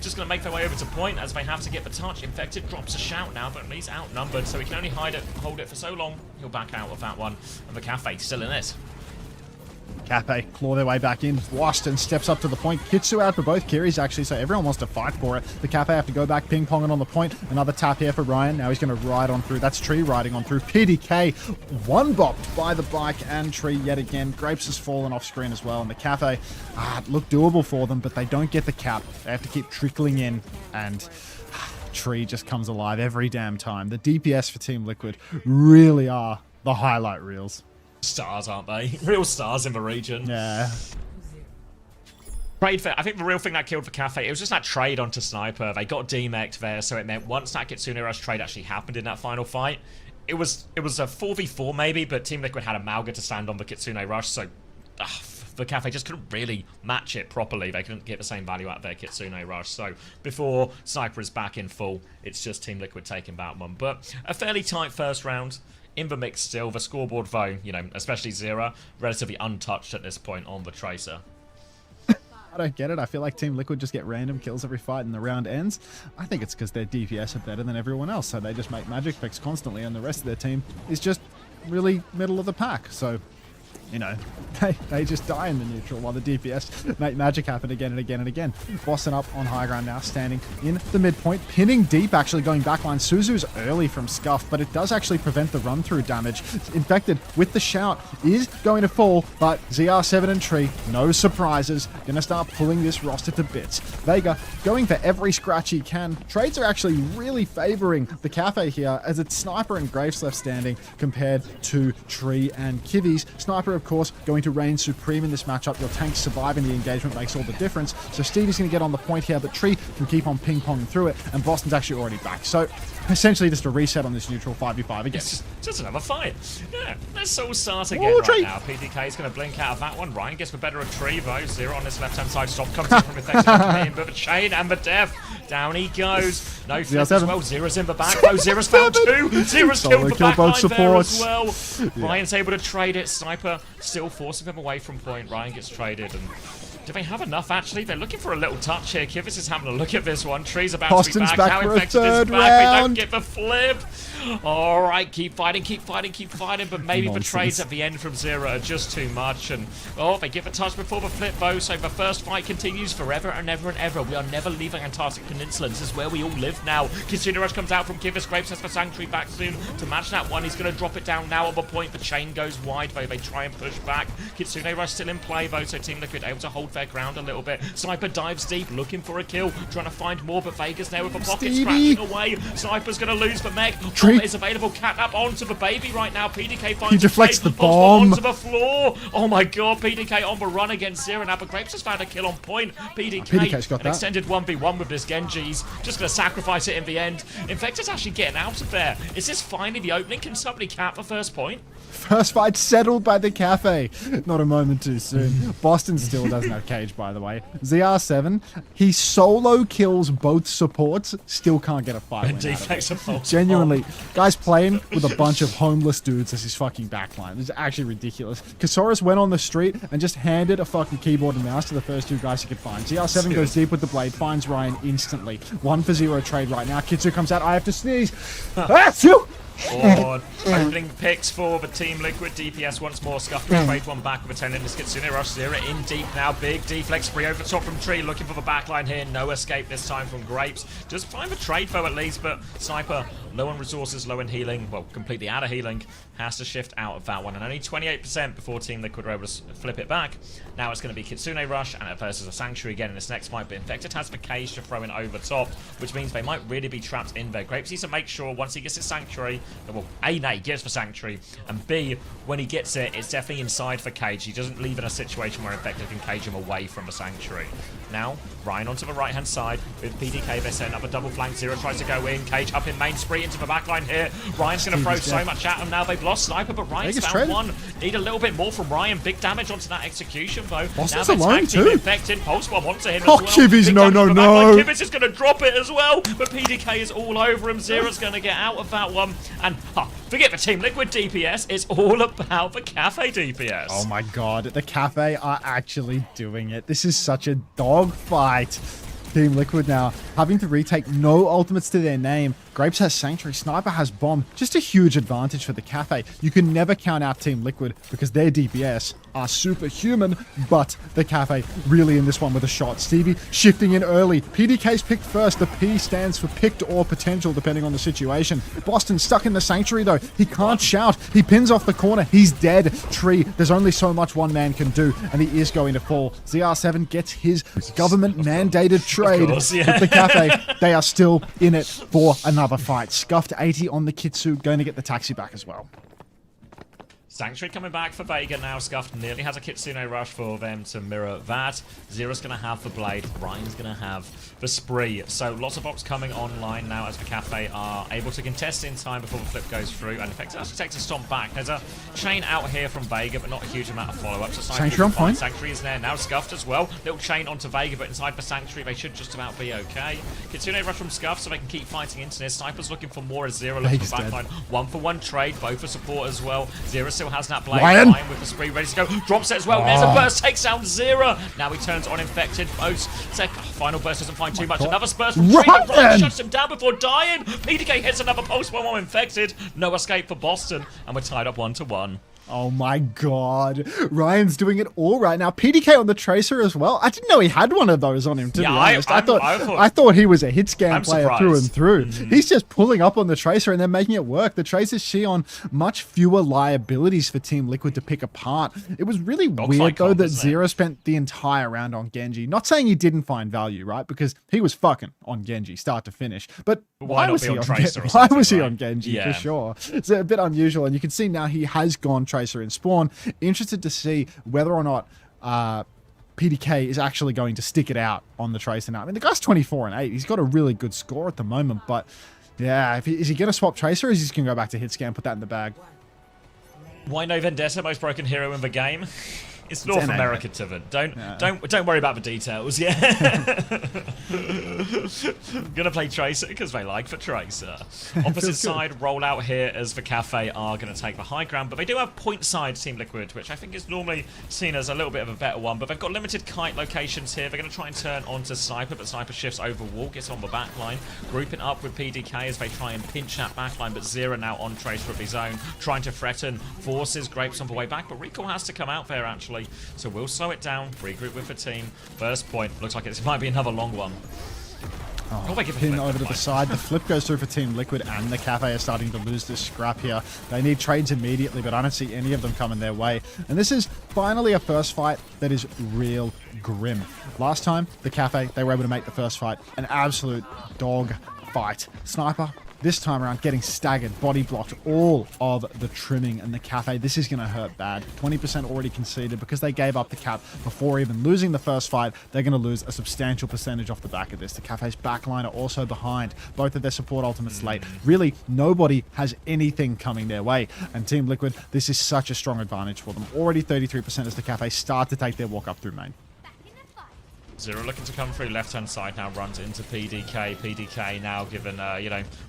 just going to make their way over to point as they have to get the touch. Infected drops a shout now, but he's outnumbered, so he can only hold it for so long. He'll back out of that one, and the Kafe still in it. Kafe claw their way back in. Waston steps up to the point. Qadsiah out for both Kiris, actually, so everyone wants to fight for it. The Kafe have to go back, ping-ponging on the point. Another tap here for Ryan. Now he's going to ride on through. That's Tree riding on through. PDK one-bopped by the bike and Tree yet again. Grapes has fallen off screen as well, and the Kafe look doable for them, but they don't get the cap. They have to keep trickling in, and Tree just comes alive every damn time. The DPS for Team Liquid really are the highlight reels. Stars, aren't they? Real stars in the region. Yeah. Trade for, I think the real thing that killed for Kafe, it was just that trade onto Sniper. They got demeched there, so it meant once that Kitsune Rush trade actually happened in that final fight, it was a 4v4 maybe, but Team Liquid had a Mauga to stand on the Kitsune Rush, so the Kafe just couldn't really match it properly. They couldn't get the same value out of their Kitsune Rush, so before Sniper is back in full, it's just Team Liquid taking that one. But a fairly tight first round. In the mix still, the scoreboard though, you know, especially Zera, relatively untouched at this point on the Tracer. I don't get it. I feel like Team Liquid just get random kills every fight and the round ends. I think it's because their DPS are better than everyone else, so they just make magic picks constantly, and the rest of their team is just really middle of the pack. So, you know, they just die in the neutral while the DPS make magic happen again and again and again. Boston up on high ground now, standing in the midpoint, pinning deep, actually going backline. Suzu's early from Scuff, but it does actually prevent the run-through damage. Infected with the shout is going to fall, but ZR7 and Tree, no surprises, gonna start pulling this roster to bits. Vega going for every scratch he can. Trades are actually really favoring the Kafe here, as it's Sniper and Graves left standing compared to Tree and Kivis. Sniper, of course, going to reign supreme in this matchup. Your tank surviving the engagement makes all the difference. So Stevie's going to get on the point here, but Tree can keep on ping-ponging through it, and Boston's actually already back. So essentially just a reset on this neutral 5v5 again. It's just another fight. Yeah, let's all start again right now. PDK is going to blink out of that one. Ryan gets the better of Tree, though. Zero on this left-hand side. Stop comes in from Infected, but the chain and the death. Down he goes. No flip as well. Zero's in the back. Oh, Zero's found 2. Zero's killed the back line there as well. Yeah. Ryan's able to trade it. Sniper still forcing them away from point. Ryan gets traded, and do they have enough, actually? They're looking for a little touch here. Kivis is having a look at this one. Tree's about Boston's to be back. How Infected is back. They don't get the flip. All right, keep fighting, but maybe the trades at the end from Zero are just too much. And, oh, they give a touch before the flip, though, so the first fight continues forever and ever and ever. We are never leaving Antarctic Peninsula. This is where we all live now. Kitsune Rush comes out from Kivis. Graves has the Sanctuary back soon to match that one. He's going to drop it down now on the point. The chain goes wide, though. They try and push back. Kitsune Rush still in play, though, so Team Liquid able to hold their ground a little bit. Sniper dives deep, looking for a kill, trying to find more, but Vega's there with a pocket scratching away. Sniper's going to lose the mech. Bomb is available. Catnap onto the baby right now. PDK finds he deflects the bomb onto the floor. Oh my god, PDK on the run against Zero. Now, but Grapes has found a kill on point. PDK's got an that. Extended 1v1 with this Genji. He's just going to sacrifice it in the end. Infected's actually getting out of there. Is this finally the opening? Can somebody cap the first point? First fight settled by the Kafe. Not a moment too soon. Boston still doesn't have cage, by the way. ZR7, he solo kills both supports, still can't get a fight win out of it. Genuinely, guy's playing with a bunch of homeless dudes as his fucking backline. It's actually ridiculous. Kasaurus went on the street and just handed a fucking keyboard and mouse to the first 2 guys he could find. ZR7 goes deep with the blade, finds Ryan instantly. 1-for-0 trade right now. Qadsiah comes out. I have to sneeze. Opening picks for the Team Liquid. DPS once more. Scuff to trade one back with a 10 in this Kitsune Rush. Zero in deep now. Big deflex spree over the top from Tree. Looking for the backline here. No escape this time from Grapes. Just find the trade foe at least, but Sniper low on resources, low in healing. Well, completely out of healing. Has to shift out of that one. And only 28% before Team Liquid are able to flip it back. Now it's going to be Kitsune Rush and it versus a Sanctuary again in this next fight. But Infected has the cage to throw in over top, which means they might really be trapped in there. Grapes needs to make sure once he gets his Sanctuary, Well, A, he gets for Sanctuary, and B, when he gets it, it's definitely inside for Cage. He doesn't leave in a situation where Infected can cage him away from the Sanctuary. Now, Ryan onto the right-hand side with PDK. They set up a double flank. Zero tries to go in. Cage up in main spree into the backline here. Ryan's going to throw so much at him now. They've lost Sniper, but Ryan's found one. Need a little bit more from Ryan. Big damage onto that execution, though. Boston's now alone, too. Infected. Pulse bomb onto him as Oh, well. Kibby's, no. Kibby's is going to drop it as well, but PDK is all over him. Zero's going to get out of that one. And forget the Team Liquid DPS. It's all about the Kafe DPS. Oh my god, the Kafe are actually doing it. This is such a dogfight. Team Liquid now having to retake no ultimates to their name. Grapes has Sanctuary, Sniper has Bomb. Just a huge advantage for the Kafe. You can never count out Team Liquid because their DPS are superhuman, but the Kafe really in this one with a shot. Stevie shifting in early. PDK's picked first. The P stands for picked or potential depending on the situation. Boston stuck in the Sanctuary though. He can't shout. He pins off the corner. He's dead. Tree, there's only so much one man can do, and he is going to fall. ZR7 gets his government mandated trade with the Kafe. They are still in it for another fight. Scuffed 80 on the Kitsu, going to get the taxi back as well. Sanctuary coming back for Vega now. Scuffed nearly has a Kitsune rush for them to mirror that. Zero's going to have the Blade. Ryan's going to have the Spree. So lots of ops coming online now as the Kafe are able to contest in time before the flip goes through. And in fact, it actually takes a stomp back. There's a chain out here from Vega, but not a huge amount of follow-up. So Sanctuary on point. Sanctuary is there now. Scuffed as well. Little chain onto Vega, but inside the Sanctuary, they should just about be okay. Kitsune rush from Scuffed so they can keep fighting into this. Sniper's looking for more as Zero looking for backline. 1-for-1 trade, both for support as well. Zero still has that Blade. Ryan with the Spree ready to go. Drops it as well. There's a burst. Takes down Zero. Now he turns on Infected. Final burst doesn't find too much. Another burst from Tree. Ryan shuts him down before dying. PDK hits another pulse bomb on Infected. No escape for Boston. And we're tied up 1-1. Oh my god. Ryan's doing it all right now. PDK on the Tracer as well. I didn't know he had one of those on him, to be honest. I thought he was a hit scan player through and through. He's just pulling up on the Tracer and then making it work. The Tracer's Shion, much fewer liabilities for Team Liquid to pick apart. It was really weird, though, that Zero spent the entire round on Genji. Not saying he didn't find value, right? Because he was fucking on Genji, start to finish. But why was he on Tracer? Why was he on Genji, for sure? It's a bit unusual, and you can see now he has gone Tracer in Spawn. Interested to see whether or not PDK is actually going to stick it out on the Tracer now. I mean, the guy's 24-8. He's got a really good score at the moment, but yeah, is he going to swap Tracer or is he just going to go back to hit scan, put that in the bag? Why no Vendetta, most broken hero in the game? It's North America, Tiven. Don't worry about the details. Yeah. Gonna play Tracer because they like the Tracer. Opposite side rollout here as the Kafe are gonna take the high ground, but they do have point side Team Liquid, which I think is normally seen as a little bit of a better one. But they've got limited kite locations here. They're gonna try and turn onto Sniper, but Sniper shifts over wall, gets on the back line, grouping up with PDK as they try and pinch that back line. But Zero now on Tracer of his own, trying to threaten, forces Grapes on the way back, but Recall has to come out there actually. So we'll slow it down, regroup with the team. First point, looks like it might be another long one. Pin over to the side. The flip goes through for Team Liquid, and the Kafe are starting to lose this scrap here. They need trades immediately, but I don't see any of them coming their way. And this is finally a first fight that is real grim. Last time, the Kafe, they were able to make the first fight an absolute dog fight. Sniper, this time around, getting staggered, body blocked, all of the trimming, and the Kafe, this is going to hurt bad. 20% already conceded because they gave up the cap before even losing the first fight. They're going to lose a substantial percentage off the back of this. The Cafe's backline are also behind. Both of their support ultimates late. Really, nobody has anything coming their way. And Team Liquid, this is such a strong advantage for them. Already 33% as the Kafe start to take their walk up through main. Zero looking to come through left-hand side now, runs into PDK. PDK now given,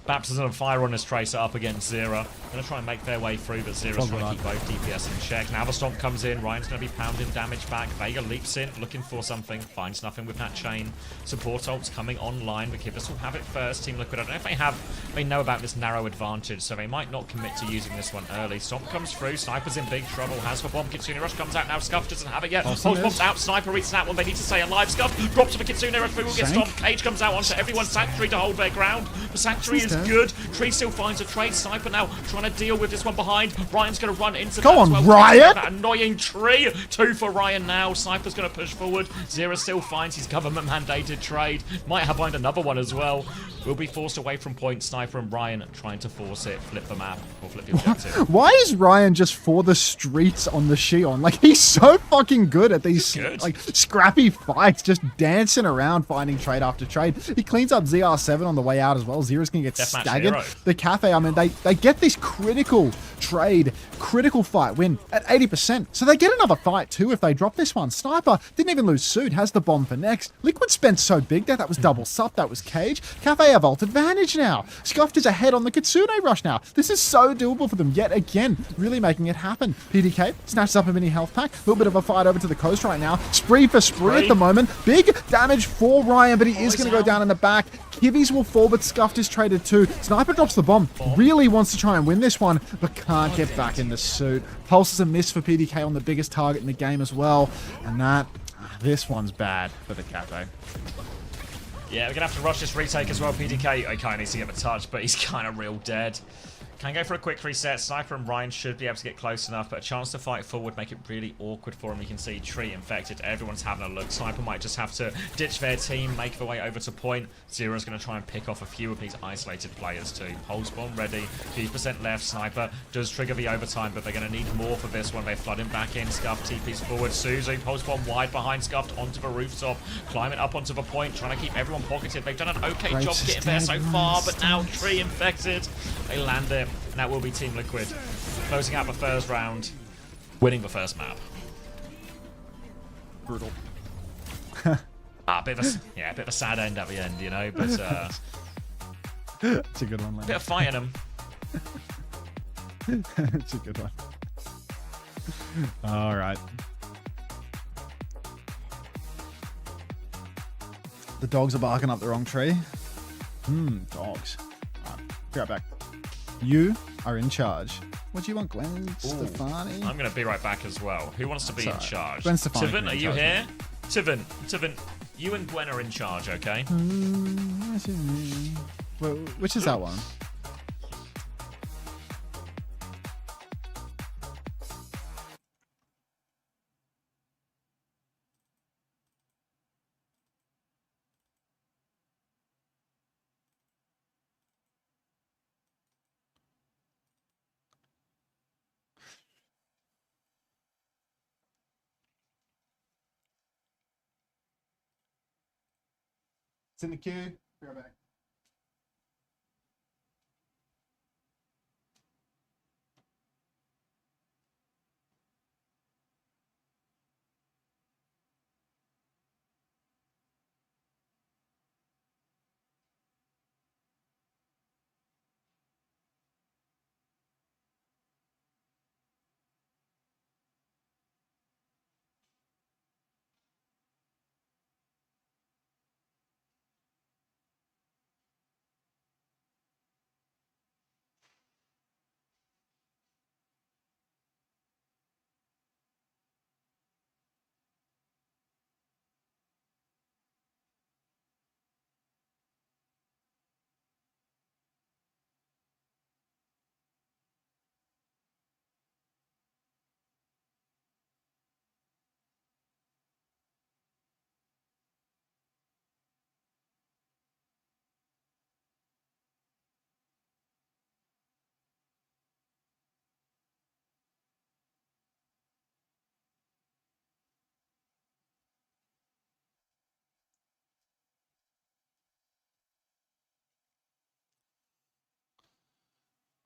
baptism of fire on his Tracer up against Zero. Going to try and make their way through, but Zero's trying to keep both DPS in check. Now the Stomp comes in. Ryan's going to be pounding damage back. Vega leaps in, looking for something. Finds nothing with that chain. Support ults coming online. The Kivas will have it first. Team Liquid, I don't know if they know about this narrow advantage, so they might not commit to using this one early. Stomp comes through. Sniper's in big trouble. Has the bomb. Kitsune Rush comes out now. Scuff doesn't have it yet. Pulse bomb's out. Sniper reaches that one. They need to stay alive. Scuff drops to the Kitsune Rush. Will get stomped. Cage comes out onto everyone. Sanctuary to hold their ground. The Sanctuary is good. Tree still finds a trade. Sniper now trying to deal with this one behind. Ryan's going to run into that as well. Ryan! That annoying Tree. 2 for Ryan now. Sniper's going to push forward. Zero still finds his government mandated trade. Might have find another one as well. will be forced away from point. Sniper and Ryan trying to force it, flip the map, or flip the objective. Why is Ryan just for the streets on the Shion? Like, he's so fucking good at these like scrappy fights, just dancing around, finding trade after trade. He cleans up ZR7 on the way out as well. Zero's gonna get Deathmatch staggered. hero. The Kafe, I mean, they get this critical trade, critical fight win at 80%. So they get another fight too if they drop this one. Sniper didn't even lose suit, has the bomb for next. Liquid spent so big there, that was double sup, that was cage. Kafe have ult advantage now. Scuffed is ahead on the Kitsune rush now. This is so doable for them yet again, really making it happen. PDK snatches up a mini health pack. A little bit of a fight over to the coast right now. Spree for spree at the moment. Big damage for Ryan, but he is going to go down in the back. Kivvies will fall, but Scuffed is traded too. Sniper drops the bomb. Really wants to try and win this one, but can't get back in the suit. Pulse is a miss for PDK on the biggest target in the game as well. And this one's bad for the Kafe. Yeah, we're going to have to rush this retake as well. PDK, he kind of needs to get the touch, but he's kind of real dead. Can go for a quick reset. Sniper and Ryan should be able to get close enough, but a chance to fight forward make it really awkward for him. You can see Tree infected. Everyone's having a look. Sniper might just have to ditch their team, make their way over to point. Zero's going to try and pick off a few of these isolated players too. Pulse bomb ready. 50% left. Sniper does trigger the overtime, but they're going to need more for this one. They're flooding back in. Scuffed TP's forward. Suzu, Pulse bomb wide behind Scuffed onto the rooftop. Climbing up onto the point, trying to keep everyone pocketed. They've done an okay job getting there so far, but now Tree infected. They land it. And that will be Team Liquid closing out the first round, winning the first map. Brutal. A bit of a sad end at the end, you know, but it's a good one, man. Bit of fight in them. It's a good one. All right. The dogs are barking up the wrong tree. Dogs. All right, be right back. You are in charge. What do you want, Gwen Stefani? I'm going to be right back as well. Who wants to be in charge? Gwen Stefani. Tiven, are you here? Tiven, you and Gwen are in charge, okay? Well, which is that one? It's in the queue. Be right back.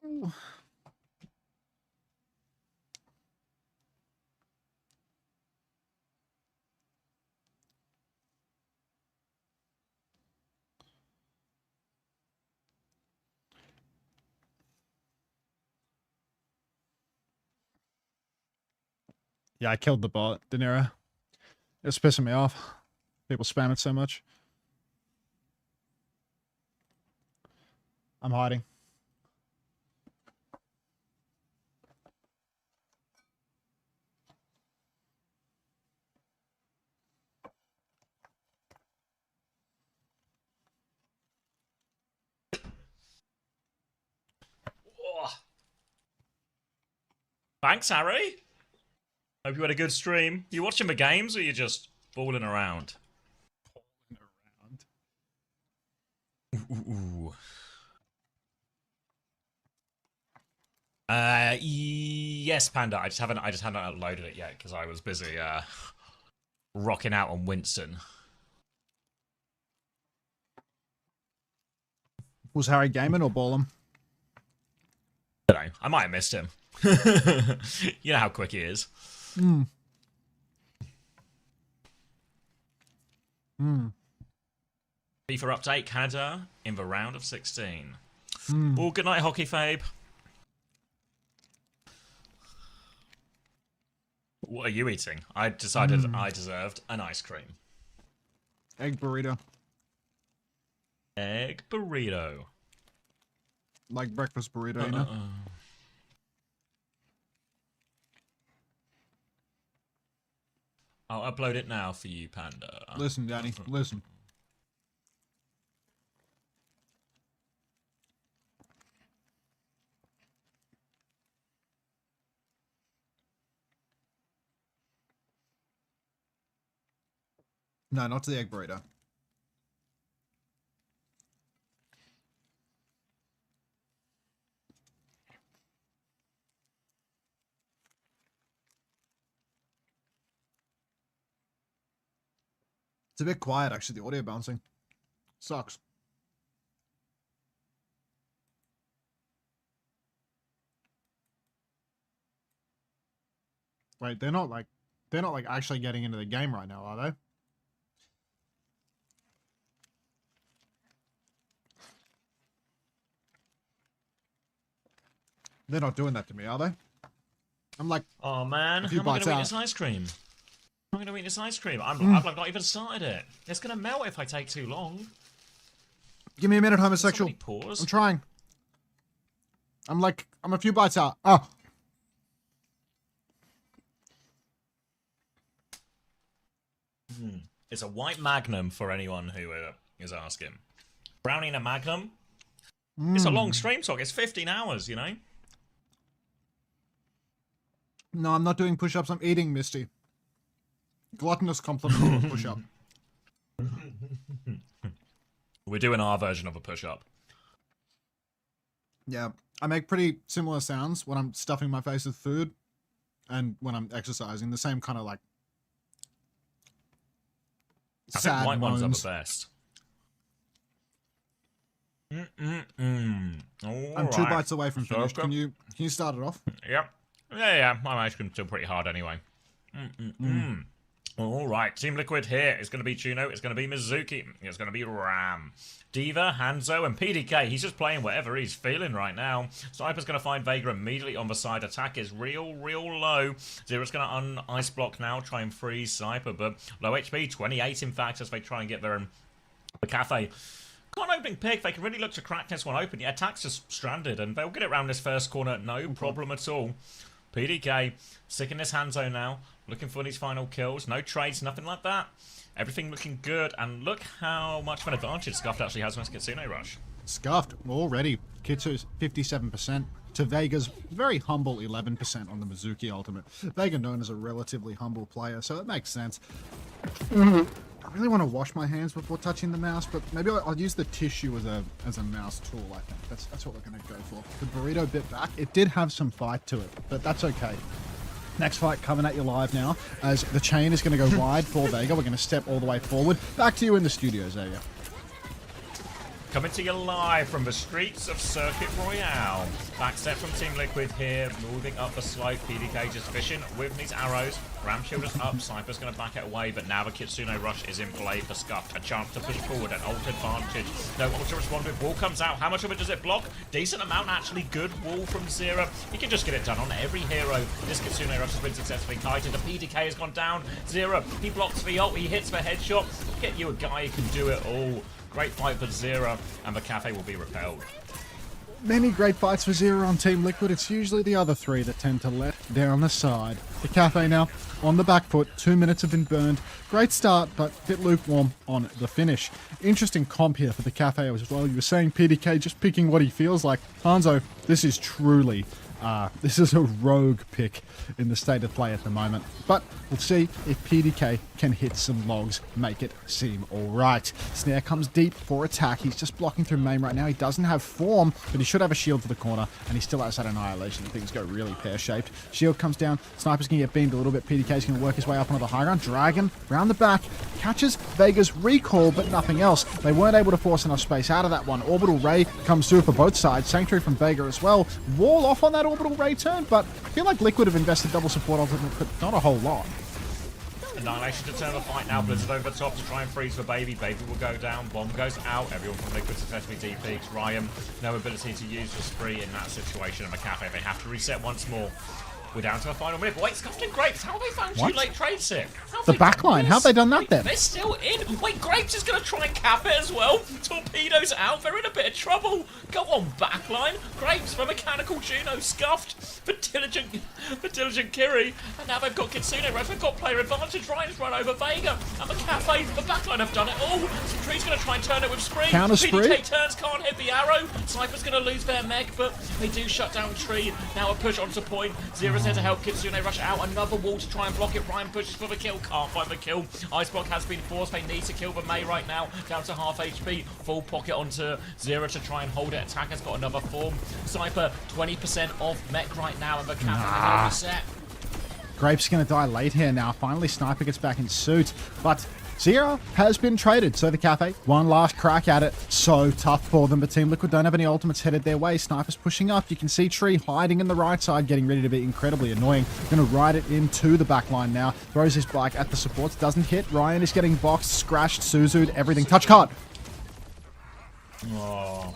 Ooh. Yeah, I killed the bot, Danira. It was pissing me off. People spam it so much. I'm hiding. Thanks, Harry. Hope you had a good stream. You watching the games or you just fooling around? Fooling Yes, Panda. I just haven't uploaded it yet because I was busy rocking out on Winston. Was Harry gaming or balling? I don't know. I might have missed him. You know how quick he is. FIFA update, Canada in the round of 16. Well, good night, Hockey Fabe. What are you eating? I decided I deserved an ice cream. Egg burrito. Egg burrito. Like breakfast burrito, you know? I'll upload it now for you, Panda. Listen, Danny, listen. No, not to the egg burrito. It's a bit quiet, actually, the audio bouncing. Sucks. Wait, they're not like actually getting into the game right now, are they? They're not doing that to me, are they? I'm like, oh man, how am I going to eat this ice cream? I'm going to eat this ice cream. I've not even started it. It's going to melt if I take too long. Give me a minute, homosexual. Pause. I'm trying. I'm a few bites out. Oh. It's a white Magnum for anyone who is asking. Brownie and a Magnum? It's a long stream talk. It's 15 hours, you know? No, I'm not doing push-ups. I'm eating, Misty. Gluttonous compliment of a push-up. We're doing our version of a push-up. Yeah, I make pretty similar sounds when I'm stuffing my face with food and when I'm exercising. The same kind of like I sad think white moans. ones are the best. I'm 2 bites away from finish. Can you start it off? Yep. Yeah. My ice cream's still pretty hard anyway. All right, Team Liquid here. It's going to be Chuno. It's going to be Mizuki. It's going to be Ram. Diva, Hanzo, and PDK. He's just playing whatever he's feeling right now. Sniper's going to find Vega immediately on the side. Attack is real low. Zero's going to un-ice block now, try and freeze Sniper, but low HP, 28 in fact, as they try and get there. And the Kafe got an opening pick. They can really look to crack this one open. Yeah, Attack's just stranded, and they'll get it around this first corner. No problem at all. PDK, sticking his Hanzo now, looking for these final kills. No trades, nothing like that. Everything looking good, and look how much of an advantage Scuffed actually has against Kitsune Rush. Scuffed already. Kitsu's 57% to Vega's very humble 11% on the Mizuki ultimate. Vega known as a relatively humble player, so it makes sense. I really want to wash my hands before touching the mouse, but maybe I'll use the tissue as a mouse tool, I think. That's what we're going to go for. The burrito bit back, it did have some fight to it, but that's okay. Next fight coming at you live now, as the chain is going to go wide for Vega. We're going to step all the way forward. Back to you in the studio, Vega. Coming to you live from the streets of Circuit Royale. Backstep from Team Liquid here, moving up the slope. PDK just fishing with these arrows. Ram Shield is up, Sniper's going to back it away, but now the Kitsune Rush is in play for Scuffed. A chance to push forward, an ult advantage. No ult to respond with. Wall comes out. How much of it does it block? Decent amount, actually. Good wall from Zero. He can just get it done on every hero. This Kitsune Rush has been successfully kited. The PDK has gone down. Zero, he blocks the ult, he hits the headshot. Get you a guy who can do it all. Great fight for Zero, and the Kafe will be repelled. Many great fights for Zero on Team Liquid. It's usually the other three that tend to let down the side. The Kafe now on the back foot. 2 minutes have been burned. Great start, but a bit lukewarm on the finish. Interesting comp here for the Kafe as well. You were saying PDK just picking what he feels like. Hanzo, this is truly rogue pick in the state of play at the moment. But we'll see if PDK can hit some logs, make it seem all right. Snare comes deep for attack. He's just blocking through main right now. He doesn't have form, but he should have a shield for the corner, and he still has that annihilation. Things go really pear-shaped. Shield comes down. Sniper's going to get beamed a little bit. PDK's going to work his way up onto the high ground. Dragon round the back. Catches Vega's recall, but nothing else. They weren't able to force enough space out of that one. Orbital Ray comes through for both sides. Sanctuary from Vega as well. Wall off on that Orbital Ray turn, but I feel like Liquid have invested double support on it, but not a whole lot. Annihilation to turn the fight now. Blizzard over the top to try and freeze for Baby. Baby will go down. Bomb goes out. Everyone from Liquid successfully depeaks. Ryan, no ability to use the spree in that situation. And the Kafe, they have to reset once more. We're down to the final minute. But wait, Scuffed and Grapes, how have they found too late trade sit? The backline, how have they done that then? They're still in. Wait, Grapes is going to try and cap it as well. Torpedoes out. They're in a bit of trouble. Go on, backline. Grapes for Mechanical Juno. Scuffed for Diligent Kiri. And now they've got Kitsune. They've got player advantage. Ryan's run over Vega. And the Kafe, the backline have done it all. Tree's going to try and turn it with Spree. Counter Spree. PDK turns, can't hit the arrow. Sniper's going to lose their mech, but they do shut down Tree. Now a push onto point. Zero's there to help Kitsune rush out. Another wall to try and block it. Ryan pushes for the kill. Can't find the kill. Ice block has been forced. They need to kill the Mei right now. Down to half HP. Full pocket onto Zero to try and hold it. Attacker's got another form. Sniper 20% off mech right now, and the Kafe reset. Grape's going to die late here now. Finally, Sniper gets back in suit, but Zero has been traded, so the Kafe, one last crack at it. So tough for them, but Team Liquid don't have any ultimates headed their way. Sniper's pushing up. You can see Tree hiding in the right side, getting ready to be incredibly annoying. Going to ride it into the back line now. Throws his bike at the supports, doesn't hit. Ryan is getting boxed, scratched, Suzu'd, everything. Touch card. Oh.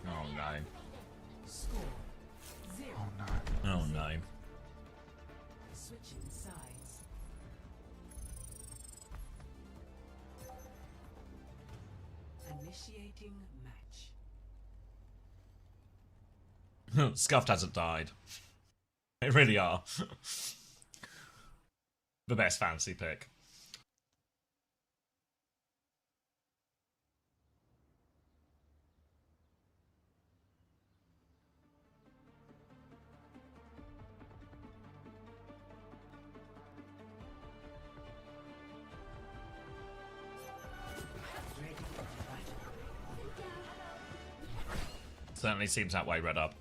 Oh no. Oh no. Scuffed hasn't died. They really are. The best fantasy pick. Certainly seems that way, Red Up.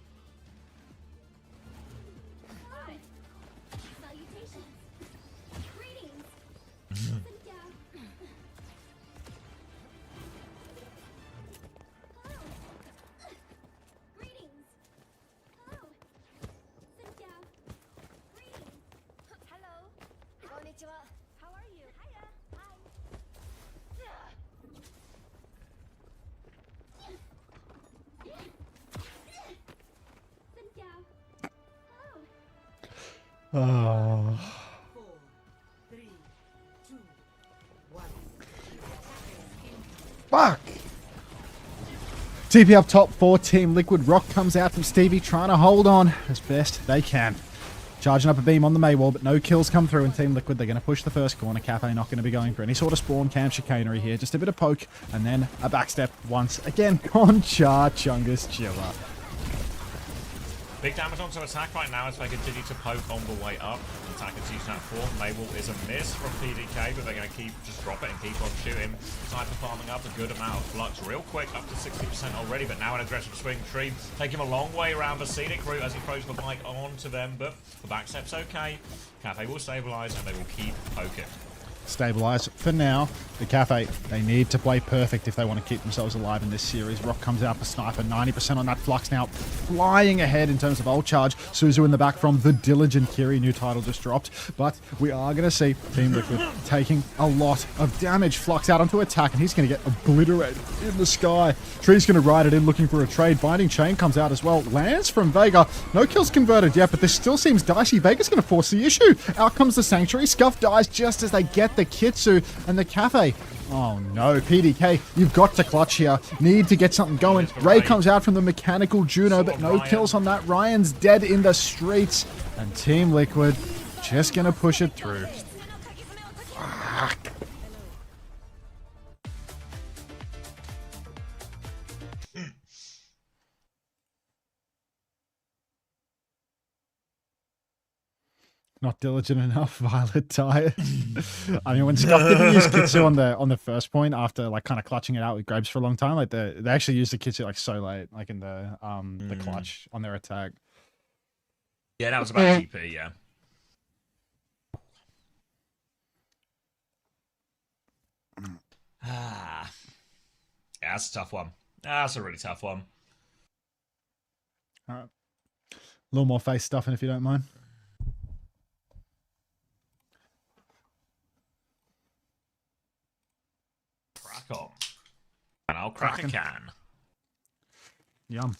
Oh. Fuck! TP up top for Team Liquid. Rock comes out from Stevie, trying to hold on as best they can. Charging up a beam on the Mei wall, but no kills come through in Team Liquid. They're going to push the first corner. Kafe not going to be going for any sort of spawn camp chicanery here. Just a bit of poke, and then a backstep once again on Chungus Chilla. Big damage onto attack right now as they continue to poke on the way up. Attackers using that form. Mabel is a miss from PDK, but they're going to just drop it and keep on shooting. Sniper farming up a good amount of flux real quick, up to 60% already, but now an aggressive swing Tree. Take him a long way around the scenic route as he throws the bike onto them, but the backstep's okay. Kafe will stabilize and they will keep poking. Stabilize for now. The Kafe, they need to play perfect if they want to keep themselves alive in this series. Rock comes out for Sniper, 90% on that flux now, flying ahead in terms of ult charge. Suzu in the back from the Diligent Kiri, new title just dropped. But we are going to see Team Liquid taking a lot of damage. Flux out onto attack, and he's going to get obliterated in the sky. Tree's going to ride it in, looking for a trade. Binding Chain comes out as well. Lands from Vega. No kills converted yet, but this still seems dicey. Vega's going to force the issue. Out comes the Sanctuary. Scuff dies just as they get the Kitsu and the Kafe. Oh no, PDK, you've got to clutch here. Need to get something going. Ray comes out from the Mechanical Juno, but no kills on that. Ryan's dead in the streets. And Team Liquid just gonna push it through. Fuck. Not diligent enough, Violet tired. I mean, when Scuff didn't use Kitsu on the first point after like kind of clutching it out with Grapes for a long time, like they actually used the Kitsu like so late, like in the clutch on their attack. Yeah, that was about GP, yeah. Yeah, that's a tough one. That's a really tough one. All right. A little more face stuffing if you don't mind. Crack on. And I'll crack a can. Yum.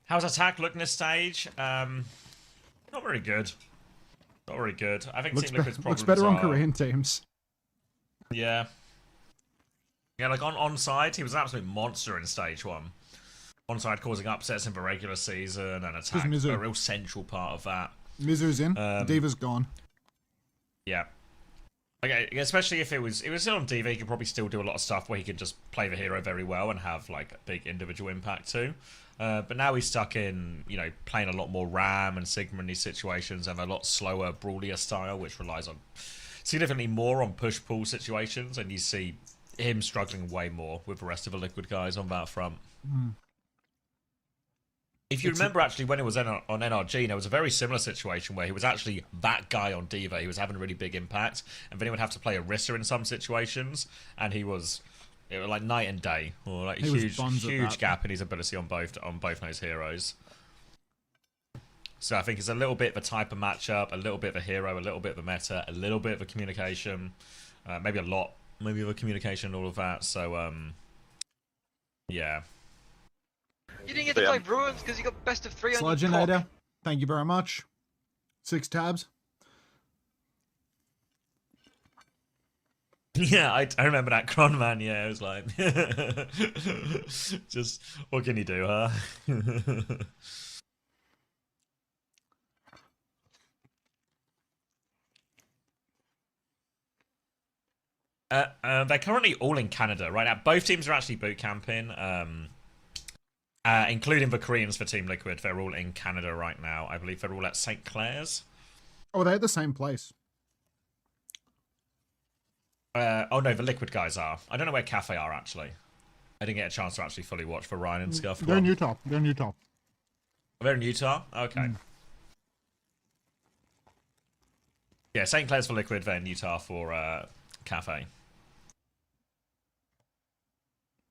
How's attack looking this stage? Not very good. Not very good. I think Team Liquid's problems looks better on are... Korean teams. Yeah. Yeah, like on side, he was an absolute monster in stage 1. Onside causing upsets in the regular season, and attack a real central part of that. Mizu's in. Diva's gone. Yeah. Okay, especially if it was still on Diva, he could probably still do a lot of stuff where he could just play the hero very well and have like a big individual impact too. But now he's stuck in, you know, playing a lot more Ram and Sigma in these situations, and a lot slower, brawlier style, which relies on significantly more on push-pull situations, and you see him struggling way more with the rest of the Liquid guys on that front. If you remember, actually, when it was on NRG, there was a very similar situation where he was actually that guy on Diva. He was having a really big impact, and then he would have to play Orisa in some situations, and it was like night and day, or like a huge gap in his ability on both those heroes. So I think it's a little bit of a type of matchup, a little bit of a hero, a little bit of a meta, a little bit of a communication, maybe a lot, maybe of a communication, all of that. So yeah. You didn't get to play Bruins because you got best of 3 on your cock. Thank you very much. 6 tabs. Yeah, I remember that Cron man. Yeah, it was like, just what can you do, huh? They're currently all in Canada right now. Both teams are actually boot camping. Including the Koreans for Team Liquid, they're all in Canada right now. I believe they're all at St. Clair's. Oh, they're at the same place. Oh no, the Liquid guys are. I don't know where Kafe are, actually. I didn't get a chance to actually fully watch for Ryan and Scuff. They're in Utah. They're in Utah. They're in Utah? Okay. Yeah, St. Clair's for Liquid, they're in Utah for Kafe.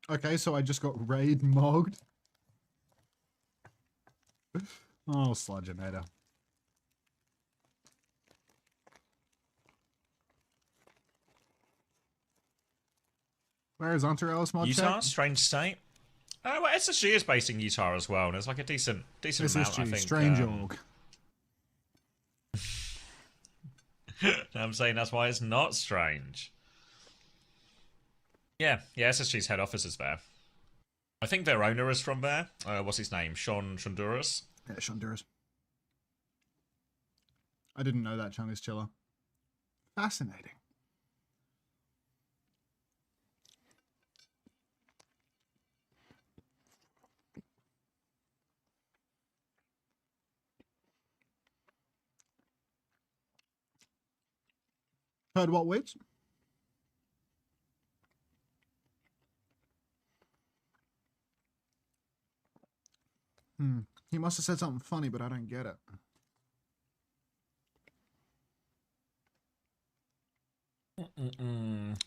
Okay, so I just got raid mogged. Oh, Sludgeonator. Where is Unter Ellis mod Utah, check? strange state. Well, SSG is based in Utah as well, and there's like a decent SSG, amount, I think. Strange org. I'm saying that's why it's not strange. Yeah, SSG's head office is there. I think their owner is from there. What's his name? Shonduras? Yeah, Shonduras. I didn't know that, Chungus Chiller. Fascinating. Heard what weights? He must have said something funny, but I don't get it.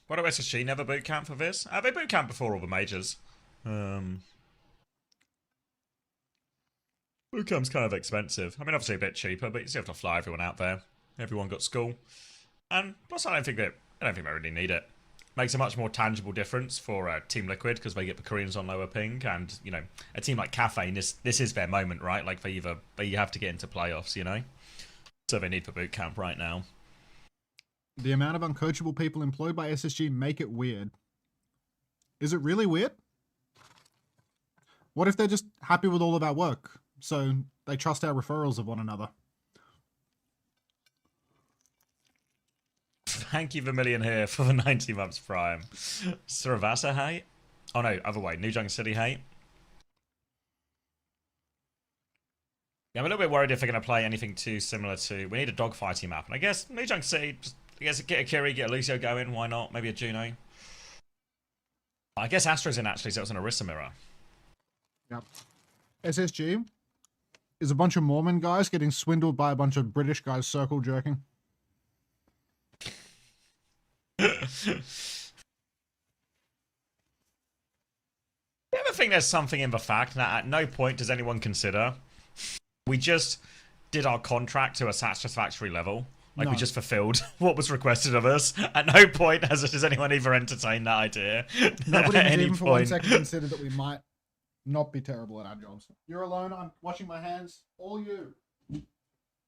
What do SSG never boot camp for this? They boot camp before all the majors. Boot camp's kind of expensive. I mean, obviously a bit cheaper, but you still have to fly everyone out there. Everyone got school. And plus, I don't think they really need it. Makes a much more tangible difference for Team Liquid because they get the Koreans on lower ping, and you know, a team like Kafe, this is their moment, right? Like they have to get into playoffs, you know, so they need for boot camp right now. The amount of uncoachable people employed by SSG make it weird. Is it really weird? What if they're just happy with all of our work, so they trust our referrals of one another? Thank you, Vermilion, here for the 90 months prime. Saravasa hate? Oh no, other way. New Junk City hate? Yeah, I'm a little bit worried if they're going to play anything too similar to... We need a dogfighting map. And I guess New Junk City, just, I guess get a Kiri, get a Lucio going. Why not? Maybe a Juno. I guess Astro's in actually, so it's an Orisa mirror. Yep. SSG is a bunch of Mormon guys getting swindled by a bunch of British guys circle jerking. You ever think there's something in the fact that at no point does anyone consider we just did our contract to a satisfactory level? Like, we just fulfilled what was requested of us. At no point has anyone even entertained that idea. Nobody at has any even for 1 point. second considered that we might not be terrible at our jobs. You're alone, I'm washing my hands. All you.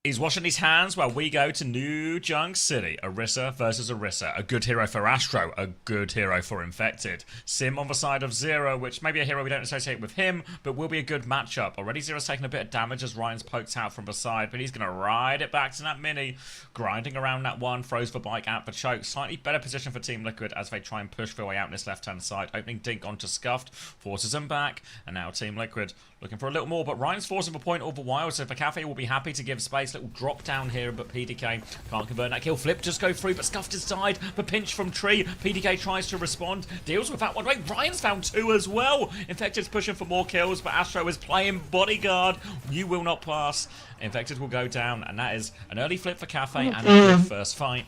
He's washing his hands while we go to New Junk City. Orisa versus Orisa. A good hero for Astro. A good hero for Infected. Sim on the side of Zero, which may be a hero we don't associate with him, but will be a good matchup. Already Zero's taking a bit of damage as Ryan's poked out from the side, but he's going to ride it back to that mini. Grinding around that one, throws the bike out the choke. Slightly better position for Team Liquid as they try and push their way out in this left-hand side. Opening Dink onto Scuffed, forces them back, and now Team Liquid looking for a little more, but Ryan's forcing the point all the while, so the Kafe will be happy to give space. Little drop down here, but PDK can't convert that kill. Flip just go through, but Scuffed has died. The pinch from Tree. PDK tries to respond, deals with that one. Wait, Ryan's found 2 as well. Infected's pushing for more kills, but Astro is playing bodyguard. You will not pass. Infected will go down, and that is an early flip for Kafe and a quick first fight.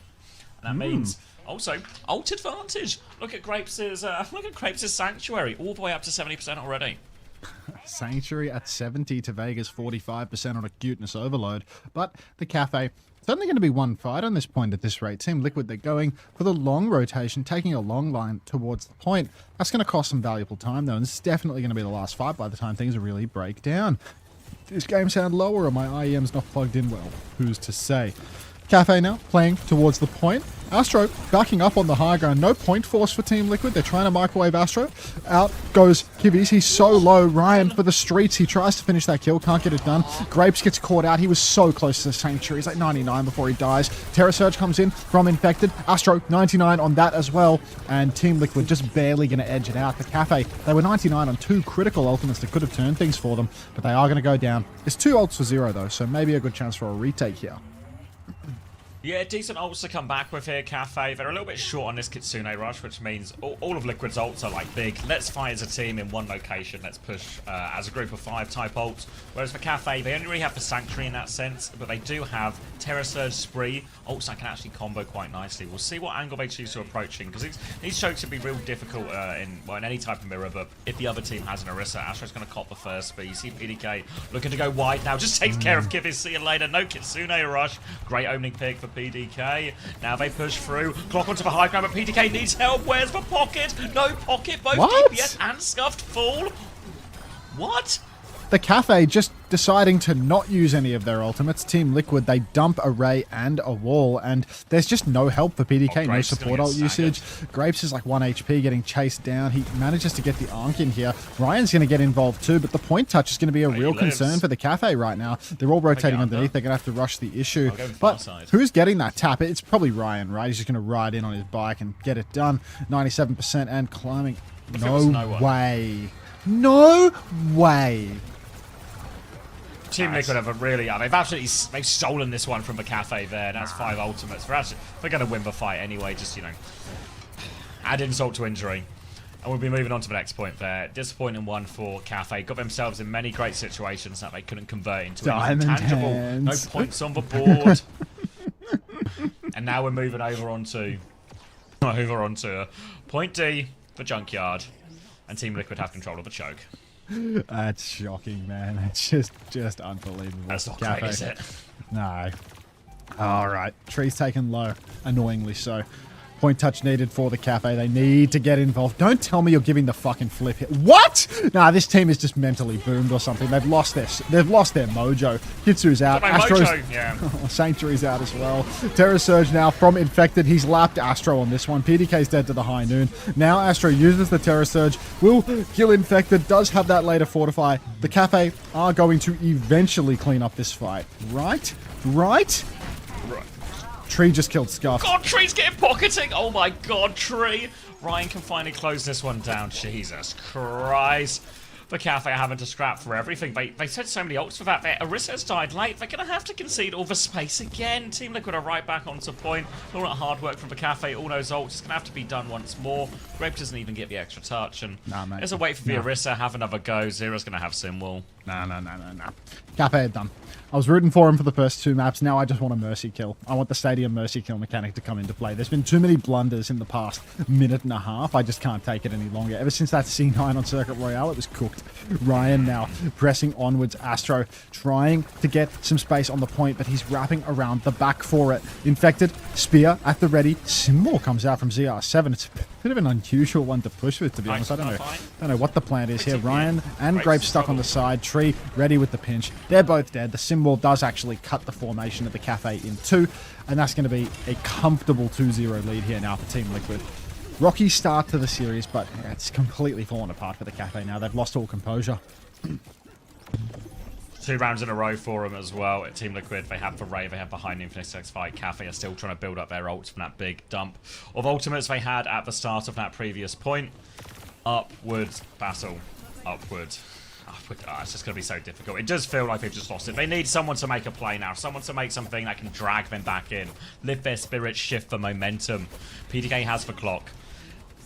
And that means also ult advantage. Look at Grapes' Sanctuary, all the way up to 70% already. Sanctuary at 70 to Vega's 45% on a cuteness overload. But the Kafe, it's only going to be one fight on this point at this rate. Team Liquid, they're going for the long rotation, taking a long line towards the point. That's going to cost some valuable time, though, and it's definitely going to be the last fight by the time things really break down. This game sound lower or my IEM's not plugged in well? Who's to say? Kafe now playing towards the point. Astro backing up on the high ground. No point force for Team Liquid. They're trying to microwave Astro. Out goes Kibbies. He's so low. Ryan for the streets. He tries to finish that kill. Can't get it done. Grapes gets caught out. He was so close to the Sanctuary. He's like 99 before he dies. Terra Surge comes in from Infected. Astro 99 on that as well. And Team Liquid just barely going to edge it out. The Kafe, they were 99 on 2 critical ultimates that could have turned things for them. But they are going to go down. It's 2 ults for 0 though. So maybe a good chance for a retake here. Yeah, decent ults to come back with here, Kafe. They're a little bit short on this Kitsune rush, which means all of Liquid's ults are like big. Let's fight as a team in one location. Let's push as a group of 5 type ults. Whereas for Kafe, they only really have the Sanctuary in that sense, but they do have Terra Surge, Spree, ults that can actually combo quite nicely. We'll see what angle they choose to approaching, because these chokes can be real difficult in any type of mirror, but if the other team has an Orisa, Astro's going to cop the first, but you see PDK looking to go wide now, just takes care of Kibbies. See you later. No Kitsune rush. Great opening pick for PDK. Now they push through. Clock onto the high ground, but PDK needs help. Where's the pocket? No pocket. Both DPS and Scuffed fall. What? The Kafe just deciding to not use any of their ultimates. Team Liquid, they dump a Ray and a Wall, and there's just no help for PDK, no support ult usage. Grapes is like 1 HP, getting chased down. He manages to get the Ankh in here. Ryan's going to get involved too, but the point touch is going to be a real concern for the Kafe right now. They're all rotating underneath. They're going to have to rush the issue. But who's getting that tap? It's probably Ryan, right? He's just going to ride in on his bike and get it done. 97% and climbing. No way. No way. Team Liquid have a really, they've stolen this one from the Kafe there. That's 5 ultimates. They're going to win the fight anyway, just, add insult to injury. And we'll be moving on to the next point there. Disappointing one for Kafe. Got themselves in many great situations that they couldn't convert into anything tangible. No points on the board. And now we're moving over onto point D for Junkyard. And Team Liquid have control of the choke. That's shocking, man. It's just unbelievable. That's not great, is it? No. All right. Tree's taken low. Annoyingly so. Point touch needed for the Kafe. They need to get involved. Don't tell me you're giving the fucking flip hit. What? Nah, this team is just mentally boomed or something. They've lost their mojo. Kitsu's out. Astro's Sanctuary's out as well. Terra Surge now from Infected. He's lapped Astro on this one. PDK's dead to the high noon. Now Astro uses the Terra Surge. Will kill Infected. Does have that later fortify. The Kafe are going to eventually clean up this fight. Right? Tree just killed Scuff. God, Tree's getting pocketing. Oh my God, Tree. Ryan can finally close this one down. Jesus Christ. for Kafe having to scrap for everything. They said so many ults for that. Orissa's died late. They're going to have to concede all the space again. Team Liquid are right back onto point. All that hard work from the Kafe. All those ults. It's going to have to be done once more. Grape doesn't even get the extra touch. And there's a wait for the Orisa. Have another go. Zero's going to have Simwall. No. Kafe are done. I was rooting for him for the first 2 maps. Now I just want a mercy kill. I want the stadium mercy kill mechanic to come into play. There's been too many blunders in the past minute and a half. I just can't take it any longer. Ever since that C9 on Circuit Royale, it was cooked. Ryan now pressing onwards. Astro trying to get some space on the point, but he's wrapping around the back for it. Infected, Spear at the ready. Symbol comes out from ZR7. It's a bit of an unusual one to push with, to be honest. I don't know what the plan is here. Ryan and Grape stuck on the side. Tree ready with the pinch. They're both dead. The Symbol does actually cut the formation of the Kafe in 2, and that's going to be a comfortable 2-0 lead here now for Team Liquid. Rocky start to the series, but it's completely fallen apart for the Kafe now. They've lost all composure. 2 rounds in a row for them as well. At Team Liquid, they have the Ray, they have the High Noon for next fight. Kafe are still trying to build up their ults from that big dump of ultimates they had at the start of that previous point. Upward battle. Upward. It's just going to be so difficult. It does feel like they've just lost it. They need someone to make a play now. Someone to make something that can drag them back in. Lift their spirit, shift the momentum. PDK has the clock.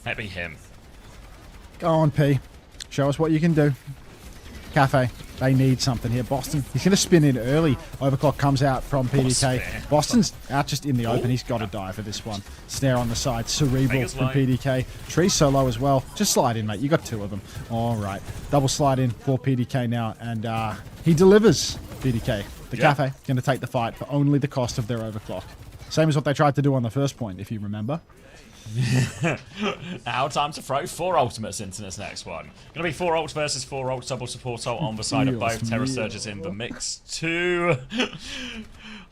Let be him. Go on, P. Show us what you can do. Kafe, they need something here. Boston, he's going to spin in early. Overclock comes out from PDK. Boston's out just in the open. He's got to die for this one. Snare on the side. Cerebral from PDK. Tree solo as well. Just slide in, mate. You got 2 of them. All right. Double slide in for PDK now. And he delivers, PDK. The Kafe going to take the fight for only the cost of their overclock. Same as what they tried to do on the first point, if you remember. Now time to throw 4 ultimates into this next one. Gonna be 4 ults versus 4 ults, double support ult on the side of both. Terror Surges in the mix too.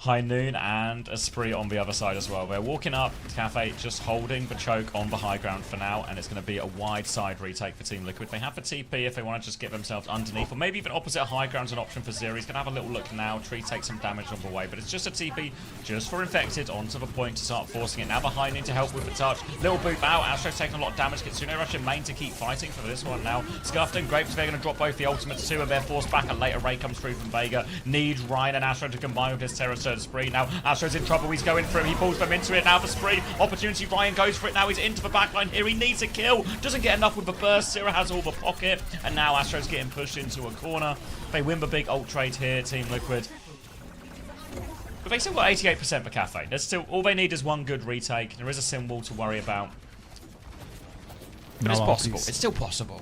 High Noon and Esprit on the other side as well. They're walking up. Kafe just holding the choke on the high ground for now, and it's going to be a wide side retake for Team Liquid. They have the TP if they want to just get themselves underneath, or maybe even opposite high ground's an option for Zero. He's going to have a little look now. Tree takes some damage on the way, but it's just a TP just for Infected onto the point to start forcing it. Now the High Noon to help with the touch. Little boot out. Astro's taking a lot of damage. Kitsune Rush in main to keep fighting for this one now. Scuffed and Grapes, they're going to drop both the ultimates too, and they're forced back. A later Ray comes through from Vega. Need Ryan and Astro to combine with his Terror Surge Spree. Now Astro's in trouble. He's going through. He pulls them into it now for Spree. Opportunity. Ryan goes for it now. He's into the backline here. He needs a kill. Doesn't get enough with the burst. Zero has all the pocket. And now Astro's getting pushed into a corner. They win the big ult trade here, Team Liquid. But they still got 88% for Kafe. There's still, all they need is one good retake. There is a symbol to worry about. But it's possible. It's still possible.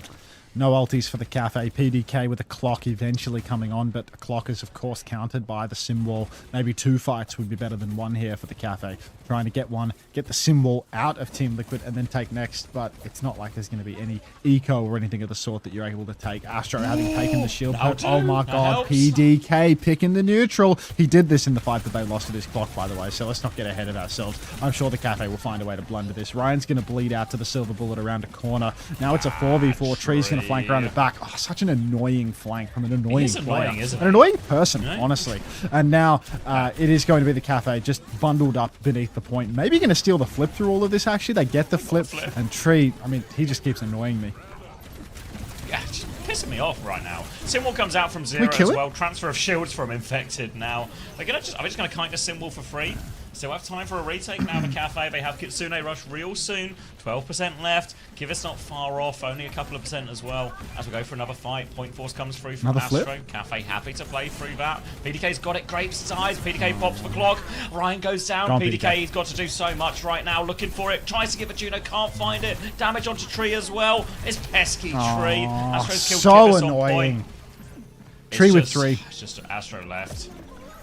No ultis for the Kafe. PDK with a clock eventually coming on, but a clock is, of course, countered by the Simwall. Maybe 2 fights would be better than 1 here for the Kafe. Trying to get one, get the Simwall out of Team Liquid, and then take next, but it's not like there's going to be any eco or anything of the sort that you're able to take. Astro having taken the shield. Oh my god, PDK picking the neutral. He did this in the fight that they lost to this clock, by the way, so let's not get ahead of ourselves. I'm sure the Kafe will find a way to blunder this. Ryan's going to bleed out to the Silver Bullet around a corner. Now it's a 4v4. Tree's going to flank around the back. Oh, such an annoying flank from an annoying player. An annoying person, honestly. And now it is going to be the Kafe just bundled up beneath the point. Maybe going to steal the flip through all of this, actually. They get the flip. And Tree, I mean, he just keeps annoying me. Yeah, just pissing me off right now. Symbol comes out from Zero as well. Transfer of shields from Infected now. Are they just going to kite the Symbol for free? Still have time for a retake now. The Kafe, they have Kitsune Rush real soon. 12% left. Kivit's not far off. Only a couple of percent as well. As we go for another fight. Point Force comes through from Astro. Kafe happy to play through that. PDK's got it. Grapes size. PDK pops the clock. Ryan goes down. PDK, he's got to do so much right now. Looking for it. Tries to get the Juno. Can't find it. Damage onto Tree as well. It's pesky Tree. Astro's killed so annoying. Tree with 3. It's just Astro left.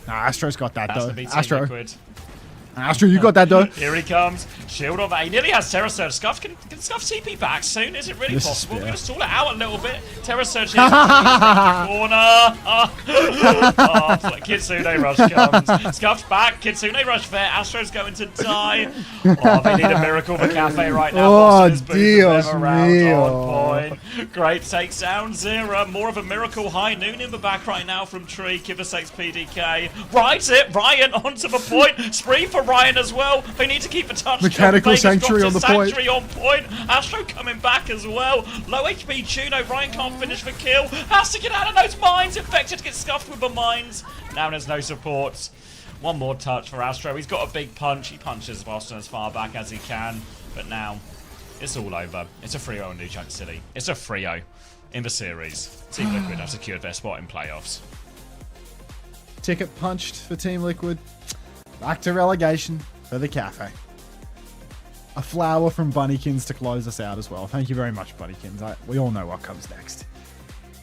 Nah, Astro's got that though. Astro. Liquid. Astro, you got that though. Here he comes. Shield on that. He nearly has Terror Surge. Scuff, can Scuff TP back soon? Is it really possible? We're going to stall it out a little bit. Terror Surge here. Corner. Kitsune Rush comes. Scuff's back. Kitsune Rush there. Astro's going to die. Oh, they need a miracle for Kafe right now. Oh, Dios mío. On point. Great takedown, Zera. More of a miracle. High noon in the back right now from Tree. Kivasek's PDK. Right it. Ryan onto the point. Spree for Ryan as well. They need to keep the touch. Mechanical Sanctuary on the point. Sanctuary on point. Astro coming back as well. Low HP Juno. Ryan can't finish the kill. Has to get out of those mines. Infected gets scuffed with the mines. Now there's no supports. One more touch for Astro. He's got a big punch. He punches Boston as far back as he can. But now, it's all over. It's a 3-0 in New Chunk City. It's a 3-0 in the series. Team Liquid have secured their spot in playoffs. Ticket punched for Team Liquid. Back to relegation for the Kafe. A flower from Bunnykins to close us out as well. Thank you very much, Bunnykins. We all know what comes next.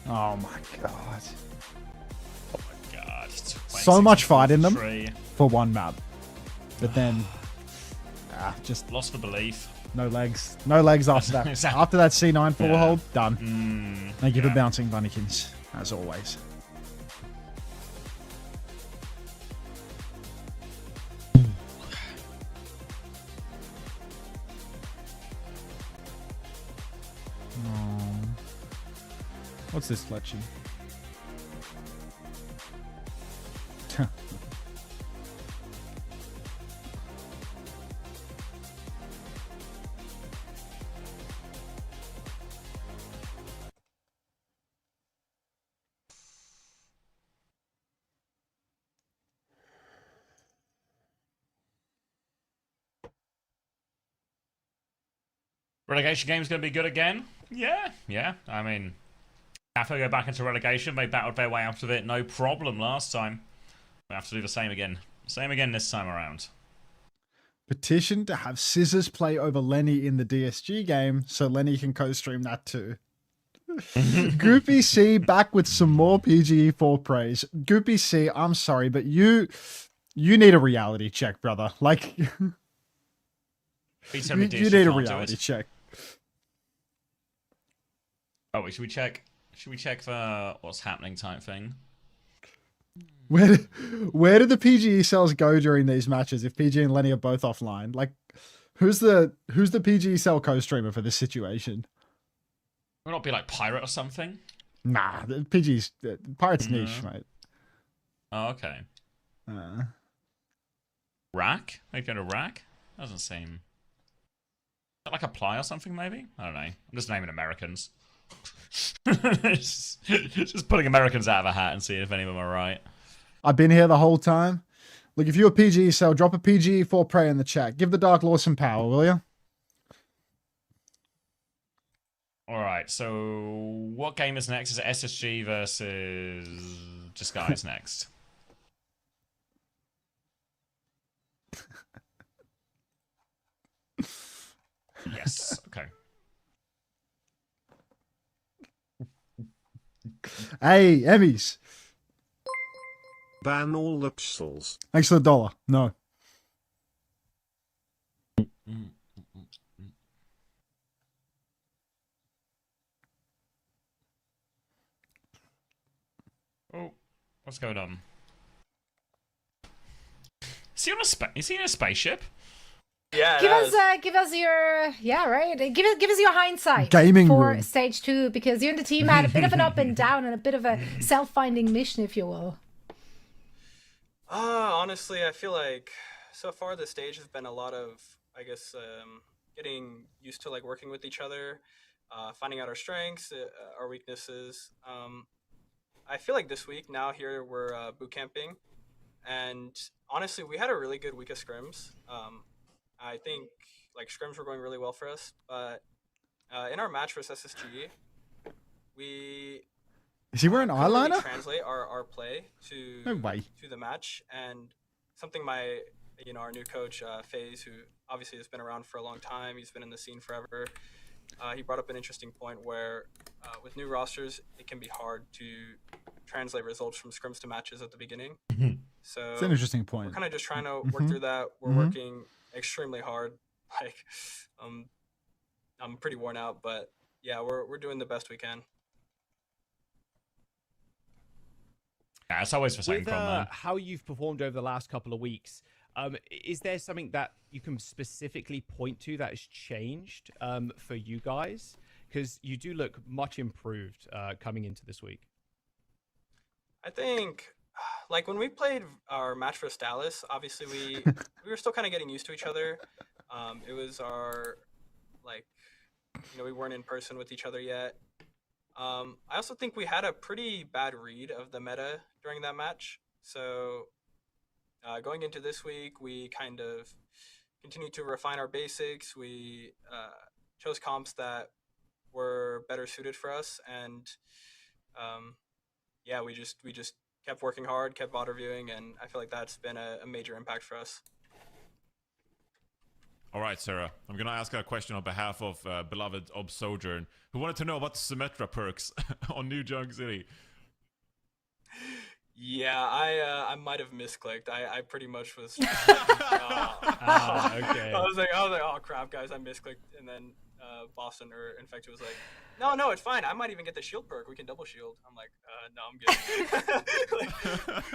Oh my god. So much fight in them for one map. But then, just lost the belief. No legs. No legs after that. After that C9 full hold, done. Thank you for bouncing, Bunnykins, as always. What's this, Fletchy? Relegation game's going to be good again? Yeah. I mean, Kafe go back into relegation. They battled their way out of it. No problem last time. We have to do the same again. Same again this time around. Petition to have Scissors play over Lenny in the DSG game so Lenny can co-stream that too. Goopy C back with some more PGE4 praise. Goopy C, I'm sorry, but you need a reality check, brother. Like, you need a reality check. Oh, wait, should we check? Should we check for what's happening type thing? Where do the PGE cells go during these matches if PG and Lenny are both offline? Like, who's the PGE cell co-streamer for this situation? Would not be like Pirate or something? Nah, the PG's Pirate's niche, mate. Oh, okay. Rack? Maybe go to Rack? Doesn't seem... Is that like Apply or something, maybe? I don't know. I'm just naming Americans. just putting Americans out of a hat and seeing if any of them are right. I've been here the whole time. Look, if you're a PGE cell, drop a PGE4 pray in the chat. Give the Dark Lord some power, will you? Alright, so what game is next? Is it SSG versus Disguise next? Yes, okay. Hey, Emmys. Ban all the pixels. Thanks for the dollar. No. Oh, what's going on? Is he on is he in a spaceship? Yeah. Give us your right. Give us your hindsight Gaming for room. stage 2 because you and the team had a bit of an up and down and a bit of a self-finding mission, if you will. Honestly, I feel like so far the stage has been a lot of, I guess, getting used to like working with each other, finding out our strengths, our weaknesses. I feel like this week now here we're boot camping, and honestly we had a really good week of scrims. I think like scrims were going really well for us, but in our match versus SSG, we is he wearing eyeliner? Really translate our play to to the match, and something our new coach FaZe, who obviously has been around for a long time, he's been in the scene forever. He brought up an interesting point where with new rosters, it can be hard to translate results from scrims to matches at the beginning. So it's an interesting point. We're kind of just trying to work through that. We're working extremely hard. Like, I'm pretty worn out, but yeah, we're doing the best we can. Yeah, it's always the same with problem. How you've performed over the last couple of weeks, is there something that you can specifically point to that has changed for you guys? Because you do look much improved coming into this week. I think, like when we played our match for Dallas, obviously we were still kind of getting used to each other. It was our we weren't in person with each other yet. I also think we had a pretty bad read of the meta during that match. So going into this week, we kind of continued to refine our basics. We chose comps that were better suited for us, and we just kept working hard, kept VOD reviewing, and I feel like that's been a major impact for us. All right, Sarah. I'm going to ask a question on behalf of beloved Ob Sojourn, who wanted to know about the Symmetra perks on New Junk City. Yeah, I might have misclicked. I pretty much was. Okay. I was like, oh crap, guys, I misclicked, and then Boston or Infected was like, no, it's fine. I might even get the shield perk. We can double shield. I'm like, no, I'm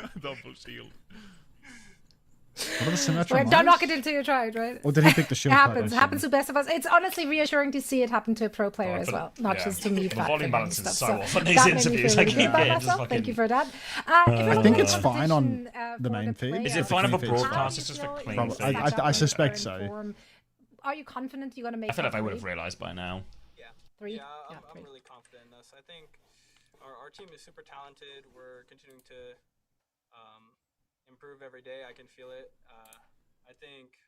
good. Double shield. What are the Symmetra Don't knock it until you try it, right? Or did he pick the shield? It happens. It happens to best of us. It's honestly reassuring to see it happen to a pro player as well, not just to me. The volume balance is so off on that these made me interviews. feel I really keep good about getting myself. just Thank you fucking... for that. I think it's fine on the main feed. Is it fine on the broadcast? It's just for clean feed. I suspect so. Are you confident you're going to make? I feel like I would have realized by now. Yeah, I'm really confident in this. I think our team is super talented. We're continuing to improve every day. I can feel it. I think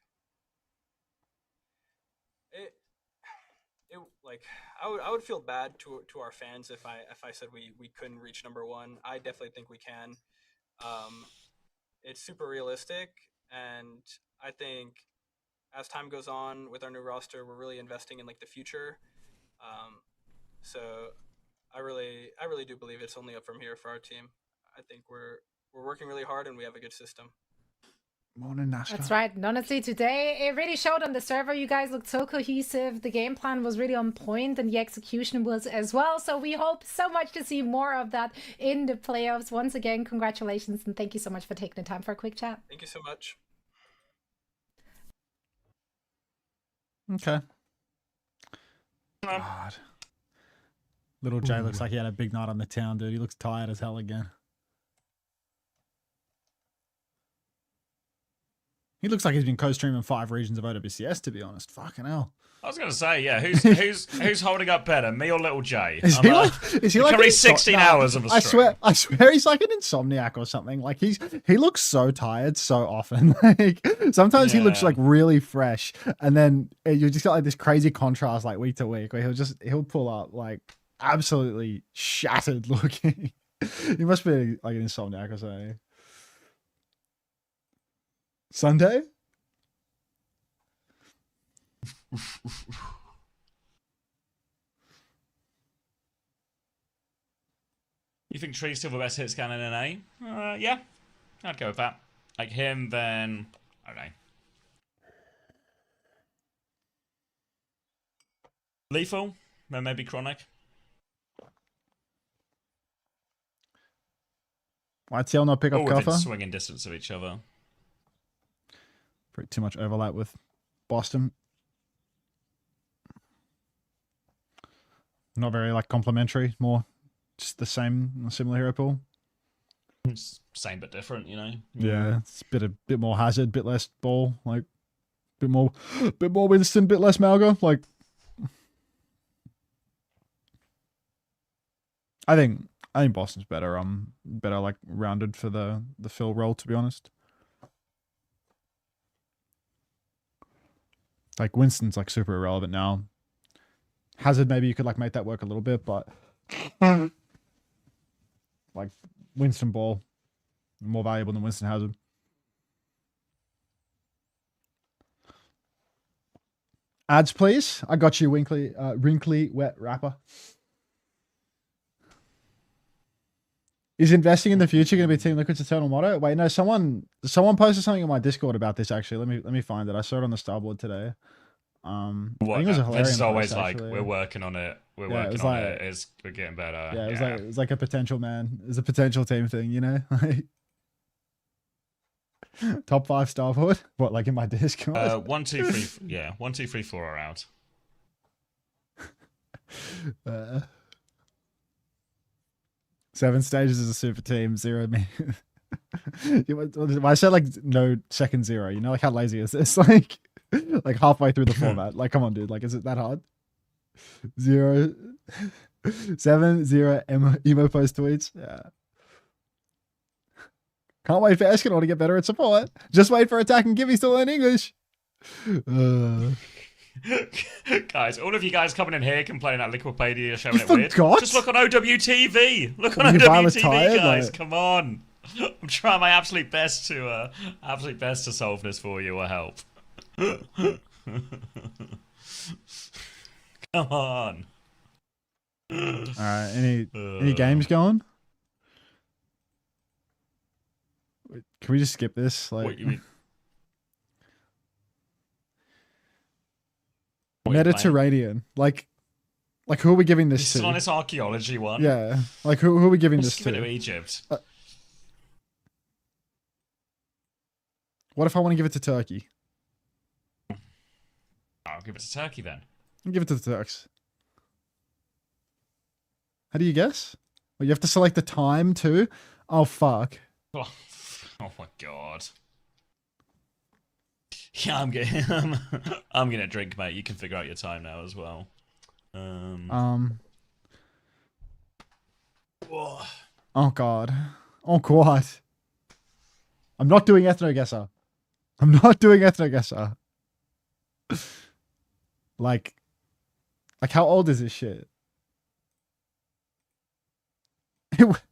I would feel bad to our fans if I said we couldn't reach #1. I definitely think we can. It's super realistic, and I think as time goes on with our new roster, we're really investing in the future. So I really do believe it's only up from here for our team. I think we're working really hard and we have a good system. Morning, Nashka. That's right. And honestly, today it really showed on the server. You guys looked so cohesive. The game plan was really on point, and the execution was as well. So we hope so much to see more of that in the playoffs. Once again, congratulations, and thank you so much for taking the time for a quick chat. Thank you so much. Okay. God. Little Jay looks like he had a big night on the town, dude. He looks tired as hell again. He looks like he's been co-streaming 5 regions of OWCS, to be honest. Fucking hell. I was going to say, yeah, who's holding up better, me or Little Jay? Is he like currently 16 hours of a stream. I swear he's like an insomniac or something. Like he looks so tired so often. Like sometimes he looks like really fresh, and then you just got like this crazy contrast like week to week where he'll pull up like absolutely shattered looking. He must be like an insomniac or something. Sunday? You think Tree's still the best hit scanner in NA? Yeah, I'd go with that. Like him, then I don't know. Lethal, then maybe Chronic. Why'd Ciel not pick up within Kafe? swinging distance of each other. Pretty too much overlap with Boston. Not very like complementary, more just the same, similar hero pool. It's same but different, you know. Yeah, it's a bit more Hazard, bit less Ball, like bit more Winston, bit less Malga. Like, I think Boston's better. Better like rounded for the fill role, to be honest. Like Winston's like super irrelevant now. Hazard, maybe you could like make that work a little bit, but like Winston Ball more valuable than Winston Hazard. Ads, please. I got you, wrinkly wet wrapper. Is investing in the future going to be Team Liquid's eternal motto? Wait, no. Someone posted something on my Discord about this. Actually, let me find it. I saw it on the Starboard today. I think it was a hilarious Vince is always post, like, actually. we're working on it. We're Yeah, working on it. We're getting better. Yeah, it was like a potential man. It was a potential team thing, you know. Top 5 Starboard. What, like in my Discord? 1, 2, 3. Yeah, 1, 2, 3, 4 are out. 7 stages is a super team, 0 me. I said like no second 0. You know, like how lazy is this? Like halfway through the format. Like, come on, dude. Like, is it that hard? 0, 7, 0 emo post tweets. Yeah. Can't wait for Escanor to get better at support. Just wait for attack and Gibbies to learn English. Guys, all of you guys coming in here complaining that Liquipedia are showing it weird. Forgot? Just look on OWTV. Look on You Violet's OWTV, tired, guys. like- Come on. I'm trying my absolute best to solve this for you or help. Come on. Alright, any games going? Wait, can we just skip this? Like, What you mean? What you Mediterranean. Like who are we giving this Still to? on this archaeology one. Yeah. Like who are we giving Let's this give it to? to Egypt. What if I want to give it to Turkey? I'll give it to Turkey then. I'll give it to the Turks. How do you guess? Well, you have to select the time too? Oh, fuck. Oh my god. Yeah, I'm gonna drink, mate. You can figure out your time now as well. Oh, God. Oh, God. I'm not doing Ethno-Guesser. I'm not doing Ethno-Guesser. Like, how old is this shit?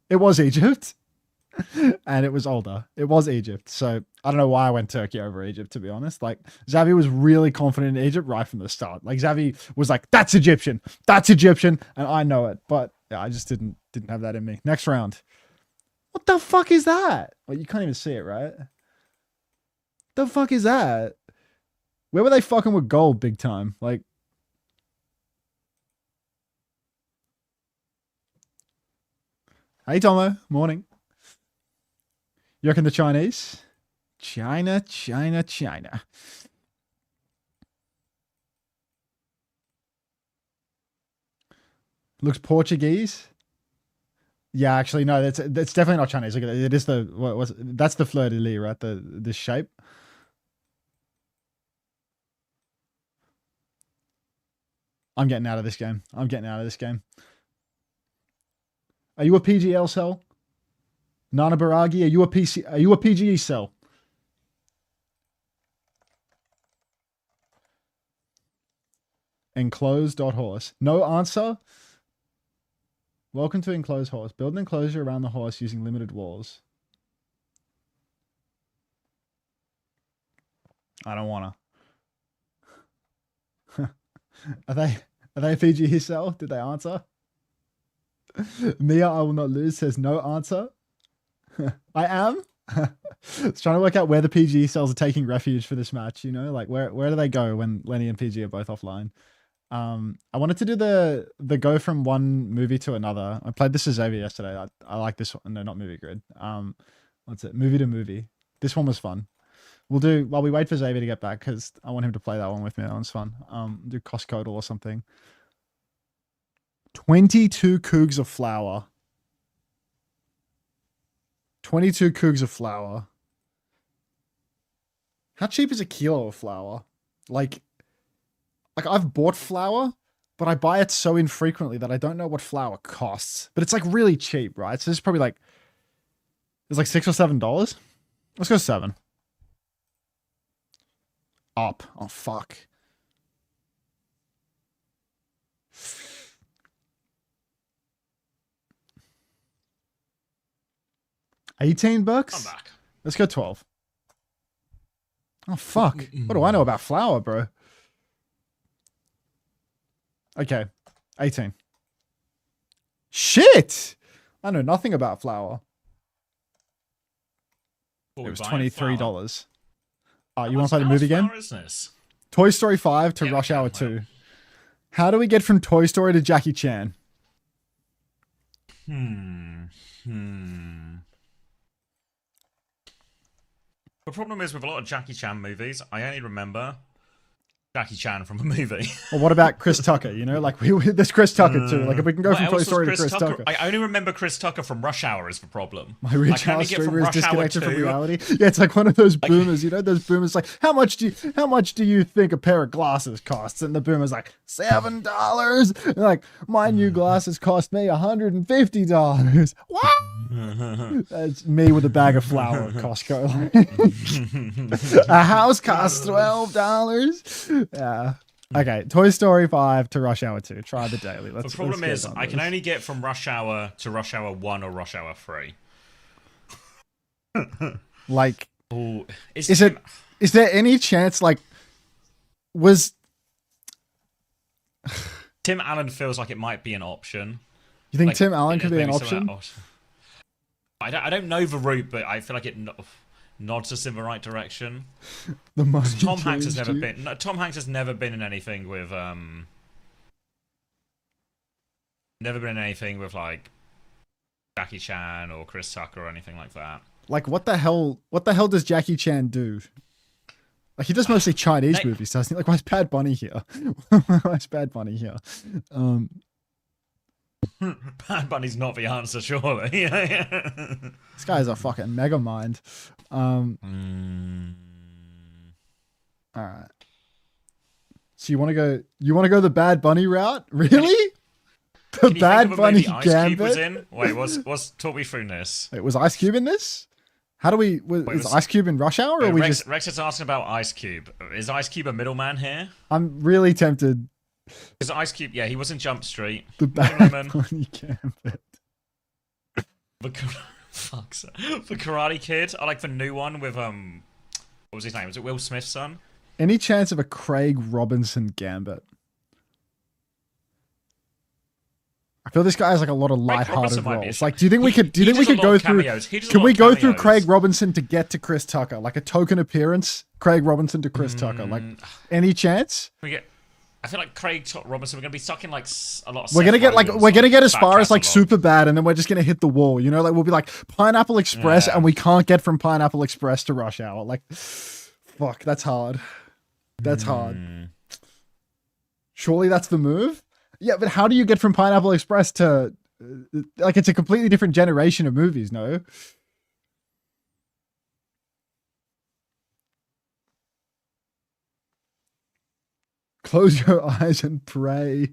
It was Egypt. And it was older. It was Egypt. So I don't know why I went Turkey over Egypt, to be honest. Like, Xavi was really confident in Egypt right from the start. Like, Xavi was like, that's Egyptian. That's Egyptian. And I know it. But yeah, I just didn't have that in me. Next round. What the fuck is that? Well, you can't even see it, right? The fuck is that? Where were they fucking with gold big time? Like, hey, Tomo. Morning. You reckon the Chinese? China. Looks Portuguese. Yeah, actually, no, that's definitely not Chinese. Look at it. It is that's the fleur de lis, right? This shape. I'm getting out of this game. Are you a PGL cell? Nana Baragi, are you a PGE cell? Enclosed.horse. No answer. Welcome to enclosed horse. Build an enclosure around the horse using limited walls. I don't wanna. Are they a PGE cell? Did they answer? Mia, I will not lose, says no answer. I am. It's trying to work out where the PG cells are taking refuge for this match, you know? Like, where do they go when Lenny and PG are both offline? I wanted to do the go from one movie to another. I played this as Xavier yesterday. I like this one. No, not movie grid. What's it? Movie to movie. This one was fun. We'll do, while we wait for Xavier to get back, because I want him to play that one with me. That one's fun. Do Costco or something. 22 cougs of flour. 22 cougs of flour. How cheap is a kilo of flour? Like I've bought flour, but I buy it so infrequently that I don't know what flour costs. But it's like really cheap, right? So this is probably like, it's like $6 or $7. Let's go 7. Up. Oh, fuck. $18? I'm back. Let's go 12. Oh, fuck. What do I know about flour, bro? Okay. 18. Shit! I know nothing about flour. It was $23. You want to play the movie game? Toy Story 5 to Rush Hour 2. How do we get from Toy Story to Jackie Chan? The problem is with a lot of Jackie Chan movies, I only remember Jackie Chan from a movie. Or what about Chris Tucker? You know, like there's Chris Tucker too. Like if we can go from Toy Story to Chris Tucker. I only remember Chris Tucker from Rush Hour is the problem. My rich house streamer is disconnected from reality. Yeah, it's like one of those boomers. You know, those boomers like, how much do you think a pair of glasses costs? And the boomer's like $7. Like my new glasses cost me $150. What? That's me with a bag of flour at Costco. A house costs $12. Yeah. Okay, Toy Story 5 to Rush Hour 2. Try the daily. The problem is, I can only get from Rush Hour to Rush Hour 1 or Rush Hour 3. Like, ooh, is there any chance, like, was... Tim Allen feels like it might be an option. You think like, Tim Allen could be an option? I don't know the route, but I feel like it nods us in the right direction. Tom Hanks has never been. No, Tom Hanks has never been in anything with never been in anything with like Jackie Chan or Chris Tucker or anything like that. Like what the hell does Jackie Chan do? Like he does mostly Chinese movies, doesn't he? Like why's Bad Bunny here? Why's Bad Bunny here? Bad Bunny's not the answer, surely. This guy's a fucking mega mind. All right. So you want to go the Bad Bunny route? Really? The Bad Bunny Gambit? Wait, what's talk me through this? Wait, was Ice Cube in this? How do we? Is Ice Cube in Rush Hour? Or Rex is asking about Ice Cube. Is Ice Cube a middleman here? I'm really tempted. Because Ice Cube, yeah, he was in Jump Street. The Bad Bunny Gambit. The Karate Kid. I like the new one with what was his name? Was it Will Smith's son? Any chance of a Craig Robinson Gambit? I feel this guy has like a lot of lighthearted roles. Like, do you think we could go through? Can we go through Craig Robinson to get to Chris Tucker? Like a token appearance, Craig Robinson to Chris Tucker. Like, any chance? I feel like Craig Robinson. We're gonna be stuck in like a lot of. We're gonna get as far as like Superbad, and then we're just gonna hit the wall. You know, like we'll be like Pineapple Express, and we can't get from Pineapple Express to Rush Hour. Like, fuck, that's hard. That's hard. Surely that's the move. Yeah, but how do you get from Pineapple Express to like it's a completely different generation of movies? No. Close your eyes and pray.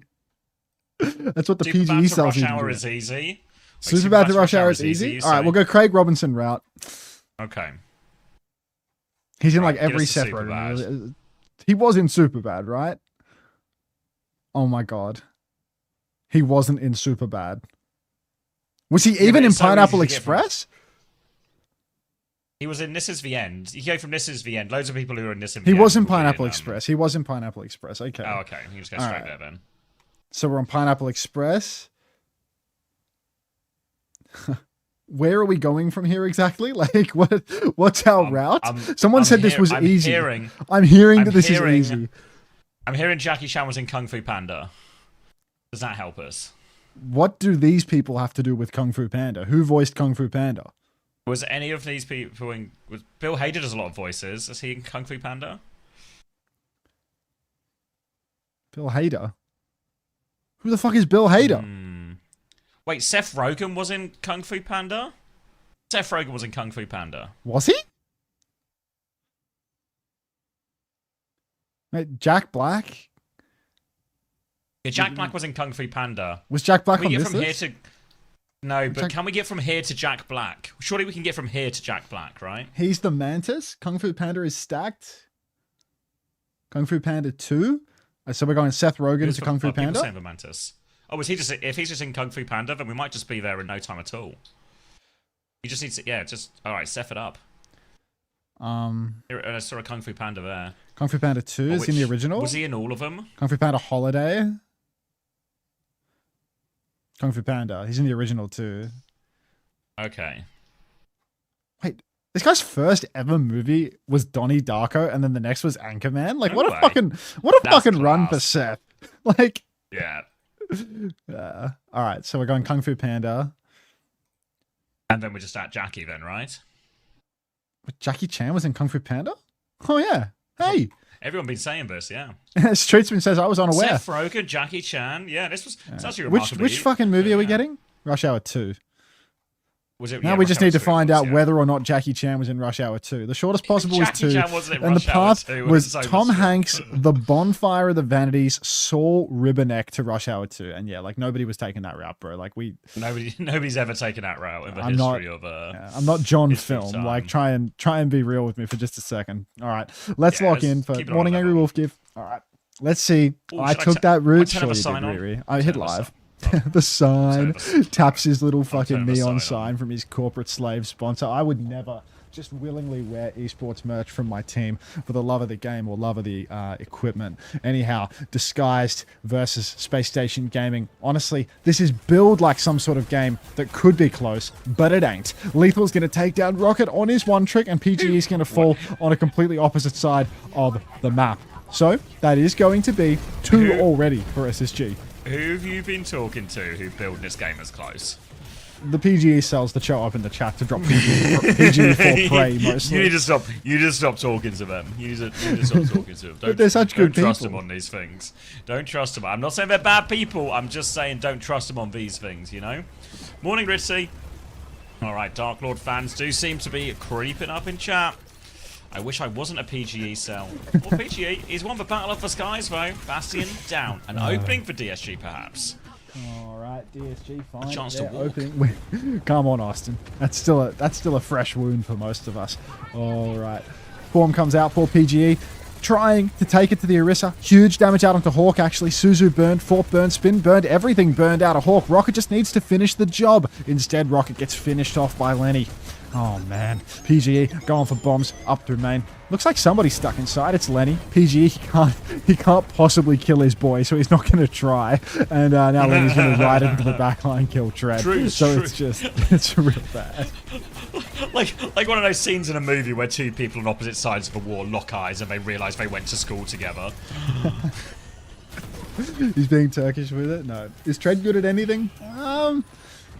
That's what the PGE sells you. Rush Hour is easy. Superbad to Rush Hour is easy. All right, we'll go Craig Robinson route. Okay. He's in like every Seth Rogen. He was in Superbad, right? Oh my god. He wasn't in Superbad. Was he even in Pineapple Express? He was in This Is the End. You go from This Is the End. Loads of people who are in This Is the End. He was in Pineapple Express. He was in Pineapple Express. Okay. Oh, okay. You just go straight there then. So we're on Pineapple Express. Where are we going from here exactly? Like, what's our route? Someone said this was easy. I'm hearing that this is easy. I'm hearing Jackie Chan was in Kung Fu Panda. Does that help us? What do these people have to do with Kung Fu Panda? Who voiced Kung Fu Panda? Was any of these people in... Bill Hader does a lot of voices. Is he in Kung Fu Panda? Bill Hader? Who the fuck is Bill Hader? Wait, Seth Rogen was in Kung Fu Panda? Seth Rogen was in Kung Fu Panda. Was he? Wait, Jack Black? Yeah, Jack Black was in Kung Fu Panda. Was Jack Black on this list? No, but can we get from here to Jack Black? Surely we can get from here to Jack Black, right? He's the Mantis. Kung Fu Panda is stacked. Kung Fu Panda 2. So we're going Seth Rogen to Kung Fu Panda. Saying the Mantis. Oh, was he just? If he's just in Kung Fu Panda, then we might just be there in no time at all. He just needs to, yeah, just all right. Step it up. Here, I saw a Kung Fu Panda there. Kung Fu Panda 2 is in the original. Was he in all of them? Kung Fu Panda Holiday. Kung Fu Panda. He's in the original too. Okay. Wait, this guy's first ever movie was Donnie Darko, and then the next was Anchorman. Like, what a fucking run for Seth. Like, yeah. All right, so we're going Kung Fu Panda, and then we're just at Jackie, then, right? Jackie Chan was in Kung Fu Panda. Oh yeah. Hey, Everyone been saying this, yeah. Streetsman says I was unaware. Seth Rogen, Jackie Chan. Yeah, this was it's actually remarkable. Which fucking movie are we getting? Rush Hour 2. Was it, now we just need to find out whether or not Jackie Chan was in Rush Hour 2. The shortest possible was 2. And the path was Tom Hanks, The Bonfire of the Vanities, Saul Ribberneck to Rush Hour 2. And yeah, like nobody was taking that route, bro. Like nobody's ever taken that route in the history of I'm not John Film. Like try and be real with me for just a second. All right. Let's lock in for Morning Angry Wolf Give. All right. Let's see. I took that route. Sure you did, Riri. I hit live. The sign taps his little fucking neon sign from his corporate slave sponsor. I would never just willingly wear esports merch from my team for the love of the game or love of the equipment. Anyhow, Disguised versus Space Station Gaming. Honestly, this is billed like some sort of game that could be close, but it ain't. Lethal's going to take down Rocket on his one trick, and PGE's going to fall on a completely opposite side of the map. So, that is going to be 2 already for SSG. Who have you been talking to who build this game as close? The PGE cells that show up in the chat to drop PGE for prey mostly. You need to stop talking to them. You need to stop talking to them. But they're such good people. Don't trust them on these things. Don't trust them. I'm not saying they're bad people. I'm just saying don't trust them on these things, you know? Morning, Ritzy. Alright, Dark Lord fans do seem to be creeping up in chat. I wish I wasn't a PGE cell. Well, PGE, he's won the Battle of the Skies, though. Bastion down. An opening for DSG, perhaps. All right, DSG, fine. A chance to walk. Come on, Austin. That's still a fresh wound for most of us. All right. Form comes out for PGE. Trying to take it to the Orisa. Huge damage out onto Hawk, actually. Suzu burned, Fork burned, Spin burned, everything burned out of Hawk. Rocket just needs to finish the job. Instead, Rocket gets finished off by Lenny. Oh, man. PGE going for bombs up through main. Looks like somebody's stuck inside. It's Lenny. PGE, he can't possibly kill his boy, so he's not going to try. And now Lenny's going to ride into the backline, kill Tread. It's real bad. Like one of those scenes in a movie where two people on opposite sides of a wall lock eyes and they realise they went to school together. He's being Turkish with it? No. Is Tread good at anything?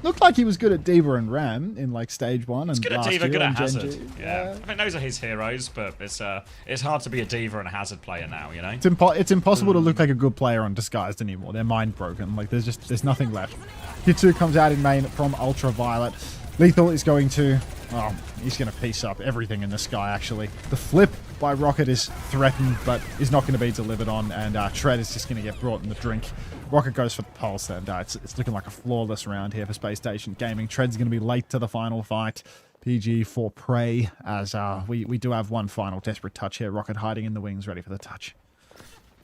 Looked like he was good at D.Va and Ram in like stage 1 and He's good at last D.Va, year good at Gen Hazard. G. Yeah. I think those are his heroes, but it's hard to be a D.Va and a Hazard player now, you know? It's impossible to look like a good player on Disguised anymore. They're mind broken. Like there's nothing left. Hitsu comes out in main from Ultraviolet. Lethal is going to... Oh, he's going to piece up everything in the sky, actually. The flip by Rocket is threatened, but is not going to be delivered on, and Tread is just going to get brought in the drink. Rocket goes for the pulse, and it's looking like a flawless round here for Space Station Gaming. Tread's going to be late to the final fight. PG for prey, as we do have one final desperate touch here. Rocket hiding in the wings, ready for the touch.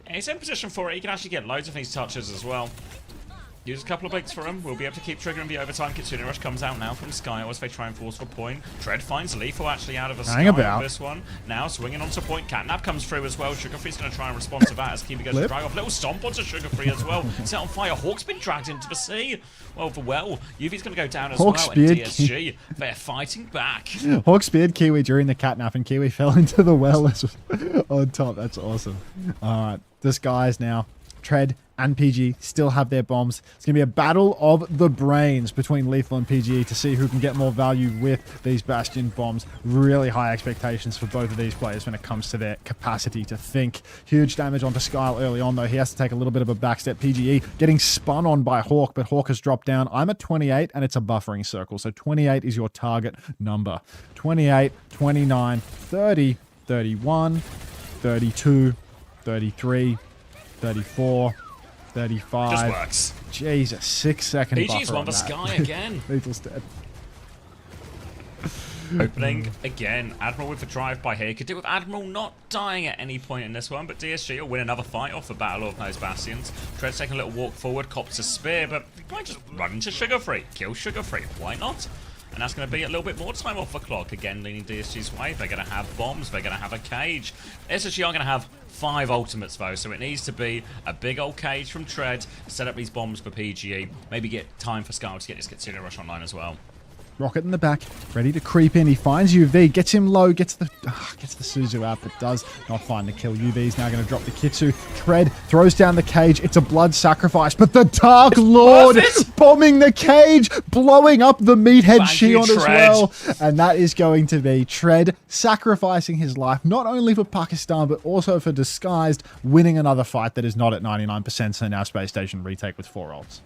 He's in position for it. He can actually get loads of these touches as well. Use a couple of blinks for him. We'll be able to keep triggering the overtime. Qadsiah Rush comes out now from Sky as they try and force for point. Tread finds Lethal actually out of a Sky on this one. Now swinging onto point. Catnap comes through as well. Sugarfree's going to try and respond to that as Kiwi goes to drag off. Little stomp onto Sugarfree as well. Set on fire. Hawk's been dragged into the sea. Well, Yuvi's going to go down as well. And DSG, they're fighting back. Hawk speared Kiwi during the catnap, and Kiwi fell into the well on top. That's awesome. All right, this guy's now. Tread and PG still have their bombs. It's going to be a battle of the brains between Lethal and PG to see who can get more value with these Bastion bombs. Really high expectations for both of these players when it comes to their capacity to think. Huge damage onto Skyle early on, though. He has to take a little bit of a backstep. PGE getting spun on by Hawk, but Hawk has dropped down. I'm at 28, and it's a buffering circle. So 28 is your target number. 28, 29, 30, 31, 32, 33, 34, 35. Just works. Jesus, 6-second buffer. PG's won the Sky again. Lethal's dead. Opening again. Admiral with the drive-by here. Could do with Admiral not dying at any point in this one, but DSG will win another fight off the Battle of those Bastions. Tread's taking a little walk forward, cops a spear, but he might just run into Sugarfree. Kill Sugarfree. Why not? And that's going to be a little bit more time off the clock. Again, leaning DSG's way. They're going to have bombs. They're going to have a cage. SSG are going to have 5 ultimates, though, so it needs to be a big old cage from Tread to set up these bombs for PGE. Maybe get time for Scar to get his Qadsiah Rush online as well. Rocket in the back, ready to creep in. He finds UV, gets him low, gets the Suzu out, but does not find the kill. UV is now going to drop the Kitsu. Tread throws down the cage. It's a blood sacrifice, but the Dark Lord bombing the cage, blowing up the meathead Shion as well. And that is going to be Tread sacrificing his life, not only for Pakistan, but also for Disguised, winning another fight that is not at 99%. So now Space Station retake with 4 ults.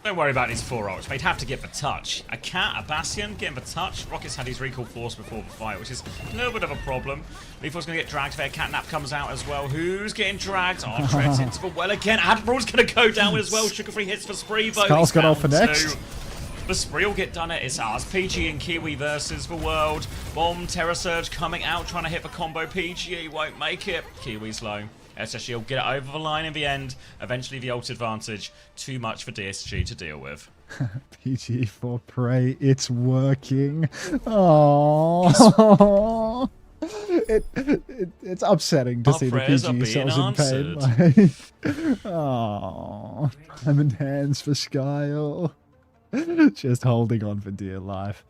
Don't worry about his 4 ults. They'd have to get the touch. A Cat, a Bastion, getting the touch. Rocket's had his recall force before the fight, which is a little bit of a problem. Lethal's going to get dragged there. Catnap comes out as well. Who's getting dragged? Oh, Tread's into the well again. Admiral's going to go down as well. Sugar-free hits for Spree, though. Skull's got all for next. The Spree will get done. It's ours. PG and Kiwi versus the world. Bomb, Terror Surge coming out, trying to hit the combo. PGE won't make it. Kiwi's low. SSG will get it over the line in the end. Eventually the ult advantage. Too much for DSG to deal with. PG for Prey. It's working. Oh, it's upsetting to see the PG cells in pain. Oh, I'm in hands for Skyle. Just holding on for dear life.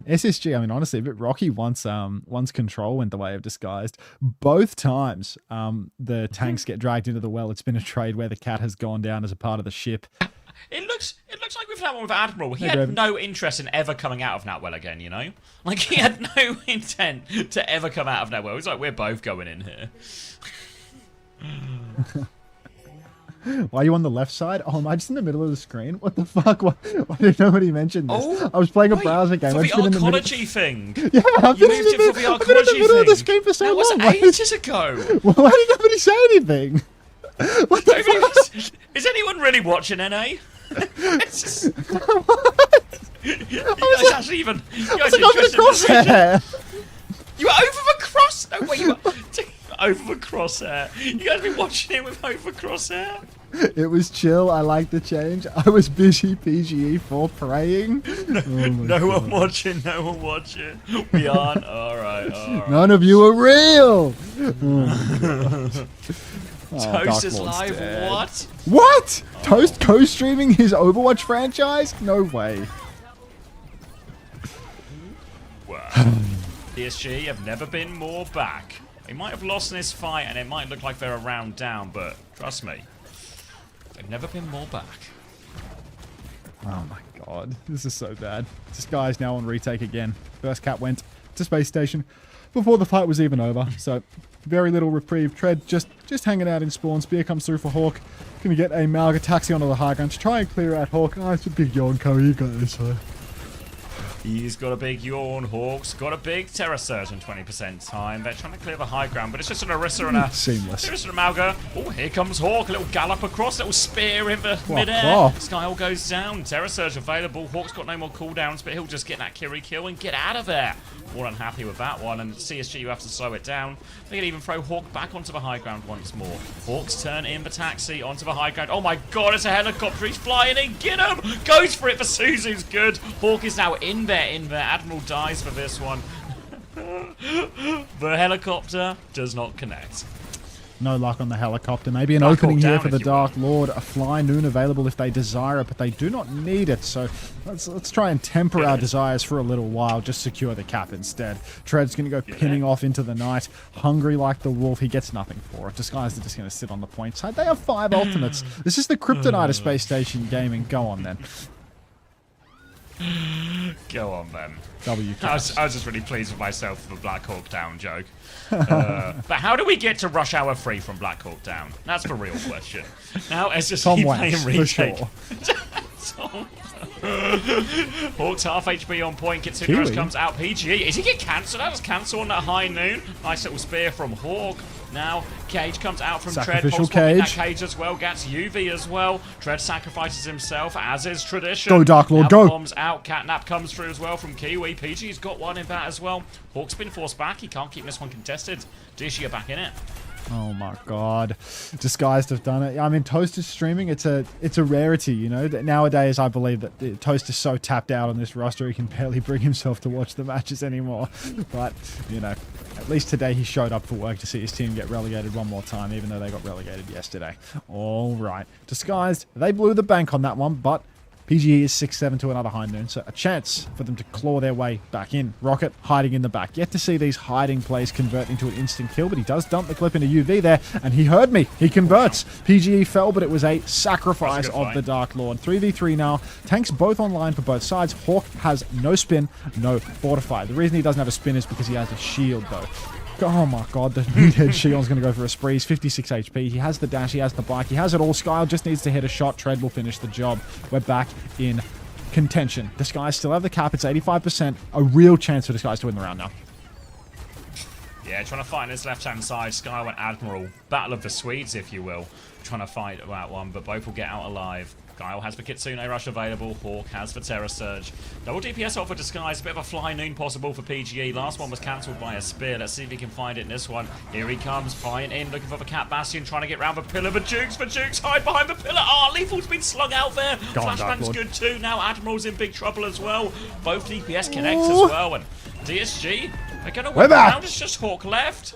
SSG, I mean, honestly, a bit rocky once control went the way of Disguised. Both times the tanks get dragged into the well, it's been a trade where the Cat has gone down as a part of the ship. It looks like with that one with Admiral, he had no interest in ever coming out of that well again, you know? Like, he had no intent to ever come out of that well. He's like, we're both going in here. Why are you on the left side? Oh, am I just in the middle of the screen? What the fuck? Why did nobody mention this? Oh, I was playing a browser game. For the arcology thing. Yeah, I've been in the middle of the screen for so long. That was ages ago. Why did nobody say anything? What the fuck? Is anyone really watching, NA? It's just... You guys actually even... You guys crosshair. You were over the cross... No, wait, you were... Over the crosshair. You guys been watching it with over crosshair? It was chill. I like the change. I was busy PGE for praying. No one watching. No one watching. We aren't. All right. None of you are real. Toast is live. Dead. What? What? Oh. Toast co-streaming his Overwatch franchise? No way. Wow. PSG have never been more back. They might have lost in this fight, and it might look like they're a round down, but trust me, they've never been more back. Oh my god, this is so bad. This guy's now on retake again. First Cat went to Space Station before the fight was even over, so very little reprieve. Tread just hanging out in spawn. Spear comes through for Hawk. Gonna get a Malga taxi onto the high ground to try and clear out Hawk. Oh, it's a big yawn, Cody. You got this, huh? He's got a big yawn. Hawk's got a big Terror Surge in 20% time. They're trying to clear the high ground, but it's just an Orisa and a... Seamless. Orisa and a Malga. Oh, here comes Hawk. A little gallop across. Little spear in the midair. Skyle goes down. Terror Surge available. Hawk's got no more cooldowns, but he'll just get that Kiri kill and get out of there. More unhappy with that one, and CSG, you have to slow it down. They can even throw Hawk back onto the high ground once more. Hawk's turn in the taxi onto the high ground. Oh my god, it's a helicopter. He's flying in. Get him! Goes for it for Suzu's good. Hawk is now in there. Admiral dies for this one. The helicopter does not connect. No luck on the helicopter. Maybe an opening here for the Dark Lord. A fly noon available if they desire it, but they do not need it. So let's try and temper our desires for a little while. Just secure the cap instead. Tread's going to go pinning off into the night. Hungry like the wolf. He gets nothing for it. Disguised are just going to sit on the point side. They have 5 ultimates. This is the kryptonite of Space Station gaming. Go on then. Go on then. WCS. I was just really pleased with myself for the Black Hawk Down joke. But how do we get to Rush Hour 3 from Black Hawk Down? That's the real question. Now it's just Tom keep West, playing for sure. Hawk's half HP on point. Kitsune comes out. PGE. Is he get cancelled? That was cancelled on that high noon. Nice little spear from Hawk. Now Cage comes out from Tread. Sacrificial Cage. Cage. That Cage as well. Gets UV as well. Tread sacrifices himself, as is tradition. Go Dark Lord, now go. Bombs out. Catnap comes through as well from Kiwi. PG's got one in that as well. Hawk's been forced back. He can't keep this one contested. Dishi are back in it. Oh my god. Disguised have done it. I mean, Toast is streaming. It's a rarity, you know. Nowadays, I believe that Toast is so tapped out on this roster, he can barely bring himself to watch the matches anymore. But, you know, at least today he showed up for work to see his team get relegated one more time, even though they got relegated yesterday. All right. Disguised, they blew the bank on that one, but PGE is 6-7 to another high noon, so a chance for them to claw their way back in. Rocket hiding in the back. Yet to see these hiding plays convert into an instant kill, but he does dump the clip into UV there, and he heard me. He converts. PGE fell, but it was a sacrifice of the Dark Lord. 3v3 now. Tanks both online for both sides. Hawk has no spin, no fortify. The reason he doesn't have a spin is because he has a shield, though. Oh my god, the meathead Shion's going to go for a spree. He's 56 HP. He has the dash, he has the bike, he has it all. Skyle just needs to hit a shot. Tread will finish the job. We're back in contention. The Skies still have the cap. It's 85%. A real chance for the Skies to win the round now. Yeah, trying to fight this left-hand side. Skyle and Admiral. Battle of the Swedes, if you will. Trying to fight that one, but both will get out alive. Guile has for Kitsune Rush available. Hawk has for Terror Surge. Double DPS offer Disguise. A bit of a fly noon possible for PGE. Last one was cancelled by a spear. Let's see if he can find it in this one. Here he comes, flying in, looking for the Cat Bastion, trying to get round the pillar. But Jukes, hide behind the pillar. Ah, Lethal's been slung out there. Flashbang's good too. Now Admiral's in big trouble as well. Both DPS connect as well. And DSG, they're going to win the round. It's just Hawk left.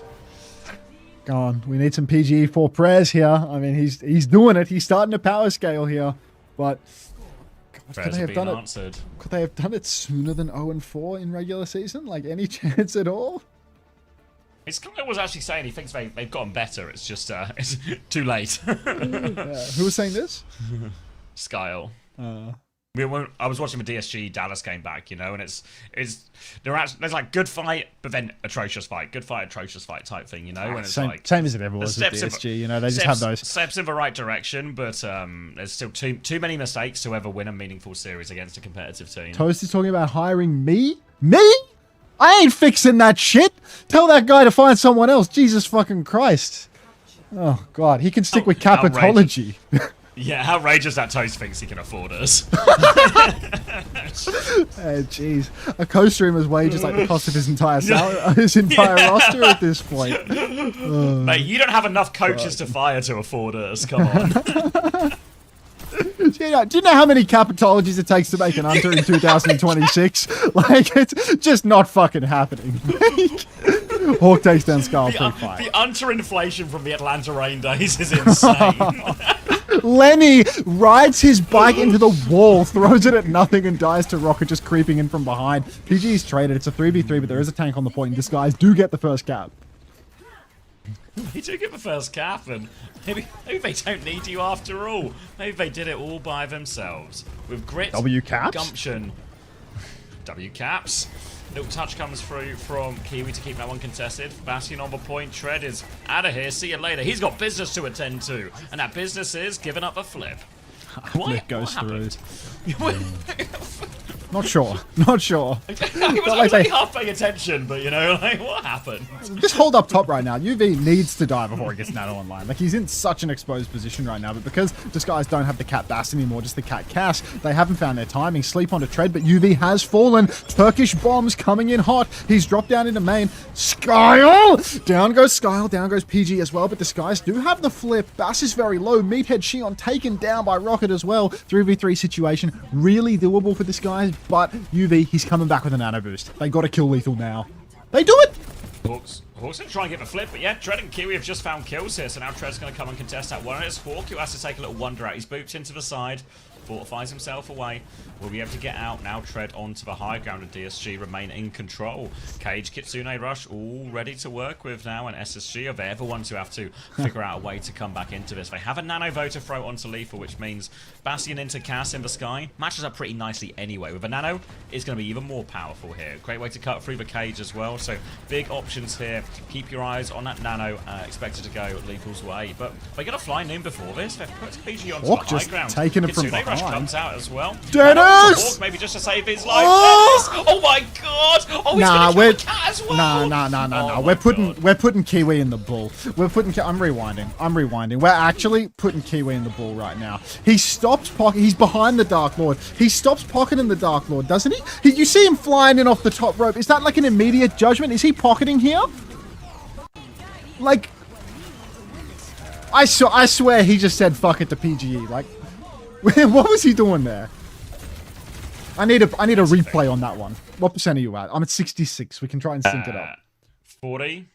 Go on. We need some PGE for prayers here. I mean, he's doing it. He's starting to power scale here. But God, could they have done it? Could they have done it sooner than 0-4 in regular season? Like, any chance at all? His guy was actually saying he thinks they've gotten better. It's just it's too late. Who was saying this? Skyle. I was watching the DSG Dallas game back, you know, and there's like good fight, but then atrocious fight, good fight, atrocious fight type thing, you know, and it's same as it ever was with DSG, you know, they just have those steps in the right direction, but there's still too many mistakes to ever win a meaningful series against a competitive team. Toast is talking about hiring me? Me? I ain't fixing that shit. Tell that guy to find someone else. Jesus fucking Christ. Oh God, he can stick with capitology. Yeah, outrageous that Toast thinks he can afford us. Jeez. A co-streamer's wage is like the cost of his entire roster at this point. Mate, you don't have enough coaches to fire to afford us. Come on. Do you know how many capitologies it takes to make an Unter in 2026? Like, it's just not fucking happening. Hawk takes down Skull pretty fine. The Unter inflation from the Atlanta Rain days is insane. Lenny rides his bike into the wall, throws it at nothing, and dies to Rocket just creeping in from behind. PG's traded. It's a 3v3, but there is a tank on the point, and Disguise do get the first cap. They do get the first cap, and maybe they don't need you after all. Maybe they did it all by themselves. With grit, WCAPs? gumption. WCAPs. Little touch comes through from Kiwi to keep that one contested. Bastion on the point. Tread is out of here. See you later. He's got business to attend to. And that business is giving up a flip. Flip goes through. Not sure. Not sure. I was only half paying attention, but you know, like, what happened? Just hold up top right now. UV needs to die before he gets Nano online. Like, he's in such an exposed position right now, but because Disguise don't have the Cat Bass anymore, just the Cat Cash, they haven't found their timing. Sleep on a Tread, but UV has fallen. Turkish bombs coming in hot. He's dropped down into main. Skyle! Down goes Skyle, down goes PG as well, but Disguise do have the flip. Bass is very low. Meathead Shion taken down by Rocket as well. 3v3 situation. Really doable for Disguise. But UV, he's coming back with a nano boost. They got to kill Lethal now. They do it! Hawk's going to try and get the flip, but yeah, Tread and Kiwi have just found kills here, so now Tread's going to come and contest that one. It's Hawk who has to take a little wonder out. He's booped into the side, fortifies himself away. Will be able to get out. Now Tread onto the high ground and DSG remain in control. Cage, Kitsune Rush all ready to work with now, and SSG are there the ones who have to figure out a way to come back into this. They have a nano vote to throw onto Lethal, which means Bastion into Cass in the sky. Matches up pretty nicely anyway. With a nano, it's going to be even more powerful here. Great way to cut through the cage as well, so big options here. Keep your eyes on that nano, expected to go Lethal's way. But they got a fly noon before this. They've put PG onto Hawk the high just ground. taking it from Kitsune Rush behind. comes out as well. Dennis! Hawk, maybe just to save his life. Oh my god! Oh, he's gonna kill the cat as well. Nah. We're putting Kiwi in the bull. I'm rewinding. We're actually putting Kiwi in the bull right now. He stops pocketing. He's behind the Dark Lord. He stops pocketing the Dark Lord, doesn't he? You see him flying in off the top rope. Is that like an immediate judgment? Is he pocketing here? Like, I swear he just said fuck it to PGE. Like, what was he doing there? I need a replay on that one. What percent are you at? I'm at 66. We can try and sync it up. 40,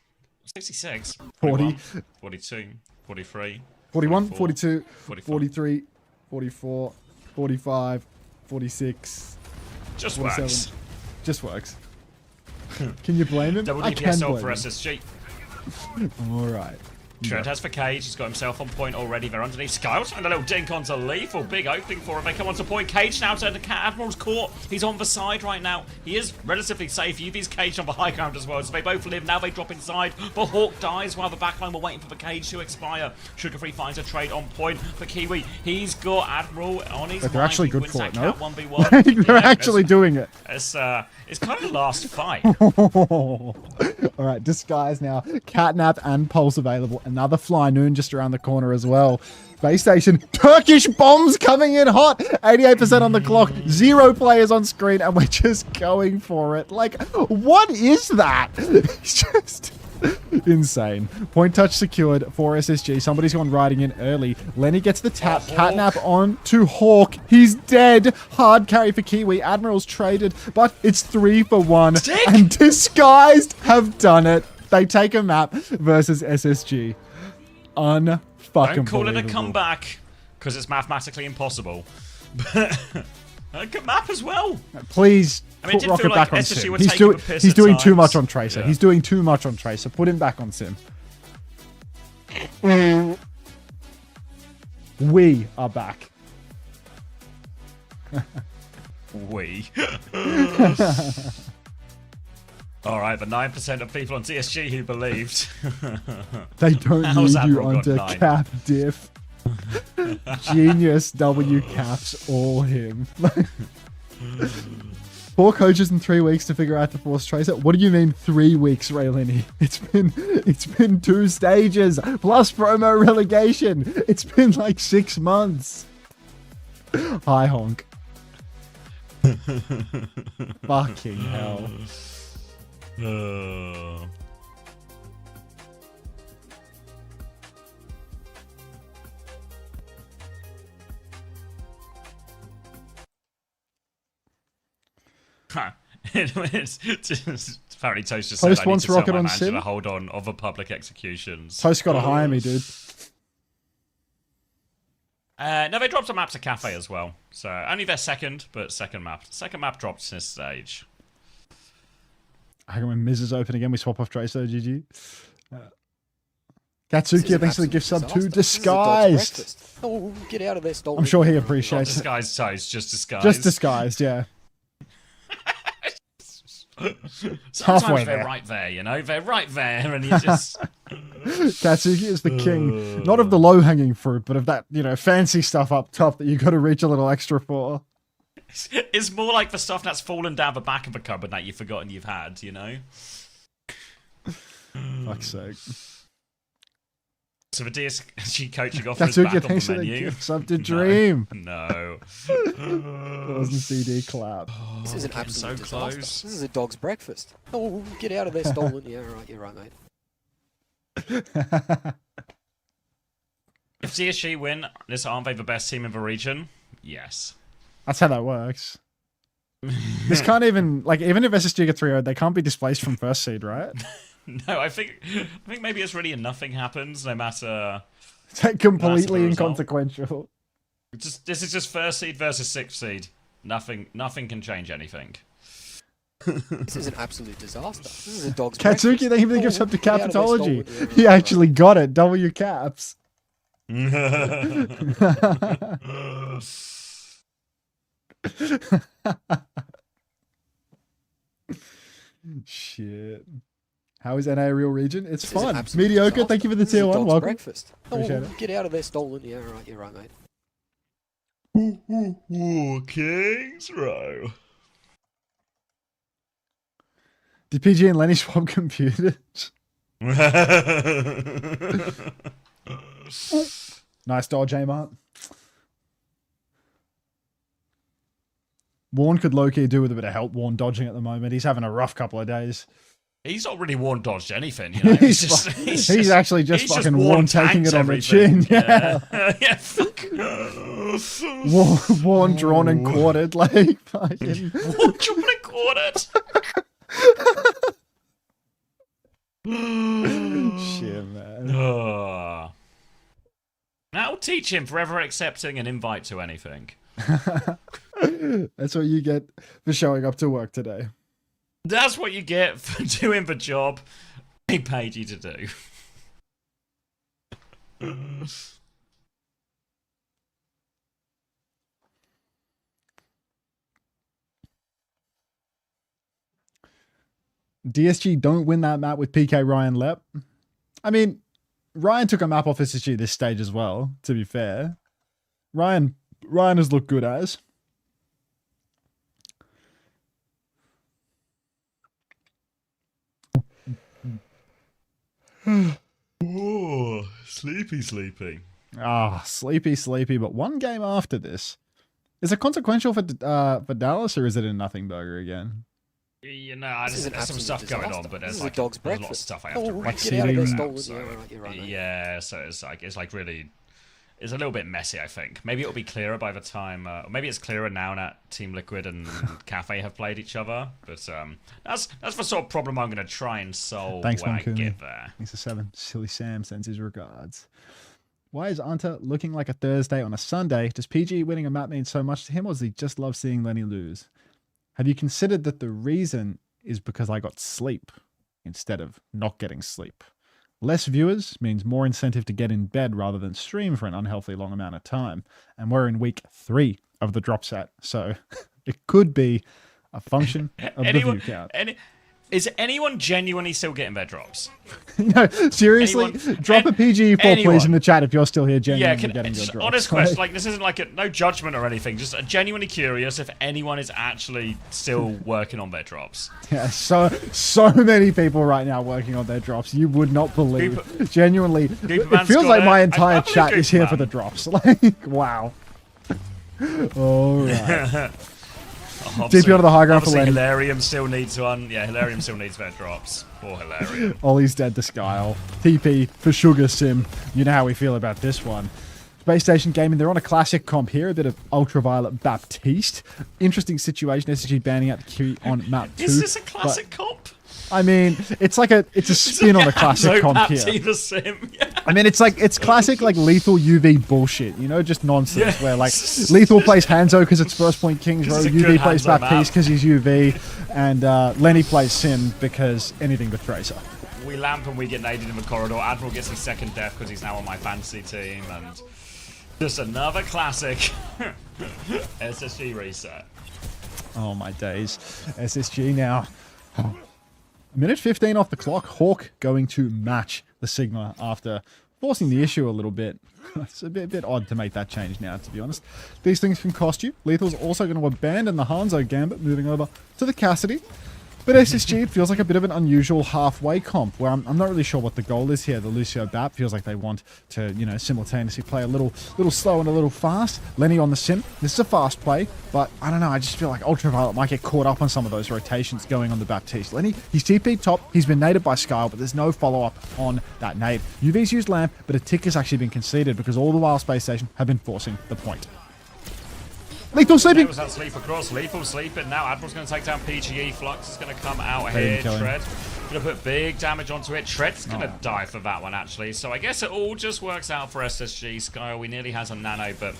66, 40, 42, 43, 41, 44, 42, 45. 43, 44, 45, 46. Just 47. works. Just works. Can you blame him? Double I can DPS blame for him. SSG. All right. Trent has for Cage. He's got himself on point already. They're underneath Scout. And a little dink onto Lethal. Big opening for him. They come onto point. Cage now to the Admiral's court. He's on the side right now. He is relatively safe. Yuvi's caged on the high ground as well. So they both live. Now they drop inside. The Hawk dies while the backline were waiting for the cage to expire. Sugar Free finds a trade on point for Kiwi. He's got Admiral on his But they're mind. actually He good wins for that it, no? cat 1v1. They're Yeah, actually doing it. It's kind of the last fight. All right, disguise now. Catnap and Pulse available. Another Fly Noon just around the corner as well. Spacestation. Turkish bombs coming in hot. 88% on the clock. 0 players on screen, and we're just going for it. Like, what is that? It's just insane. Point touch secured for SSG. Somebody's gone riding in early. Lenny gets the tap. Catnap on to Hawk. He's dead. Hard carry for Kiwi. Admiral's traded, but it's 3 for 1. And Disguised have done it. They take a map versus SSG. Unfucking Don't call it a comeback, because it's mathematically impossible. But a good map as well. Please I mean, it put did Rocket feel like back on SSG Sim. were He's taking doing, the piss he's at doing too times. much on Tracer. Yeah. He's doing too much on Tracer. Put him back on Sim. We are back. We. Alright, the 9% of people on TSG who believed. They don't How's need you Admiral got under 9? cap diff. Genius W caps all him. 4 coaches in 3 weeks to figure out the Force Tracer. What do you mean 3 weeks, Raylini? It's been 2 stages plus promo relegation. It's been like 6 months. Hi honk. Fucking hell. It's just, apparently Toast just Toast said I need wants to tell Rocket my on manager Sim? to hold on of a public executions. Toast gotta hire me, dude. No, they dropped a map to Kafe as well. So only their second, but second map. Second map dropped this stage. I can when Miz is open again, we swap off Tracer, GG. Qadsiah, thanks for the gift sub to Disguised. Oh, get out of there, stolen. I'm sure he Not appreciates it. disguised Toast, just disguised. Just Disguised, yeah. Sometimes halfway they're there. right there, you know? They're right there, and you just... Qadsiah is the king, not of the low-hanging fruit, but of that, you know, fancy stuff up top that you got to reach a little extra for. It's more like the stuff that's fallen down the back of the cupboard that you've forgotten you've had, you know? Fuck's sake. So the DSG coaching offer is Qadsiah, back on thanks the for the menu. gift sub to Dream. No. Wasn't CD clap. This is an getting absolute so disaster. close. This is a dog's breakfast. Oh, get out of there, stolen. Yeah, right, you're right, mate. If DSG win, aren't they the best team in the region? Yes. That's how that works. This can't even, like, even if SSG get 3-0, they can't be displaced from first seed, right? No, I think maybe it's really a nothing happens, no matter... It's like completely result. inconsequential. This is just first seed versus sixth seed. Nothing can change anything. This is an absolute disaster. This is a dog's Qadsiah, breakfast. they even gives up to get out of there, Capitology. stolen. Yeah, He right, actually got it. W caps. Shit. How is NA a real region? It's This is an fun. absolute Mediocre, disaster. thank you for the This is a tier 1. dog's Welcome. breakfast. Appreciate Oh, get out of there, stolen. Yeah, right, you're right, mate. Kings Row. Did PG and Lenny swap computers? Nice dodge, Amart. Warren could low-key do with a bit of help. Warren dodging at the moment. He's having a rough couple of days. He's not really Warren dodged anything, you know? He's actually just fucking Warren taking it on the everything. chin. Yeah. Yeah, fuck. Warren drawn and quartered, like fucking. Warren drawn and quartered. Shit, man. That'll teach him forever accepting an invite to anything. That's what you get for showing up to work today. That's what you get for doing the job they paid you to do. DSG don't win that map with PK Ryan Lep. I mean, Ryan took a map off SSG this stage as well, to be fair. Ryan has looked good as. Oh, sleepy. Ah, sleepy. But one game after this. Is it consequential for Dallas, or is it in Nothing Burger again? You know, there's some stuff going on, but there's a like dog's there's a lot of breakfast. stuff I have to read. Get out of there, So, stolen. You're right, yeah, so it's like really, it's a little bit messy. I think maybe it'll be clearer by the time, or maybe it's clearer now that Team Liquid and Kafe have played each other. But that's the sort of problem I'm going to try and solve Thanks, when I Kumi. get there. Thanks for 7. Silly Sam sends his regards. Why is Unter looking like a Thursday on a Sunday? Does PG winning a map mean so much to him, or does he just love seeing Lenny lose? Have you considered that the reason is because I got sleep instead of not getting sleep? Less viewers means more incentive to get in bed rather than stream for an unhealthy long amount of time. And we're in week 3 of the drop set, so it could be a function of the view count. Is anyone genuinely still getting their drops? No, seriously, drop a PG4 please in the chat if you're still here genuinely getting your drops. Honest question, like this isn't like no judgment or anything, just genuinely curious if anyone is actually still working on their drops. Yeah, so many people right now working on their drops. You would not believe. Genuinely, it feels like my entire chat is here for the drops. Like, wow. All right. TP onto the high ground for Lenny. Hilarium still needs one. Yeah, Hilarium still needs their drops. Poor Hilarium. Ollie's dead to Skyle. TP for Sugar Sim. You know how we feel about this one. Spacestation Gaming, they're on a classic comp here. A bit of Ultraviolet Baptiste. Interesting situation. SSG banning out the Q on map 2. Is this a classic comp? I mean, it's a spin on a classic comp here. Sim. Yeah. I mean, it's classic like lethal UV bullshit, you know, just nonsense. Where like lethal plays Hanzo because it's first point Kings Row, UV plays Baptiste because he's UV, and Lenny plays Sim because anything but Tracer. We lamp and we get naded in the corridor. Admiral gets his second death because he's now on my fantasy team, and just another classic SSG reset. Oh my days, SSG now. Minute 15 off the clock. Hawk going to match the Sigma after forcing the issue a little bit. It's a bit odd to make that change now, to be honest. These things can cost you. Lethal's also going to abandon the Hanzo Gambit, moving over to the Cassidy. But SSG, it feels like a bit of an unusual halfway comp, where I'm not really sure what the goal is here. The Lucio Bap feels like they want to, you know, simultaneously play a little slow and a little fast. Lenny on the Sim. This is a fast play, but I don't know. I just feel like Ultraviolet might get caught up on some of those rotations going on the Baptiste. Lenny, he's TP top. He's been naded by Skyle, but there's no follow-up on that nade. UV's used Lamp, but a tick has actually been conceded because all the while Space Station have been forcing the point. Lethal sleeping! Was that sleep across? Lethal sleeping. Now Admiral's going to take down PGE. Flux is going to come out here. Tread going to put big damage onto it. Tread's going to die for that one, actually. So I guess it all just works out for SSG. Skyle, he nearly has a nano, but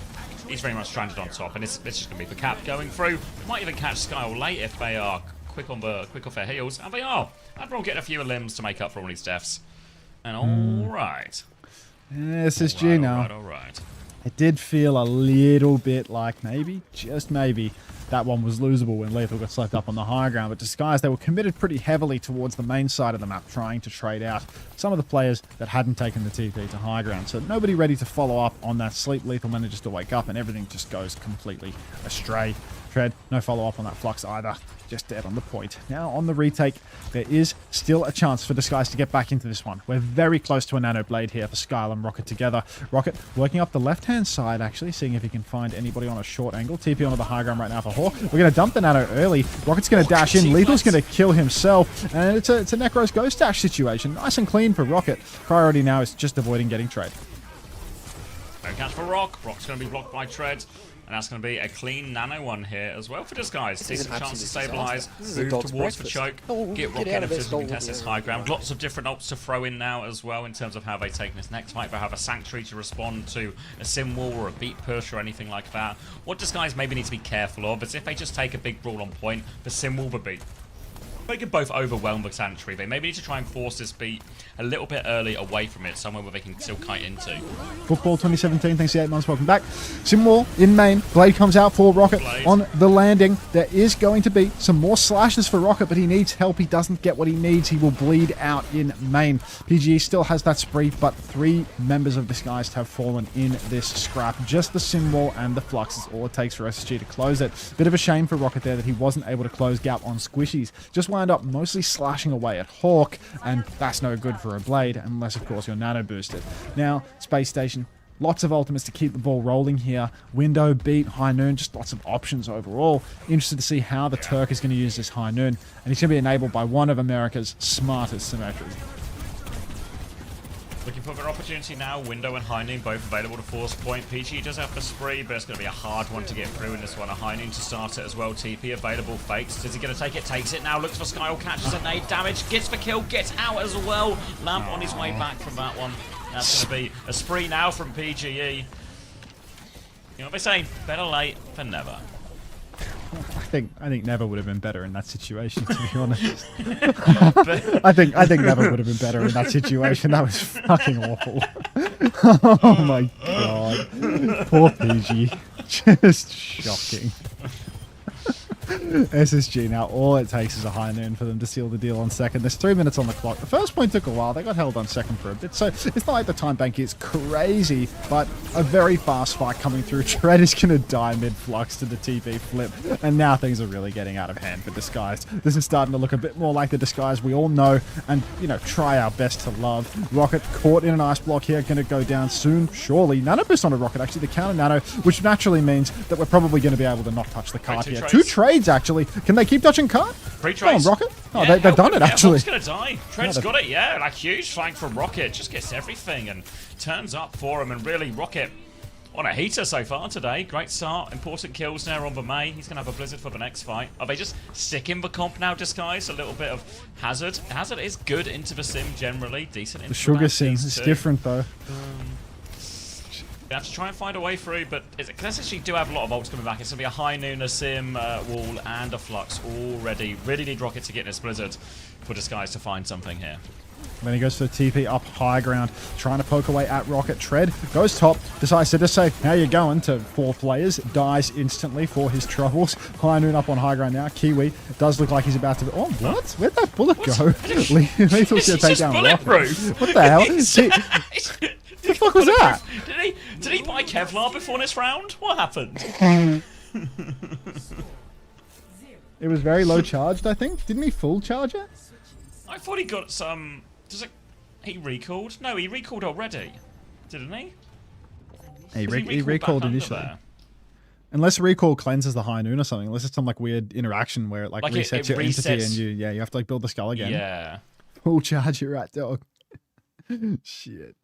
he's very much stranded on top. And it's just going to be the cap going through. Might even catch Skyle late if they are quick off their heels. And they are. Admiral getting a few limbs to make up for all these deaths. And all right. SSG now. All right. It did feel a little bit like maybe, just maybe, that one was losable when Lethal got slapped up on the high ground. But Disguise, they were committed pretty heavily towards the main side of the map, trying to trade out some of the players that hadn't taken the TP to high ground. So nobody ready to follow up on that sleep. Lethal manages to wake up and everything just goes completely astray. Tread, no follow-up on that Flux either. Just dead on the point. Now on the retake, there is still a chance for Disguise to get back into this one. We're very close to a Nano Blade here for Skyle and Rocket together. Rocket working up the left-hand side, actually, seeing if he can find anybody on a short angle. TP onto the high ground right now for Hawk. We're going to dump the Nano early. Rocket's going to dash in. Lethal's going to kill himself. And it's a Necros Ghost Dash situation. Nice and clean for Rocket. Priority now is just avoiding getting trade. No catch for Rock. Rock's going to be blocked by Tread. And that's going to be a clean nano one here as well for Disguise. Decent chance to stabilize, move towards for choke, get Rock in a position to contest this high ground. Lots of different ults to throw in now as well in terms of how they take this next fight. They'll have a Sanctuary to respond to a Sim Wall or a Beat Push or anything like that. What Disguise maybe need to be careful of is if they just take a big brawl on point, the Sim Wall, the Beat. They could both overwhelm the Sanctuary. They maybe need to try and force this beat a little bit early away from it, somewhere where they can still kite into. Football 2017, thanks for 8 months, welcome back. Simwall in main, Blade comes out for Rocket on the landing. There is going to be some more slashes for Rocket, but he needs help. He doesn't get what he needs. He will bleed out in main. PGE still has that spree, but 3 members of Disguised have fallen in this scrap. Just the Simwall and the Flux is all it takes for SSG to close it. Bit of a shame for Rocket there that he wasn't able to close gap on Squishies. Just wind up mostly slashing away at Hawk, and that's no good for a Blade, unless, of course, you're nano boosted. Now, Space Station, lots of ultimates to keep the ball rolling here. Window, Beat, High Noon, just lots of options overall. Interested to see how the Turk is going to use this High Noon, and he's going to be enabled by one of America's smartest symmetries. Looking for their opportunity now. Window and High Noon both available to force point. PG does have the spree, but it's going to be a hard one to get through in this one. A High Noon to start it as well. TP available. Fakes. Is he going to take it? Takes it now. Looks for Skyle. Catches a nade. Damage. Gets the kill. Gets out as well. Lamp on his way back from that one. That's going to be a spree now from PGE. You know what they say? Better late than never. I think Never would have been better in that situation, to be honest. I think Never would have been better in that situation. That was fucking awful. Oh my god. Poor PG. Just shocking. SSG now, all it takes is a High Noon for them to seal the deal on second. There's 3 minutes on the clock. The first point took a while. They got held on second for a bit. So it's not like the time bank is crazy, but a very fast fight coming through. Tread is going to die mid-flux to the TP flip. And now things are really getting out of hand for Disguised. This is starting to look a bit more like the Disguise we all know and, you know, try our best to love. Rocket caught in an ice block here. Going to go down soon, surely. Nano boost on a Rocket, actually. The counter nano, which naturally means that we're probably going to be able to not touch the cart here. 2 trades, actually. Can they keep touching cart? 3 trades. Come on, Rocket. Oh, yeah, they've done it, actually. Hawk's going to die. Tread's got it, yeah. Like, huge flank from Rocket. Just gets everything and turns up for him. And really, Rocket on a heater so far today. Great start. Important kills there on the May. He's going to have a Blizzard for the next fight. Are they just sticking the comp now, Disguise? A little bit of Hazard. Hazard is good into the sim generally. Decent into the Sugar sim is different, though. You have to try and find a way through, but because actually do have a lot of ults coming back. It's going to be a High Noon, a Sim, Wall, and a Flux already. Really need Rocket to get in this Blizzard for Disguise to find something here. Then he goes for the TP up high ground, trying to poke away at Rocket. Tread goes top, decides to just say, how you going to 4 players, dies instantly for his troubles. High Noon up on high ground now. Kiwi does look like he's about to... Oh, what? Where'd that bullet go? Lethal's going to take down Rocket. What the hell? What the fuck was that? Did he buy Kevlar before this round? What happened? It was very low charged, I think. Didn't he full charge it? I thought he got some... He recalled? No, he recalled already. Didn't he? He recalled initially. Unless recall cleanses the High Noon or something. Unless it's some like weird interaction where it like resets your entity and you have to like build the skull again. Yeah. Full charge your rat dog. Shit.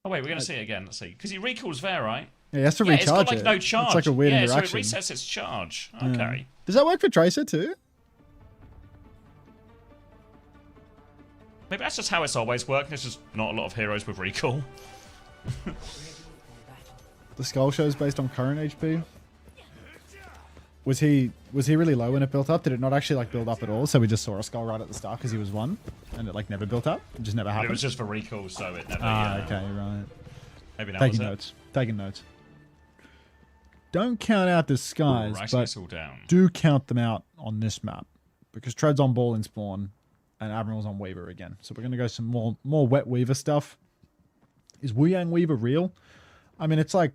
Oh wait, we're gonna see it again. Let's see, because he recalls there, right? Yeah, he has to recharge it's got like no charge. It's like a weird interaction. So it resets its charge. Okay. Does that work for Tracer too? Maybe that's just how it's always worked. There's just not a lot of heroes with recall. The skull show is based on current HP. Was he really low when it built up? Did it not actually like build up at all? So we just saw a skull right at the start because he was 1, and it like never built up. It just never happened. It was just for recall, so it never. Okay, right. Maybe that taking was notes. Taking notes. Don't count out Disguise, but do count them out on this map because Tread's on ball in spawn, and Admiral's on Weaver again. So we're gonna go some more wet Weaver stuff. Is Wu Yang Weaver real? I mean, it's like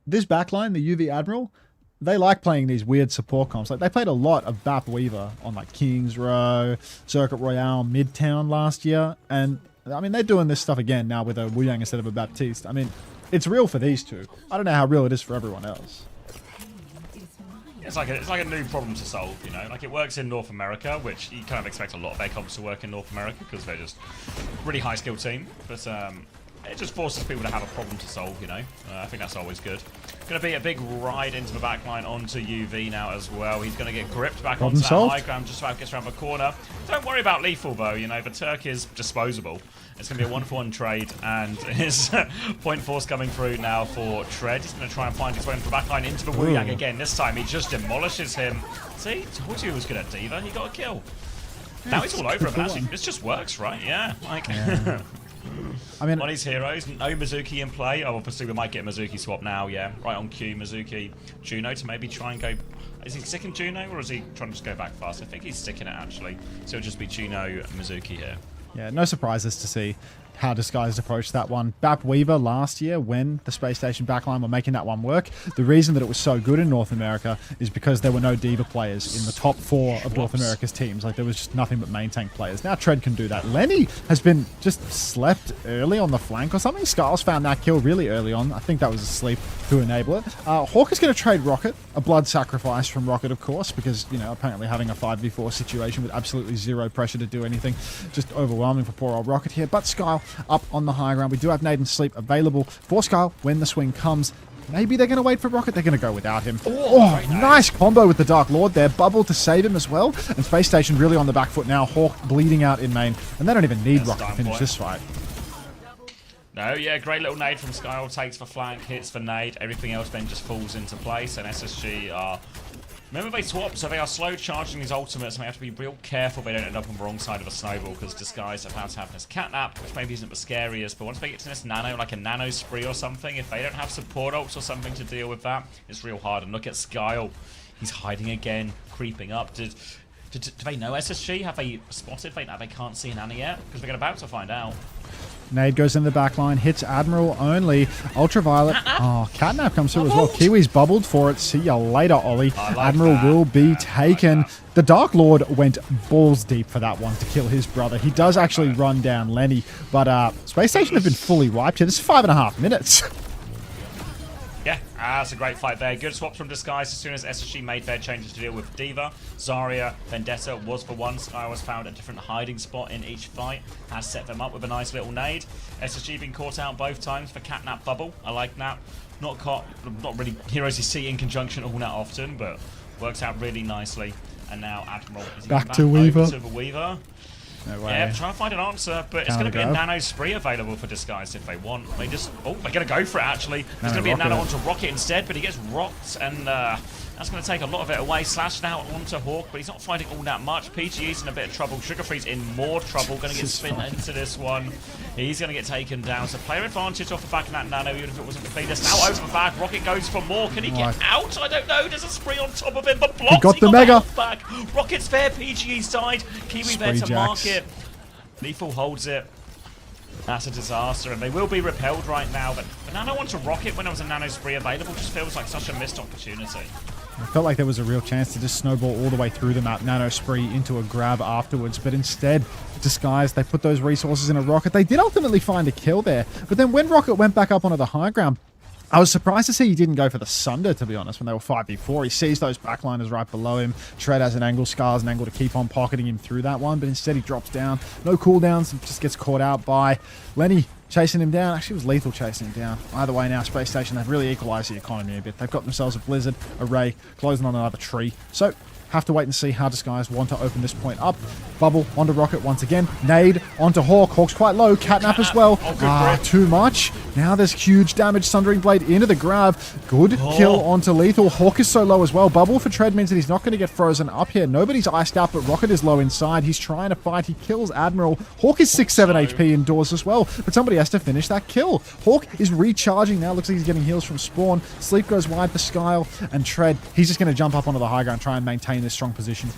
this backline, the UV Admiral. They like playing these weird support comps. Like they played a lot of Bap Weaver on like Kings Row, Circuit Royale, Midtown last year, and I mean they're doing this stuff again now with a Wu Yang instead of a Baptiste. I mean, it's real for these two. I don't know how real it is for everyone else. It's like a new problem to solve, you know. Like it works in North America, which you kind of expect a lot of their comps to work in North America because they're just really high skill team. But it just forces people to have a problem to solve, you know. I think that's always good. Going to be a big ride into the backline onto UV now as well. He's going to get gripped back onto that high ground just about gets around the corner. Don't worry about lethal though, you know, the Turk is disposable. It's going to be a 1-for-1 trade, and his point force coming through now for Tread. He's going to try and find his way into the backline into the Wu-Yang again. This time he just demolishes him. See, told you he was good at Diva. He got a kill. Now he's all over him. Actually, this just works, right? Yeah, like. Yeah. I mean, on his heroes, no Mizuki in play. Oh, obviously we might get Mizuki swap now. Yeah, right on cue, Mizuki, Juno to maybe try and go. Is he sticking Juno or is he trying to just go back fast? I think he's sticking it actually. So it'll just be Juno, Mizuki here. Yeah, no surprises to see how Disguised approached that one. Bap Weaver last year, when the Space Station backline were making that one work, the reason that it was so good in North America is because there were no Diva players in the top 4 of North America's teams. Like, there was just nothing but main tank players. Now Tread can do that. Lenny has been just slept early on the flank or something. Skiles found that kill really early on. I think that was a sleep to enable it. Hawk is going to trade Rocket, a blood sacrifice from Rocket, of course, because, you know, apparently having a 5v4 situation with absolutely zero pressure to do anything, just overwhelming for poor old Rocket here. But Skyle up on the high ground. We do have Nade and Sleep available for Skyle when the swing comes. Maybe they're going to wait for Rocket. They're going to go without him. Oh, nice combo with the Dark Lord there. Bubble to save him as well. And Space Station really on the back foot now. Hawk bleeding out in main. And they don't even need Rocket to finish this fight. No, yeah, great little nade from Skyle. Takes the flank, hits the nade. Everything else then just falls into place. And SSG are... Remember, they swap, so they are slow charging these ultimates, and they have to be real careful they don't end up on the wrong side of a snowball, because Disguise are about to have this catnap, which maybe isn't the scariest, but once they get to this nano, like a nano spree or something, if they don't have support ults or something to deal with that, it's real hard. And look at Skyle. He's hiding again, creeping up. Do they know SSG? Have they spotted? They can't see Nana yet? Because we're about to find out. Nade goes in the back line, hits Admiral only. Ultraviolet. Oh, Catnap comes through as well. Kiwi's bubbled for it. See ya later, Ollie. Admiral will be taken. The Dark Lord went balls deep for that one to kill his brother. He does actually run down Lenny, but Space Station have been fully wiped here. This is 5.5 minutes. Yeah, that's a great fight there. Good swaps from Disguise as soon as SSG made their changes to deal with Diva. Zarya, Vendetta was for one. Sky was found a different hiding spot in each fight. Has set them up with a nice little nade. SSG been caught out both times for Catnap Bubble. I like that. Not really heroes you see in conjunction all that often, but works out really nicely. And now Admiral is back to Weaver. To the Weaver. No way. Yeah, trying to find an answer, but it's going to be a nano spree available for Disguise if they want. They just... Oh, they're going to go for it, actually. There's going to be a nano onto Rocket instead, but he gets rocked, and that's going to take a lot of it away. Slashed out onto Hawk, but he's not finding all that much. PGE's in a bit of trouble. Sugarfree's in more trouble. Going to get spin into this one. He's going to get taken down. So player advantage off the back of that nano, even if it wasn't clean. Now over the back. Rocket goes for more. Can he get out? I don't know. There's a spree on top of him, but blocks. He got the mega. Back. Rocket's there. PGE's died. Kiwi there to mark it. Lethal holds it. That's a disaster, and they will be repelled right now. But the nano onto Rocket when there was a nano spree available just feels like such a missed opportunity. I felt like there was a real chance to just snowball all the way through the map, nano spree into a grab afterwards, but instead, Disguise, they put those resources in a Rocket. They did ultimately find a kill there, but then when Rocket went back up onto the high ground, I was surprised to see he didn't go for the Sunder, to be honest, when they were 5v4. He sees those backliners right below him. Tread has an angle, Scar's an angle to keep on pocketing him through that one, but instead he drops down. No cooldowns, just gets caught out by Lenny chasing him down. Actually, it was Lethal chasing him down. Either way now, Space Station, they've really equalized the economy a bit. They've got themselves a Blizzard, a Ray, closing on another tree. So, have to wait and see how Disguise want to open this point up. Bubble onto Rocket once again. Nade onto Hawk. Hawk's quite low. Catnap as well. Too much. Now there's huge damage. Sundering Blade into the grab. Good kill onto Lethal. Hawk is so low as well. Bubble for Tread means that he's not going to get frozen up here. Nobody's iced out, but Rocket is low inside. He's trying to fight. He kills Admiral. Hawk is 6-7 HP indoors as well, but somebody has to finish that kill. Hawk is recharging now. Looks like he's getting heals from Spawn. Sleep goes wide for Skyle and Tread. He's just going to jump up onto the high ground and try and maintain this strong position.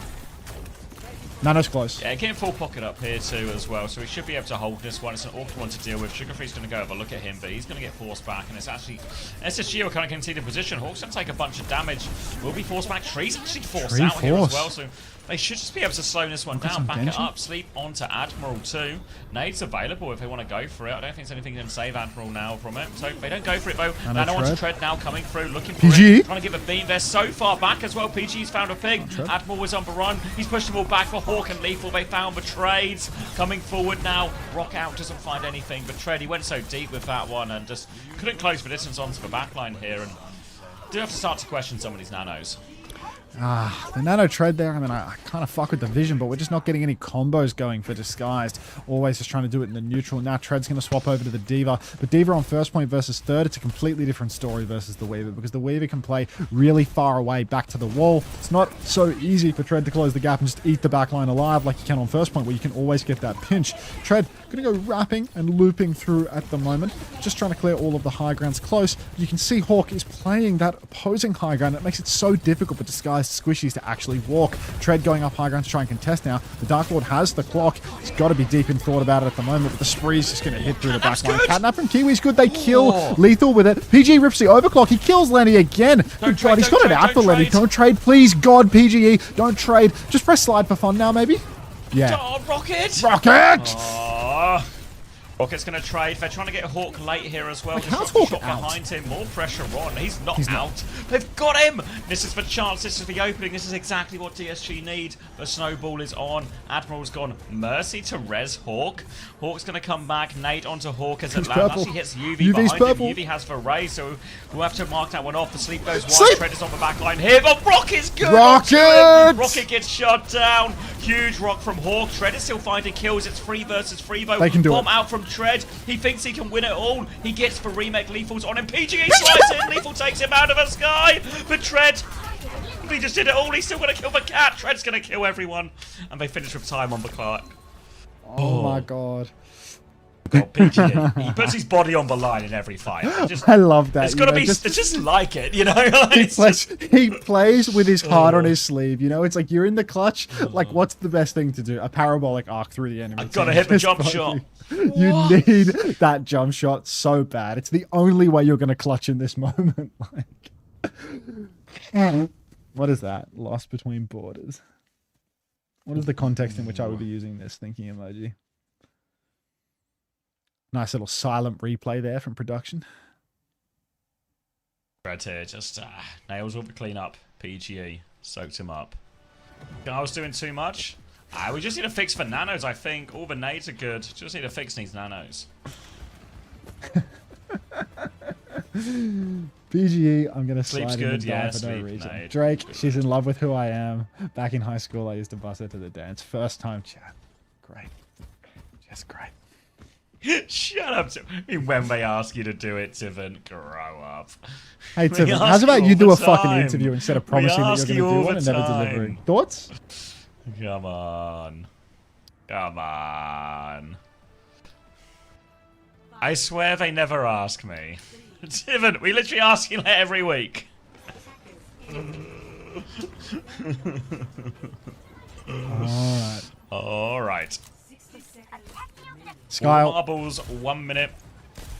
Nano's close. Yeah, getting full pocket up here too as well, so he should be able to hold this one. It's an awkward one to deal with. Sugarfree's going to go have a look at him, but he's going to get forced back, and it's actually SSG are kind of conceded position. Hawk's going to take a bunch of damage. Will be forced back. Tree's actually forced out here as well, so They should just be able to slow this one down, back it up, sleep onto Admiral too. Nade's available if they want to go for it. I don't think there's anything that can save Admiral now from it. So they don't go for it though. Nano onto Tread now coming through, looking for PG. it. Trying to give a beam. They're so far back as well. PG's found a pig. Admiral was on the run. He's pushed them all back for Hawk and Lethal. They found the trades. Coming forward now. Rock out doesn't find anything. But Tread, he went so deep with that one and just couldn't close the distance onto the backline here. And do have to start to question some of these nanos. The nano tread there, I mean, I kind of fuck with the vision, but we're just not getting any combos going for Disguised. Always just trying to do it in the neutral. Now Tread's going to swap over to the D.Va, but D.Va on first point versus third, it's a completely different story versus the Weaver, because the Weaver can play really far away back to the wall. It's not so easy for Tread to close the gap and just eat the backline alive like you can on first point, where you can always get that pinch. Tread going to go wrapping and looping through at the moment, just trying to clear all of the high grounds close. You can see Hawk is playing that opposing high ground. It makes it so difficult for Disguised squishies to actually walk. Tread going up high ground to try and contest now. The Dark Lord has the clock. He's got to be deep in thought about it at the moment, but the spree's just going to hit through the back line. Catnap from Kiwi's good. They kill Lethal with it. PG rips the overclock. He kills Lenny again. Good try. He's got it out for Lenny. Don't trade, please. God, PGE. Don't trade. Just press slide for fun now, maybe? Yeah. Oh, Rocket! Rocket! Oh. Rocket's going to trade. They're trying to get Hawk late here as well. How's Hawk Hawk out? behind him. More pressure on. He's not out. They've got him. This is the chance. This is the opening. This is exactly what DSG need. The snowball is on. Admiral's gone. Mercy to res Hawk. Hawk's going to come back. Nate onto Hawk as it lands. Actually hits UV behind him. UV has the ray, so we'll have to mark that one off. The sleep goes wide. Tread is on the back line here, but Rocket's good. Rocket gets shot down. Huge rock from Hawk. Tread is still finding kills. It's 3 versus 3 though. They can do Bomb it. out from Tread. He thinks he can win it all. He gets the remake. Lethal's on him. PGE slides in. Lethal takes him out of the sky. But Tread, he just did it all. He's still going to kill the cat. Tread's going to kill everyone. And they finish with time on the clock. Oh my god. God, PGE. He puts his body on the line in every fight. I love that. It's got to be it's just like it, you know? He plays with his heart on his sleeve, you know? It's like you're in the clutch. Like, what's the best thing to do? A parabolic arc through the enemy. I've got to hit the jump shot. You need that jump shot so bad. It's the only way you're going to clutch in this moment. Like, what is that? Lost between borders. What is the context in which I would be using this thinking emoji? Nice little silent replay there from production. Right here, just nails all the cleanup. PGE soaked him up. I was doing too much. We just need to fix for nanos, I think. All the nades are good. Just need to fix these nanos. PGE, I'm going to Sleep's slide in good, and yeah, die for no sleep, reason. nade. Drake, she's in love with who I am. Back in high school, I used to bust her to the dance. First time chat. Great. Just great. Shut up, when they ask you to do it, Tivan, grow up. Hey, Tivan, how's about you do a fucking interview instead of promising that you're going to do one and never delivering? Thoughts? Come on. Come on. I swear they never ask me. Tivan, we literally ask you that every week. Alright. Alright. Skyle. Marbles, 1 minute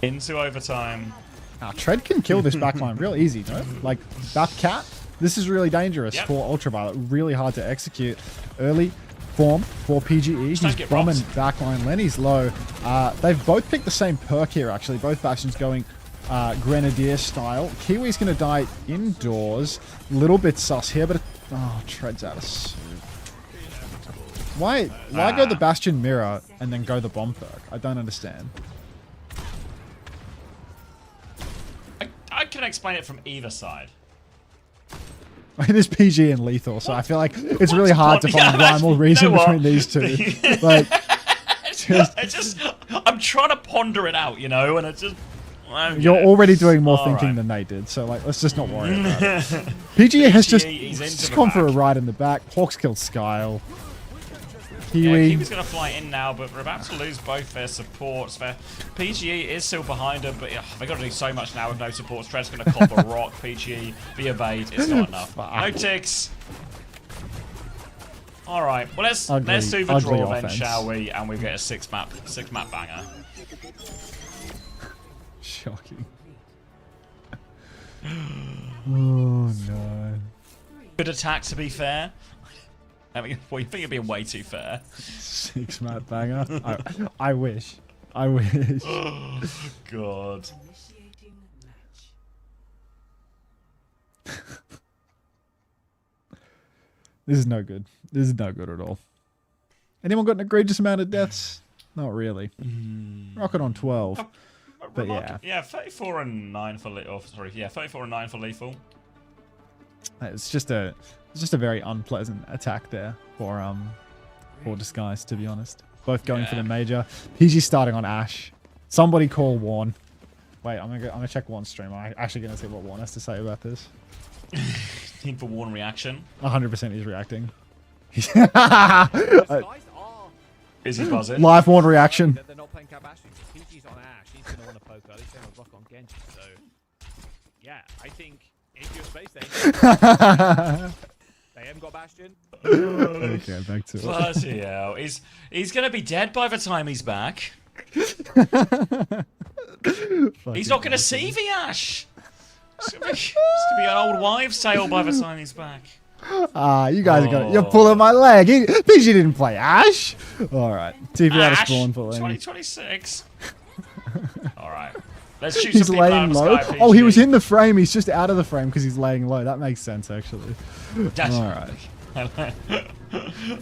into overtime. Now, Tread can kill this backline real easy, no? Like, that cat, this is really dangerous for Ultraviolet. Really hard to execute. Early form for PGE. He's bombing backline. Lenny's low. They've both picked the same perk here, actually. Both factions going Grenadier style. Kiwi's going to die indoors. Little bit sus here, but... Tread's out of suit. Why go the Bastion Mirror and then go the bomb perk? I don't understand. I can explain it from either side. It is PG and Lethal, so I feel like it's really hard to find rhyme or reason between these two. Like, I'm trying to ponder it out, you know, and it's just... You're already doing more thinking than they did, so like, let's just not worry about it. PG has just gone for a ride in the back. Hawks killed Skyle. Kiwi. Kiwi's going to fly in now, but we're about to lose both their supports. PGE is still behind them, but they've got to do so much now with no supports. Tread's going to cop a rock. PGE, the evade. It's not enough. No ticks. All right. Well, let's do the draw then, shall we? And we get a six map banger. Shocking. Oh no. Good attack, to be fair. I mean, well, you think you're being way too fair. 6 map banger. I wish. I wish. Oh, God. This is no good. This is no good at all. Anyone got an egregious amount of deaths? Not really. Rocket on 12. But yeah. Yeah, 34 and 9 for lethal. Sorry, yeah, 34 and 9 for lethal. It's just a very unpleasant attack there for Disguise, to be honest. Both going for the major. PG starting on Ash. Somebody call Warren. Wait, I'm gonna check Warren's stream. I'm actually gonna see what Warren has to say about this. Team for Warren reaction. 100% he's reacting. Is he buzzing? Live Warren reaction. They're not playing Kafe. PG's on Ash. He's gonna want to poke early. He's gonna rock on Genji. So yeah, I think if you're Spacestation, they haven't got Bastion. Okay, back to it. Bloody hell. He's going to be dead by the time he's back. He's not going to see the Ash. It's going to be an old wives' tale by the time he's back. You guys are going. You're pulling my leg. PG didn't play Ash. All right. TV out of Ash, spawn for Lenny. 2026. All right. Let's shoot He's some people out laying of the low. sky, Oh, he was PG. in the frame. He's just out of the frame because he's laying low. That makes sense, actually. All right.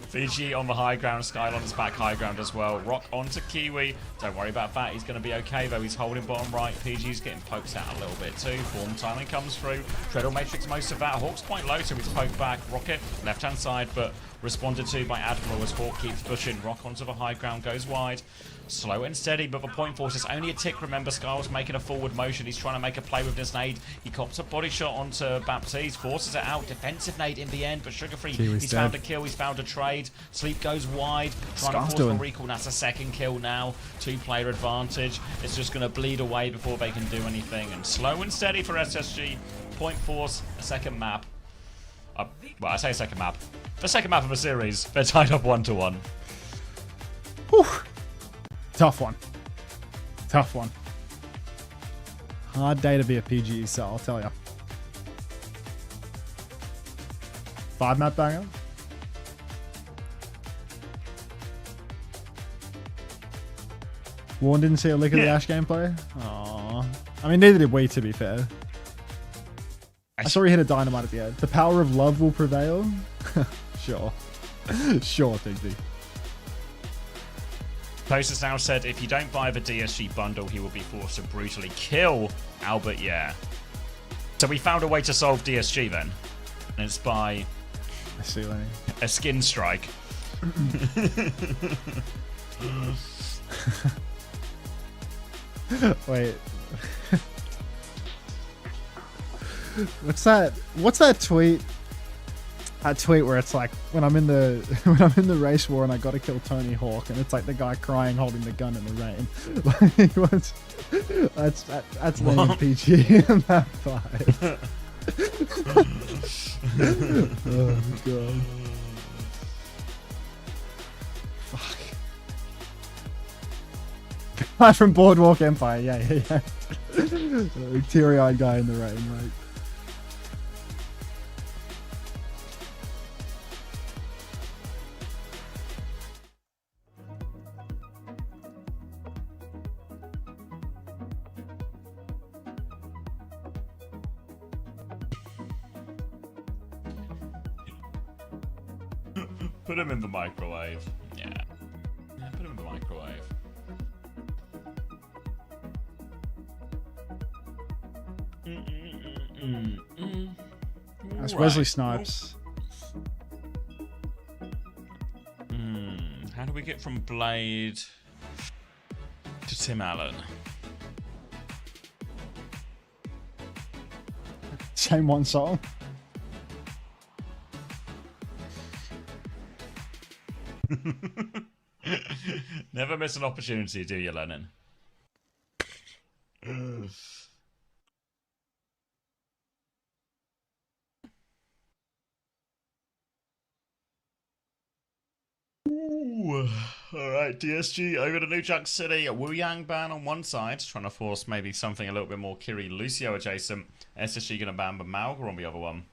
Fiji on the high ground, Skylon is back high ground as well. Rock onto Kiwi. Don't worry about that. He's going to be okay though. He's holding bottom right. PG's getting poked out a little bit too. Form timing comes through. Treadle Matrix most of that. Hawk's quite low, so he's poked back. Rocket left hand side, but responded to by Admiral as Hawk keeps pushing. Rock onto the high ground, goes wide. Slow and steady, but the point force is only a tick. Remember, Skyle's making a forward motion. He's trying to make a play with this nade. He cops a body shot onto Baptiste, forces it out. Defensive nade in the end, but Sugar Free, he's found a kill, he's found a trade. Sleep goes wide, trying to force the recall. That's a second kill now. 2-player advantage. It's just going to bleed away before they can do anything. And slow and steady for SSG. Point force, a second map. Well, I say second map. The second map of the series. They're tied up 1-1. Whew. Tough one. Tough one. Hard day to be a PGE, so I'll tell ya. 5 map banger. Warren didn't see a lick of the Ash gameplay. Aww. I mean, neither did we, to be fair. I saw he hit a dynamite at the end. The power of love will prevail. Sure. Sure, Digby. Post has now said if you don't buy the DSG bundle, he will be forced to brutally kill Albert. Yeah. So we found a way to solve DSG then. And it's by I see, Lenny. A skin strike. Wait. What's that tweet? That tweet where it's like when I'm in the race war and I gotta kill Tony Hawk and it's like the guy crying holding the gun in the rain. That's Lenny PG in that 5. Oh god. Fuck. The guy from Boardwalk Empire, yeah. Teary-eyed guy in the rain, right? Put him in the microwave. Yeah. Put him in the microwave. That's Wesley Snipes. How do we get from Blade to Tim Allen? Same one song. Never miss an opportunity, do you, Lennon? Alright, DSG over to New Jack City. Wu Yang ban on one side, trying to force maybe something a little bit more Kiri Lucio adjacent. SSG going to ban the Malga on the other one.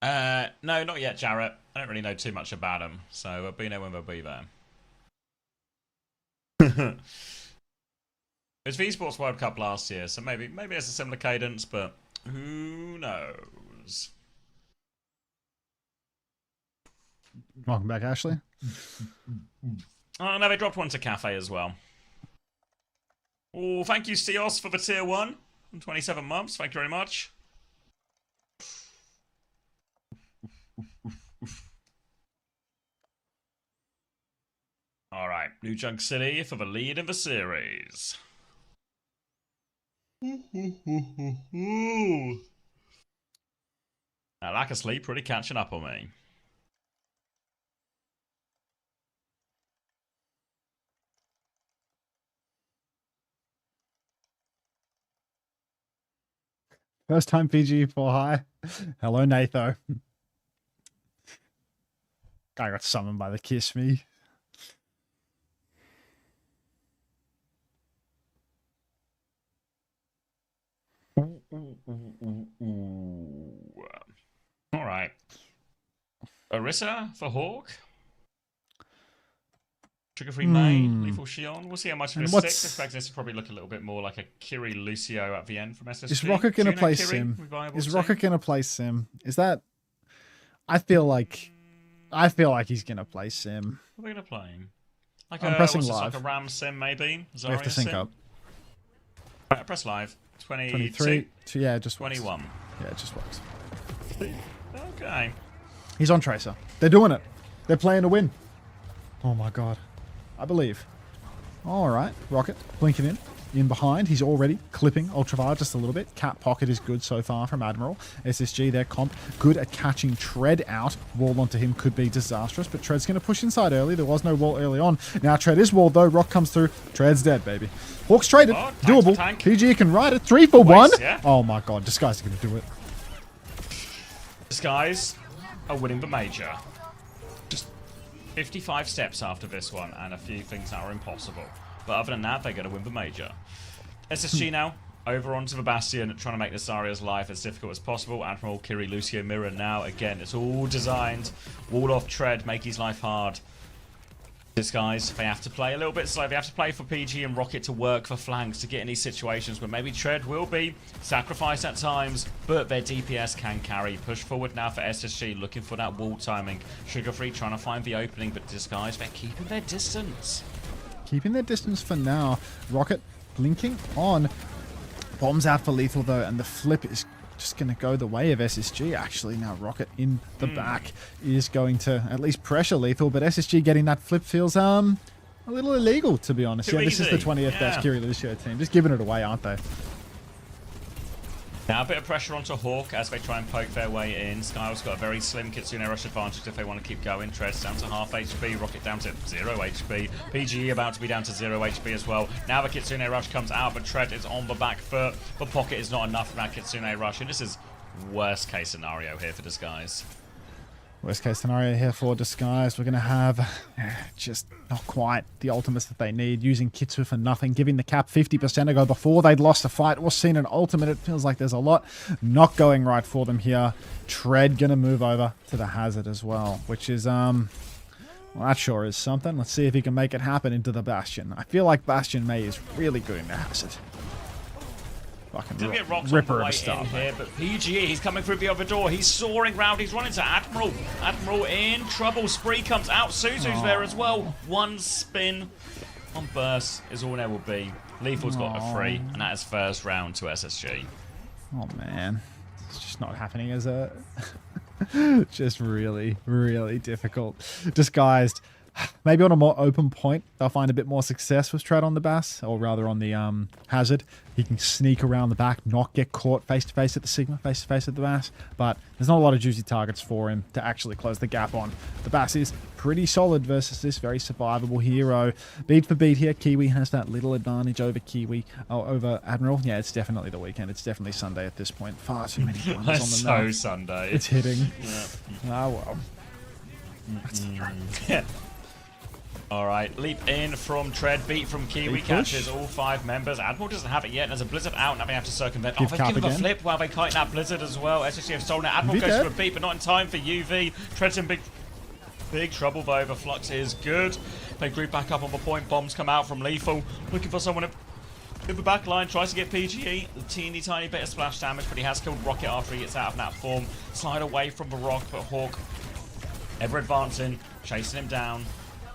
No, not yet, Jarrett. I don't really know too much about him, so be there when they'll be there. It was the Esports World Cup last year, so maybe it's a similar cadence, but who knows? Welcome back, Ashley. Oh, no, they dropped one to Kafe as well. Oh, thank you, Steos, for the tier 1 in 27 months. Thank you very much. All right, New Junk City for the lead in the series. Now, lack of sleep really catching up on me. First time PG4 high. Hello, Natho. I got summoned by the Kiss Me. All right. Orisa for Hawk. Sugar-free main, lethal Shion. We'll see how much of a 6. Expecting this to probably look a little bit more like a Kiri Lucio at the end from SSG. Is Rocket going to play Sim? Is Rocket going to play Sim? Is that... I feel like he's going to play Sim. What are they going to play? Like I'm pressing live. Like a Ram Sim, maybe? We have to sync up. Right, press live. 23. Yeah, it just 21. Works. Yeah, it just works. Okay. He's on Tracer. They're doing it. They're playing to win. Oh my god. I believe. All right. Rocket blinking in behind. He's already clipping Ultraviolet just a little bit. Cat Pocket is good so far from Admiral. SSG, their comp, good at catching Tread out. Wall onto him could be disastrous, but Tread's going to push inside early. There was no wall early on. Now Tread is walled though. Rock comes through. Tread's dead, baby. Hawk's traded. Doable. PG can ride it. 3 for 1. Yeah. Oh my god. Disguise is going to do it. Disguise are winning the major. Just 55 steps after this one, and a few things that are impossible. But other than that, they're going to win the major. SSG now, over onto the Bastion, trying to make this Zarya's life as difficult as possible. Admiral, Kiri, Lucio, Mirror now. Again, it's all designed. Wall off Tread, make his life hard. This guys, they have to play a little bit slow. They have to play for PG and Rocket to work for flanks to get in these situations where maybe Tread will be sacrificed at times, but their DPS can carry. Push forward now for SSG, looking for that wall timing. Sugar-free trying to find the opening, but Disguise, they're keeping their distance. Keeping their distance for now. Rocket blinking on. Bombs out for lethal though, and the flip is just going to go the way of SSG. Actually, now Rocket in the back is going to at least pressure lethal, but SSG getting that flip feels a little illegal, to be honest. Too This is the 20th best Kiri Lucio team. Just giving it away, aren't they? Now a bit of pressure onto Hawk as they try and poke their way in. Skyle's got a very slim Kitsune rush advantage if they want to keep going. Tread's down to half HP, Rocket down to 0 HP. PGE about to be down to 0 HP as well. Now the Kitsune rush comes out, but Tread is on the back foot. The pocket is not enough for that Kitsune rush, and this is worst case scenario here for Disguise. Worst case scenario here for Disguise. We're going to have just not quite the ultimates that they need. Using Kitsu for nothing. Giving the cap 50% ago before they'd lost a fight or seen an ultimate. It feels like there's a lot not going right for them here. Tread going to move over to the Hazard as well. Which is, well, that sure is something. Let's see if he can make it happen into the Bastion. I feel like Bastion May is really good in the Hazard. Didn't get rocked on the way in here, but PGE, he's coming through the other door. He's soaring round. He's running to Admiral. Admiral in trouble. Spree comes out. Suzu's there as well. One spin on burst is all there will be. Lethal's got a free, and that is first round to SSG. Oh, man. It's just not happening as a... just really, really difficult. Disguised. Maybe on a more open point, they'll find a bit more success with Tread on the Bass, or rather on the Hazard. He can sneak around the back, not get caught face-to-face at the Sigma, face-to-face at the Bass, but there's not a lot of juicy targets for him to actually close the gap on. The Bass is pretty solid versus this very survivable hero. Beat for beat here, Kiwi has that little advantage over over Admiral. Yeah, it's definitely the weekend. It's definitely Sunday at this point. Far too many blunders on the map. So Sunday. It's hitting. Yeah. Ah, well. That's right. Yeah. Alright, leap in from Tread, beat from Kiwi, catches all 5 members. Admiral doesn't have it yet, and there's a Blizzard out, now they have to circumvent. They've given him a flip while they kite that Blizzard as well. SSG have stolen it. Admiral goes for a beat, but not in time for UV. Tread's in big trouble though. The Flux is good. They group back up on the point. Bombs come out from Lethal, looking for someone in the back line, tries to get PGE, a teeny tiny bit of splash damage, but he has killed Rocket after he gets out of that form. Slide away from the rock, but Hawk ever advancing, chasing him down,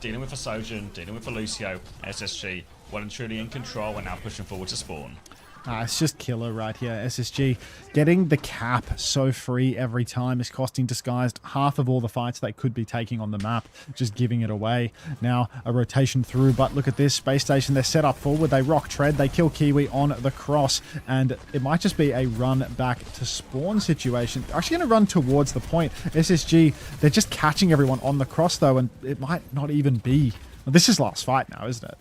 dealing with the Sojourn, dealing with the Lucio. SSG well and truly in control and now pushing forward to spawn. It's just killer right here. SSG getting the cap so free every time is costing Disguised half of all the fights they could be taking on the map, just giving it away. Now a rotation through, but look at this. Space Station, they're set up forward, they rock Tread, they kill Kiwi on the cross, and it might just be a run back to spawn situation. They're actually going to run towards the point. SSG, they're just catching everyone on the cross though, and it might not even be. Well, this is last fight now, isn't it?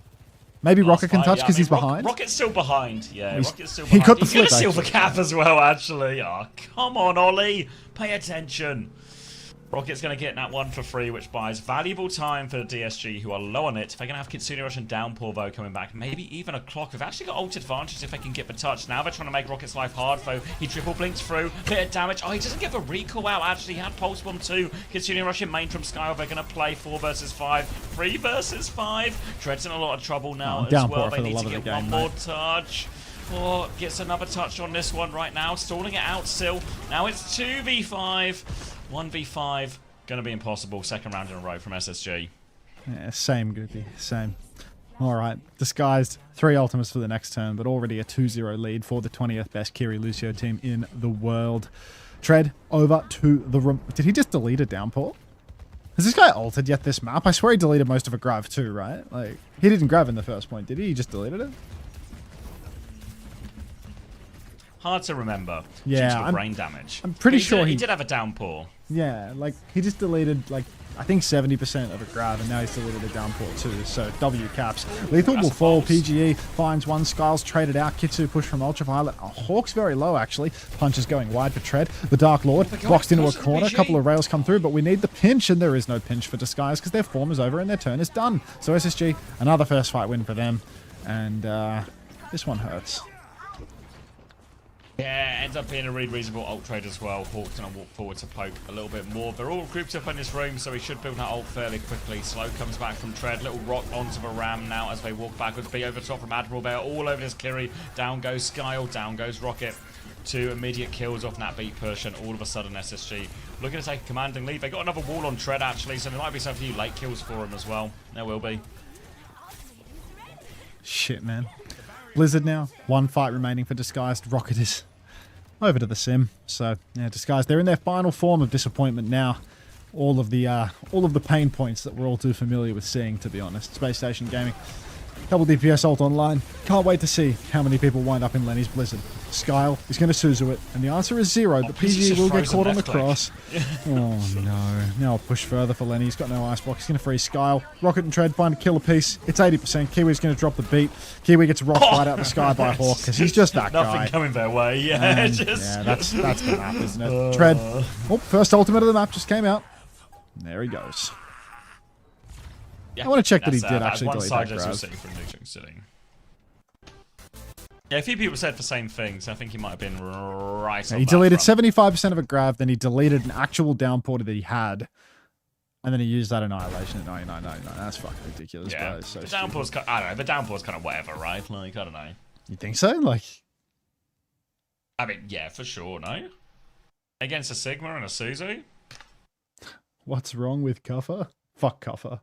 Maybe Rocket can touch because he's behind. Rocket's still behind. Yeah, Rocket's still behind. He got the flip. He's going to steal the cap as well, actually. Oh, come on, Ollie. Pay attention. Rocket's going to get that one for free, which buys valuable time for the DSG, who are low on it. They're going to have Kitsune Rush and Downpour, though, coming back. Maybe even a clock. They've actually got ult advantage if they can get the touch. Now they're trying to make Rocket's life hard, though. He triple blinks through. Bit of damage. Oh, he doesn't get the recall out, actually. He had Pulse Bomb, too. Kitsune Rush in main from Sky. They're going to play 4 versus 5. 3 versus 5. Tread's in a lot of trouble now as well. They need to get one more touch. Oh, gets another touch on this one right now. Stalling it out still. Now it's 2v5. 1v5. Going to be impossible. Second round in a row from SSG. Yeah, same, Goopy. Same. All right. Disguised. 3 ultimates for the next turn, but already a 2-0 lead for the 20th best Kiri Lucio team in the world. Tread over to the room. Did he just delete a Downpour? Has this guy altered yet this map? I swear he deleted most of a Grav too, right? Like, he didn't Grav in the first point, did he? He just deleted it? Hard to remember. Yeah, due to brain damage. I'm pretty sure he did have a Downpour. Yeah, like, he just deleted, like, I think 70% of a Grav, and now he's deleted a Downpour too, so W caps. Lethal will fall, PGE finds one, Skiles traded out, Kitsu push from Ultraviolet. Oh, Hawk's very low, actually. Punches going wide for Tread. The Dark Lord boxed into a corner, a couple of rails come through, but we need the pinch, and there is no pinch for Disguise, because their form is over and their turn is done. So SSG, another first fight win for them, and this one hurts. Yeah, ends up being a really reasonable ult trade as well. Hawk's going to walk forward to poke a little bit more. They're all grouped up in this room, so he should build that ult fairly quickly. Slow comes back from Tread. Little rock onto the ram now as they walk backwards. B over top from Admiral. They're all over this Kiri. Down goes Skyle. Down goes Rocket. 2 immediate kills off that beat push, and all of a sudden SSG looking to take a commanding lead. They got another wall on Tread, actually, so there might be some few late kills for him as well. There will be. Shit, man. Blizzard now. 1 fight remaining for Disguised. Rocket is over to the sim. So yeah, Disguised, they're in their final form of disappointment now. All of the pain points that we're all too familiar with seeing, to be honest. Space Station Gaming. Double DPS ult online. Can't wait to see how many people wind up in Lenny's Blizzard. Skyle is going to Suzu it, and the answer is 0, but PG will get caught on the cross. Oh no. Now I'll push further for Lenny. He's got no icebox. He's going to freeze Skyle. Rocket and Tread find a killer piece. It's 80%. Kiwi's going to drop the beat. Kiwi gets rocked right out the sky by Hawk, because he's just that guy. Nothing coming their way. Yeah, and, yeah, that's the map, isn't it? Tread. Oh, first ultimate of the map just came out. There he goes. Yeah, I want to check that he did actually delete that Grav. Yeah, a few people said the same things. I think he might have been right on he deleted 75% of a Grav, then he deleted an actual Downpour that he had, and then he used that Annihilation at 99.99. That's fucking ridiculous, yeah. bro. It's so the Downpour's, I don't know, the Downpour's kind of whatever, right? Like, I don't know. You think so? Like, I mean, yeah, for sure, no? Against a Sigma and a Suzu? What's wrong with Kafe? Fuck Kafe.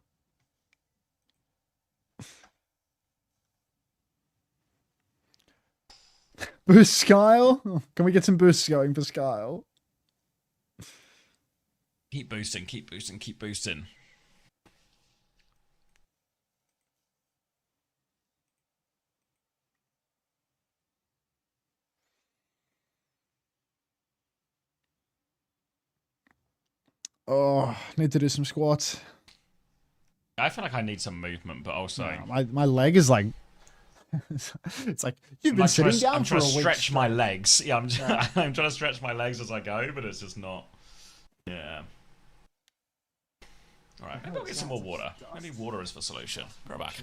Boost Skyle? Can we get some boosts going for Skyle? Keep boosting, keep boosting, keep boosting. Oh, need to do some squats. I feel like I need some movement, but also... No, my leg is like... it's like, you've been sitting down for a week. I'm trying to stretch my legs. Yeah, I'm trying to stretch my legs as I go, but it's just not... Yeah. Alright, maybe I'll get some more water. Maybe water is the solution. Go back.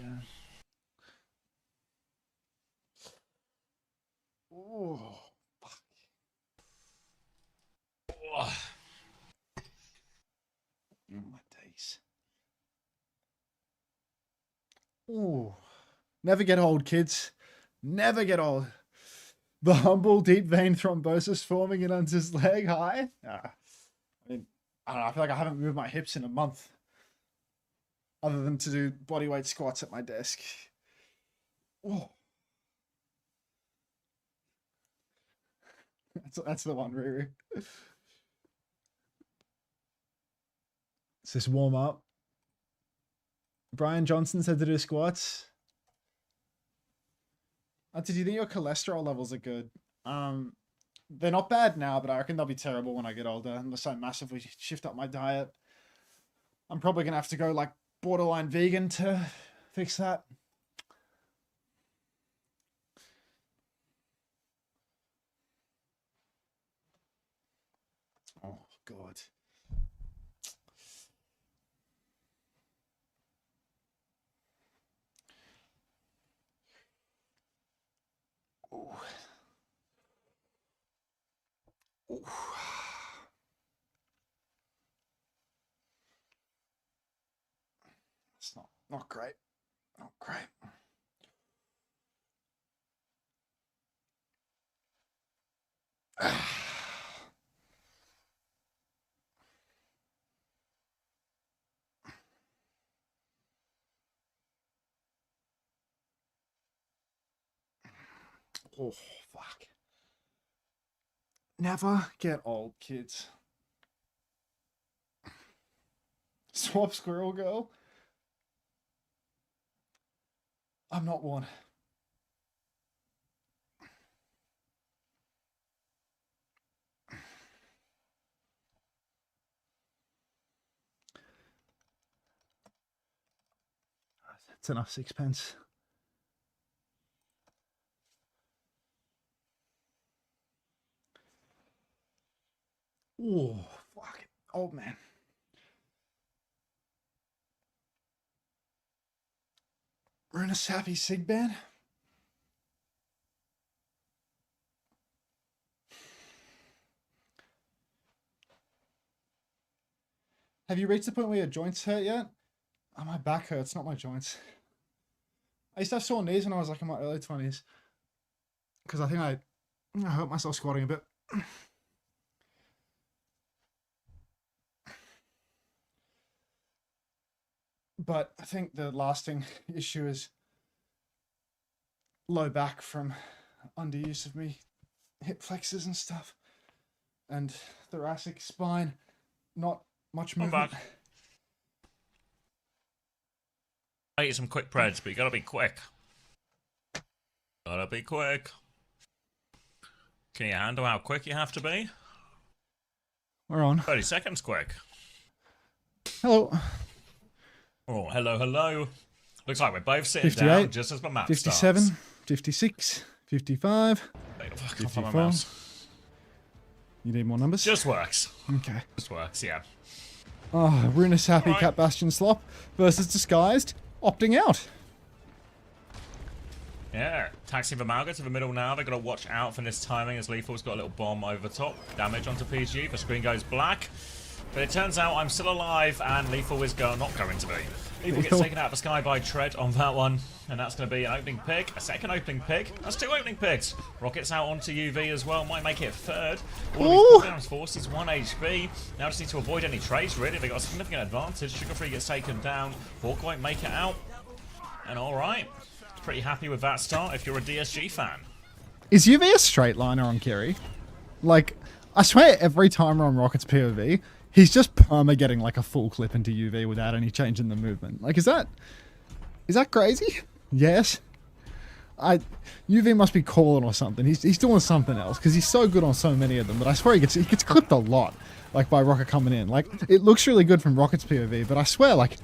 Oh, fuck. Oh. My days. Ooh. Never get old, kids. Never get old. The humble deep vein thrombosis forming in Unter's leg. Hi. I mean, I don't know. I feel like I haven't moved my hips in a month. Other than to do bodyweight squats at my desk. Oh. That's the one, Riri. Is this warm up? Brian Johnson said to do squats. Do you think your cholesterol levels are good? They're not bad now, but I reckon they'll be terrible when I get older, unless I massively shift up my diet. I'm probably gonna have to go like borderline vegan to fix that. Oh God. Ooh. Ooh. It's not great. Not great. Oh, fuck. Never get old, kids. Swap Squirrel Girl? I'm not one. That's enough sixpence. Oh, fuck. Old man. We're in a sappy sig band. Have you reached the point where your joints hurt yet? Oh, my back hurts, not my joints. I used to have sore knees when I was like in my early 20s. Because I think I hurt myself squatting a bit. But I think the lasting issue is low back from underuse of me hip flexors and stuff. And thoracic spine, not much movement. Back. I eat some quick preds, but you gotta be quick. Gotta be quick. Can you handle how quick you have to be? We're on. 30 seconds quick. Hello. Oh, hello, hello. Looks like we're both sitting down just as my map 57, starts. 56, 55, 54. You need more numbers? Just works. Okay. Just works, yeah. Oh, Runus Happy Cat Bastion Slop versus Disguised, opting out. Yeah, taxing Vermalga to the middle now. They've got to watch out for this timing as Lethal's got a little bomb over top. Damage onto PG. The screen goes black. But it turns out I'm still alive and Lethal is not going to be. Lethal gets taken out of the sky by Tread on that one. And that's going to be an opening pick, a second opening pick. That's two opening picks. Rockets out onto UV as well. Might make it a third. All of his cooldowns forces 1 HP. Now just need to avoid any trades, really. They've got a significant advantage. Sugar-Free gets taken down. Hawk won't make it out. And alright. Pretty happy with that start if you're a DSG fan. Is UV a straight liner on Kiri? Like, I swear every time we're on Rocket's POV, he's just perma getting like a full clip into UV without any change in the movement. Like, is that crazy? Yes. UV must be calling or something. He's doing something else because he's so good on so many of them. But I swear he gets clipped a lot, like by Rocket coming in. Like, it looks really good from Rocket's POV, but I swear, like,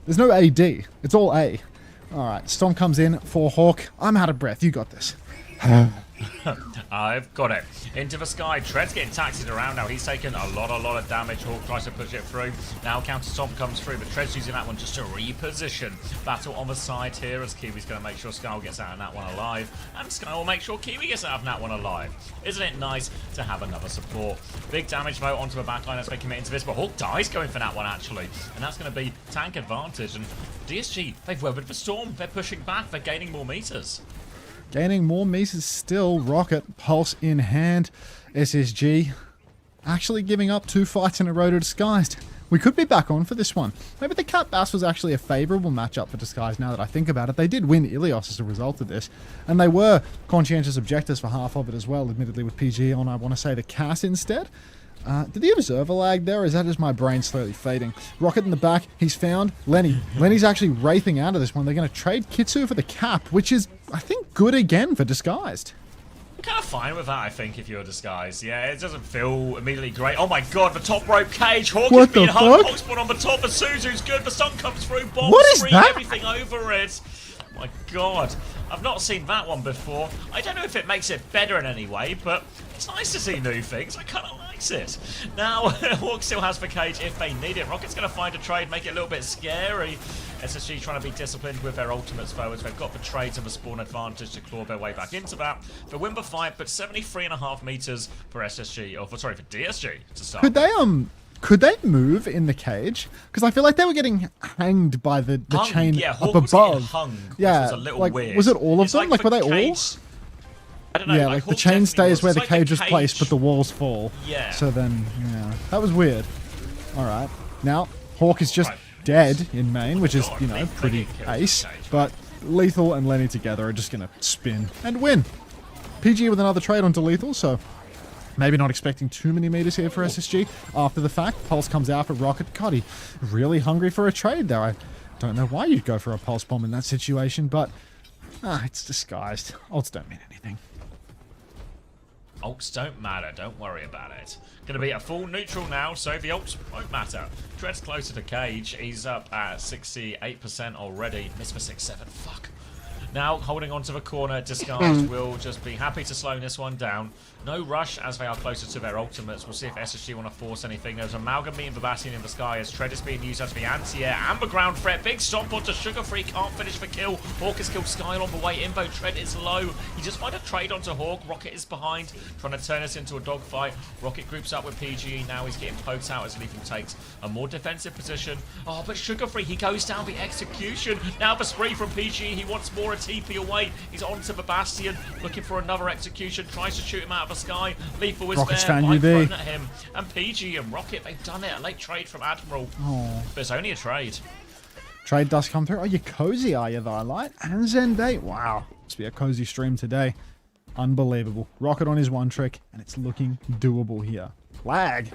there's no AD. It's all A. All right, Storm comes in for Hawk. I'm out of breath. You got this. I've got it. Into the sky. Tread's getting taxied around now. He's taken a lot of damage. Hawk tries to push it through. Now counter stomp comes through, but Tread's using that one just to reposition. Battle on the side here as Kiwi's going to make sure Skyle gets out of that one alive. And Skyle will make sure Kiwi gets out of that one alive. Isn't it nice to have another support? Big damage though onto the backline. That's making it into this, but Hawk dies going for that one actually. And that's going to be tank advantage. And DSG, they've weathered the storm. They're pushing back. They're gaining more meters. Gaining more meters still. Rocket, Pulse in hand. SSG actually giving up 2 fights in a row to Disguised. We could be back on for this one. Maybe the Cat Bass was actually a favourable matchup for Disguised now that I think about it. They did win Ilios as a result of this. And they were conscientious objectors for half of it as well, admittedly with PG on, I want to say, the Cass instead. Did the observer lag there, or is that just my brain slowly fading? Rocket in the back, he's found Lenny. Lenny's actually wraithing out of this one. They're going to trade Kitsu for the cap, which is, I think, good again for Disguised. I'm kind of fine with that, I think, if you're Disguised. Yeah, it doesn't feel immediately great. Oh my god, the top rope cage. Hawk is being hung. Hawk's put on the top, but Suzu's good. The stun comes through. Bombs free, everything over it. Oh my god. I've not seen that one before. I don't know if it makes it better in any way, but it's nice to see new things. I kind of like it. Now, Hawk still has the cage if they need it. Rocket's going to find a trade, make it a little bit scary. SSG trying to be disciplined with their ultimates forwards. They've got the trades and the spawn advantage to claw their way back into that. They win the fight, but 73.5 meters for SSG, or for DSG to start. Could they move in the cage? Because I feel like they were getting hanged by the chain up above. Hung, yeah, was a little like weird. Was it all of them? Like were they all? I don't know. Yeah, like the chain stays where the like cage is placed, but the walls fall. Yeah. So then, yeah, that was weird. All right, now Hawk is just dead in main, which is, you know, pretty ace. But Lethal and Lenny together are just gonna spin and win. PG with another trade onto Lethal, so maybe not expecting too many meters here for SSG after the fact. Pulse comes out for Rocket. God, really hungry for a trade there. I don't know why you'd go for a Pulse Bomb in that situation, but it's Disguised. Ults don't mean anything. Ults don't matter, don't worry about it. Gonna be a full neutral now, so the ults won't matter. Tread's closer to cage, he's up at 68% already. Missed for 6-7, fuck. Now, holding onto the corner, Disguised will just be happy to slow this one down. No rush as they are closer to their ultimates. We'll see if SSG want to force anything. There's Amalgam meeting Vibasian in the sky as Tread is being used as the anti-air and the ground threat. Big stomp onto Sugar Free, can't finish the kill. Hawk has killed Skyle on the way. Invo Tread is low. He just find a trade onto Hawk. Rocket is behind, trying to turn this into a dogfight. Rocket groups up with PG. Now he's getting poked out as Lethal takes a more defensive position. Oh, but Sugar Free, he goes down the execution. Now the spree from PG. He wants more a TP away. He's onto the Bastion, looking for another execution. Tries to shoot him out of the sky. Lethal is Rocket's there, found thrown at him. And PG and Rocket, they've done it. A late trade from Admiral. Oh. But it's only a trade. Trade does come through. Oh, you're cozy, are you, Light? And Zendate. Wow. Must be a cozy stream today. Unbelievable. Rocket on his one trick, and it's looking doable here. Lag.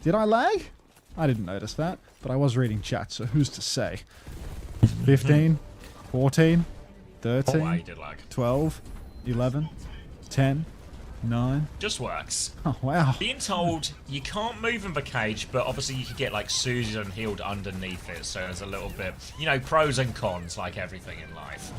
Did I lag? I didn't notice that, but I was reading chat, so who's to say? 15, 14, 13, Oh, wow, you did lag. 12, 11, 10, 9. Just works. Oh, wow. Being told you can't move in the cage, but obviously you could get like Susan healed underneath it, so there's a little bit, you know, pros and cons like everything in life.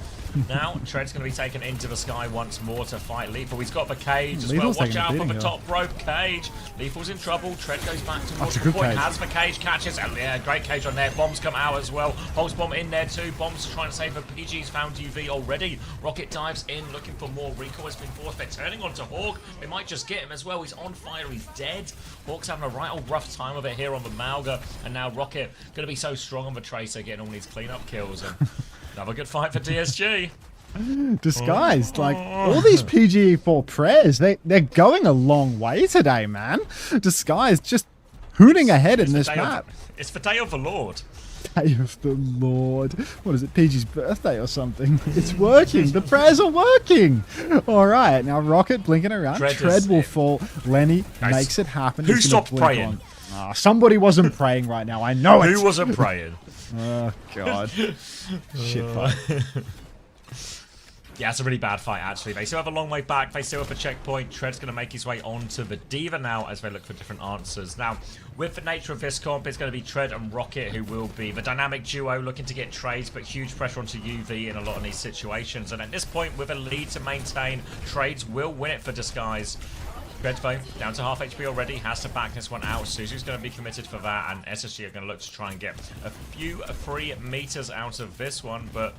Now, Tread's going to be taken into the sky once more to fight Lethal. He's got the cage as well. Watch out for the top rope cage. Lethal's in trouble. Tread goes back towards the point. Has the cage, catches. And yeah, great cage on there. Bombs come out as well. Pulse Bomb in there too. Bombs trying to save her. PG's found UV already. Rocket dives in looking for more. Recoil has been forced. They're turning onto Hawk. They might just get him as well. He's on fire. He's dead. Hawk's having a right old rough time of it here on the Malga. And now Rocket going to be so strong on the Tracer, getting all these cleanup kills. And another good fight for DSG. Disguised. Like, all these PGE4 prayers, they're going a long way today, man. Disguised just hooning ahead in this map. It's the Day of the Lord. Day of the Lord. What is it, PG's birthday or something? It's working. The prayers are working. All right, now Rocket blinking around. Tread will fall. Lenny makes it happen. Who stopped praying? Somebody wasn't praying right now. I know it. Who wasn't praying? Oh, God. Shit fight. Yeah, it's a really bad fight, actually. They still have a long way back. They still have a checkpoint. Tread's going to make his way onto the Diva now as they look for different answers. Now, with the nature of this comp, it's going to be Tread and Rocket who will be the dynamic duo looking to get trades, but huge pressure onto UV in a lot of these situations. And at this point, with a lead to maintain, trades will win it for Disguise. Tread, though, down to half HP already, has to back this one out. Suzu's going to be committed for that, and SSG are going to look to try and get a few free meters out of this one, but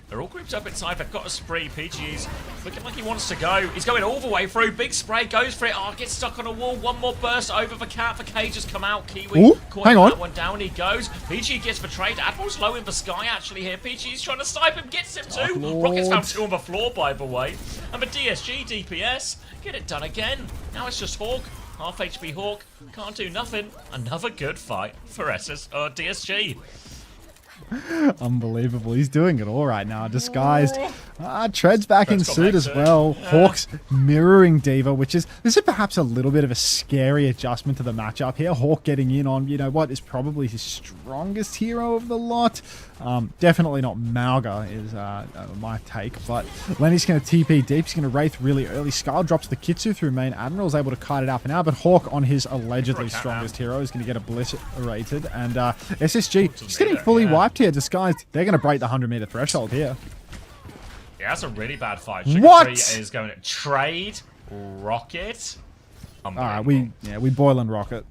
they're all grouped up inside. They've got a spree. PG's looking like he wants to go. He's going all the way through. Big spray, goes for it. Oh, gets stuck on a wall. One more burst over the cat. The cage has come out. Kiwi hang on. That one down. He goes. PG gets the trade. Admiral's low in the sky, actually, here. PG's trying to snipe him. Gets him too. Rocket's found 2 on the floor, by the way. And the DSG DPS get it done again. Now it's just Hawk. Half HP Hawk. Can't do nothing. Another good fight for DSG. Unbelievable. He's doing it all right now. Disguised. Tread's back in suit as well. Hawk's mirroring Diva, this is perhaps a little bit of a scary adjustment to the matchup here. Hawk getting in on, you know what, is probably his strongest hero of the lot. Definitely not Malga is my take, but Lenny's going to TP deep. He's going to Wraith really early. Skull drops the Kitsu through main. Admiral's able to kite it out for now, but Hawk on his allegedly strongest hero is going to get obliterated. And SSG just getting fully wiped here. Disguised. They're going to break the 100-meter threshold here. Yeah, that's a really bad fight. What? Is going to trade Rocket. Alright, we boiling Rocket.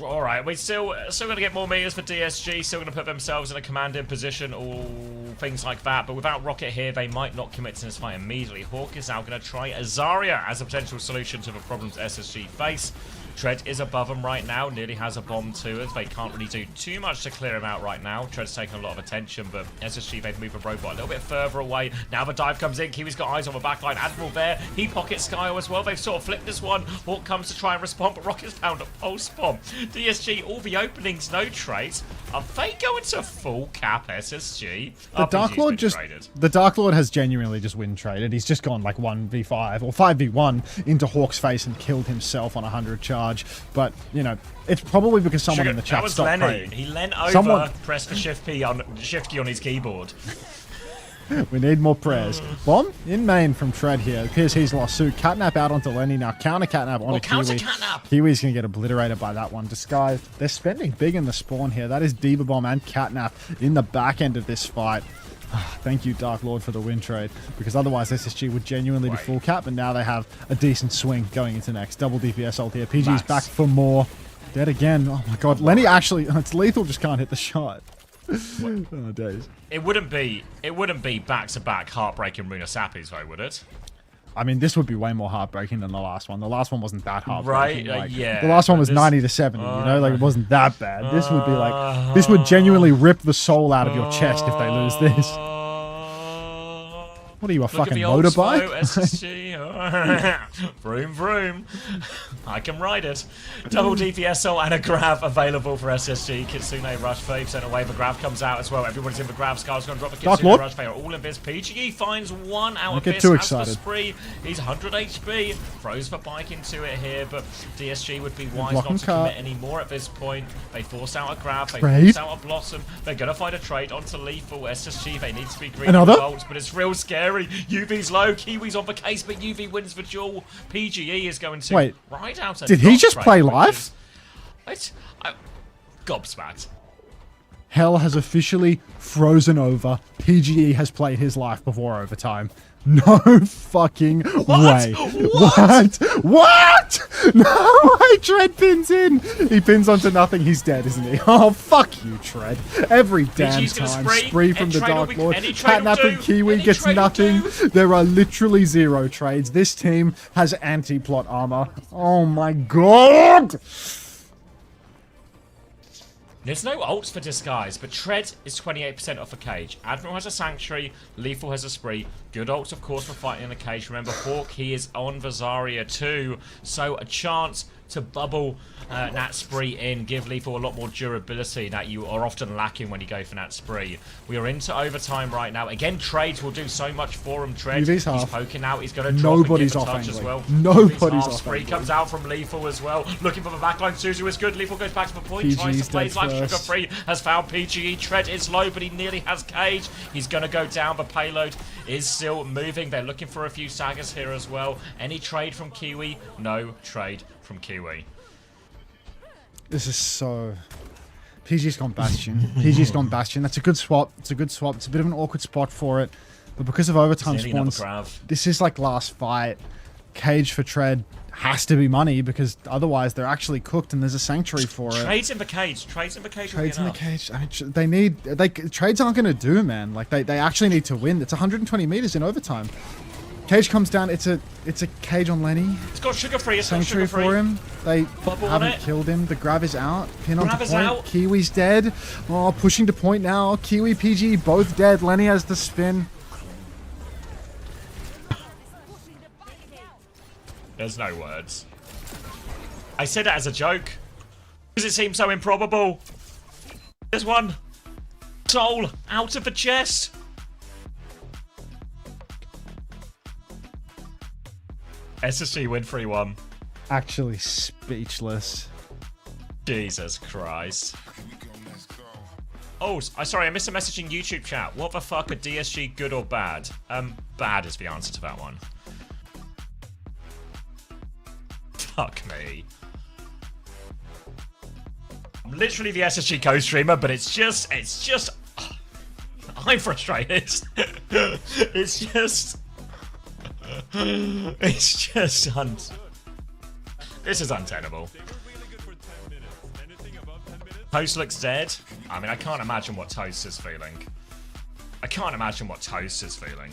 Alright, we're still going to get more meters for DSG, still going to put themselves in a commanding position, all things like that, but without Rocket here, they might not commit to this fight immediately. Hawk is now going to try Zarya as a potential solution to the problems SSG face. Tread is above him right now, nearly has a bomb too, as they can't really do too much to clear him out right now. Tread's taking a lot of attention, but SSG, they've moved the robot a little bit further away. Now the dive comes in, Kiwi's got eyes on the backline. Admiral there, he pockets Skyo as well. They've sort of flipped this one. Hawk comes to try and respond, but Rocket's found a pulse bomb. DSG, all the openings, no trades. Are they going to full cap SSG? The Dark Lord has genuinely just win traded. He's just gone like 1v5 or 5v1 into Hawk's face and killed himself on 100 charge. But, you know, it's probably because someone in the chat stopped praying. He leant over, pressed the shift key on his keyboard. We need more prayers. Bomb in main from Tread here. It appears he's lost suit. Catnap out onto Lenny. Now counter Catnap onto Kiwi. Kiwi's going to get obliterated by that one. Disguised. They're spending big in the spawn here. That is Diva Bomb and Catnap in the back end of this fight. Thank you, Dark Lord, for the win trade, because otherwise SSG would genuinely be full cap, and now they have a decent swing going into next. Double DPS ult here. PG's back for more. Dead again. Oh my god. Lenny actually, it's lethal, just can't hit the shot. Oh, days. It wouldn't be back-to-back heartbreaking Runa Sappies, though, would it? I mean, this would be way more heartbreaking than the last one. The last one wasn't that heartbreaking. Right, yeah. The last one was 90 to 70, you know? Like, it wasn't that bad. This would be like... This would genuinely rip the soul out of your chest if they lose this. What are you, a fucking motorbike? Vroom, vroom. I can ride it. Double DPS ult and a grab available for SSG. Kitsune rush fave sent away. The grab comes out as well. Everyone's in the grab. Scar's going to drop a Kitsune rush fave. All in this. PGE finds one out of this. Too excited. Spree. He's 100 HP. Throws the bike into it here, but DSG would be wise not to commit any more at this point. They force out a grab. They force out a blossom. They're going to find a trade onto lethal. SSG, they need to be green with bolts, but it's real scary. UV's low, Kiwi's on the case, but UV wins the duel. PGE is going to ride out. Did he just play live? Gobsmacked. Hell has officially frozen over. PGE has played his life before overtime. No fucking way. What? No way. Tread pins in. He pins onto nothing. He's dead, isn't he? Oh, fuck you, Tread. Every damn time. Spree from the Dark Lord. Catnap and Kiwi gets nothing. There are literally 0 trades. This team has anti-plot armor. Oh my god. There's no ults for Disguise, but Tread is 28% off a cage. Admiral has a Sanctuary, Lethal has a Spree. Good ults, of course, for fighting in the cage. Remember, Hawk, he is on Zarya too. So a chance to bubble Nat Spree in, give Lethal a lot more durability that you are often lacking when you go for Nat Spree. We are into overtime right now. Again, trades will do so much for him. Tread, he's poking out. He's going to drop Nobody's and give a off touch as well. Nobody's off. Spree comes out from Lethal as well. Looking for the backline. Suzu is good. Lethal goes back to the point. Tries to play life. Sugar Free has found PGE. Tread is low, but he nearly has Cage. He's going to go down. The payload is still moving. They're looking for a few sagas here as well. Any trade from Kiwi? No trade from Kiwi. This is so... PG's gone Bastion. PG's gone Bastion. That's a good swap. It's a good swap. It's a bit of an awkward spot for it. But because of overtime spawns, this is like last fight. Cage for Tread has to be money because otherwise they're actually cooked and there's a sanctuary for it. Trades in the cage. Trades in the cage. Trades in the cage. I mean, trades aren't going to do, man. Like they actually need to win. It's 120 meters in overtime. Cage comes down. It's a cage on Lenny. It's got Sugar Free. It's sanctuary got Sugar Free. for him. They Bubble haven't killed him. The grab is out. Pin on to point. Out. Kiwi's dead. Oh, pushing to point now. Kiwi, PG, both dead. Lenny has the spin. There's no words. I said it as a joke. Because it seems so improbable. There's one. Soul out of the chest. SSG win 3-1. Actually speechless. Jesus Christ. Oh, sorry, I missed a message in YouTube chat. What the fuck are DSG good or bad? Bad is the answer to that one. Fuck me. I'm literally the SSG co-streamer, but it's just... I'm frustrated. It's just... It's just this is untenable. Toast looks dead. I mean, I can't imagine what Toast is feeling. I can't imagine what Toast is feeling.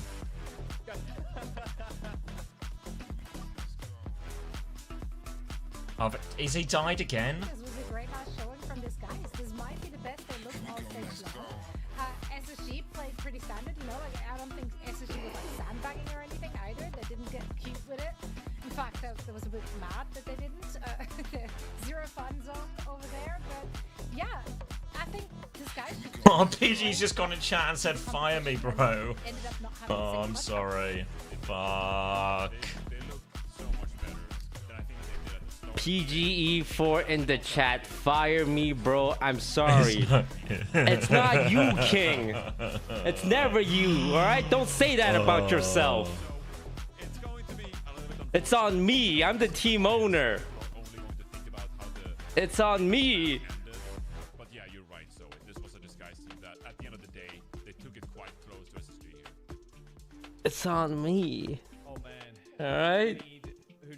Oh, but is he died again? This was a great last showing from this guy. This might be the best they looked all stage long. SSG played pretty standard, you know, like I don't think SSG was like sandbagging or anything either. They didn't get cute with it. In fact, I was a bit mad that they didn't. Zero fun zone over there, but yeah, I think this guy should just... Oh, PG's just gone in chat and said, fire me, bro. Oh, I'm sorry. Fuck. PGE4 in the chat. Fire me, bro. I'm sorry. It's not you, King. It's never you, alright? Don't say that about yourself. It's on me. I'm the team owner. It's on me. But yeah, you're right. So this was a disguised team that, at the end of the day, they took it quite close to SSG here. It's on me. Oh man. Alright?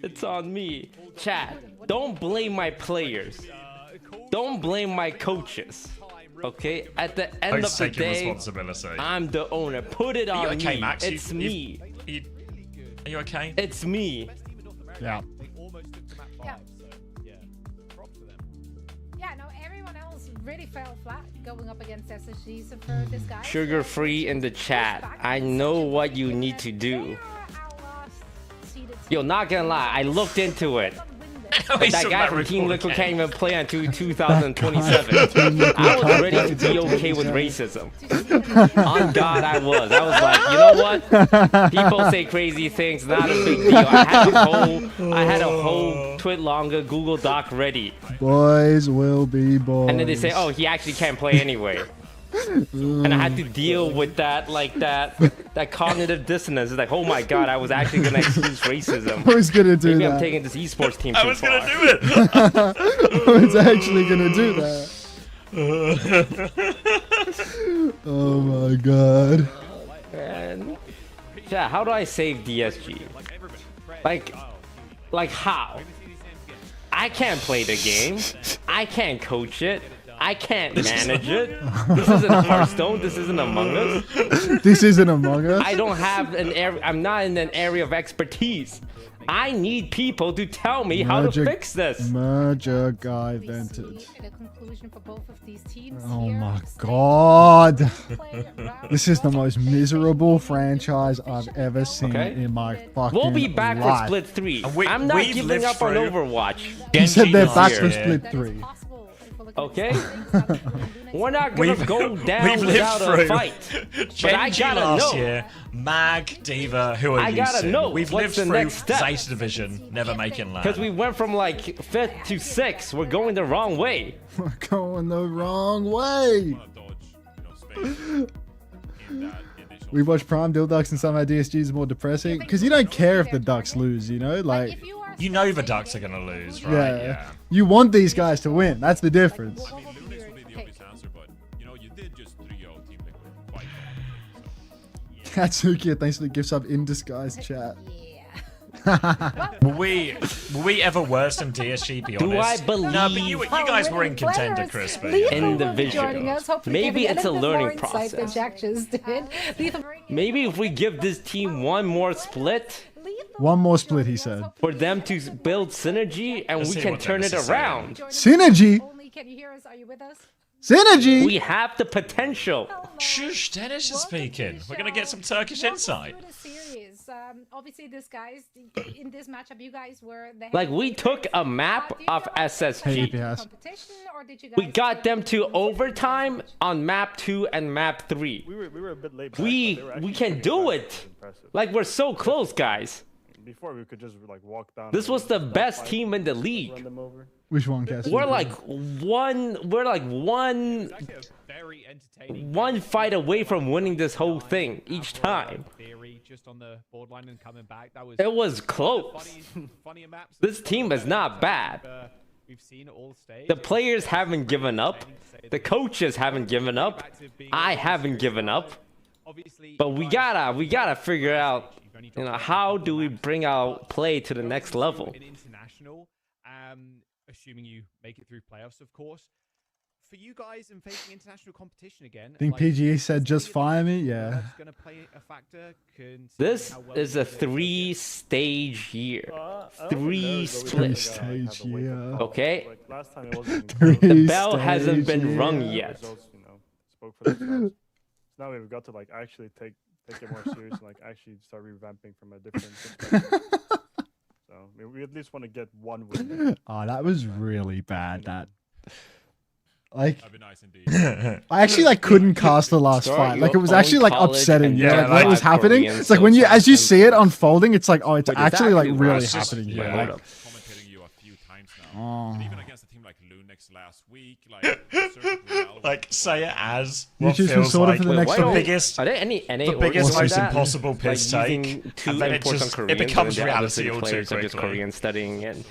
It's on me. Chat, don't blame my players. Don't blame my coaches. Okay? At the end of the day, I'm the owner. Put it on me. Max? It's me. Are you okay? It's me. Yeah. Yeah, no, everyone else really fell flat going up against SSG. So for this guy, Sugar Free in the chat. I know what you need to do. Yo, not gonna lie, I looked into it. But that guy from Team Liquid can't even play until 2027. I was ready to be okay with racism. On God, I was. I was like, you know what? People say crazy things, not a big deal. I had a whole Twitlonga Google Doc ready. Boys will be boys. And then they say, oh, he actually can't play anyway. And I had to deal with that, like that cognitive dissonance. It's like, oh my God, I was actually gonna excuse racism. I was gonna do Maybe that. I'm taking this esports team too far. I was gonna do it. I was actually gonna do that. Oh my God. Man. Yeah, how do I save DSG? Like how? I can't play the game. I can't coach it. I can't manage it. This isn't Hearthstone. This isn't Among Us. This isn't Among Us. I don't have an area. I'm not in an area of expertise. I need people to tell me how to fix this. Merger guy vented. The conclusion for both of these teams Oh here. my god. This is the most miserable franchise I've ever seen in my fucking We'll be back life. for Split 3. I'm not giving up on Overwatch. You said they're back for Split 3. Okay? We're not gonna go down without a fight. But I gotta last know. year, Mag, Diva, who are I you gotta soon? know We've what's lived the through next step. Zeta Division, never making land. Because we went from like 5th to 6th. We're going the wrong way. We're going the wrong way. We watch Prime Dual Ducks and some of our DSGs is more depressing because you don't care if the Ducks lose, you know, like you know the Ducks are gonna lose, right? yeah. You want these guys to win. That's the difference. Qadsiah, thanks for the gift sub in disguise, chat. Were we ever worse than DSG? Be honest. Do I believe? No, but you guys were in contender, Crispy. Individual. Maybe it's a learning process. Than Jack just did. Maybe if we give this team one more split. One more split, he said. For them to build synergy and we can turn it around. Synergy? Can you hear us? Are you with us? Synergy? We have the potential. Shush, Dennis is speaking. We're gonna get some Turkish insight. Obviously, this guys in this matchup, you guys were the like we took a map of SSG. We got them to overtime on map 2 and map 3. We were a bit late. Back, we can do it. Like we're so close, guys. Before we could just like walk down. This was the best team in the league. Which one, Cass? We're like one fight away from winning this whole thing each time. Just on the borderline and coming back. It was close. This team is not bad. We've seen it all stage. The players haven't given up. The coaches haven't given up. I haven't given up. But we gotta figure out, you know, how do we bring our play to the next level? International, assuming you make it through playoffs, of course. For you guys in facing international competition again, I think PGE said just fire me. Yeah. This is a 3-stage year. 3 splits. 3-stage year. Okay. Like, last time it wasn't The bell hasn't been rung yet. Results, you know, spoke for themselves. So now we've got to like actually take it more serious and like actually start revamping from a different perspective. So we at least want to get one win. Oh, that was really bad. That. Like, nice I actually like couldn't cast the last fight. Like it was actually like upsetting. Yeah, like what was happening? It's like when you, as you see it unfolding, it's like, oh, it's actually like really happening here. Like, commentating you a few times now. And even against a team like LuneX last week, like say it as You what choose feels sort of like for the next the one? biggest, Are there any NA the biggest, orgs like most that? impossible piss Like take, using two and then it important just Koreans it becomes and the other reality city all too players are just quickly. Korean studying in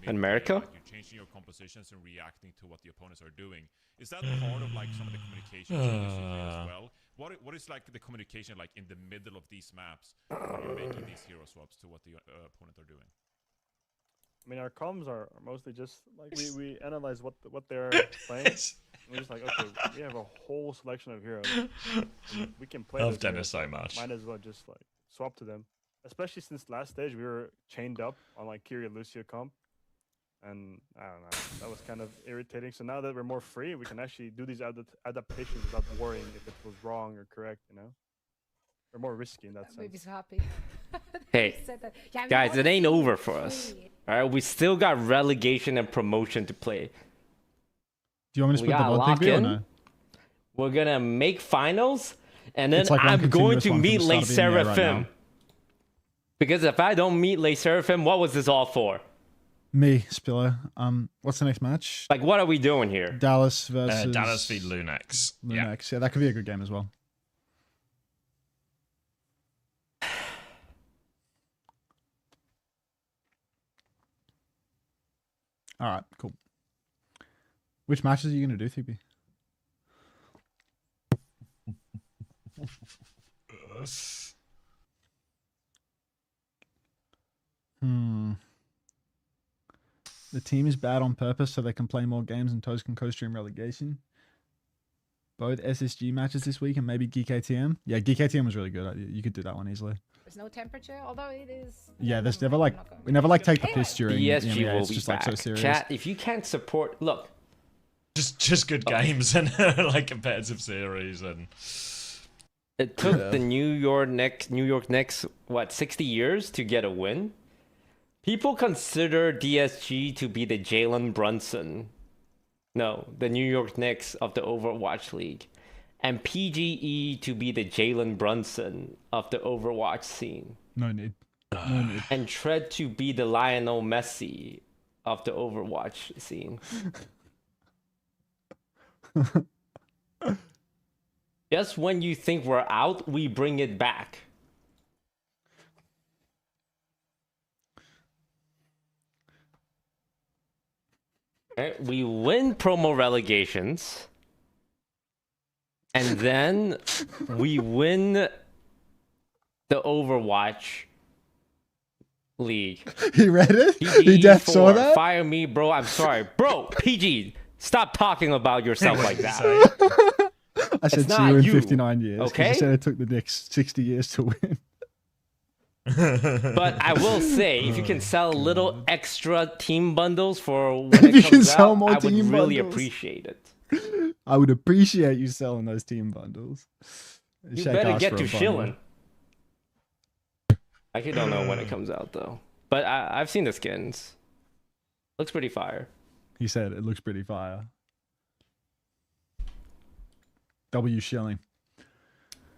America. You're changing your compositions and reacting to what the opponents are doing. Is that part of like some of the communication as well? What is like the communication like in the middle of these maps when you're making these hero swaps to what the opponent are doing? I mean, our comms are mostly just like we analyze what they're playing. We're just like, okay, we have a whole selection of heroes. We can play. Love Dennis so much. Might as well just like swap to them. Especially since last stage we were chained up on like Kiri and Lucio comp. And I don't know, that was kind of irritating. So now that we're more free, we can actually do these adaptations without worrying if it was wrong or correct, you know? We're more risky in that sense. Baby's happy. Hey, Yeah, guys, it ain't over for us. All right, we still got relegation and promotion to play. do you want me to We split the gotta vote lock thing or in. no? We're gonna make finals, and then It's like one I'm going continuous to one from meet the Le start of EMEA right Seraphim. now. Because if I don't meet Le Seraphim, what was this all for? Me, Spiller. What's the next match? Like, what are we doing here? Dallas versus Dallas v LuneX. LuneX. Yeah, that could be a good game as well. All right, cool. Which matches are you going to do, Thippy? The team is bad on purpose so they can play more games and Toast can co-stream relegation. Both SSG matches this week and maybe GKTM. Yeah, GKTM was really good. You could do that one easily. There's no temperature, although it is. Yeah, there's never like we never like take the piss during ESG EMEA. will It's be just back. like so serious. Chat, if you can't support, look. Just good games and like competitive series and. It took the New York Knicks what 60 years to get a win. People consider DSG to be the Jalen Brunson. No, the New York Knicks of the Overwatch League. And PGE to be the Jalen Brunson of the Overwatch scene. No need. No need. And Tread to be the Lionel Messi of the Overwatch scene. Just when you think we're out, we bring it back. Okay, we win promo relegations. And then we win the Overwatch League. He read it? PG He def saw 4, that? Fire me, bro. I'm sorry. Bro, PG, stop talking about yourself like that. I said It's see you not in you, 59 years. 'Cause okay? You said it took the Knicks 60 years to win. But I will say, if you can sell little extra team bundles for when If it you can comes sell out, more I would team really bundles. appreciate it. I would appreciate you selling those team bundles. You Shake better ass get for to a bundle. shilling. I actually don't know when it comes out though, but I've seen the skins. Looks pretty fire. He said it looks pretty fire. W shilling.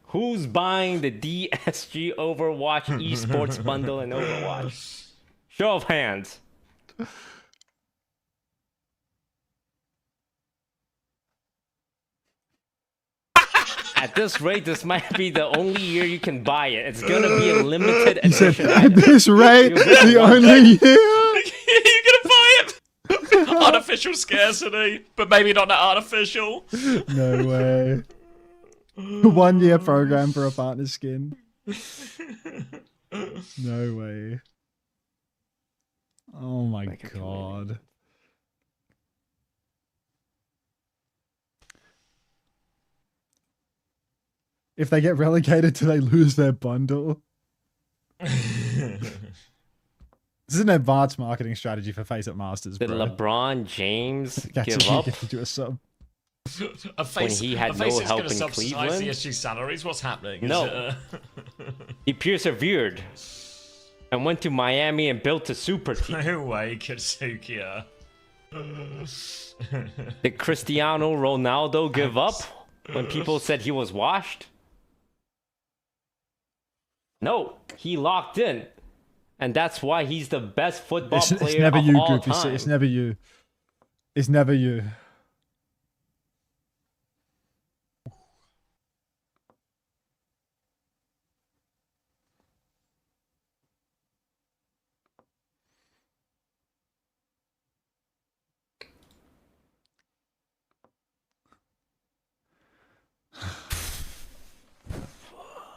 Who's buying the DSG Overwatch esports bundle in Overwatch? Show of hands. At this rate, this might be the only year you can buy it. It's gonna be a limited He said, edition. at this rate, You'll get the one. only year. You're gonna buy it. Artificial scarcity, but maybe not that artificial. No way. 1 year program for a partner skin. No way. Oh my god. If they get relegated, do they lose their bundle? This is an advanced marketing strategy for Face It Masters, Did bro. LeBron James That's give you up get to do a sub. when he had no help in Cleveland? DSG salaries. What's happening? No. He persevered and went to Miami and built a super team. No way, Qadsiah. Did Cristiano Ronaldo give up when people said he was washed? No, he locked in. And that's why he's the best football player It's never of you, all Goofy. time. It's never you. It's never you.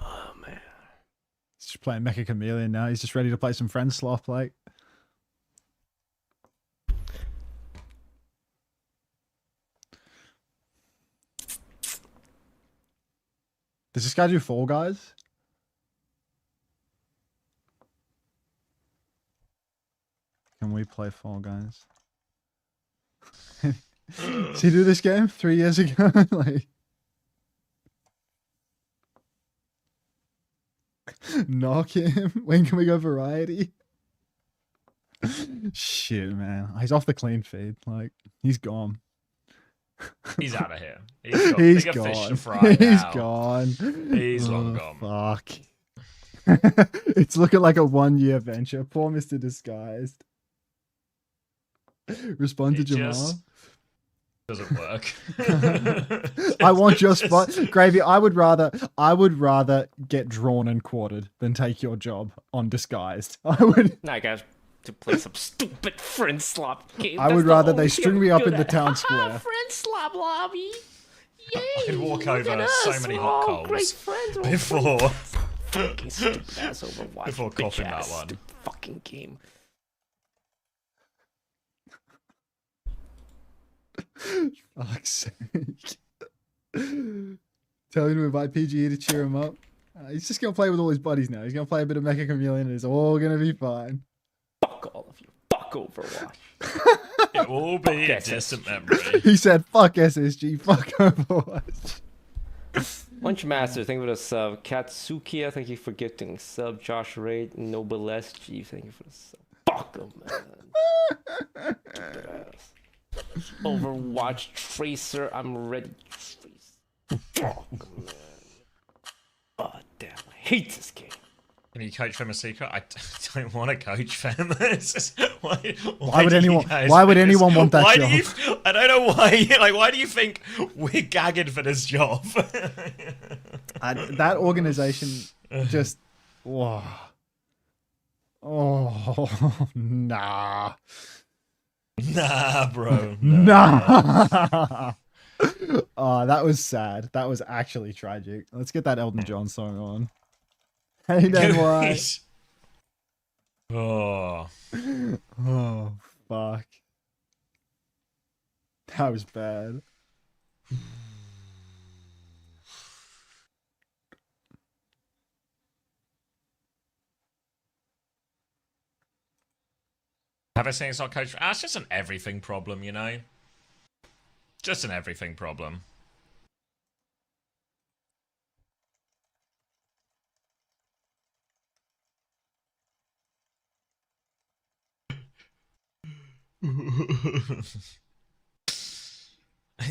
Oh, man. He's just playing Mecha Chameleon now. He's just ready to play some Friends Sloth, like. Does this guy do Fall Guys? Can we play Fall Guys? Did he do this game 3 years ago? Like, knock him. When can we go variety? Shit, man. He's off the clean feed. Like, he's gone. He's out of here. He's got He's bigger fish to gone. fry He's now. gone. He's long gone. Fuck. It's looking like a 1 year venture. Poor Mr. Disguised. Respond to It Jamal. just doesn't work. I want your spot. Gravy, I would rather get drawn and quartered than take your job on Disguised. I would Now I got to play some stupid friend slop game. I That's would the rather only they thing string I'm me up good in the at. town square. Friend slop lobby. Yay! I'd walk look over at so us, many we're hot all great coals friends, we're all before fucking stupid ass Overwatch. before bitch coughing that ass one. stupid fucking game. Fuck's sake. Tell him to invite PGE to cheer him up. He's just gonna play with all his buddies now. He's gonna play a bit of Mecha Chameleon and it's all gonna be fine. Fuck all of you. Fuck Overwatch. It will be a distant memory. He said, fuck SSG, fuck Overwatch. Lunch Master, thank you for the sub. Qadsiah, thank you for gifting sub. Josh Raid, Noble SG, thank you for the sub. Fuck him, man. Overwatch Tracer, I'm ready. Fuck him, man. Oh, damn, I hate this game. Can you coach them a secret? I don't want to coach them. Why would anyone want that job? I don't know why. Like, why do you think we're gagging for this job? That organization just, whoa. Oh, nah. Nah, bro. Nah. Oh, that was sad. That was actually tragic. Let's get that Elton John song on. Hey, NY. Oh. Oh, fuck. That was bad. Have I seen it's not coach? It's just an everything problem, you know? Just an everything problem.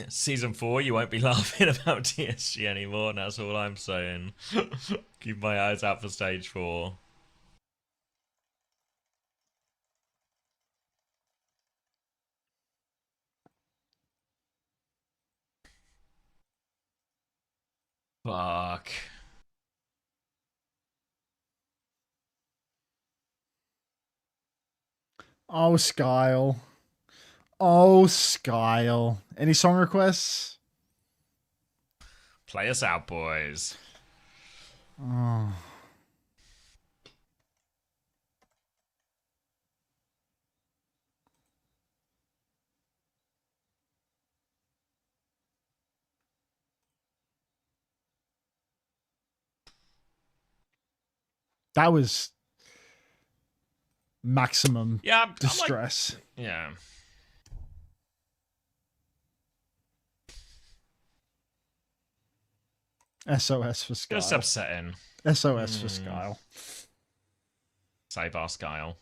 Season 4, you won't be laughing about TSG anymore, and that's all I'm saying. Keep my eyes out for stage 4. Fuck. Oh, Skyle. Oh, Skyle. Any song requests? Play us out, boys. Oh. That was maximum distress. Yeah. SOS for Skyle. Just upsetting. SOS for Skyle. Save our Skyle.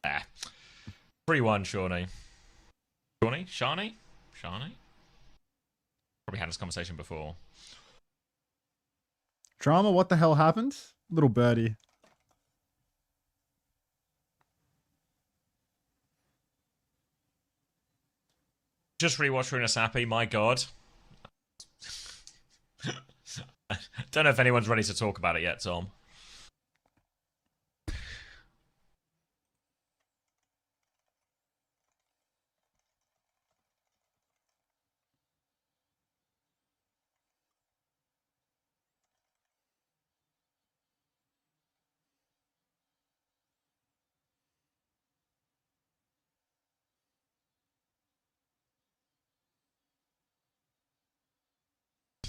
Ah. 3-1, Shawnee. Shawnee? Probably had this conversation before. Drama, what the hell happened? Little birdie. Just rewatch Runa Sappy, my god. Don't know if anyone's ready to talk about it yet, Tom.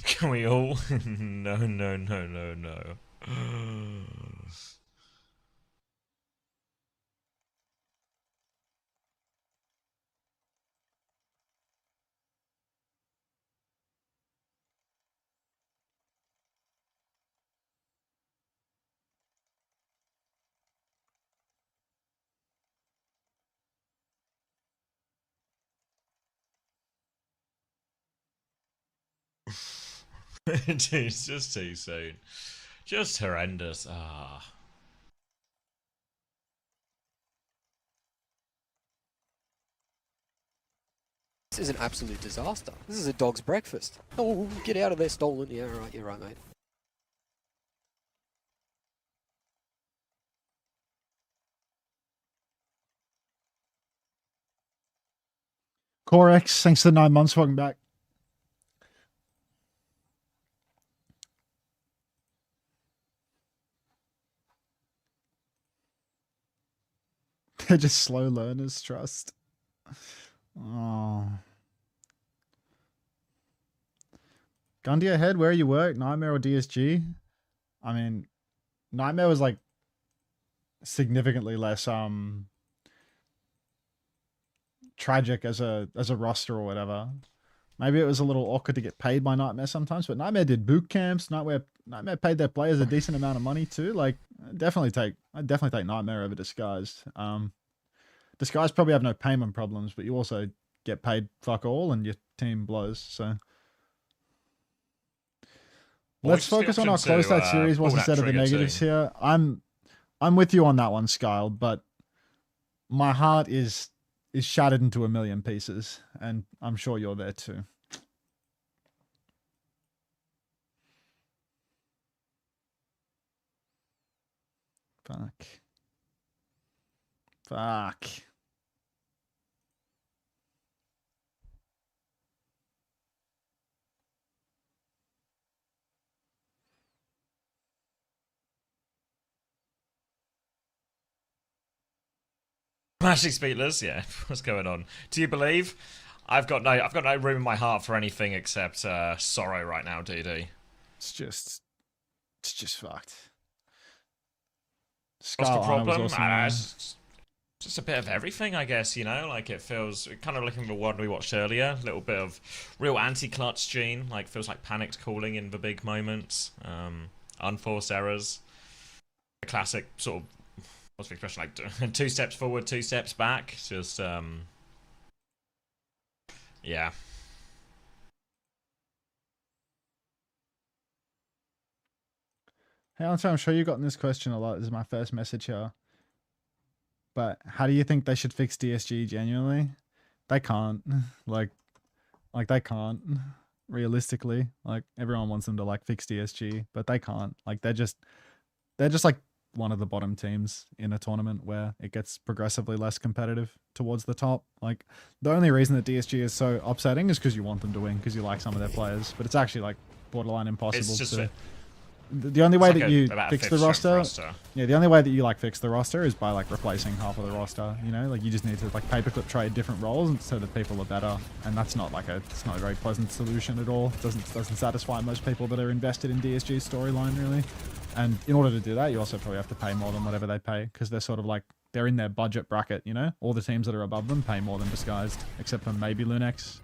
Can we all? No. Dude, it's just too soon. Just horrendous. Ah. This is an absolute disaster. This is a dog's breakfast. Oh, get out of there, stolen. Yeah, right, you're right, mate. Corex, thanks for the 9 months. Welcome back. They're just slow learners, trust. Oh. Gun to your head, where you work, Nightmare or DSG? I mean, Nightmare was like significantly less tragic as a roster or whatever. Maybe it was a little awkward to get paid by Nightmare sometimes, but Nightmare did boot camps. Nightmare paid their players a decent amount of money too. Like, I'd definitely take Nightmare over Disguised. Disguised probably have no payment problems, but you also get paid fuck all and your team blows. So let's focus on our close that series was instead of the negatives here. I'm with you on that one, Skyle, but my heart is shattered into a million pieces, and I'm sure you're there too. Fuck. I'm actually speechless. Yeah, what's going on? Do you believe? I've got no room in my heart for anything except sorrow right now, DD. It's just fucked. What's the problem? It's just a bit of everything, I guess, you know? Like, it feels, kind of looking at the one we watched earlier, a little bit of real anti-clutch gene, like, feels like panicked calling in the big moments, unforced errors, the classic sort of, what's the expression, like, 2 steps forward, 2 steps back, just, yeah. Hey, I'm sure you gotten this question a lot. This is my first message here. But how do you think they should fix DSG genuinely? They can't. Like they can't. Realistically. Like, everyone wants them to like fix DSG, but they can't. Like, they're just like one of the bottom teams in a tournament where it gets progressively less competitive towards the top. Like, the only reason that DSG is so upsetting is because you want them to win, because you like some of their players. But it's actually like borderline impossible to. The only way that you fix the roster, yeah, the only way that you like fix the roster is by like replacing half of the roster. You know, like, you just need to like paperclip trade different roles so that people are better, and that's not like it's not a very pleasant solution at all. It doesn't satisfy most people that are invested in DSG's storyline really. And in order to do that, you also probably have to pay more than whatever they pay, because they're sort of like, they're in their budget bracket. You know, all the teams that are above them pay more than Disguised, except for maybe LuneX.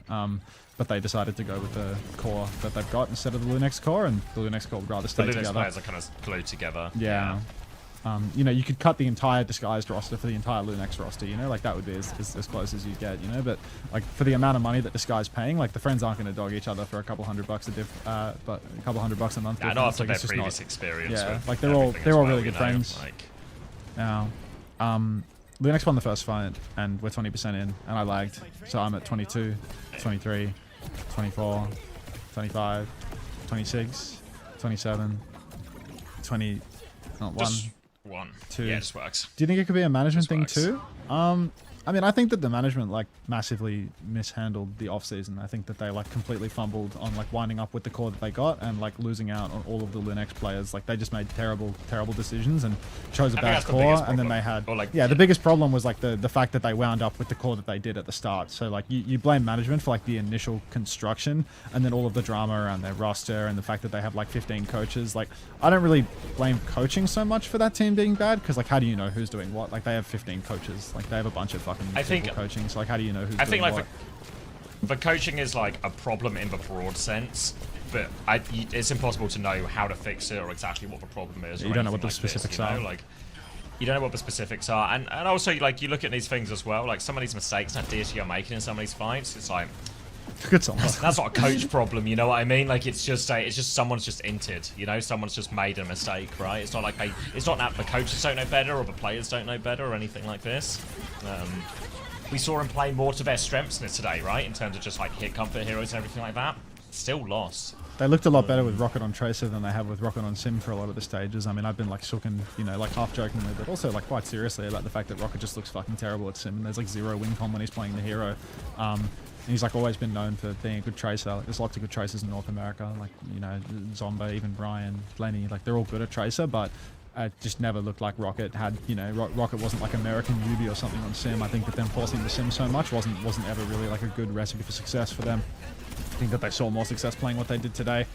But they decided to go with the core that they've got instead of the LuneX core, and the LuneX core would rather stay together. The LuneX players are kind of glued together. Yeah. You know, you could cut the entire Disguised roster for the entire LuneX roster, you know, like that would be as close as you get, you know, but like for the amount of money that Disguised paying, like the friends aren't going to dog each other for a couple $100 but a couple $100 a month. Yeah, not after their previous experience. Yeah, like they're all really good friends. Like... Now, LuneX won the first fight, and we're 20% in, and I lagged, so I'm at 22, 23, 24, 25, 26, 27, 20, oh, 1, 2. Yeah, it just works. Do you think it could be a management thing too? I mean, I think that the management like massively mishandled the offseason. I think that they like completely fumbled on like winding up with the core that they got and like losing out on all of the LuneX players. Like, they just made terrible decisions and chose a bad core, and then they had the biggest problem was like the fact that they wound up with the core that they did at the start. So like you blame management for like the initial construction, and then all of the drama around their roster and the fact that they have like 15 coaches. Like, I don't really blame coaching so much for that team being bad, because like, how do you know who's doing what? Like, they have 15 coaches. Like, they have a bunch of fucking coaching. So like, how do you know who's doing what? The coaching is like a problem in the broad sense, but it's impossible to know how to fix it or exactly what the problem is. You don't know what the specifics are. Like, you don't know what the specifics are, and also like you look at these things as well. Like, some of these mistakes that DSG are making in some of these fights, it's like that's not a coach problem. You know what I mean? Like, it's just someone's just inted. You know, someone's just made a mistake, right? It's not like it's not that the coaches don't know better or the players don't know better or anything like this. We saw him play more to their strengths in it today, right? In terms of just like hit comfort heroes and everything like that. Still lost. They looked a lot better with Rocket on Tracer than they have with Rocket on Sim for a lot of the stages. I mean, I've been like shooken, you know, like half jokingly, but also like quite seriously about the fact that Rocket just looks fucking terrible at Sim. There's like 0 win con when he's playing the hero. And he's like always been known for being a good tracer. Like, there's lots of good tracers in North America, like, you know, Zomba, even Brian, Lenny, like they're all good at tracer, but just never looked like Rocket had, you know, Rocket wasn't like American Yubi or something on Sim. I think that them forcing the Sim so much wasn't ever really like a good recipe for success for them. I think that they saw more success playing what they did today,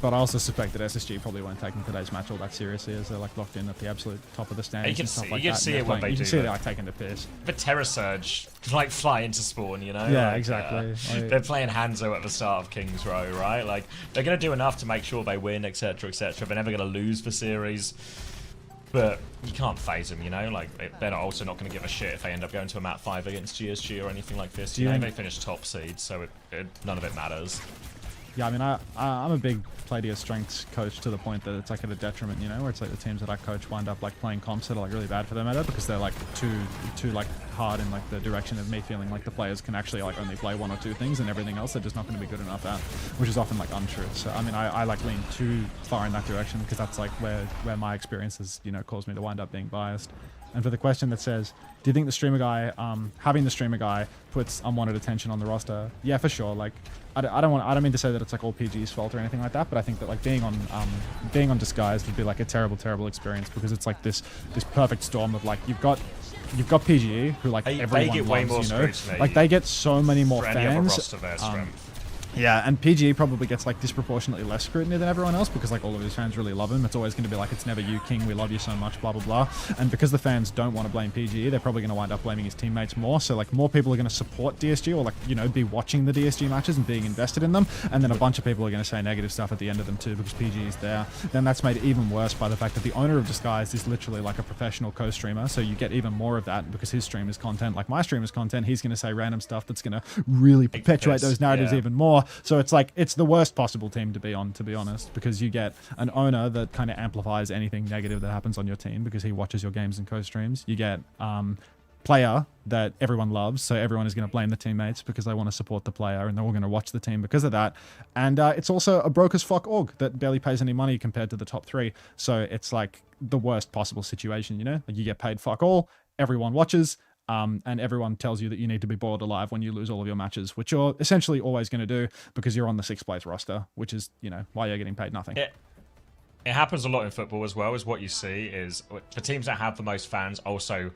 but I also suspect that SSG probably weren't taking today's match all that seriously, as they're like locked in at the absolute top of the standings and stuff like that. You can see it when they do. You can see they're like taking the piss. But Terror Surge like fly into spawn, you know? Yeah, like, exactly. They're playing Hanzo at the start of King's Row, right? Like they're gonna do enough to make sure they win, etc., etc. They're never gonna lose the series. But you can't phase them, you know? Like, they're also not going to give a shit if they end up going to a map 5 against GSG or anything like this. You know, they finish top seed, so none of it matters. Yeah, I mean, I'm a big play to your strengths coach to the point that it's like at a detriment, you know, where it's like the teams that I coach wind up like playing comps that are like really bad for them at it because they're like too like hard in like the direction of me feeling like the players can actually like only play 1 or 2 things and everything else they're just not going to be good enough at, which is often like untrue. So I mean, I like lean too far in that direction because that's like where my experiences, you know, caused me to wind up being biased. And for the question that says, do you think the streamer guy, having the streamer guy puts unwanted attention on the roster? Yeah, for sure. Like, I don't mean to say that it's like all PG's fault or anything like that, but I think that like being on Disguised would be like a terrible experience because it's like this perfect storm of like you've got PGE who like everyone loves, you know, like they get so many more fans. Yeah, and PGE probably gets like disproportionately less scrutiny than everyone else because like all of his fans really love him. It's always going to be like, it's never you, King, we love you so much, blah, blah, blah. And because the fans don't want to blame PGE, they're probably going to wind up blaming his teammates more. So like more people are going to support DSG or like, you know, be watching the DSG matches and being invested in them. And then a bunch of people are going to say negative stuff at the end of them too because PGE is there. Then that's made even worse by the fact that the owner of Disguised is literally like a professional co-streamer. So you get even more of that because his stream is content. Like my stream is content. He's going to say random stuff that's going to really perpetuate those narratives even more. So it's like, it's the worst possible team to be on, to be honest, because you get an owner that kind of amplifies anything negative that happens on your team because he watches your games and co-streams. You get player that everyone loves, so everyone is going to blame the teammates because they want to support the player and they're all going to watch the team because of that. And it's also a broke as fuck org that barely pays any money compared to the top 3. So it's like the worst possible situation, you know? Like you get paid fuck all, everyone watches, and everyone tells you that you need to be boiled alive when you lose all of your matches, which you're essentially always going to do because you're on the 6th place roster, which is, you know, why you're getting paid nothing. It happens a lot in football as well, is what you see is the teams that have the most fans also...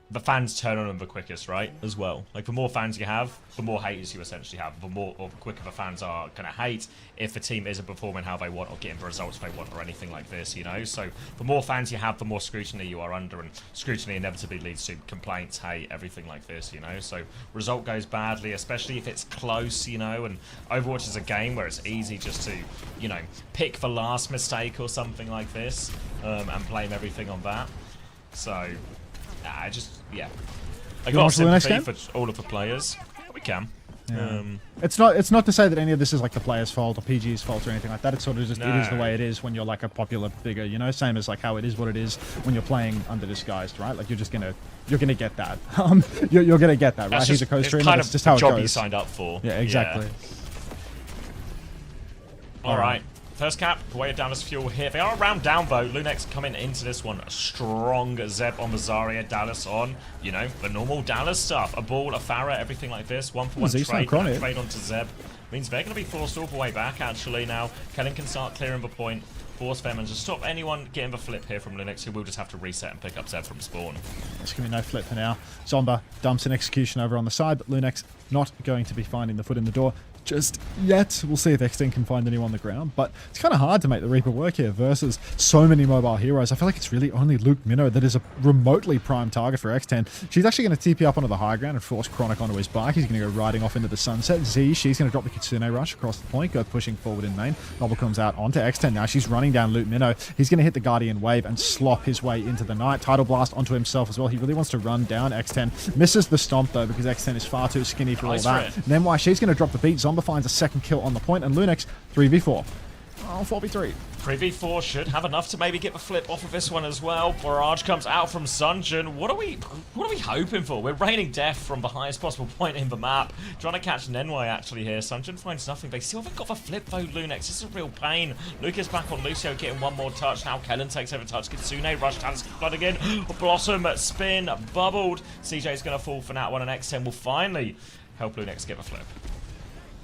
the fans turn on them the quickest, right? As well. Like, the more fans you have, the more haters you essentially have. The more or the quicker the fans are going to hate if the team isn't performing how they want or getting the results they want or anything like this, you know? So, the more fans you have, the more scrutiny you are under, and scrutiny inevitably leads to complaints, hate, everything like this, you know? So, result goes badly, especially if it's close, you know? And Overwatch is a game where it's easy just to, you know, pick the last mistake or something like this, and blame everything on that. So... yeah. I got sympathy for all of the players. We can. Yeah. It's not to say that any of this is like the player's fault or PG's fault or anything like that. It's sort of just it is the way it is when you're like a popular figure, you know. Same as like how it is what it is when you're playing under Disguised, right? Like you're gonna get that. You're gonna get that, right? He's a co-streamer. That's just how it goes. Job you signed up for. Yeah, exactly. Yeah. All right. First cap, way down as fuel here. They are a round down though. LuneX coming into this one strong. Zeb on the Zarya, Dallas on, you know, the normal Dallas stuff. A ball, a Pharah, everything like this. 1-for-1 trade onto Zeb. Means they're going to be forced all the way back actually now. Kellen can start clearing the point. Force them and just stop anyone getting the flip here from LuneX, who will just have to reset and pick up Zeb from spawn. There's going to be no flip for now. Zomba dumps an execution over on the side, but LuneX not going to be finding the foot in the door just yet. We'll see if X10 can find anyone on the ground, but it's kind of hard to make the Reaper work here versus so many mobile heroes. I feel like it's really only Luke Minnow that is a remotely prime target for X10. She's actually going to TP up onto the high ground and force Chronic onto his bike. He's going to go riding off into the sunset. Z, she's going to drop the Kitsune rush across the point, go pushing forward in main. Noble comes out onto X10 now. She's running down Luke Minnow. He's going to hit the Guardian Wave and slop his way into the night. Tidal Blast onto himself as well. He really wants to run down X10. Misses the stomp though because X10 is far too skinny for all that. And then why she's going to drop the beat. Zomba finds a second kill on the point, and LuneX 3v4. Oh, 4v3. 3v4 should have enough to maybe get the flip off of this one as well. Barrage comes out from Sunjin. What are we hoping for? We're raining death from the highest possible point in the map. Trying to catch Nenwai actually here. Sunjin finds nothing. They still haven't got the flip though, LuneX. This is a real pain. Lucas back on Lucio getting one more touch. Now Kellen takes over touch. Kitsune rush, Talus flood again. Blossom spin, bubbled. CJ's going to fall for that one, and X10 will finally help LuneX get the flip.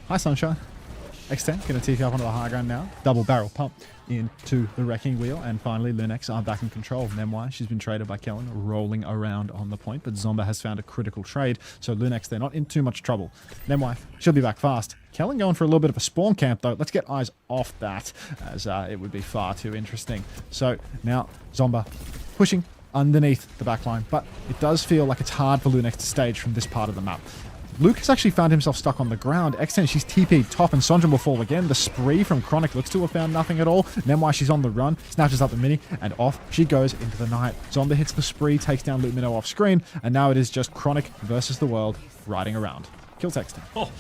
Hi, Sunshine. X10 going to TP up onto the high ground now. Double barrel pump into the wrecking wheel. And finally, LuneX are back in control. Nemwai, she's been traded by Kellen, rolling around on the point. But Zomba has found a critical trade. So LuneX, they're not in too much trouble. Nemwai, she'll be back fast. Kellen going for a little bit of a spawn camp, though. Let's get eyes off that, as it would be far too interesting. So now Zomba pushing underneath the backline. But it does feel like it's hard for LuneX to stage from this part of the map. Luke has actually found himself stuck on the ground. X10, she's TP'd top, and Sonjin will fall again. The spree from Chronic looks to have found nothing at all. Nemwai, she's on the run, snatches up the mini, and off she goes into the night. Zomba hits the spree, takes down Luke Minnow off screen, and now it is just Chronic versus the world riding around. Kills X10. Oh,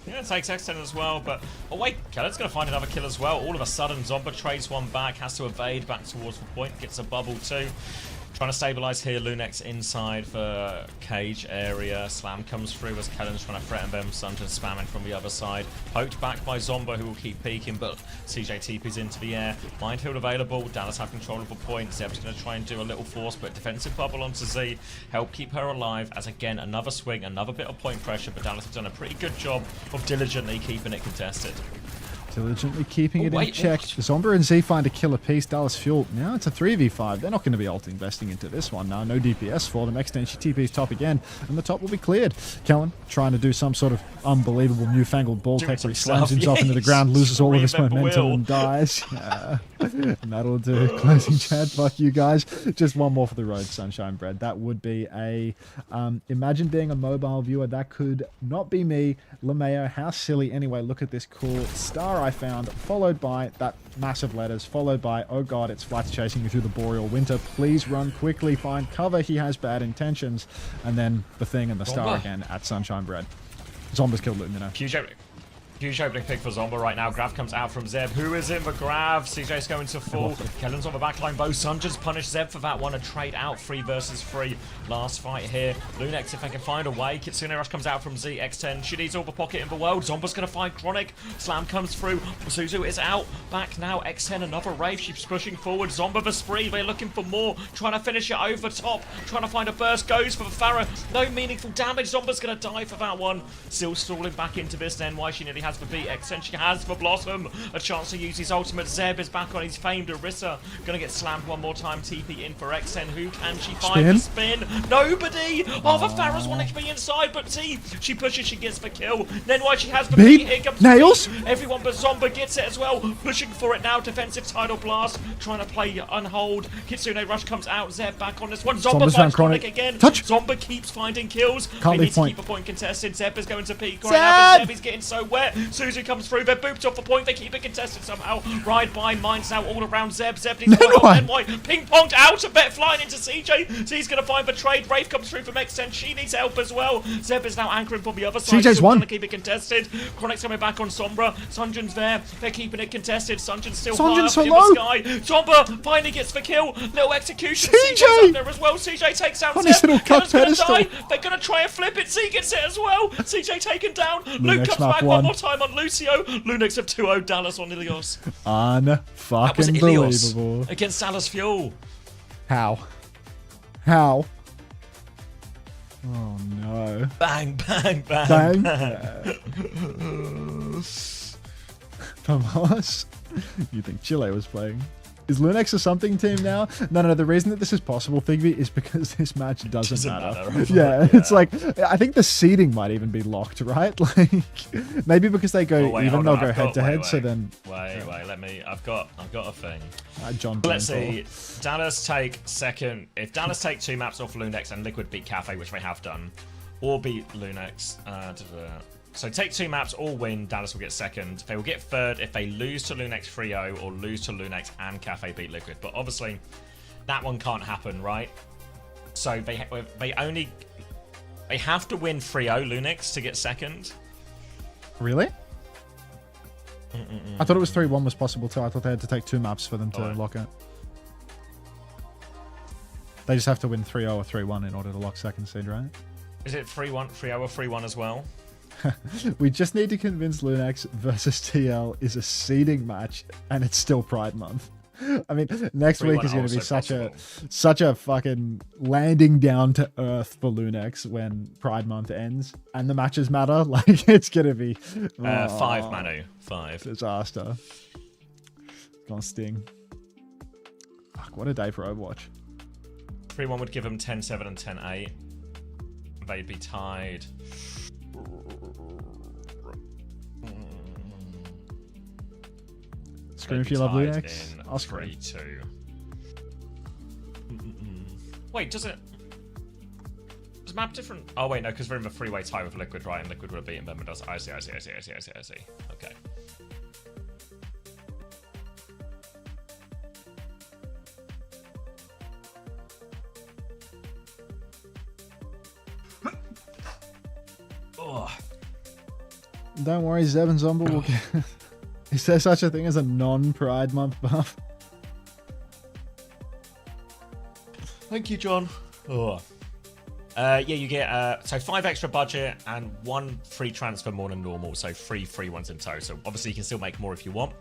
yeah, it takes X10 as well, but... Oh, wait, Kellen's going to find another kill as well. All of a sudden, Zomba trades one back, has to evade back towards the point, gets a bubble too. Trying to stabilize here, LuneX inside for cage area. Slam comes through as Kellen's trying to threaten them. Sunton spamming from the other side. Poked back by Zomba, who will keep peeking, but CJ TP's into the air. Minefield available. Dallas have control of the point. Zeb's going to try and do a little force, but defensive bubble onto Z. Help keep her alive, as again, another swing, another bit of point pressure, but Dallas have done a pretty good job of diligently keeping it contested. Diligently keeping it in check. Zomba and Z find a killer piece. Dallas Fuel. Now it's a 3v5. They're not going to be ult investing into this one now. No DPS for them. X10, she TP's top again, and the top will be cleared. Kellen trying to do some sort of unbelievable newfangled ball tech where he slams himself into the ground, loses all of his momentum and dies. Yeah. And that'll do. Closing chat. Fuck you guys. Just one more for the road, Sunshine Bread. That would be a... imagine being a mobile viewer. That could not be me. LeMayo, how silly. Anyway, look at this cool star I found, followed by that massive letters, followed by, oh god, it's Flats chasing you through the boreal winter. Please run quickly, find cover, he has bad intentions. And then the thing and the star again at Sunshine Bread. Zomba's killed Luton, you know. Huge opening pick for Zomba right now. Grav comes out from Zeb. Who is in the Grav? CJ's going to fall. Kellen's on the backline. Both Sunjin's punished Zeb for that one. A trade out 3 versus 3. Last fight here. LuneX, if they can find a way. Kitsune Rush comes out from Z. X10. She needs all the pocket in the world. Zomba's going to find Chronic. Slam comes through. Suzu is out. Back now. X10, another Wraith. She's pushing forward. Zomba the spree. They're looking for more. Trying to finish it over top. Trying to find a burst. Goes for the Farah. No meaningful damage. Zomba's going to die for that one. Still stalling back into this then. Why she nearly has the beat. X10. She has for Blossom. A chance to use his ultimate. Zeb is back on his famed Orisa. Gonna get slammed one more time. TP in for X10. Who can she find? The spin. Nobody! Oh, the Farah's 1 HP inside, but T. She pushes, she gets the kill. Then why she has the beat. Here comes Nails. Everyone but Zomba gets it as well. Pushing for it now. Defensive tidal blast. Trying to play unhold. Kitsune Rush comes out. Zeb back on this one. Zomba finds Chronic again. Touch. Zomba keeps finding kills. Can't they need to keep a point contested. Zeb is going to peek right now, but Zeb is getting so wet. Suzu comes through. They're booped off the point. They keep it contested somehow. Ride by. Mines now all around Zeb. Zeb needs to help. White ping ponged out. A bet flying into CJ. Z's going to find the trade. Wraith comes through from X10. She needs help as well. Zeb is now anchoring from the other side. CJ's one. Trying to keep it contested. Chronic's coming back on Sombra. Sunjin's there. They're keeping it contested. Sunjin's still high up in the sky. Zomba finally gets the kill. Little execution. CJ's up there as well. CJ takes out Zeb. Kellen's going to die. They're going to try and flip it. Z gets it as well. CJ taken down. Luke comes back one more time on Lucio. LuneX have 2-0 Dallas on Ilios. Unfucking believable. Against Dallas Fuel. How? How? Oh no. Bang, bang, bang. Bang. Tomas, you think Chile was playing? Is LuneX a something team now? No. The reason that this is possible, Figby, is because this match doesn't matter. Yeah, it's like, I think the seeding might even be locked, right? Like, maybe because they go even, they'll go head to head. So then, wait. Let me. I've got a thing. John. Let's see. Dallas take second. If Dallas take 2 maps off LuneX and Liquid beat Kafe, which they have done, or beat LuneX. So take 2 maps, all win, Dallas will get second. They will get third if they lose to LuneX 3-0 or lose to LuneX and Kafe beat Liquid. But obviously, that one can't happen, right? So they have to win 3-0 LuneX to get second. Really? I thought it was 3-1 was possible too. I thought they had to take 2 maps for them to lock it. They just have to win 3-0 or 3-1 in order to lock second seed, right? Is it 3-1 or 3-1 as well? We just need to convince LuneX versus TL is a seeding match, and it's still Pride Month. I mean, next week 3-1 is going to be also such a fucking landing down to earth for LuneX when Pride Month ends and the matches matter. Like, it's going to be 5, Manu. 5. Disaster. It's gonna sting. Fuck, what a day for Overwatch. 3-1 would give them 10-7 and 10-8. They'd be tied. Scream if you love LuneX. I'll scream. 3-2. Wait, does it... Does map different? Oh wait, no, because we're in a 3-way tie with Liquid, right? And Liquid would have beaten them, but does... I see. Okay. Oh. Don't worry, Zeb and Zomba will get... Is there such a thing as a non-Pride Month buff? Thank you, John. Oh. Yeah, you get so 5 extra budget and 1 free transfer more than normal, so 3 free ones in total. Obviously, you can still make more if you want.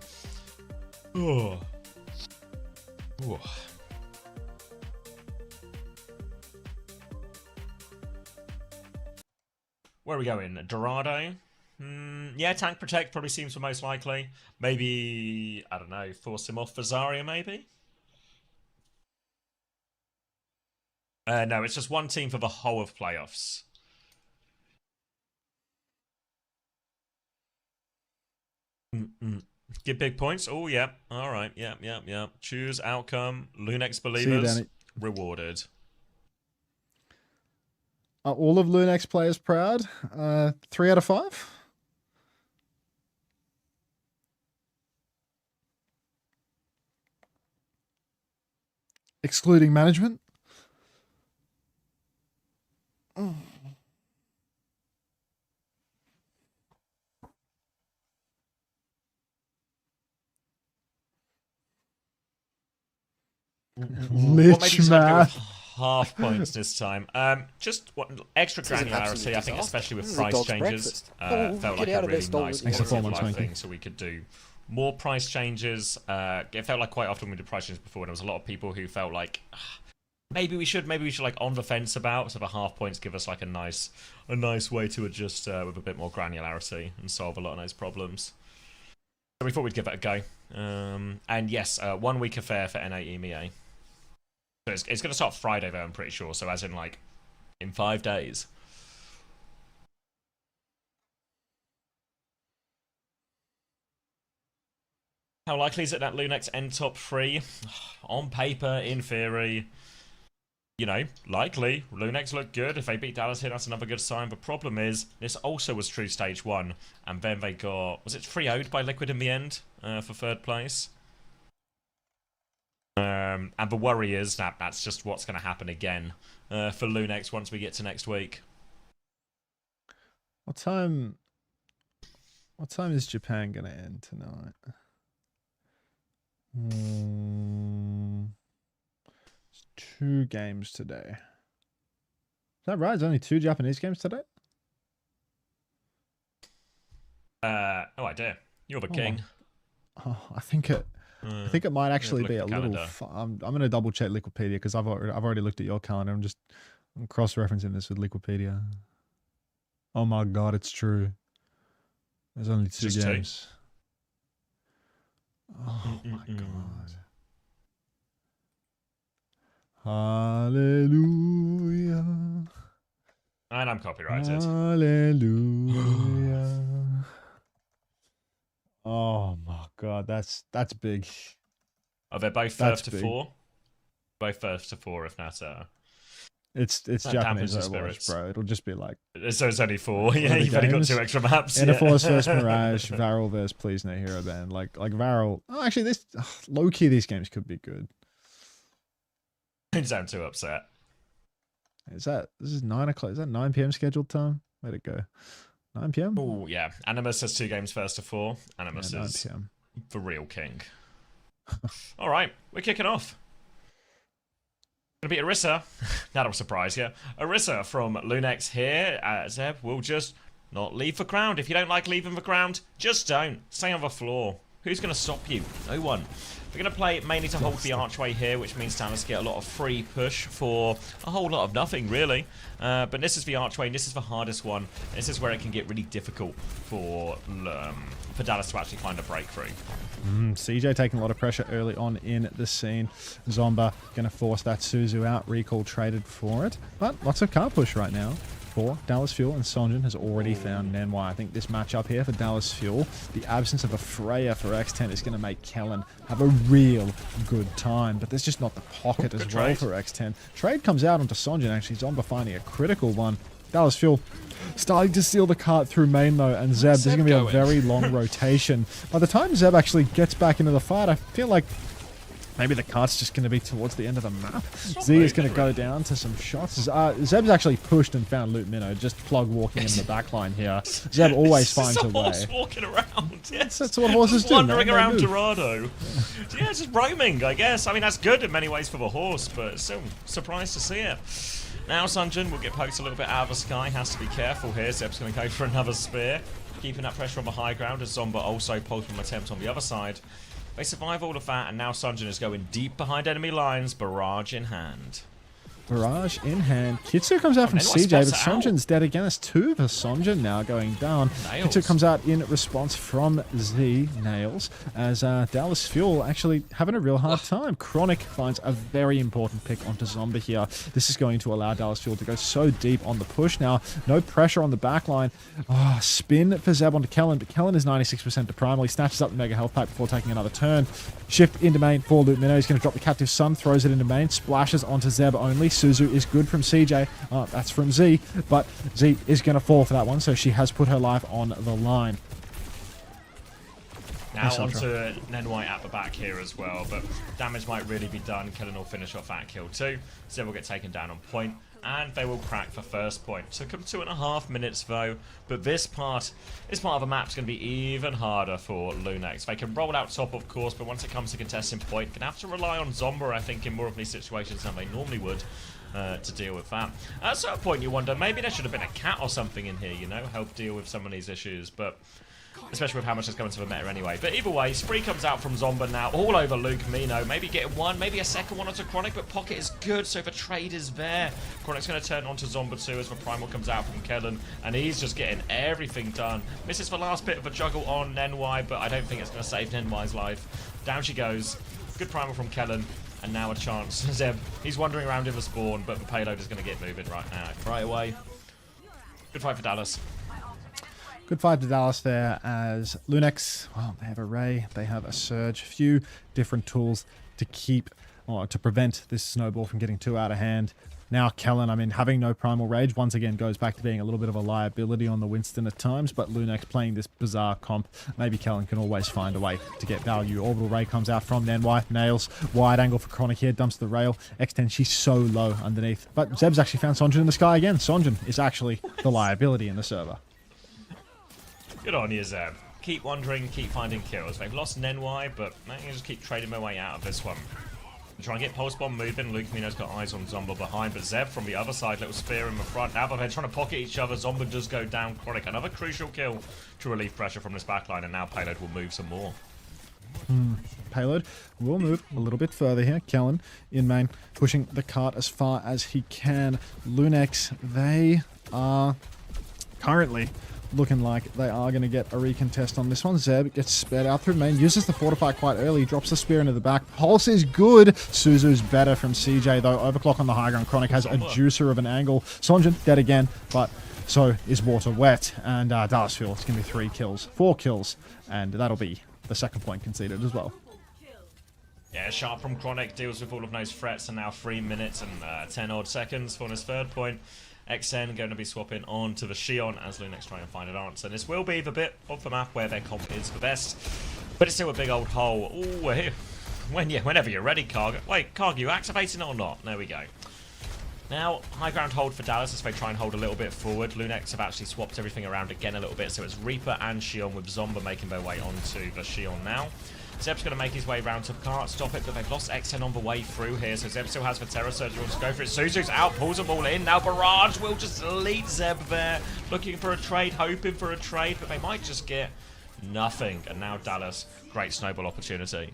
Oh. Oh. Where are we going? Dorado? Yeah, tank protect probably seems the most likely. Maybe, I don't know, force him off for Zarya, maybe? No, it's just 1 team for the whole of playoffs. Give big points. Oh, yeah. All right. Yeah. Choose outcome. LuneX believers rewarded. Are all of LuneX players proud? 3 out of 5? Excluding management? Lich math. Half points this time. Just what extra granularity, I think, especially with price changes. Felt like a really nice quality of life thing, so we could do more price changes. It felt like quite often we did price changes before, and there was a lot of people who felt like maybe we should like on the fence about. So the half points give us like a nice way to adjust with a bit more granularity and solve a lot of those problems. So we thought we'd give it a go. And yes, 1 week affair for NA EMEA. So it's going to start Friday, though, I'm pretty sure. So as in, like, in 5 days. How likely is it that LuneX end top 3? On paper, in theory, you know, likely. LuneX looked good. If they beat Dallas here, that's another good sign. The problem is, this also was true stage 1. And then they got... Was it 3-0'd by Liquid in the end for 3rd place? And the worry is that that's just what's going to happen again for LuneX once we get to next week. What time is Japan going to end tonight? It's 2 games today. Is that right? There's only 2 Japanese games today? No idea. You're the king. Oh, I think it might actually be a little. I'm going to double check Liquipedia because I've already looked at your calendar. I'm cross-referencing this with Liquipedia. Oh my god, it's true. There's only 2 games. 2. Oh my god. Hallelujah. And I'm copyrighted. Hallelujah. Oh my god, that's big. Oh, they're both first to 4. Both first to 4, if not. It's Japanese Overwatch, bro. It'll just be like. So it's only 4. Yeah, you've only got 2 extra maps. Interforce versus Mirage, Varel versus Please No Hero Band. Like Varel. Oh, actually, this low key these games could be good. Don't sound too upset. This is 9 o'clock? Is that 9 p.m. scheduled time? Where'd it go? 9 p.m. Oh yeah, Animus has 2 games first to 4. Animus is 9 p.m. the real king. All right, we're kicking off. Gonna be Orisa. That'll surprise you. Orisa from LuneX here. Zeb will just not leave the ground. If you don't like leaving the ground, just don't. Stay on the floor. Who's gonna stop you? No one. We're going to play mainly to hold the archway here, which means Dallas get a lot of free push for a whole lot of nothing, really. But this is the archway, and this is the hardest one. This is where it can get really difficult for Dallas to actually find a breakthrough. CJ taking a lot of pressure early on in the scene. Zomba going to force that Suzu out. Recall traded for it. But lots of car push right now for Dallas Fuel, and Sonjin has already found Nenwai. I think this matchup here for Dallas Fuel, the absence of a Freya for X10 is going to make Kellen have a real good time, but there's just not the pocket as well for X10. Trade comes out onto Sonjin, actually. Zomba finding a critical one. Dallas Fuel starting to steal the cart through main though, and Zeb, this is going to be a very long rotation. By the time Zeb actually gets back into the fight, I feel like maybe the cart's just going to be towards the end of the map. Z is going to go down to some shots. Zeb's actually pushed and found Loot Minnow, just plug walking in the back line here. Zeb always finds a way. Horse walking around. Yes. That's what horses do. Wandering around Dorado. Yeah, just roaming, I guess. I mean, that's good in many ways for the horse, but still surprised to see it. Now Sunjin will get poked a little bit out of the sky. Has to be careful here. Zeb's going to go for another spear. Keeping that pressure on the high ground as Zomba also pulls from attempt on the other side. They survive all of that, and now Sunjin is going deep behind enemy lines, barrage in hand. Barrage in hand. Kitsu comes out from CJ, but Sonjin's dead again. It's 2 for Sonjin now going down. Kitsu comes out in response from Z, Nails, as Dallas Fuel actually having a real hard time. Chronic finds a very important pick onto Zomba here. This is going to allow Dallas Fuel to go so deep on the push now. No pressure on the back line. Oh, spin for Zeb onto Kellen, but Kellen is 96% to primal. He snatches up the Mega Health Pack before taking another turn. Shift into main for Loot Minnow. He's going to drop the Captive Sun, throws it into main, splashes onto Zeb only. Suzu is good from CJ. Oh, that's from Z, but Z is going to fall for that one, so she has put her life on the line. Now onto Nenwai at the back here as well, but damage might really be done. Kellen will finish off that kill too. Zeb will get taken down on point, and they will crack for first point. Took them 2.5 minutes though, but this part of the map's going to be even harder for LuneX. They can roll out top, of course, but once it comes to contesting point, going to have to rely on Zomba, I think, in more of these situations than they normally would. To deal with that. At a certain point you wonder, maybe there should have been a cat or something in here, you know, help deal with some of these issues, but especially with how much is going to the meta anyway. But either way, Spree comes out from Zomba now, all over Luke Mino, maybe getting one, maybe a second one onto Chronic, but Pocket is good, so the trade is there. Chronic's going to turn onto Zomba too as the Primal comes out from Kellen, and he's just getting everything done. Misses the last bit of a juggle on Nenwai, but I don't think it's going to save Nenwai's life. Down she goes. Good Primal from Kellen. And now a chance. Zeb, he's wandering around in the spawn, but the payload is going to get moving right away. Good fight for Dallas. Good fight to Dallas there as LuneX, well, they have a Ray, they have a Surge, a few different tools to keep, or to prevent this snowball from getting too out of hand. Now Kellen, I mean, having no Primal Rage once again goes back to being a little bit of a liability on the Winston at times, but LuneX playing this bizarre comp, maybe Kellen can always find a way to get value. Orbital Ray comes out from Nenwai, Nails, wide angle for Chronic here, dumps the rail. X10, she's so low underneath, but Zeb's actually found Sonjin in the sky again. Sonjin is actually the liability in the server. Good on you, Zeb. Keep wandering, keep finding kills. They've lost Nenwai, but they can just keep trading their way out of this one. Try and get Pulse Bomb moving. Luke Mino's got eyes on Zomba behind, but Zeb from the other side, little spear in the front. Now they're trying to pocket each other. Zomba does go down. Chronic, another crucial kill to relieve pressure from this backline, and now Payload will move some more. Payload will move a little bit further here. Kellen in main, pushing the cart as far as he can. LuneX, they are currently looking like they are going to get a recontest on this one. Zeb gets spared out through main, uses the Fortify quite early, drops the spear into the back. Pulse is good. Suzu's better from CJ though. Overclock on the high ground. Chronic has a juicer of an angle. Sonjin dead again, but so is Water Wet. And Dallas Fuel, it's going to be 4 kills, and that'll be the second point conceded as well. Yeah, Sharp from Chronic deals with all of those threats, and now 3 minutes and 10 odd seconds for his third point. XN going to be swapping on to the Shion as LuneX try and find an answer. And this will be the bit of the map where their comp is the best. But it's still a big old hole. Ooh, whenever you're ready, Karg. Wait, Karg, you activating it or not? There we go. Now, high ground hold for Dallas as they try and hold a little bit forward. LuneX have actually swapped everything around again a little bit. So it's Reaper and Shion with Zomba making their way onto the Shion now. Zeb's going to make his way round to Cart, stop it, but they've lost XN on the way through here, so Zeb still has the Terror Surge, he wants to go for it. Suzu's out, pulls them all in, now Barrage will just lead Zeb there, looking for a trade, hoping for a trade, but they might just get nothing. And now Dallas, great snowball opportunity.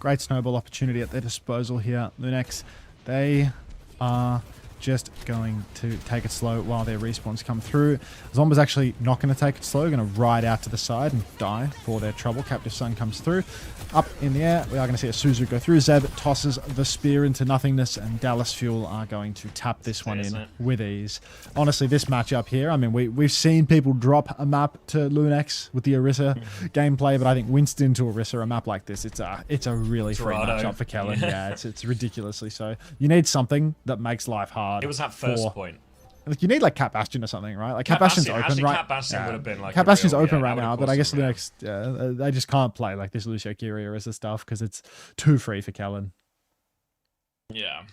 Great snowball opportunity at their disposal here. LuneX, they are just going to take it slow while their respawns come through. Zomba's actually not going to take it slow, going to ride out to the side and die for their trouble. Captive Sun comes through. Up in the air, we are going to see a Suzu go through. Zeb tosses the spear into nothingness, and Dallas Fuel are going to tap this one in with ease. Honestly, this matchup here, I mean, we've seen people drop a map to LuneX with the Orisa gameplay, but I think Winston to Orisa, a map like this, it's a really free matchup for Kellen. Yeah, it's ridiculously so. You need something that makes life hard. It was that first point. Like, you need like Cat Bastion or something, right? Like Cat Bastion's open, actually, right? Cat Bastion would have been like Cat Bastion's open yeah, right now, but I guess the next they just can't play like this Lucio Kiri or this stuff because it's too free for Kellen. Yeah.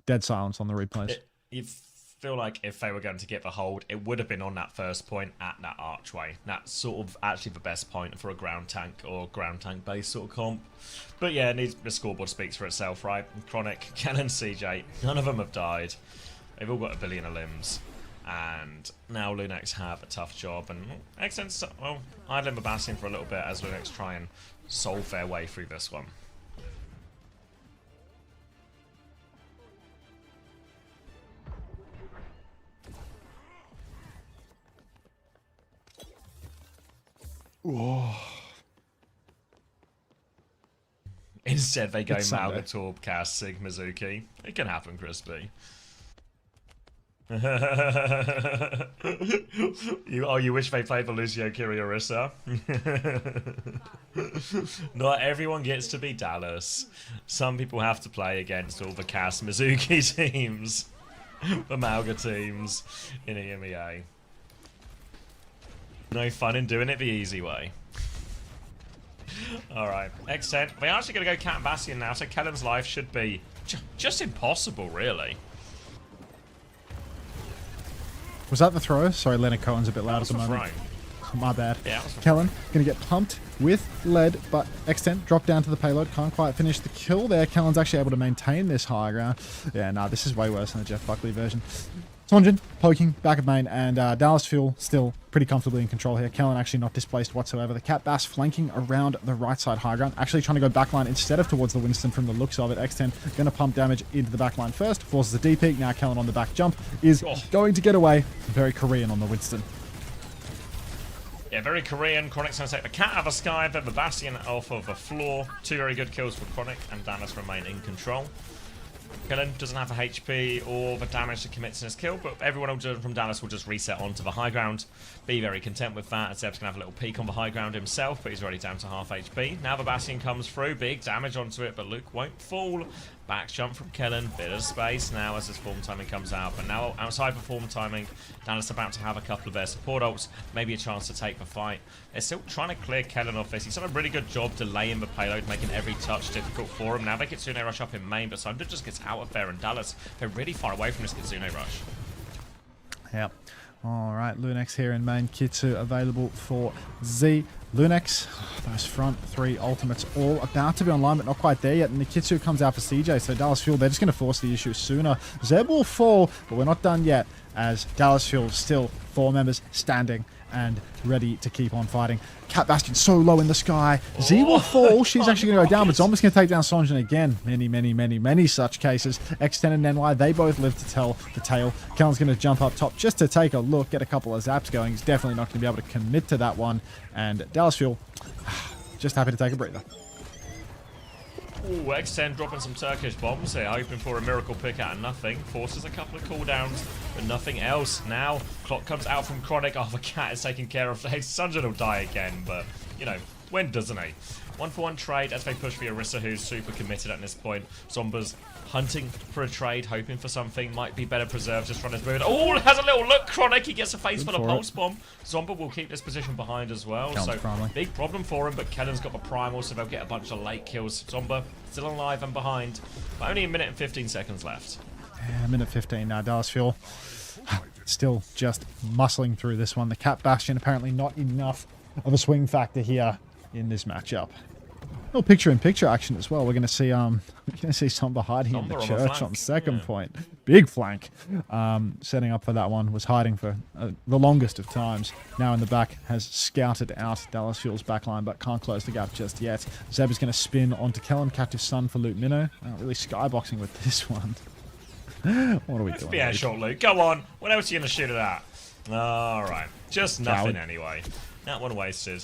Dead silence on the replays. You feel like if they were going to get the hold, it would have been on that first point at that archway. That's sort of actually the best point for a ground tank or ground tank based sort of comp. But yeah, the scoreboard speaks for itself, right? Chronic, Cannon, CJ, none of them have died. They've all got a billion of limbs. And now LuneX have a tough job. And Accents, well, idling the Bastion for a little bit as LuneX try and solve their way through this one. Whoa. Instead, they go Malga, Torb, Cass, Sig, Mizuki. It can happen, Crispy. You wish they played for Lucio Kiri Orisa? Not everyone gets to be Dallas. Some people have to play against all the Cass Mizuki teams, the Malga teams in EMEA. No fun in doing it the easy way. Alright, X10. We're actually going to go Cat and Bastion now, so Kellen's life should be just impossible, really. Was that the throw? Sorry, Leonard Cohen's a bit loud at the moment. My bad. Yeah, Kellen going to get pumped with lead, but X10 dropped down to the payload. Can't quite finish the kill there. Kellen's actually able to maintain this high ground. Yeah, nah, this is way worse than the Jeff Buckley version. Sonjin poking back of main, and Dallas Fuel still pretty comfortably in control here. Kellen actually not displaced whatsoever. The Cat Bass flanking around the right side high ground, actually trying to go backline instead of towards the Winston from the looks of it. X10 going to pump damage into the backline first, forces the D peak. Now Kellen on the back jump is going to get away. Very Korean on the Winston. Yeah, very Korean. Chronic's going to take the Cat out of the sky, then the Bastion off of the floor. Two very good kills for Chronic, and Dallas remain in control. Kellen doesn't have the HP or the damage to commit to his kill, but everyone from Dallas will just reset onto the high ground. Be very content with that. Zeb's going to have a little peek on the high ground himself, but he's already down to half HP. Now the Bastion comes through, big damage onto it, but Luke won't fall. Back jump from Kellen, bit of space now as his form timing comes out. But now outside the form timing, Dallas about to have a couple of their support ults, maybe a chance to take the fight. They're still trying to clear Kellen off this. He's done a really good job delaying the payload, making every touch difficult for him. Now they Kitsune rush up in main, but Sunder just gets out of there, and Dallas, they're really far away from this Kitsune rush. Yep. Alright, LuneX here in main. Kitsu available for Z. LuneX, those front three ultimates all about to be online, but not quite there yet. And the Kitsu comes out for CJ, so Dallas Fuel, they're just going to force the issue sooner. Zeb will fall, but we're not done yet, as Dallas Fuel still 4 members standing and ready to keep on fighting. Cat Bastion so low in the sky. Z will fall. She's actually going to go down, but Zomba's going to take down Sonjin again. Many such cases. X10 and NY, they both live to tell the tale. Kellen's going to jump up top just to take a look, get a couple of zaps going. He's definitely not going to be able to commit to that one. And Dallas Fuel, just happy to take a breather. Ooh, X10 dropping some Turkish bombs here, hoping for a miracle pick out of nothing. Forces a couple of cooldowns, but nothing else. Now, clock comes out from Chronic. Oh, the Cat is taken care of. Sunjin will die again, but, you know, when doesn't he? 1-for-1 trade as they push for Orisa, who's super committed at this point. Zomba's hunting for a trade, hoping for something. Might be better preserved, just run his move. Oh, has a little look. Chronic, he gets a face for the pulse bomb. Zomba will keep this position behind as well. So, big problem for him, but Kellen's got the primal, so they'll get a bunch of late kills. Zomba still alive and behind, but only a minute and 15 seconds left. Yeah, minute 15 now. Dallas Fuel still just muscling through this one. The Cat Bastion apparently not enough of a swing factor here in this matchup. little picture-in-picture action as well. We're going to see Somber hiding in the Somber on the church on flank, second yeah. point. Big flank. Setting up for that one. Was hiding for the longest of times. Now in the back has scouted out Dallas Fuel's backline, but can't close the gap just yet. Zeb is going to spin onto Kellen, Captive Sun for Loot Minnow. Really skyboxing with this one. What are we doing? Yeah, short Luke. Go on. What else are you going to shoot it at? Alright. Just nothing Coward. anyway. That one wasted.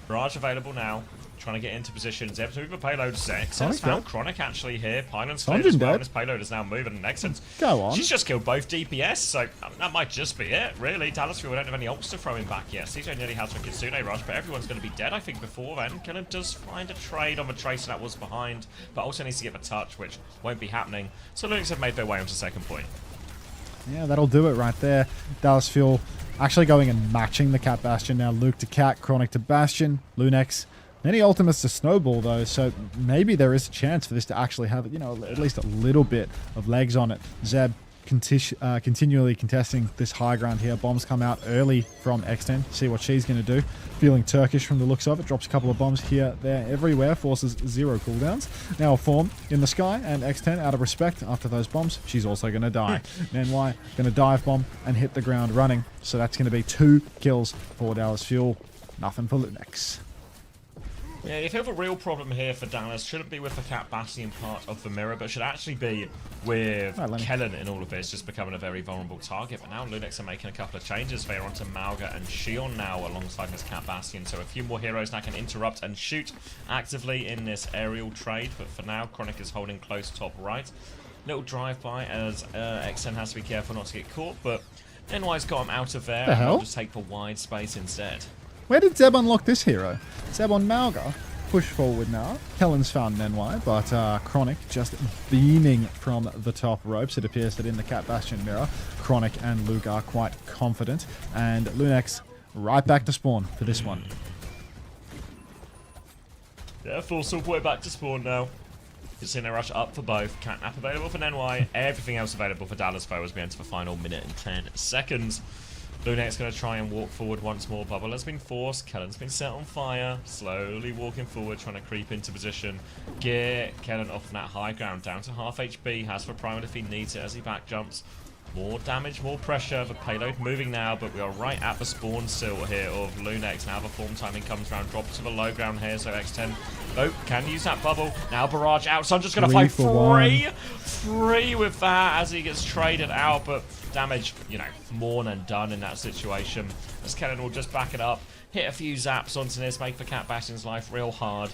Barrage available now. Trying to get into position. Zeb's moving the payload. Zex has found Chronic actually here. Pylon's cleared as well. This payload is now moving. And Nexon's. Go on. She's just killed both DPS, so that might just be it, really. Dallas Fuel don't have any ults to throw him back yet. CJ nearly has for Kitsune Rush, but everyone's going to be dead, I think, before then. Killen does find a trade on the Tracer that was behind, but also needs to get the touch, which won't be happening. So LuneX have made their way onto second point. Yeah, that'll do it right there. Dallas Fuel actually going and matching the Cat Bastion now. Luke to Cat, Chronic to Bastion, LuneX. Many ultimates to Snowball though, so maybe there is a chance for this to actually have, at least a little bit of legs on it. Zeb continually contesting this high ground here. Bombs come out early from X10. See what she's going to do. Feeling Turkish from the looks of it. Drops a couple of bombs here, there, everywhere. Forces 0 cooldowns. Now a form in the sky, and X10 out of respect after those bombs, she's also going to die. NY going to dive bomb and hit the ground running. So that's going to be 2 kills for Dallas Fuel. Nothing for LuneX. Yeah, you feel the real problem here for Dallas shouldn't be with the Cat Bastion part of the mirror, but should actually be with Kellen in all of this, just becoming a very vulnerable target. But now LuneX are making a couple of changes. They're onto Malga and Shion now alongside this Cat Bastion, so a few more heroes now can interrupt and shoot actively in this aerial trade. But for now, Chronic is holding close top right. Little drive-by as XN has to be careful not to get caught, but NY's got him out of there. The hell? And just take the wide space instead. Where did Zeb unlock this hero? Zeb on Malga. Push forward now. Kellen's found NY, but Chronic just beaming from the top ropes. It appears that in the Cat Bastion mirror, Chronic and Luke are quite confident. And LuneX right back to spawn for this one. Yeah, full support back to spawn now. Kitsune Rush up for both. Catnap available for NY. Everything else available for Dallas Foe as we enter the final minute and 10 seconds. LuneX going to try and walk forward once more. Bubble has been forced. Kellen's been set on fire. Slowly walking forward, trying to creep into position. Get Kellen off that high ground. Down to half HP. Has for Primal if he needs it as he back jumps. More damage, more pressure. The payload moving now, but we are right at the spawn sill here of LuneX. Now the form timing comes around. Drop to the low ground here, so X10. Oh, can use that bubble. Now Barrage out. So I'm just going to fight free with that as he gets traded out, but damage, more than done in that situation. As Kellen will just back it up, hit a few zaps onto this, make the Cat Bastion's life real hard.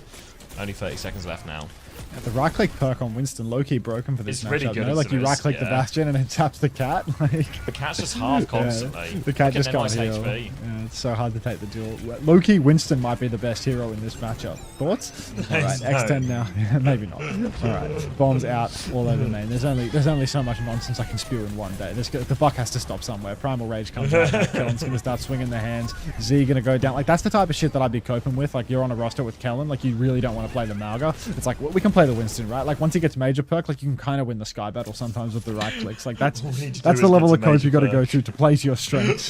Only 30 seconds left now. Yeah, the right click perk on Winston low-key broken for this matchup. Really good, like you right click the Bastion and it taps the cat. The cat's just half constantly. Yeah, the cat just can't heal. HP. Yeah, it's so hard to take the duel. Low-key Winston might be the best hero in this matchup. Thoughts? Alright, X10 now. Maybe not. Alright, bombs out all over main. There's only so much nonsense I can spew in one day. The buck has to stop somewhere. Primal Rage comes out. Kellen's gonna start swinging the hands. Z gonna go down. Like that's the type of shit that I'd be coping with. Like you're on a roster with Kellen. Like you really don't want to play the Malga. It's like, well, we can play the Winston, right? Like once he gets major perk, like you can kind of win the sky battle sometimes with the right clicks. Like that's the level of coach you got to go to play to your strengths.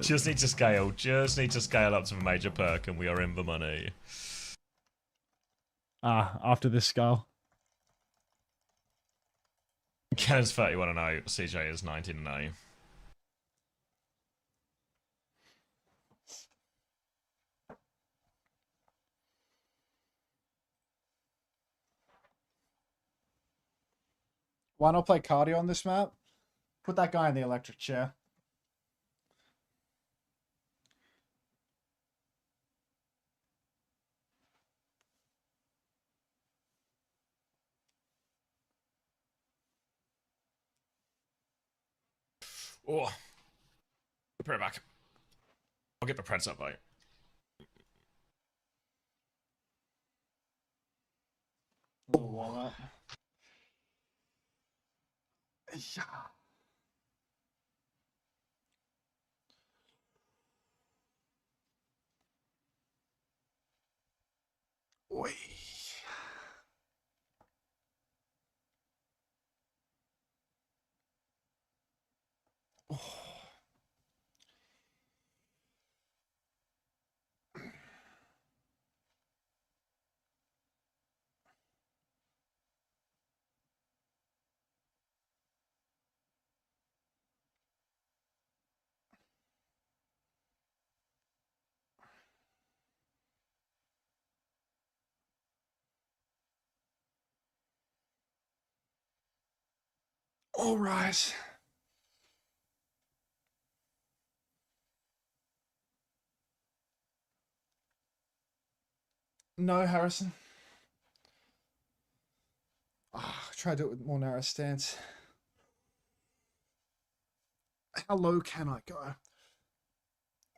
Just need to scale. Just need to scale up to the major perk, and we are in the money. After this scale. Kellen's 31-0. CJ is 19-0. Why not play cardio on this map? Put that guy in the electric chair. Oh. Put it back. I'll get the Preds up, mate. Walnut. Yeah. Oi. All right. No, Harrison. Try to do it with more narrow stance. How low can I go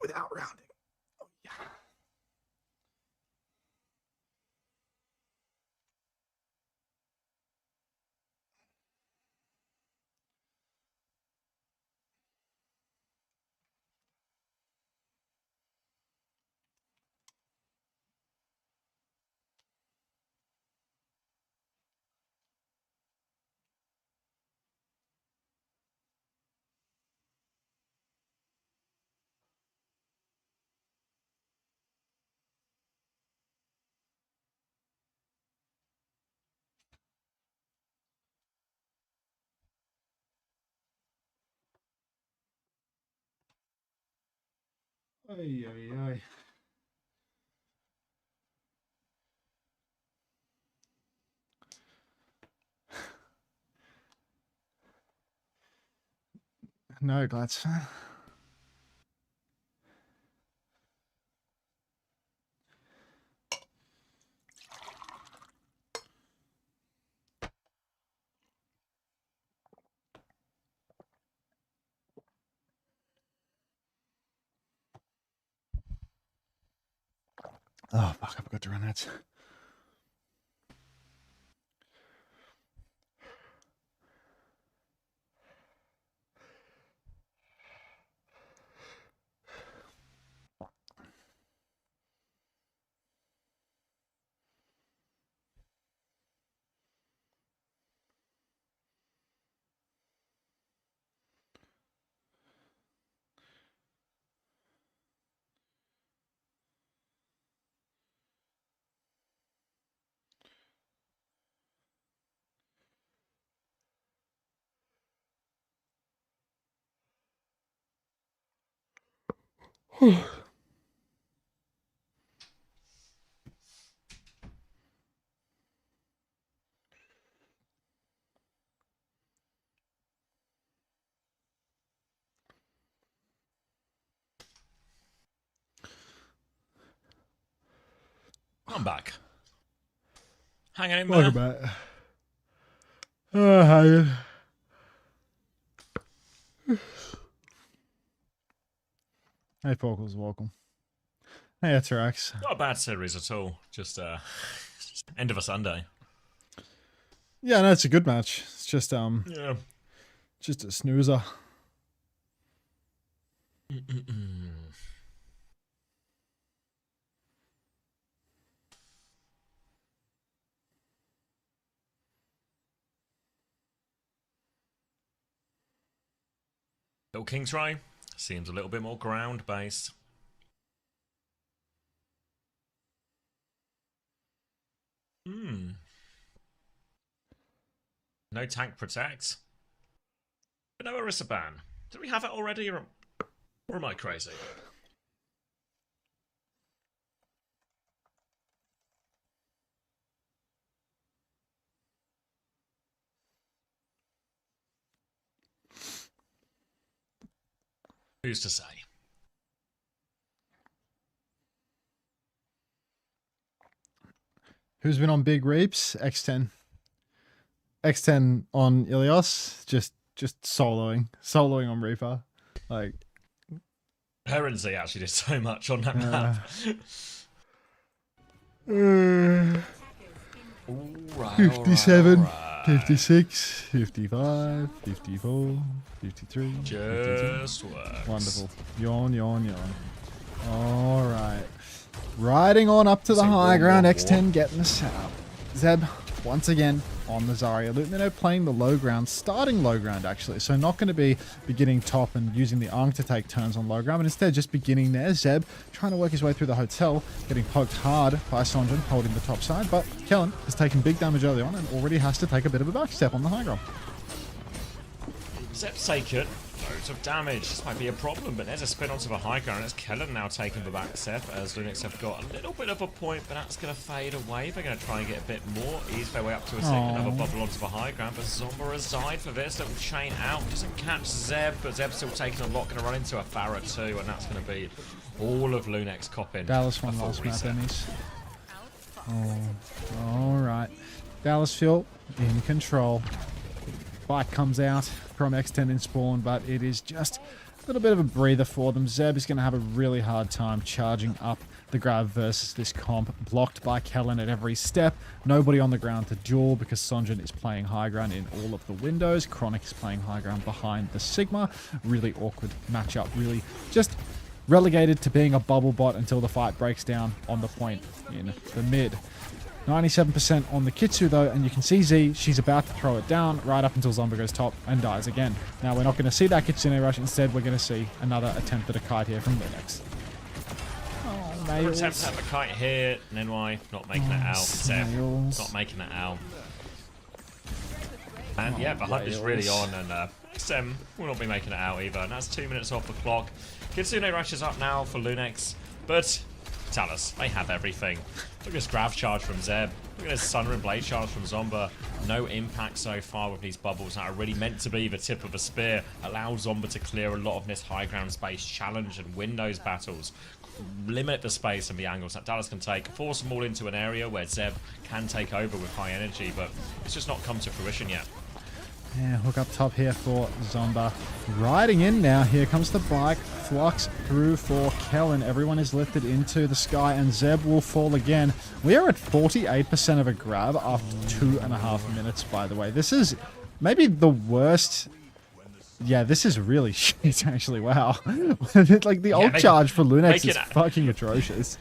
without rounding? Oh, yeah. Ay, ay, ay. No, that's fine. Oh, fuck, I forgot to run that. I'm back. Hanging in Welcome there. back. Hanging. Hey, Porkles, welcome. Hey, Atarax. Not a bad series at all. Just end of a Sunday. Yeah, no, it's a good match. It's just yeah, just a snoozer. Little King try seems a little bit more ground based. No tank protect. But no Orisa ban. Do we have it already, or am I crazy? Who's to say? Who's been on big reaps? X10. X10 on Ilios. Just soloing on Reaper. Like Herenzy actually did so much on that map. Alright, 57, alright. 56, 55, 54, 53. Just 52. works. Wonderful. Yawn, yawn, yawn. Alright. Riding on up to the high ground. X10 getting us out. Zeb, once again, on the Zarya. Lumino playing the low ground, starting low ground actually, so not going to be beginning top and using the Ankh to take turns on low ground, but instead just beginning there. Zeb trying to work his way through the hotel, getting poked hard by Sonjin holding the top side, but Kellen has taken big damage early on and already has to take a bit of a back step on the high ground. Zeb's taken loads of damage. This might be a problem, but there's a spin onto the high ground. It's Kellen now taking the back step as LuneX have got a little bit of a point, but that's going to fade away. They're going to try and get a bit more. Ease their way up to a second. Another bubble onto the high ground, but Zomba has died for this. Little chain out. Doesn't catch Zeb, but Zeb's still taking a lot. Going to run into a Farah too, and that's going to be all of LuneX copping. Dallas one last map, Emmys. Oh, alright. Dallas Fuel in control. Bike comes out from X10 in spawn, but it is just a little bit of a breather for them. Zeb is going to have a really hard time charging up the grab versus this comp. Blocked by Kellen at every step. Nobody on the ground to duel because Sonjin is playing high ground in all of the windows. Chronic is playing high ground behind the Sigma. Really awkward matchup. Really just relegated to being a bubble bot until the fight breaks down on the point in the mid. 97% on the Kitsu though, and you can see Z, she's about to throw it down right up until Zomba goes top and dies again. Now we're not going to see that Kitsune rush, instead we're going to see another attempt at a kite here from LuneX. Attempt to have a kite here, NY not making it out. Zeb not making it out. And yeah, the hunt is really on, and Sem will not be making it out either. And that's 2 minutes off the clock. Kitsune rushes up now for LuneX, but Talus, they have everything. Look at this grab charge from Zeb. Look at this Sunrin Blade charge from Zomba. No impact so far with these bubbles that are really meant to be the tip of a spear. Allow Zomba to clear a lot of this high ground space, challenge and win those battles. Limit the space and the angles that Dallas can take. Force them all into an area where Zeb can take over with high energy, but it's just not come to fruition yet. Yeah, hook up top here for Zomba. Riding in now. Here comes the bike. Flux through for Kellen. Everyone is lifted into the sky, and Zeb will fall again. We are at 48% of a grab after 2.5 minutes, by the way. This is maybe the worst. Yeah, this is really shit, actually. Wow. Like, the ult charge for LuneX is fucking atrocious.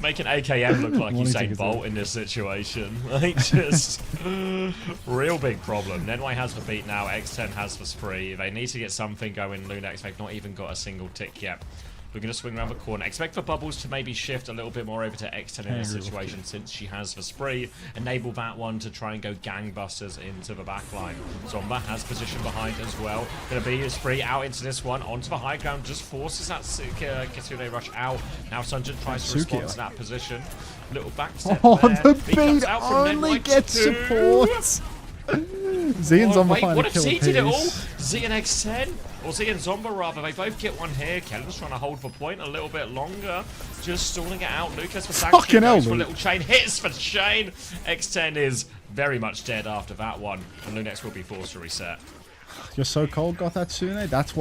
Making AKM look like Usain Bolt in this situation. Like, just real big problem. Nenway has the beat now. X10 has the spree. They need to get something going. LuneX, they've not even got a single tick yet. We're going to swing around the corner. Expect the bubbles to maybe shift a little bit more over to X10 in this situation since she has the spree. Enable that one to try and go gangbusters into the backline. Zomba has position behind as well. Going to be a spree out into this one. Onto the high ground. Just forces that Kitsune rush out. Now Sunjin tries to respond to that position. Little back step there. The beat only gets support. Z and Zomba find what a if kill Z did it all? piece. Z and X10? Or Z and Zomba rather, they both get one here. Kellen's trying to hold the point a little bit longer. Just stalling it out. Lucas for Fucking hell, goes for a little chain. Hits for chain. X10 is very much dead after that one. And LuneX will be forced to reset. You're so cold, Gothatsune. That's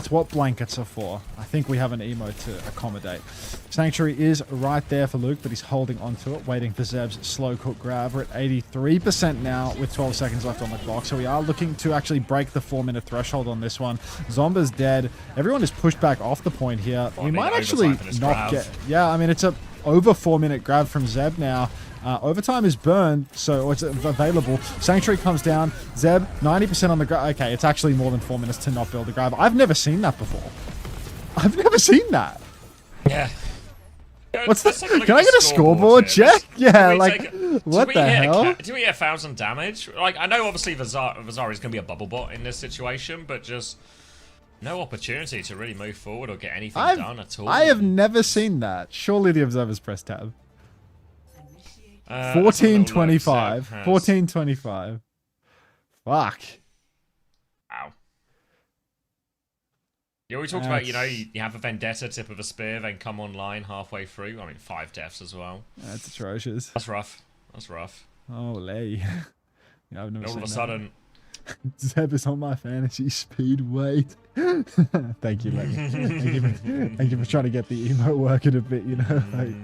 what blankets are for. I think we have an emote to accommodate. Sanctuary is right there for Luke, but he's holding onto it, waiting for Zeb's slow cook grab. We're at 83% now with 12 seconds left on the clock, so we are looking to actually break the 4-minute threshold on this one. Zomba's dead. Everyone is pushed back off the point here. We might actually not get... Yeah, I mean, it's a over 4-minute grab from Zeb now. Overtime is burned, so it's available. Sanctuary comes down. Zeb, 90% on the grab. Okay, it's actually more than 4 minutes to not build the grab. I've never seen that before. I've never seen that. Yeah. What's that? Can I get a scoreboard check? Yeah, like, what the hell? Do we hit 1,000 damage? Like, I know obviously Vazar is going to be a bubble bot in this situation, but just no opportunity to really move forward or get anything done at all. I have never seen that. Surely the observers press tab. 1425. 1425. Fuck. Wow. Yeah, we talked about, you know, you have a Vendetta tip of a spear, then come online halfway through. I mean, 5 deaths as well. That's atrocious. That's rough. That's rough. Holy. Yeah, I've never all of a sudden. Zeb is on my fantasy speed weight. Thank you, Lenny. Thank you for trying to get the emo working a bit, you know. Like,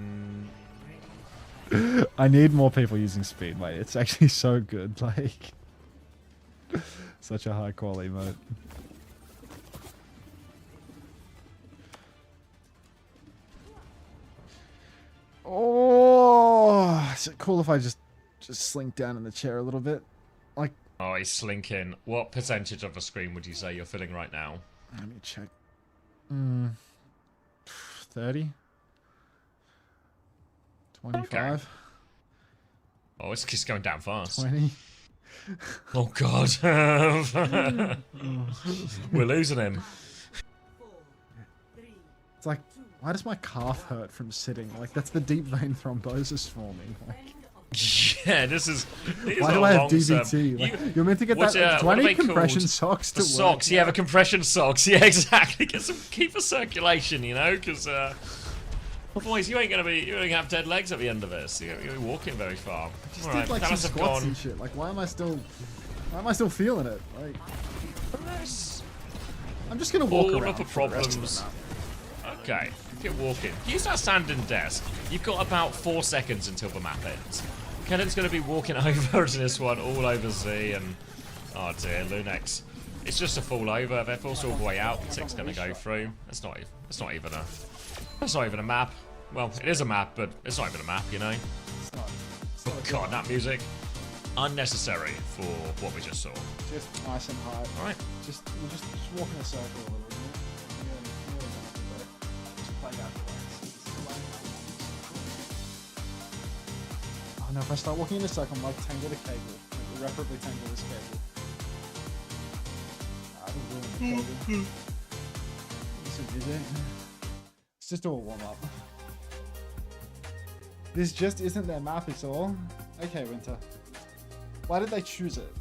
I need more people using Speedway. It's actually so good. Like, such a high quality mode. Oh, is it cool if I just slink down in the chair a little bit? Like, oh, he's slinking. What percentage of the screen would you say you're filling right now? Let me check. 30. 25. Okay. Oh, it's just going down fast. 20. Oh God. We're losing him. It's like, why does my calf hurt from sitting? Like, that's the deep vein thrombosis forming. Like, yeah, these why are do I have long DVT? Like, you're meant to get that. Do I need compression socks to the work? socks, yeah, the compression socks. Yeah, exactly. Keep a circulation, you know, because otherwise you ain't gonna have dead legs at the end of this. You're gonna be walking very far. Just All did right, like some Telacy have squats gone. and shit. Like, why am I still feeling it? Like, I'm just gonna walk all around of the for the rest of problems. the map. Okay, keep walking. Use that standing desk. You've got about 4 seconds until the map ends. Kennan's going to be walking over to this one, all over Z, and oh dear, LuneX. It's just a fall over. They're forced all the way out. The tick's going to go through. It's not even a map. Well, it is a map, but it's not even a map, you know. Oh God, that music. Unnecessary for what we just saw. Just nice and high. All right. We'll just walk in a circle a little bit. Just play out the way. Oh no! If I start walking in a circle, I'm like tangle the cable. Like, irreparably tangle this cable. I don't ruin the cable. Let's just do a warm up. This just isn't their map, it's all. Okay, Winter. Why did they choose it?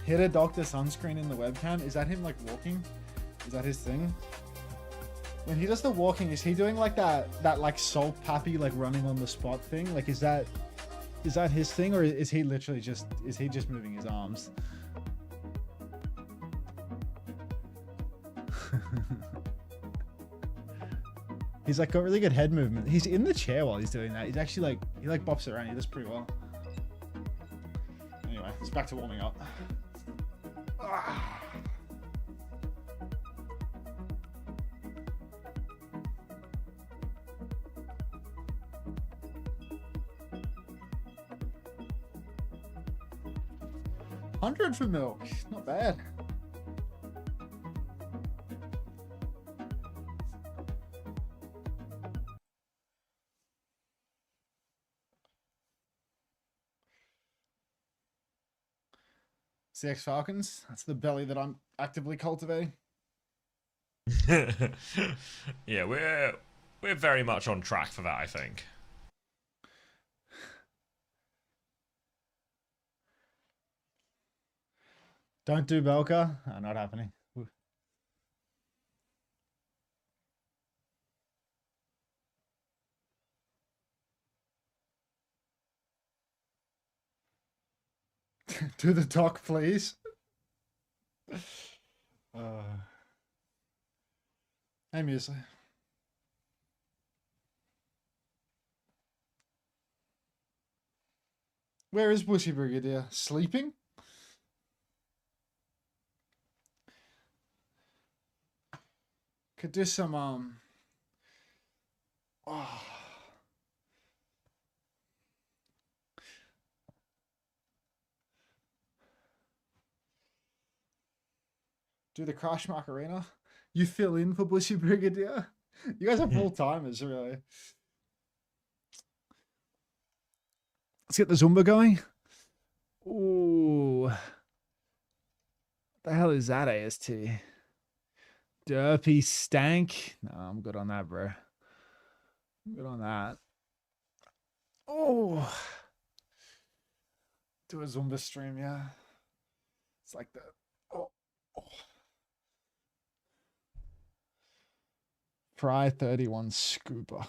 Hit a doctor sunscreen in the webcam? Is that him like walking? Is that his thing? When he does the walking, is he doing like that like salt pappy like running on the spot thing? Like is that his thing, or is he literally just moving his arms? He's like got really good head movement. He's in the chair while he's doing that. He's actually he bops it around. He does pretty well. Anyway, it's back to warming up. Ah. $100 for milk, not bad. CX Falcons, that's the belly that I'm actively cultivating. Yeah, we're very much on track for that, I think. Don't do Belka. Oh, not happening. Do the talk, please. Hey, Muesli. Where is Bushy Brigadier? Sleeping? Could do some do the Crash Mark Arena. You fill in for Bushy Brigadier. You guys are full timers, really. Let's get the Zumba going. Ooh. The hell is that, AST? Derpy stank. No, I'm good on that, bro. I'm good on that. Oh. Do a Zumba stream, yeah. It's like that. Oh. Fry 31 scooper.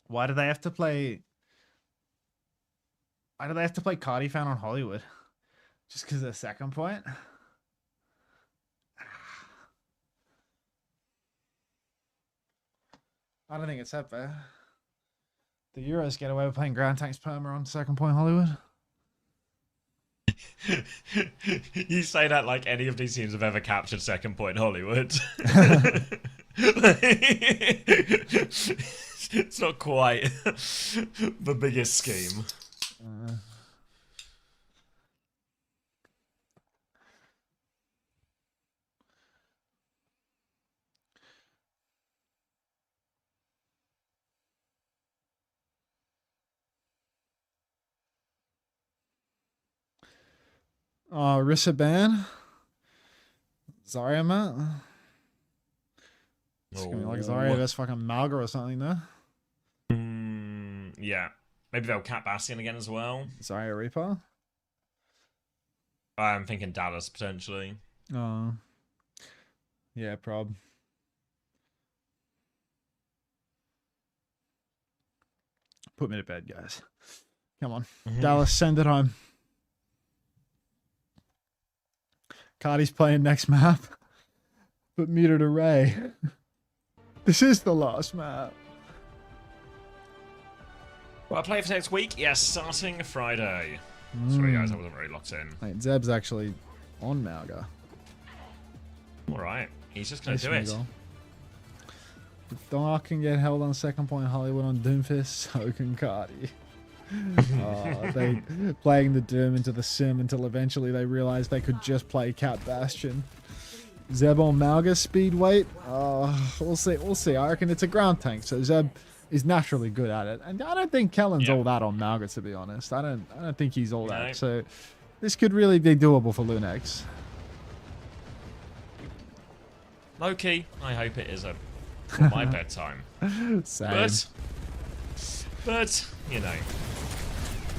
Why do they have to play? Why do they have to play Cardi Fan on Hollywood? Just because of the second point? I don't think it's that bad. The Euros get away with playing Ground Tanks Perma on second point Hollywood. You say that like any of these teams have ever captured second point Hollywood. It's not quite the biggest scheme. Rissa ban. Zarya, Matt. It's gonna be like Zarya vs fucking Malga or something, though. Yeah. Maybe they'll cap Bastion again as well. Zarya Reaper. I'm thinking Dallas, potentially. Oh. Yeah, prob. Put me to bed, guys. Come on. Dallas, send it home. Cardi's playing next map. But muted array. This is the last map. Well, I play for next week. Yes, starting Friday. Sorry, guys, I wasn't very locked in. Wait, Zeb's actually on Malga. Alright, he's just going to do it. If Dark can get held on second point Hollywood on Doomfist, so can Cardi. They playing the Doom into the Sim until eventually they realized they could just play Cat Bastion. Zeb on Malga speed weight. We'll see. I reckon it's a ground tank, so Zeb is naturally good at it, and I don't think Kellen's all that on Malga, to be honest. I don't think he's all that. So this could really be doable for LuneX. Low key, I hope it isn't. My bedtime. Same. But you know.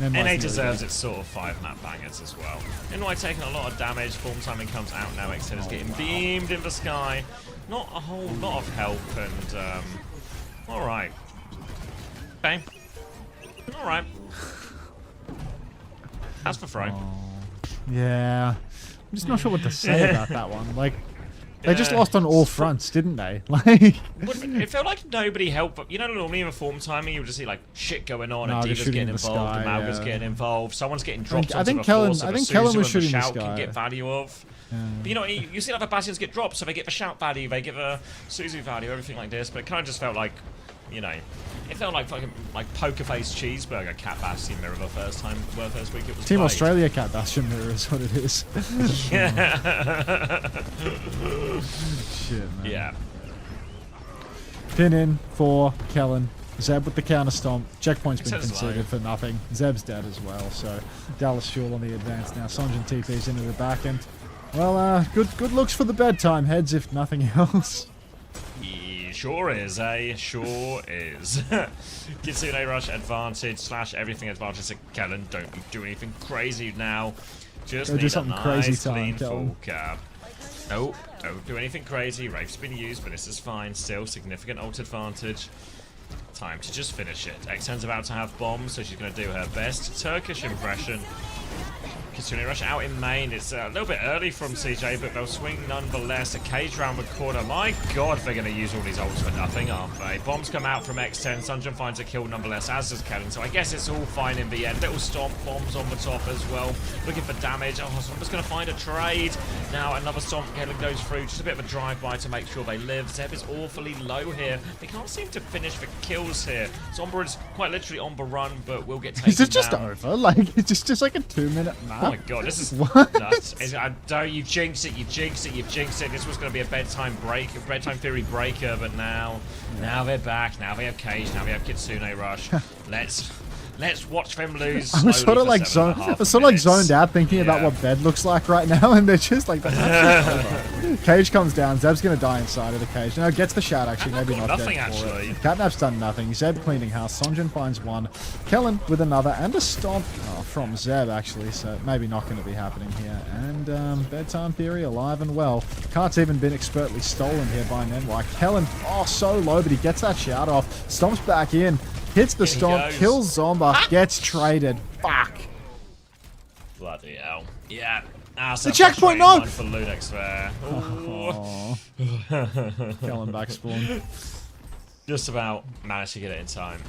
NA deserves its sort of 5 map bangers as well. NY taking a lot of damage, form timing comes out now, Extend is getting beamed in the sky. Not a whole lot of help, and alright. Okay. Alright. That's for Fro. Yeah. I'm just not sure what to say about that one. Like, they just lost on all fronts, didn't they? Like, it felt like nobody helped. But you know, normally in the form timing, you would just see like shit going on, and Diva's getting involved, and Malga's getting involved. Someone's getting dropped onto the floor, so the Suzu and the shout can get value of. But you know, you see other Bastions get dropped, so they get the shout value, they get the Suzu value, everything like this. But it kind of just felt like, you know, it felt like fucking like poker face cheeseburger Cat Bastion mirror the first week it was Team played. Australia Cat Bastion mirror is what it is. Yeah. Shit, man. Yeah. Pin in for Kellen. Zeb with the counter stomp. Checkpoint's been Says conceded for nothing. Zeb's dead as well, so Dallas Fuel on the advance now. Sonjin TP's into the back end. Well, good looks for the bedtime heads, if nothing else. Sure is, Sure is. Kitsune Rush advantage / everything advantage to Kellen. Don't do anything crazy now. Just need a nice clean full cap. Nope, don't do anything crazy. Wraith's been used, but this is fine. Still significant ult advantage. Time to just finish it. Xen's about to have bombs, so she's going to do her best Turkish impression. Kitsune Rush out in main. It's a little bit early from CJ, but they'll swing nonetheless. A cage round the corner. My god, they're going to use all these ults for nothing, aren't they? Bombs come out from X10. Sunjun finds a kill nonetheless, as does Kellen. So I guess it's all fine in the end. Little stomp bombs on the top as well. Looking for damage. Oh, Zombie's going to find a trade. Now another stomp. Kellen goes through. Just a bit of a drive-by to make sure they live. Zeb is awfully low here. They can't seem to finish the kills here. Zomba is quite literally on the run, but will get taken Is it just down. over? Like, it's just like a 2-minute map? Oh my god, this is nuts. You jinx it, you jinx it, you jinx it. This was going to be a bedtime theory breaker, but now they're back. Now they have Cage, now they have Kitsune Rush. Let's watch them lose. I was sort of like zoned out thinking about what bed looks like right now, and they're just like, Cage comes down, Zeb's gonna die inside of the cage. No, gets the shot actually, maybe not nothing dead for actually. it. Catnap's done nothing. Zeb cleaning house. Sonjin finds one. Kellen with another, and a stomp from Zeb actually, so maybe not going to be happening here. And bedtime theory alive and well. Cart's even been expertly stolen here by Nenwai. Kellen, so low, but he gets that shout off. Stomps back in. Hits the stomp, kills Zomba, gets traded. Fuck. Bloody hell. Yeah. The checkpoint, no! For LuneX there. Kellen back spawn. Just about managed to get it in time.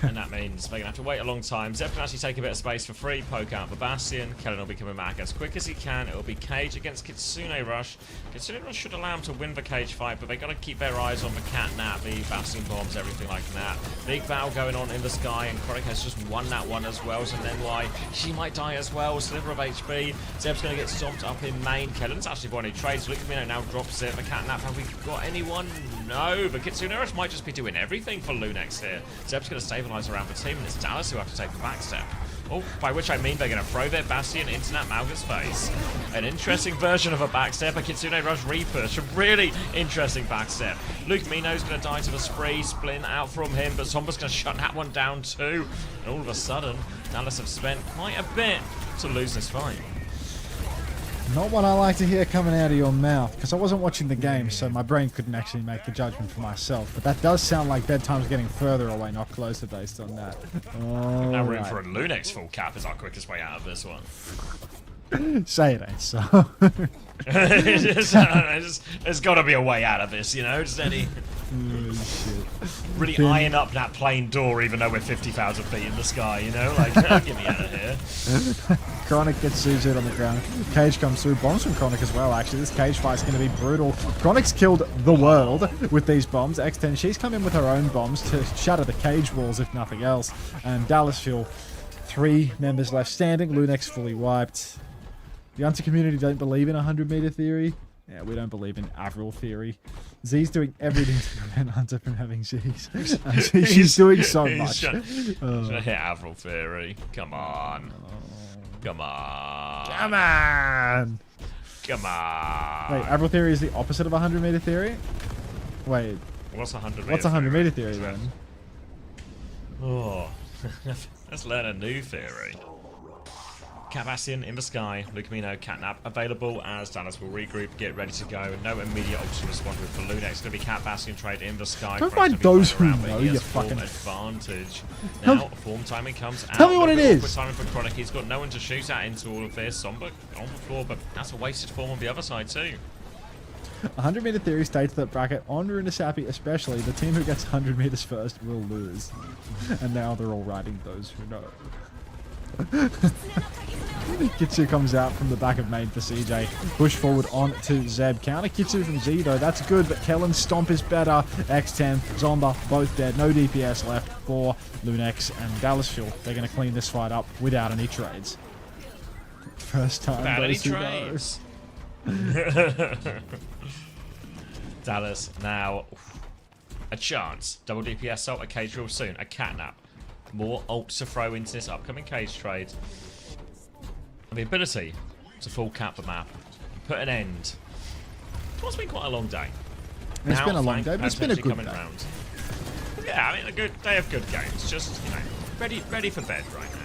And that means they're going to have to wait a long time. Zeb can actually take a bit of space for free, poke out the Bastion. Kellen will be coming back as quick as he can. It will be Cage against Kitsune Rush. Kitsune Rush should allow him to win the Cage fight, but they got to keep their eyes on the Catnap, the Bastion bombs, everything like that. Big battle going on in the sky, and Chronic has just won that one as well, so then why? She might die as well. Sliver of HP. Zeb's going to get stomped up in main. Kellen's actually got any trades. Look at me now, drops it. The Catnap, have we got anyone? No, but Kitsune Rush might just be doing everything for LuneX here. Zeb's going to stabilize around the team, and it's Dallas who have to take the back step. Oh, by which I mean they're going to throw their Bastion into that Malga's face. An interesting version of a backstep, a Kitsune Rush repush. A really interesting backstep. Luke Mino's going to die to the spree, splint out from him, but Zomba's going to shut that one down too. And all of a sudden, Dallas have spent quite a bit to lose this fight. Not what I like to hear coming out of your mouth, because I wasn't watching the game, so my brain couldn't actually make the judgment for myself. But that does sound like bedtime's getting further away, not closer, based on that. Now room for a LuneX full cap is our quickest way out of this one. Say it ain't so. There's got to be a way out of this, you know? Just any... really iron up that plane door, even though we're 50,000 feet in the sky, you know? Like, get me out of here. Chronic gets Suzu'd on the ground. Cage comes through. Bombs from Chronic as well, actually. This Cage fight's going to be brutal. Chronic's killed the world with these bombs. X10, she's come in with her own bombs to shatter the Cage walls, if nothing else. And Dallas feel 3 members left standing. LuneX fully wiped. The Unter community don't believe in 100-meter theory. Yeah, we don't believe in Avril theory. Z's doing everything to prevent Hunter from having Z's. She's doing so much. Should I hit Avril theory? Come on. Come on. Come on. Come on. Wait, Avril theory is the opposite of 100-meter theory? Wait. What's 100-meter What's 100-meter theory then? Oh. Let's learn a new theory. Cat Bastion in the sky, Lucamino, Catnap available as Dallas will regroup, get ready to go. No immediate ultimate response for LuneX. It's going to be Cat Bastion trade in the sky. Don't find those who know, you fucking... advantage. Now, form timing comes out. Tell me what it is! Timing for Chronic. He's got no one to shoot at into all of this. Somber on the floor, but that's a wasted form on the other side too. 100-meter theory states that bracket on Runasapi especially, the team who gets 100 meters first will lose. And now they're all riding those who know. Kitsu comes out from the back of main for CJ. Push forward on to Zeb. Counter Kitsu from Z though. That's good, but Kellen's stomp is better. X10, Zomba, both dead. No DPS left for LuneX and Dallasville. They're going to clean this fight up without any trades. First time. Without any trades. Dallas now. A chance. Double DPS ult, a Cage real soon. A Catnap. More ults to throw into this upcoming Cage trade. And the ability to full cap the map. Put an end to what's been quite a long day. It's been a long day, but it's been a good day. Round. Yeah, I mean, a good day of good games. Just, you know, ready for bed right now.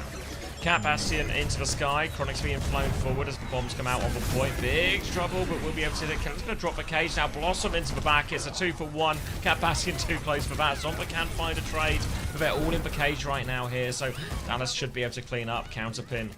Cat Bastion into the sky. Chronic's being flown forward as the bombs come out on the point. Big trouble, but we'll be able to hit it. Kellen's going to drop the Cage now. Blossom into the back. It's a 2-for-1. Cat Bastion too close for that. Zomba can find a trade, but they're all in the Cage right now here, so Dallas should be able to clean up. Counterpin.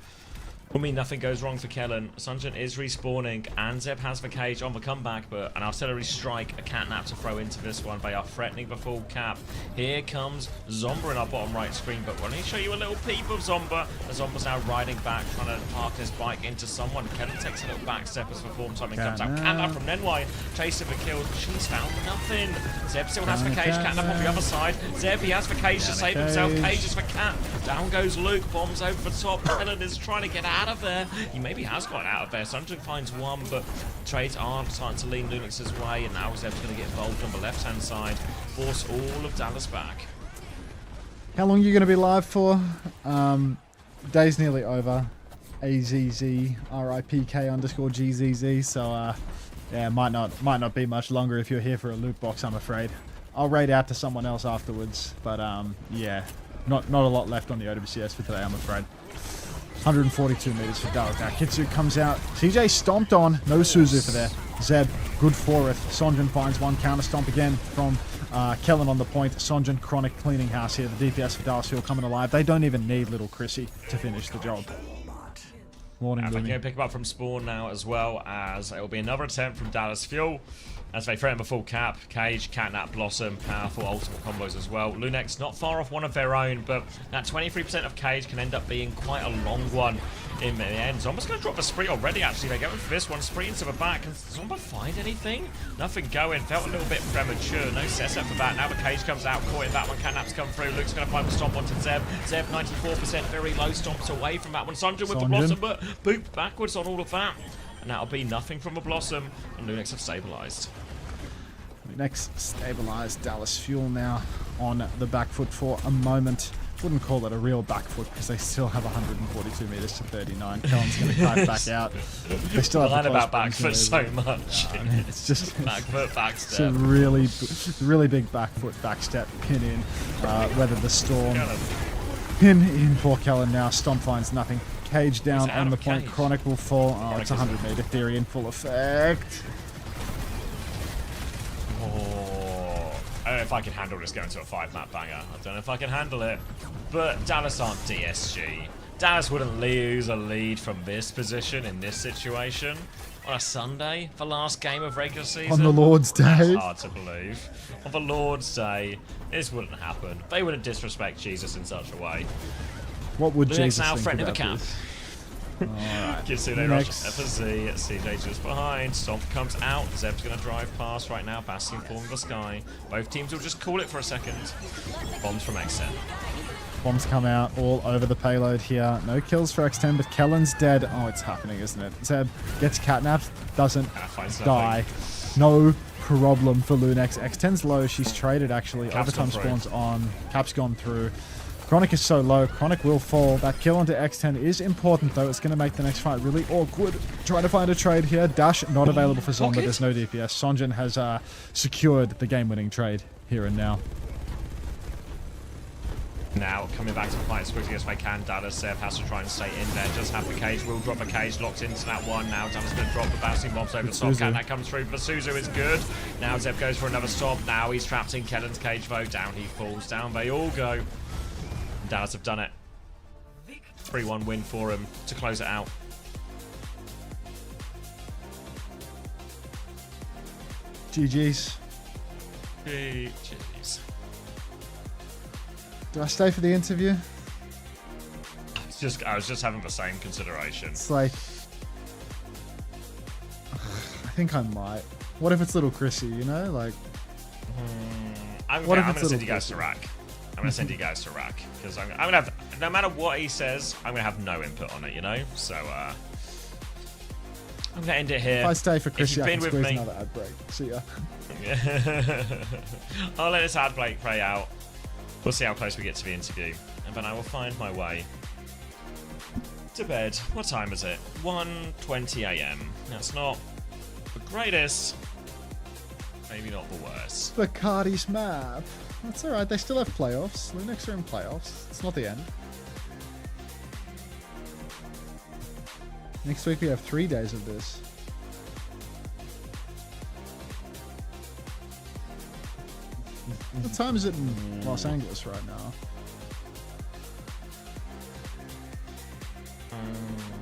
I mean, nothing goes wrong for Kellen. Sunjin is respawning, and Zeb has the Cage on the comeback, but an artillery strike, a Catnap to throw into this one. They are threatening the full cap. Here comes Zomba in our bottom right screen, but let me show you a little peep of Zomba. As Zomba's now riding back, trying to park his bike into someone. Kellen takes a little back step as the form timing comes out. Catnap from Nenwai, chasing the kill. She's found nothing. Zeb still has the Cage, Catnap on the other side. Zeb, he has the Cage to save himself. Cage is for Cat. Down goes Luke, bombs over the top. Kellen is trying to get out of there. He maybe has gotten out of there. Sunjin finds one, but trades aren't starting to lean LuneX's way, and now Zeb's going to get involved on the left-hand side, force all of Dallas back. How long are you going to be live for? Day's nearly over. AZZRIPK_GZZ. So yeah, might not be much longer if you're here for a loot box, I'm afraid. I'll raid out to someone else afterwards, but yeah, not a lot left on the OWCS for today, I'm afraid. 142 meters for Dallas. Now Kitsu comes out. CJ stomped on. No Suzu for there. Zeb, good for it. Sonjin finds one. Counter stomp again from Kellen on the point. Sonjin, Chronic cleaning house here. The DPS for Dallasville coming alive. They don't even need little Chrissy to finish the job. Morning, They're Lumi. going to pick him up from spawn now, as well as it will be another attempt from Dallas Fuel. As they threaten a full cap, Cage, Catnap, Blossom, powerful ultimate combos as well. LuneX not far off one of their own, but that 23% of Cage can end up being quite a long one in the end. Zomba's going to drop a spree already, actually. They're going for this one, spree into the back. Can Zomba find anything? Nothing going. Felt a little bit premature. No setup for that. Now the Cage comes out, caught in that one. Catnap's come through. Luke's going to find the stomp onto Zeb. Zeb 94%, very low stomps away from that one. Sunjin with the Blossom, but boop backwards on all of that. And that'll be nothing from the Blossom. And LuneX have stabilized. LuneX stabilized. Dallas Fuel now on the back foot for a moment. Wouldn't call it a real back foot because they still have 142 meters to 39. Kellen's going to kite back out. They still have the about back foot so much. It's just back foot, back it's step. a really big back foot, back step, pin in, weather the storm. Pin in for Kellen now. Stomp finds nothing. Cage down on the point. Chronic will fall. Oh, it's 100 meter theory in full effect. I don't know if I can handle this going to a 5-map banger. I don't know if I can handle it. But Dallas aren't DSG. Dallas wouldn't lose a lead from this position in this situation on a Sunday, the last game of regular season. On the Lord's Day. That's hard to believe. On the Lord's Day, this wouldn't happen. They wouldn't disrespect Jesus in such a way. What would LuneX Jesus now think threatening the about cap. this? Alright. Kitsune rush FZ, CJ just behind. Stomp comes out. Zeb's going to drive past right now. Bastion forming the sky. Both teams will just cool it for a second. Bombs from X10. Bombs come out all over the payload here. No kills for X10, but Kellen's dead. Oh, it's happening, isn't it? Zeb gets catnapped, doesn't die. No problem for LuneX. X10's low. She's traded, actually. Overtime spawns on. Cap's gone through. Chronic is so low. Chronic will fall. That kill onto X10 is important, though. It's going to make the next fight really awkward. Trying to find a trade here. Dash not available for Zomba. There's no DPS. Sonjin has secured the game-winning trade here and now. Now coming back to the fight as quickly as they can. Dallas Zeb has to try and stay in there. Just have the Cage. Will drop a Cage. Locked into that one. Now Dallas going to drop the bouncing bombs over the top. Can that comes through. But Suzu is good. Now Zeb goes for another stop. Now he's trapped in Kellen's Cage, though. Down he falls. Down they all go. Dallas have done it. 3-1 win for him to close it out. GG's. GG's. Do I stay for the interview? I was just having the same consideration. It's like, I think I might. What if it's little Chrissy, you know? Like, I'm going to send you guys to Rack. I'm going to send you guys to Rack. Because I'm going to have, no matter what he says, I'm going to have no input on it, you know? So, I'm going to end it here. If I stay for Chrissy, I can with squeeze me, another ad break. See ya. I'll let this ad break play out. We'll see how close we get to the interview. And then I will find my way to bed. What time is it? 1:20 AM. That's not the greatest. Maybe not the worst. Bacardi's map. That's alright, they still have playoffs. LuneX are in playoffs. It's not the end. Next week we have 3 days of this. What time is it in Los Angeles right now?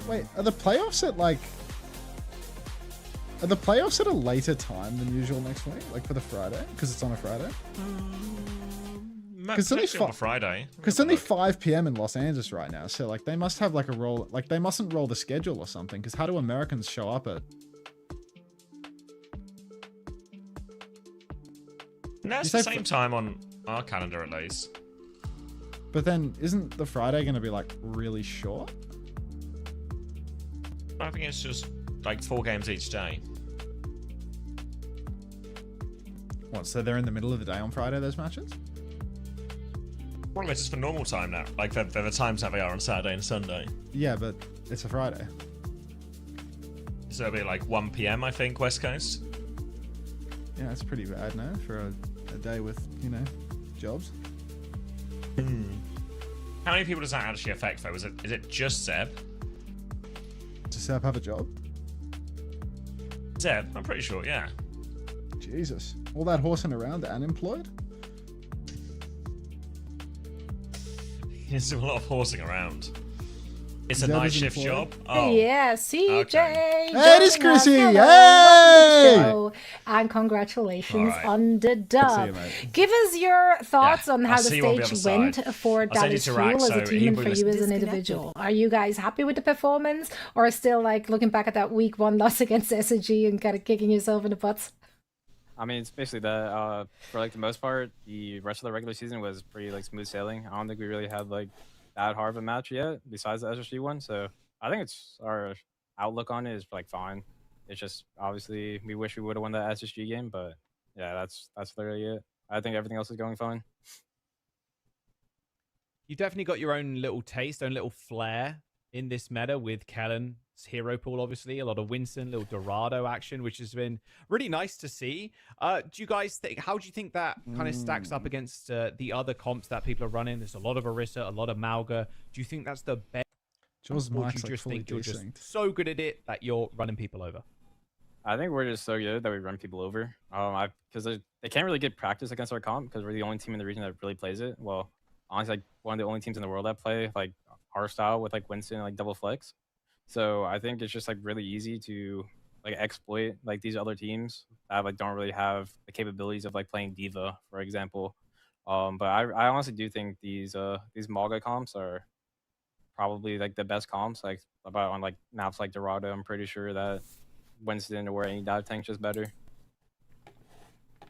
Wait, are the playoffs at like... Are the playoffs at a later time than usual next week? Like for the Friday? Because it's on a Friday? Because it's only Friday. Because it's only 5 p.m. in Los Angeles right now. So like they must have like a roll... Like they mustn't roll the schedule or something. Because how do Americans show up at... No, it's the same time on our calendar at least. But then, isn't the Friday going to be like really short? I think it's just like 4 games each day. What, so they're in the middle of the day on Friday, those matches? Well, it's just for normal time now. Like they're the times that they are on Saturday and Sunday. Yeah, but it's a Friday. So it'll be like 1 p.m. I think, West Coast. Yeah, that's pretty bad, no? For a day with, you know, jobs. How many people does that actually affect, though? Is it just Zeb? Does Zeb have a job? Zeb? I'm pretty sure, yeah. Jesus. All that horsing around unemployed? There's a lot of horsing around. It's a night shift job. Oh. Yeah, CJ. Okay. Hey, it is Chrissy. Hello, Hey. welcome to the show, and congratulations Right. on the dub. Give us your thoughts on how the stage went for Dallas Fuel as a team and for you as an individual. Are you guys happy with the performance, or still like looking back at that week 1 loss against SSG and kind of kicking yourself in the butts? I mean, it's basically that. For like the most part, the rest of the regular season was pretty like smooth sailing. I don't think we really had like that hard of a match yet, besides the SSG one. So I think it's our outlook on it is like fine. It's just obviously we wish we would have won that SSG game, but yeah, that's literally it. I think everything else is going fine. You definitely got your own little taste, own little flair in this meta with Kellen's hero pool, obviously. A lot of Winston, little Dorado action, which has been really nice to see. Do you guys think, how do you think that kind of stacks up against the other comps that people are running? There's a lot of Orisa, a lot of Malga. Do you think that's the best? Or do you just think you're just so good at it that you're running people over? I think we're just so good that we run people over. Because they can't really get practice against our comp because we're the only team in the region that really plays it. Well, honestly, like one of the only teams in the world that play like our style with like Winston and like double flex. So I think it's just like really easy to like exploit like these other teams that like don't really have the capabilities of like playing Diva, for example. But I honestly do think these Malga comps are probably like the best comps. Like about on like maps like Dorado, I'm pretty sure that Winston or any dive tank's just better.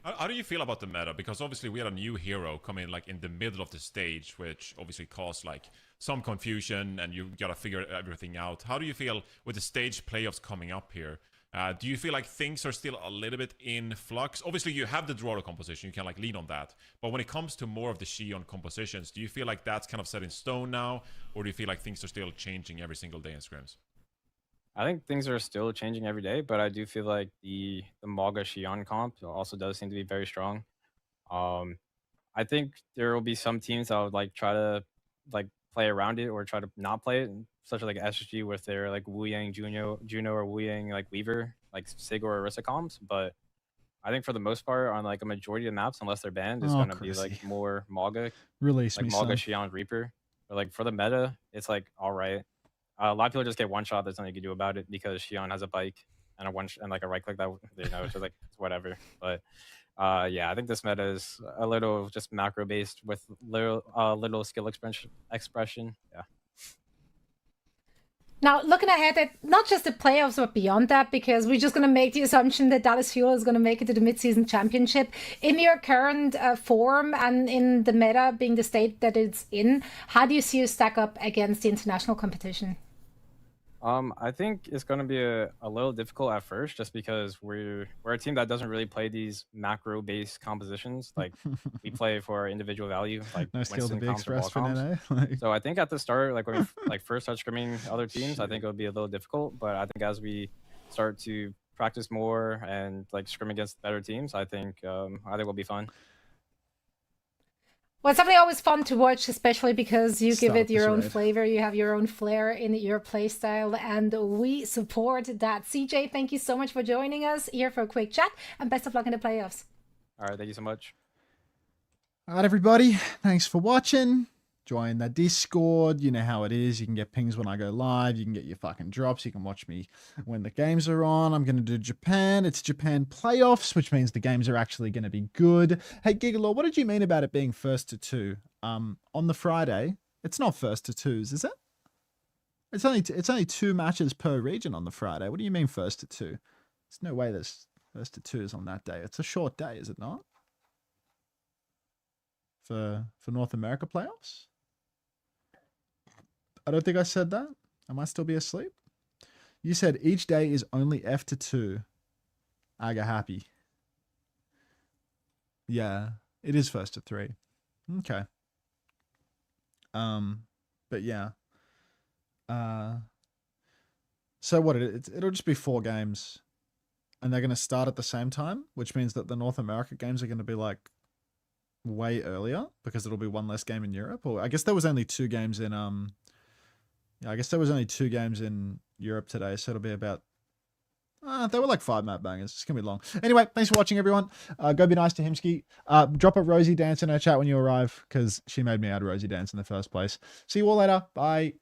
How do you feel about the meta? Because obviously we had a new hero come in like in the middle of the stage, which obviously caused like some confusion, and you gotta figure everything out. How do you feel with the stage playoffs coming up here? Do you feel like things are still a little bit in flux? Obviously you have the Dorado composition, you can like lean on that. But when it comes to more of the Xion compositions, do you feel like that's kind of set in stone now? Or do you feel like things are still changing every single day in scrims? I think things are still changing every day, but I do feel like the Malga Xion comp also does seem to be very strong. I think there will be some teams that would like try to like play around it or try to not play it, such as like SSG with their like Wu Yang Juno or Wu Yang like Weaver, like Sig or Orisa comps. But I think for the most part, on like a majority of maps, unless they're banned, it's gonna be like more Malga, Release like me, Malga son. Xion Reaper. But like for the meta, it's like all right. A lot of people just get one shot. There's nothing you can do about it because Xion has a bike and and like a right click that it's just like it's whatever. But yeah, I think this meta is a little just macro based with little skill expression. Yeah. Now, looking ahead at not just the playoffs, but beyond that, because we're just going to make the assumption that Dallas Fuel is going to make it to the mid-season championship. In your current form and in the meta being the state that it's in, how do you see you stack up against the international competition? I think it's going to be a little difficult at first, just because we're a team that doesn't really play these macro-based compositions. Like we play for individual value, like no skill to be expressed for NA. So I think at the start, like when we like first start scrimming other teams, I think it would be a little difficult. But I think as we start to practice more and like scrim against better teams, I think we'll be fun. Well, it's definitely always fun to watch, especially because you give it your own flavor, you have your own flair in your playstyle, and we support that. CJ, thank you so much for joining us here for a quick chat, and best of luck in the playoffs. All right, thank you so much. All right, everybody, thanks for watching. Join the Discord. You know how it is. You can get pings when I go live. You can get your fucking drops. You can watch me when the games are on. I'm going to do Japan. It's Japan playoffs, which means the games are actually going to be good. Hey, Gigalore, what did you mean about it being 1st to 2? On the Friday, it's not 1st to 2s, is it? It's only 2 matches per region on the Friday. What do you mean 1st to 2? There's no way there's 1st to 2s on that day. It's a short day, is it not? For North America playoffs? I don't think I said that. I might still be asleep. You said each day is only F to 2. I got happy. Yeah, it is 1st to 3. Okay. But yeah. So what? It'll just be 4 games, and they're going to start at the same time, which means that the North America games are going to be like way earlier because it'll be 1 less game in Europe. Or I guess there was only 2 games in Yeah, I guess there was only 2 games in Europe today, so it'll be about... they were like 5 map bangers. It's going to be long. Anyway, thanks for watching, everyone. Go be nice to Himski. Drop a Rosie dance in her chat when you arrive, because she made me add Rosie dance in the first place. See you all later. Bye.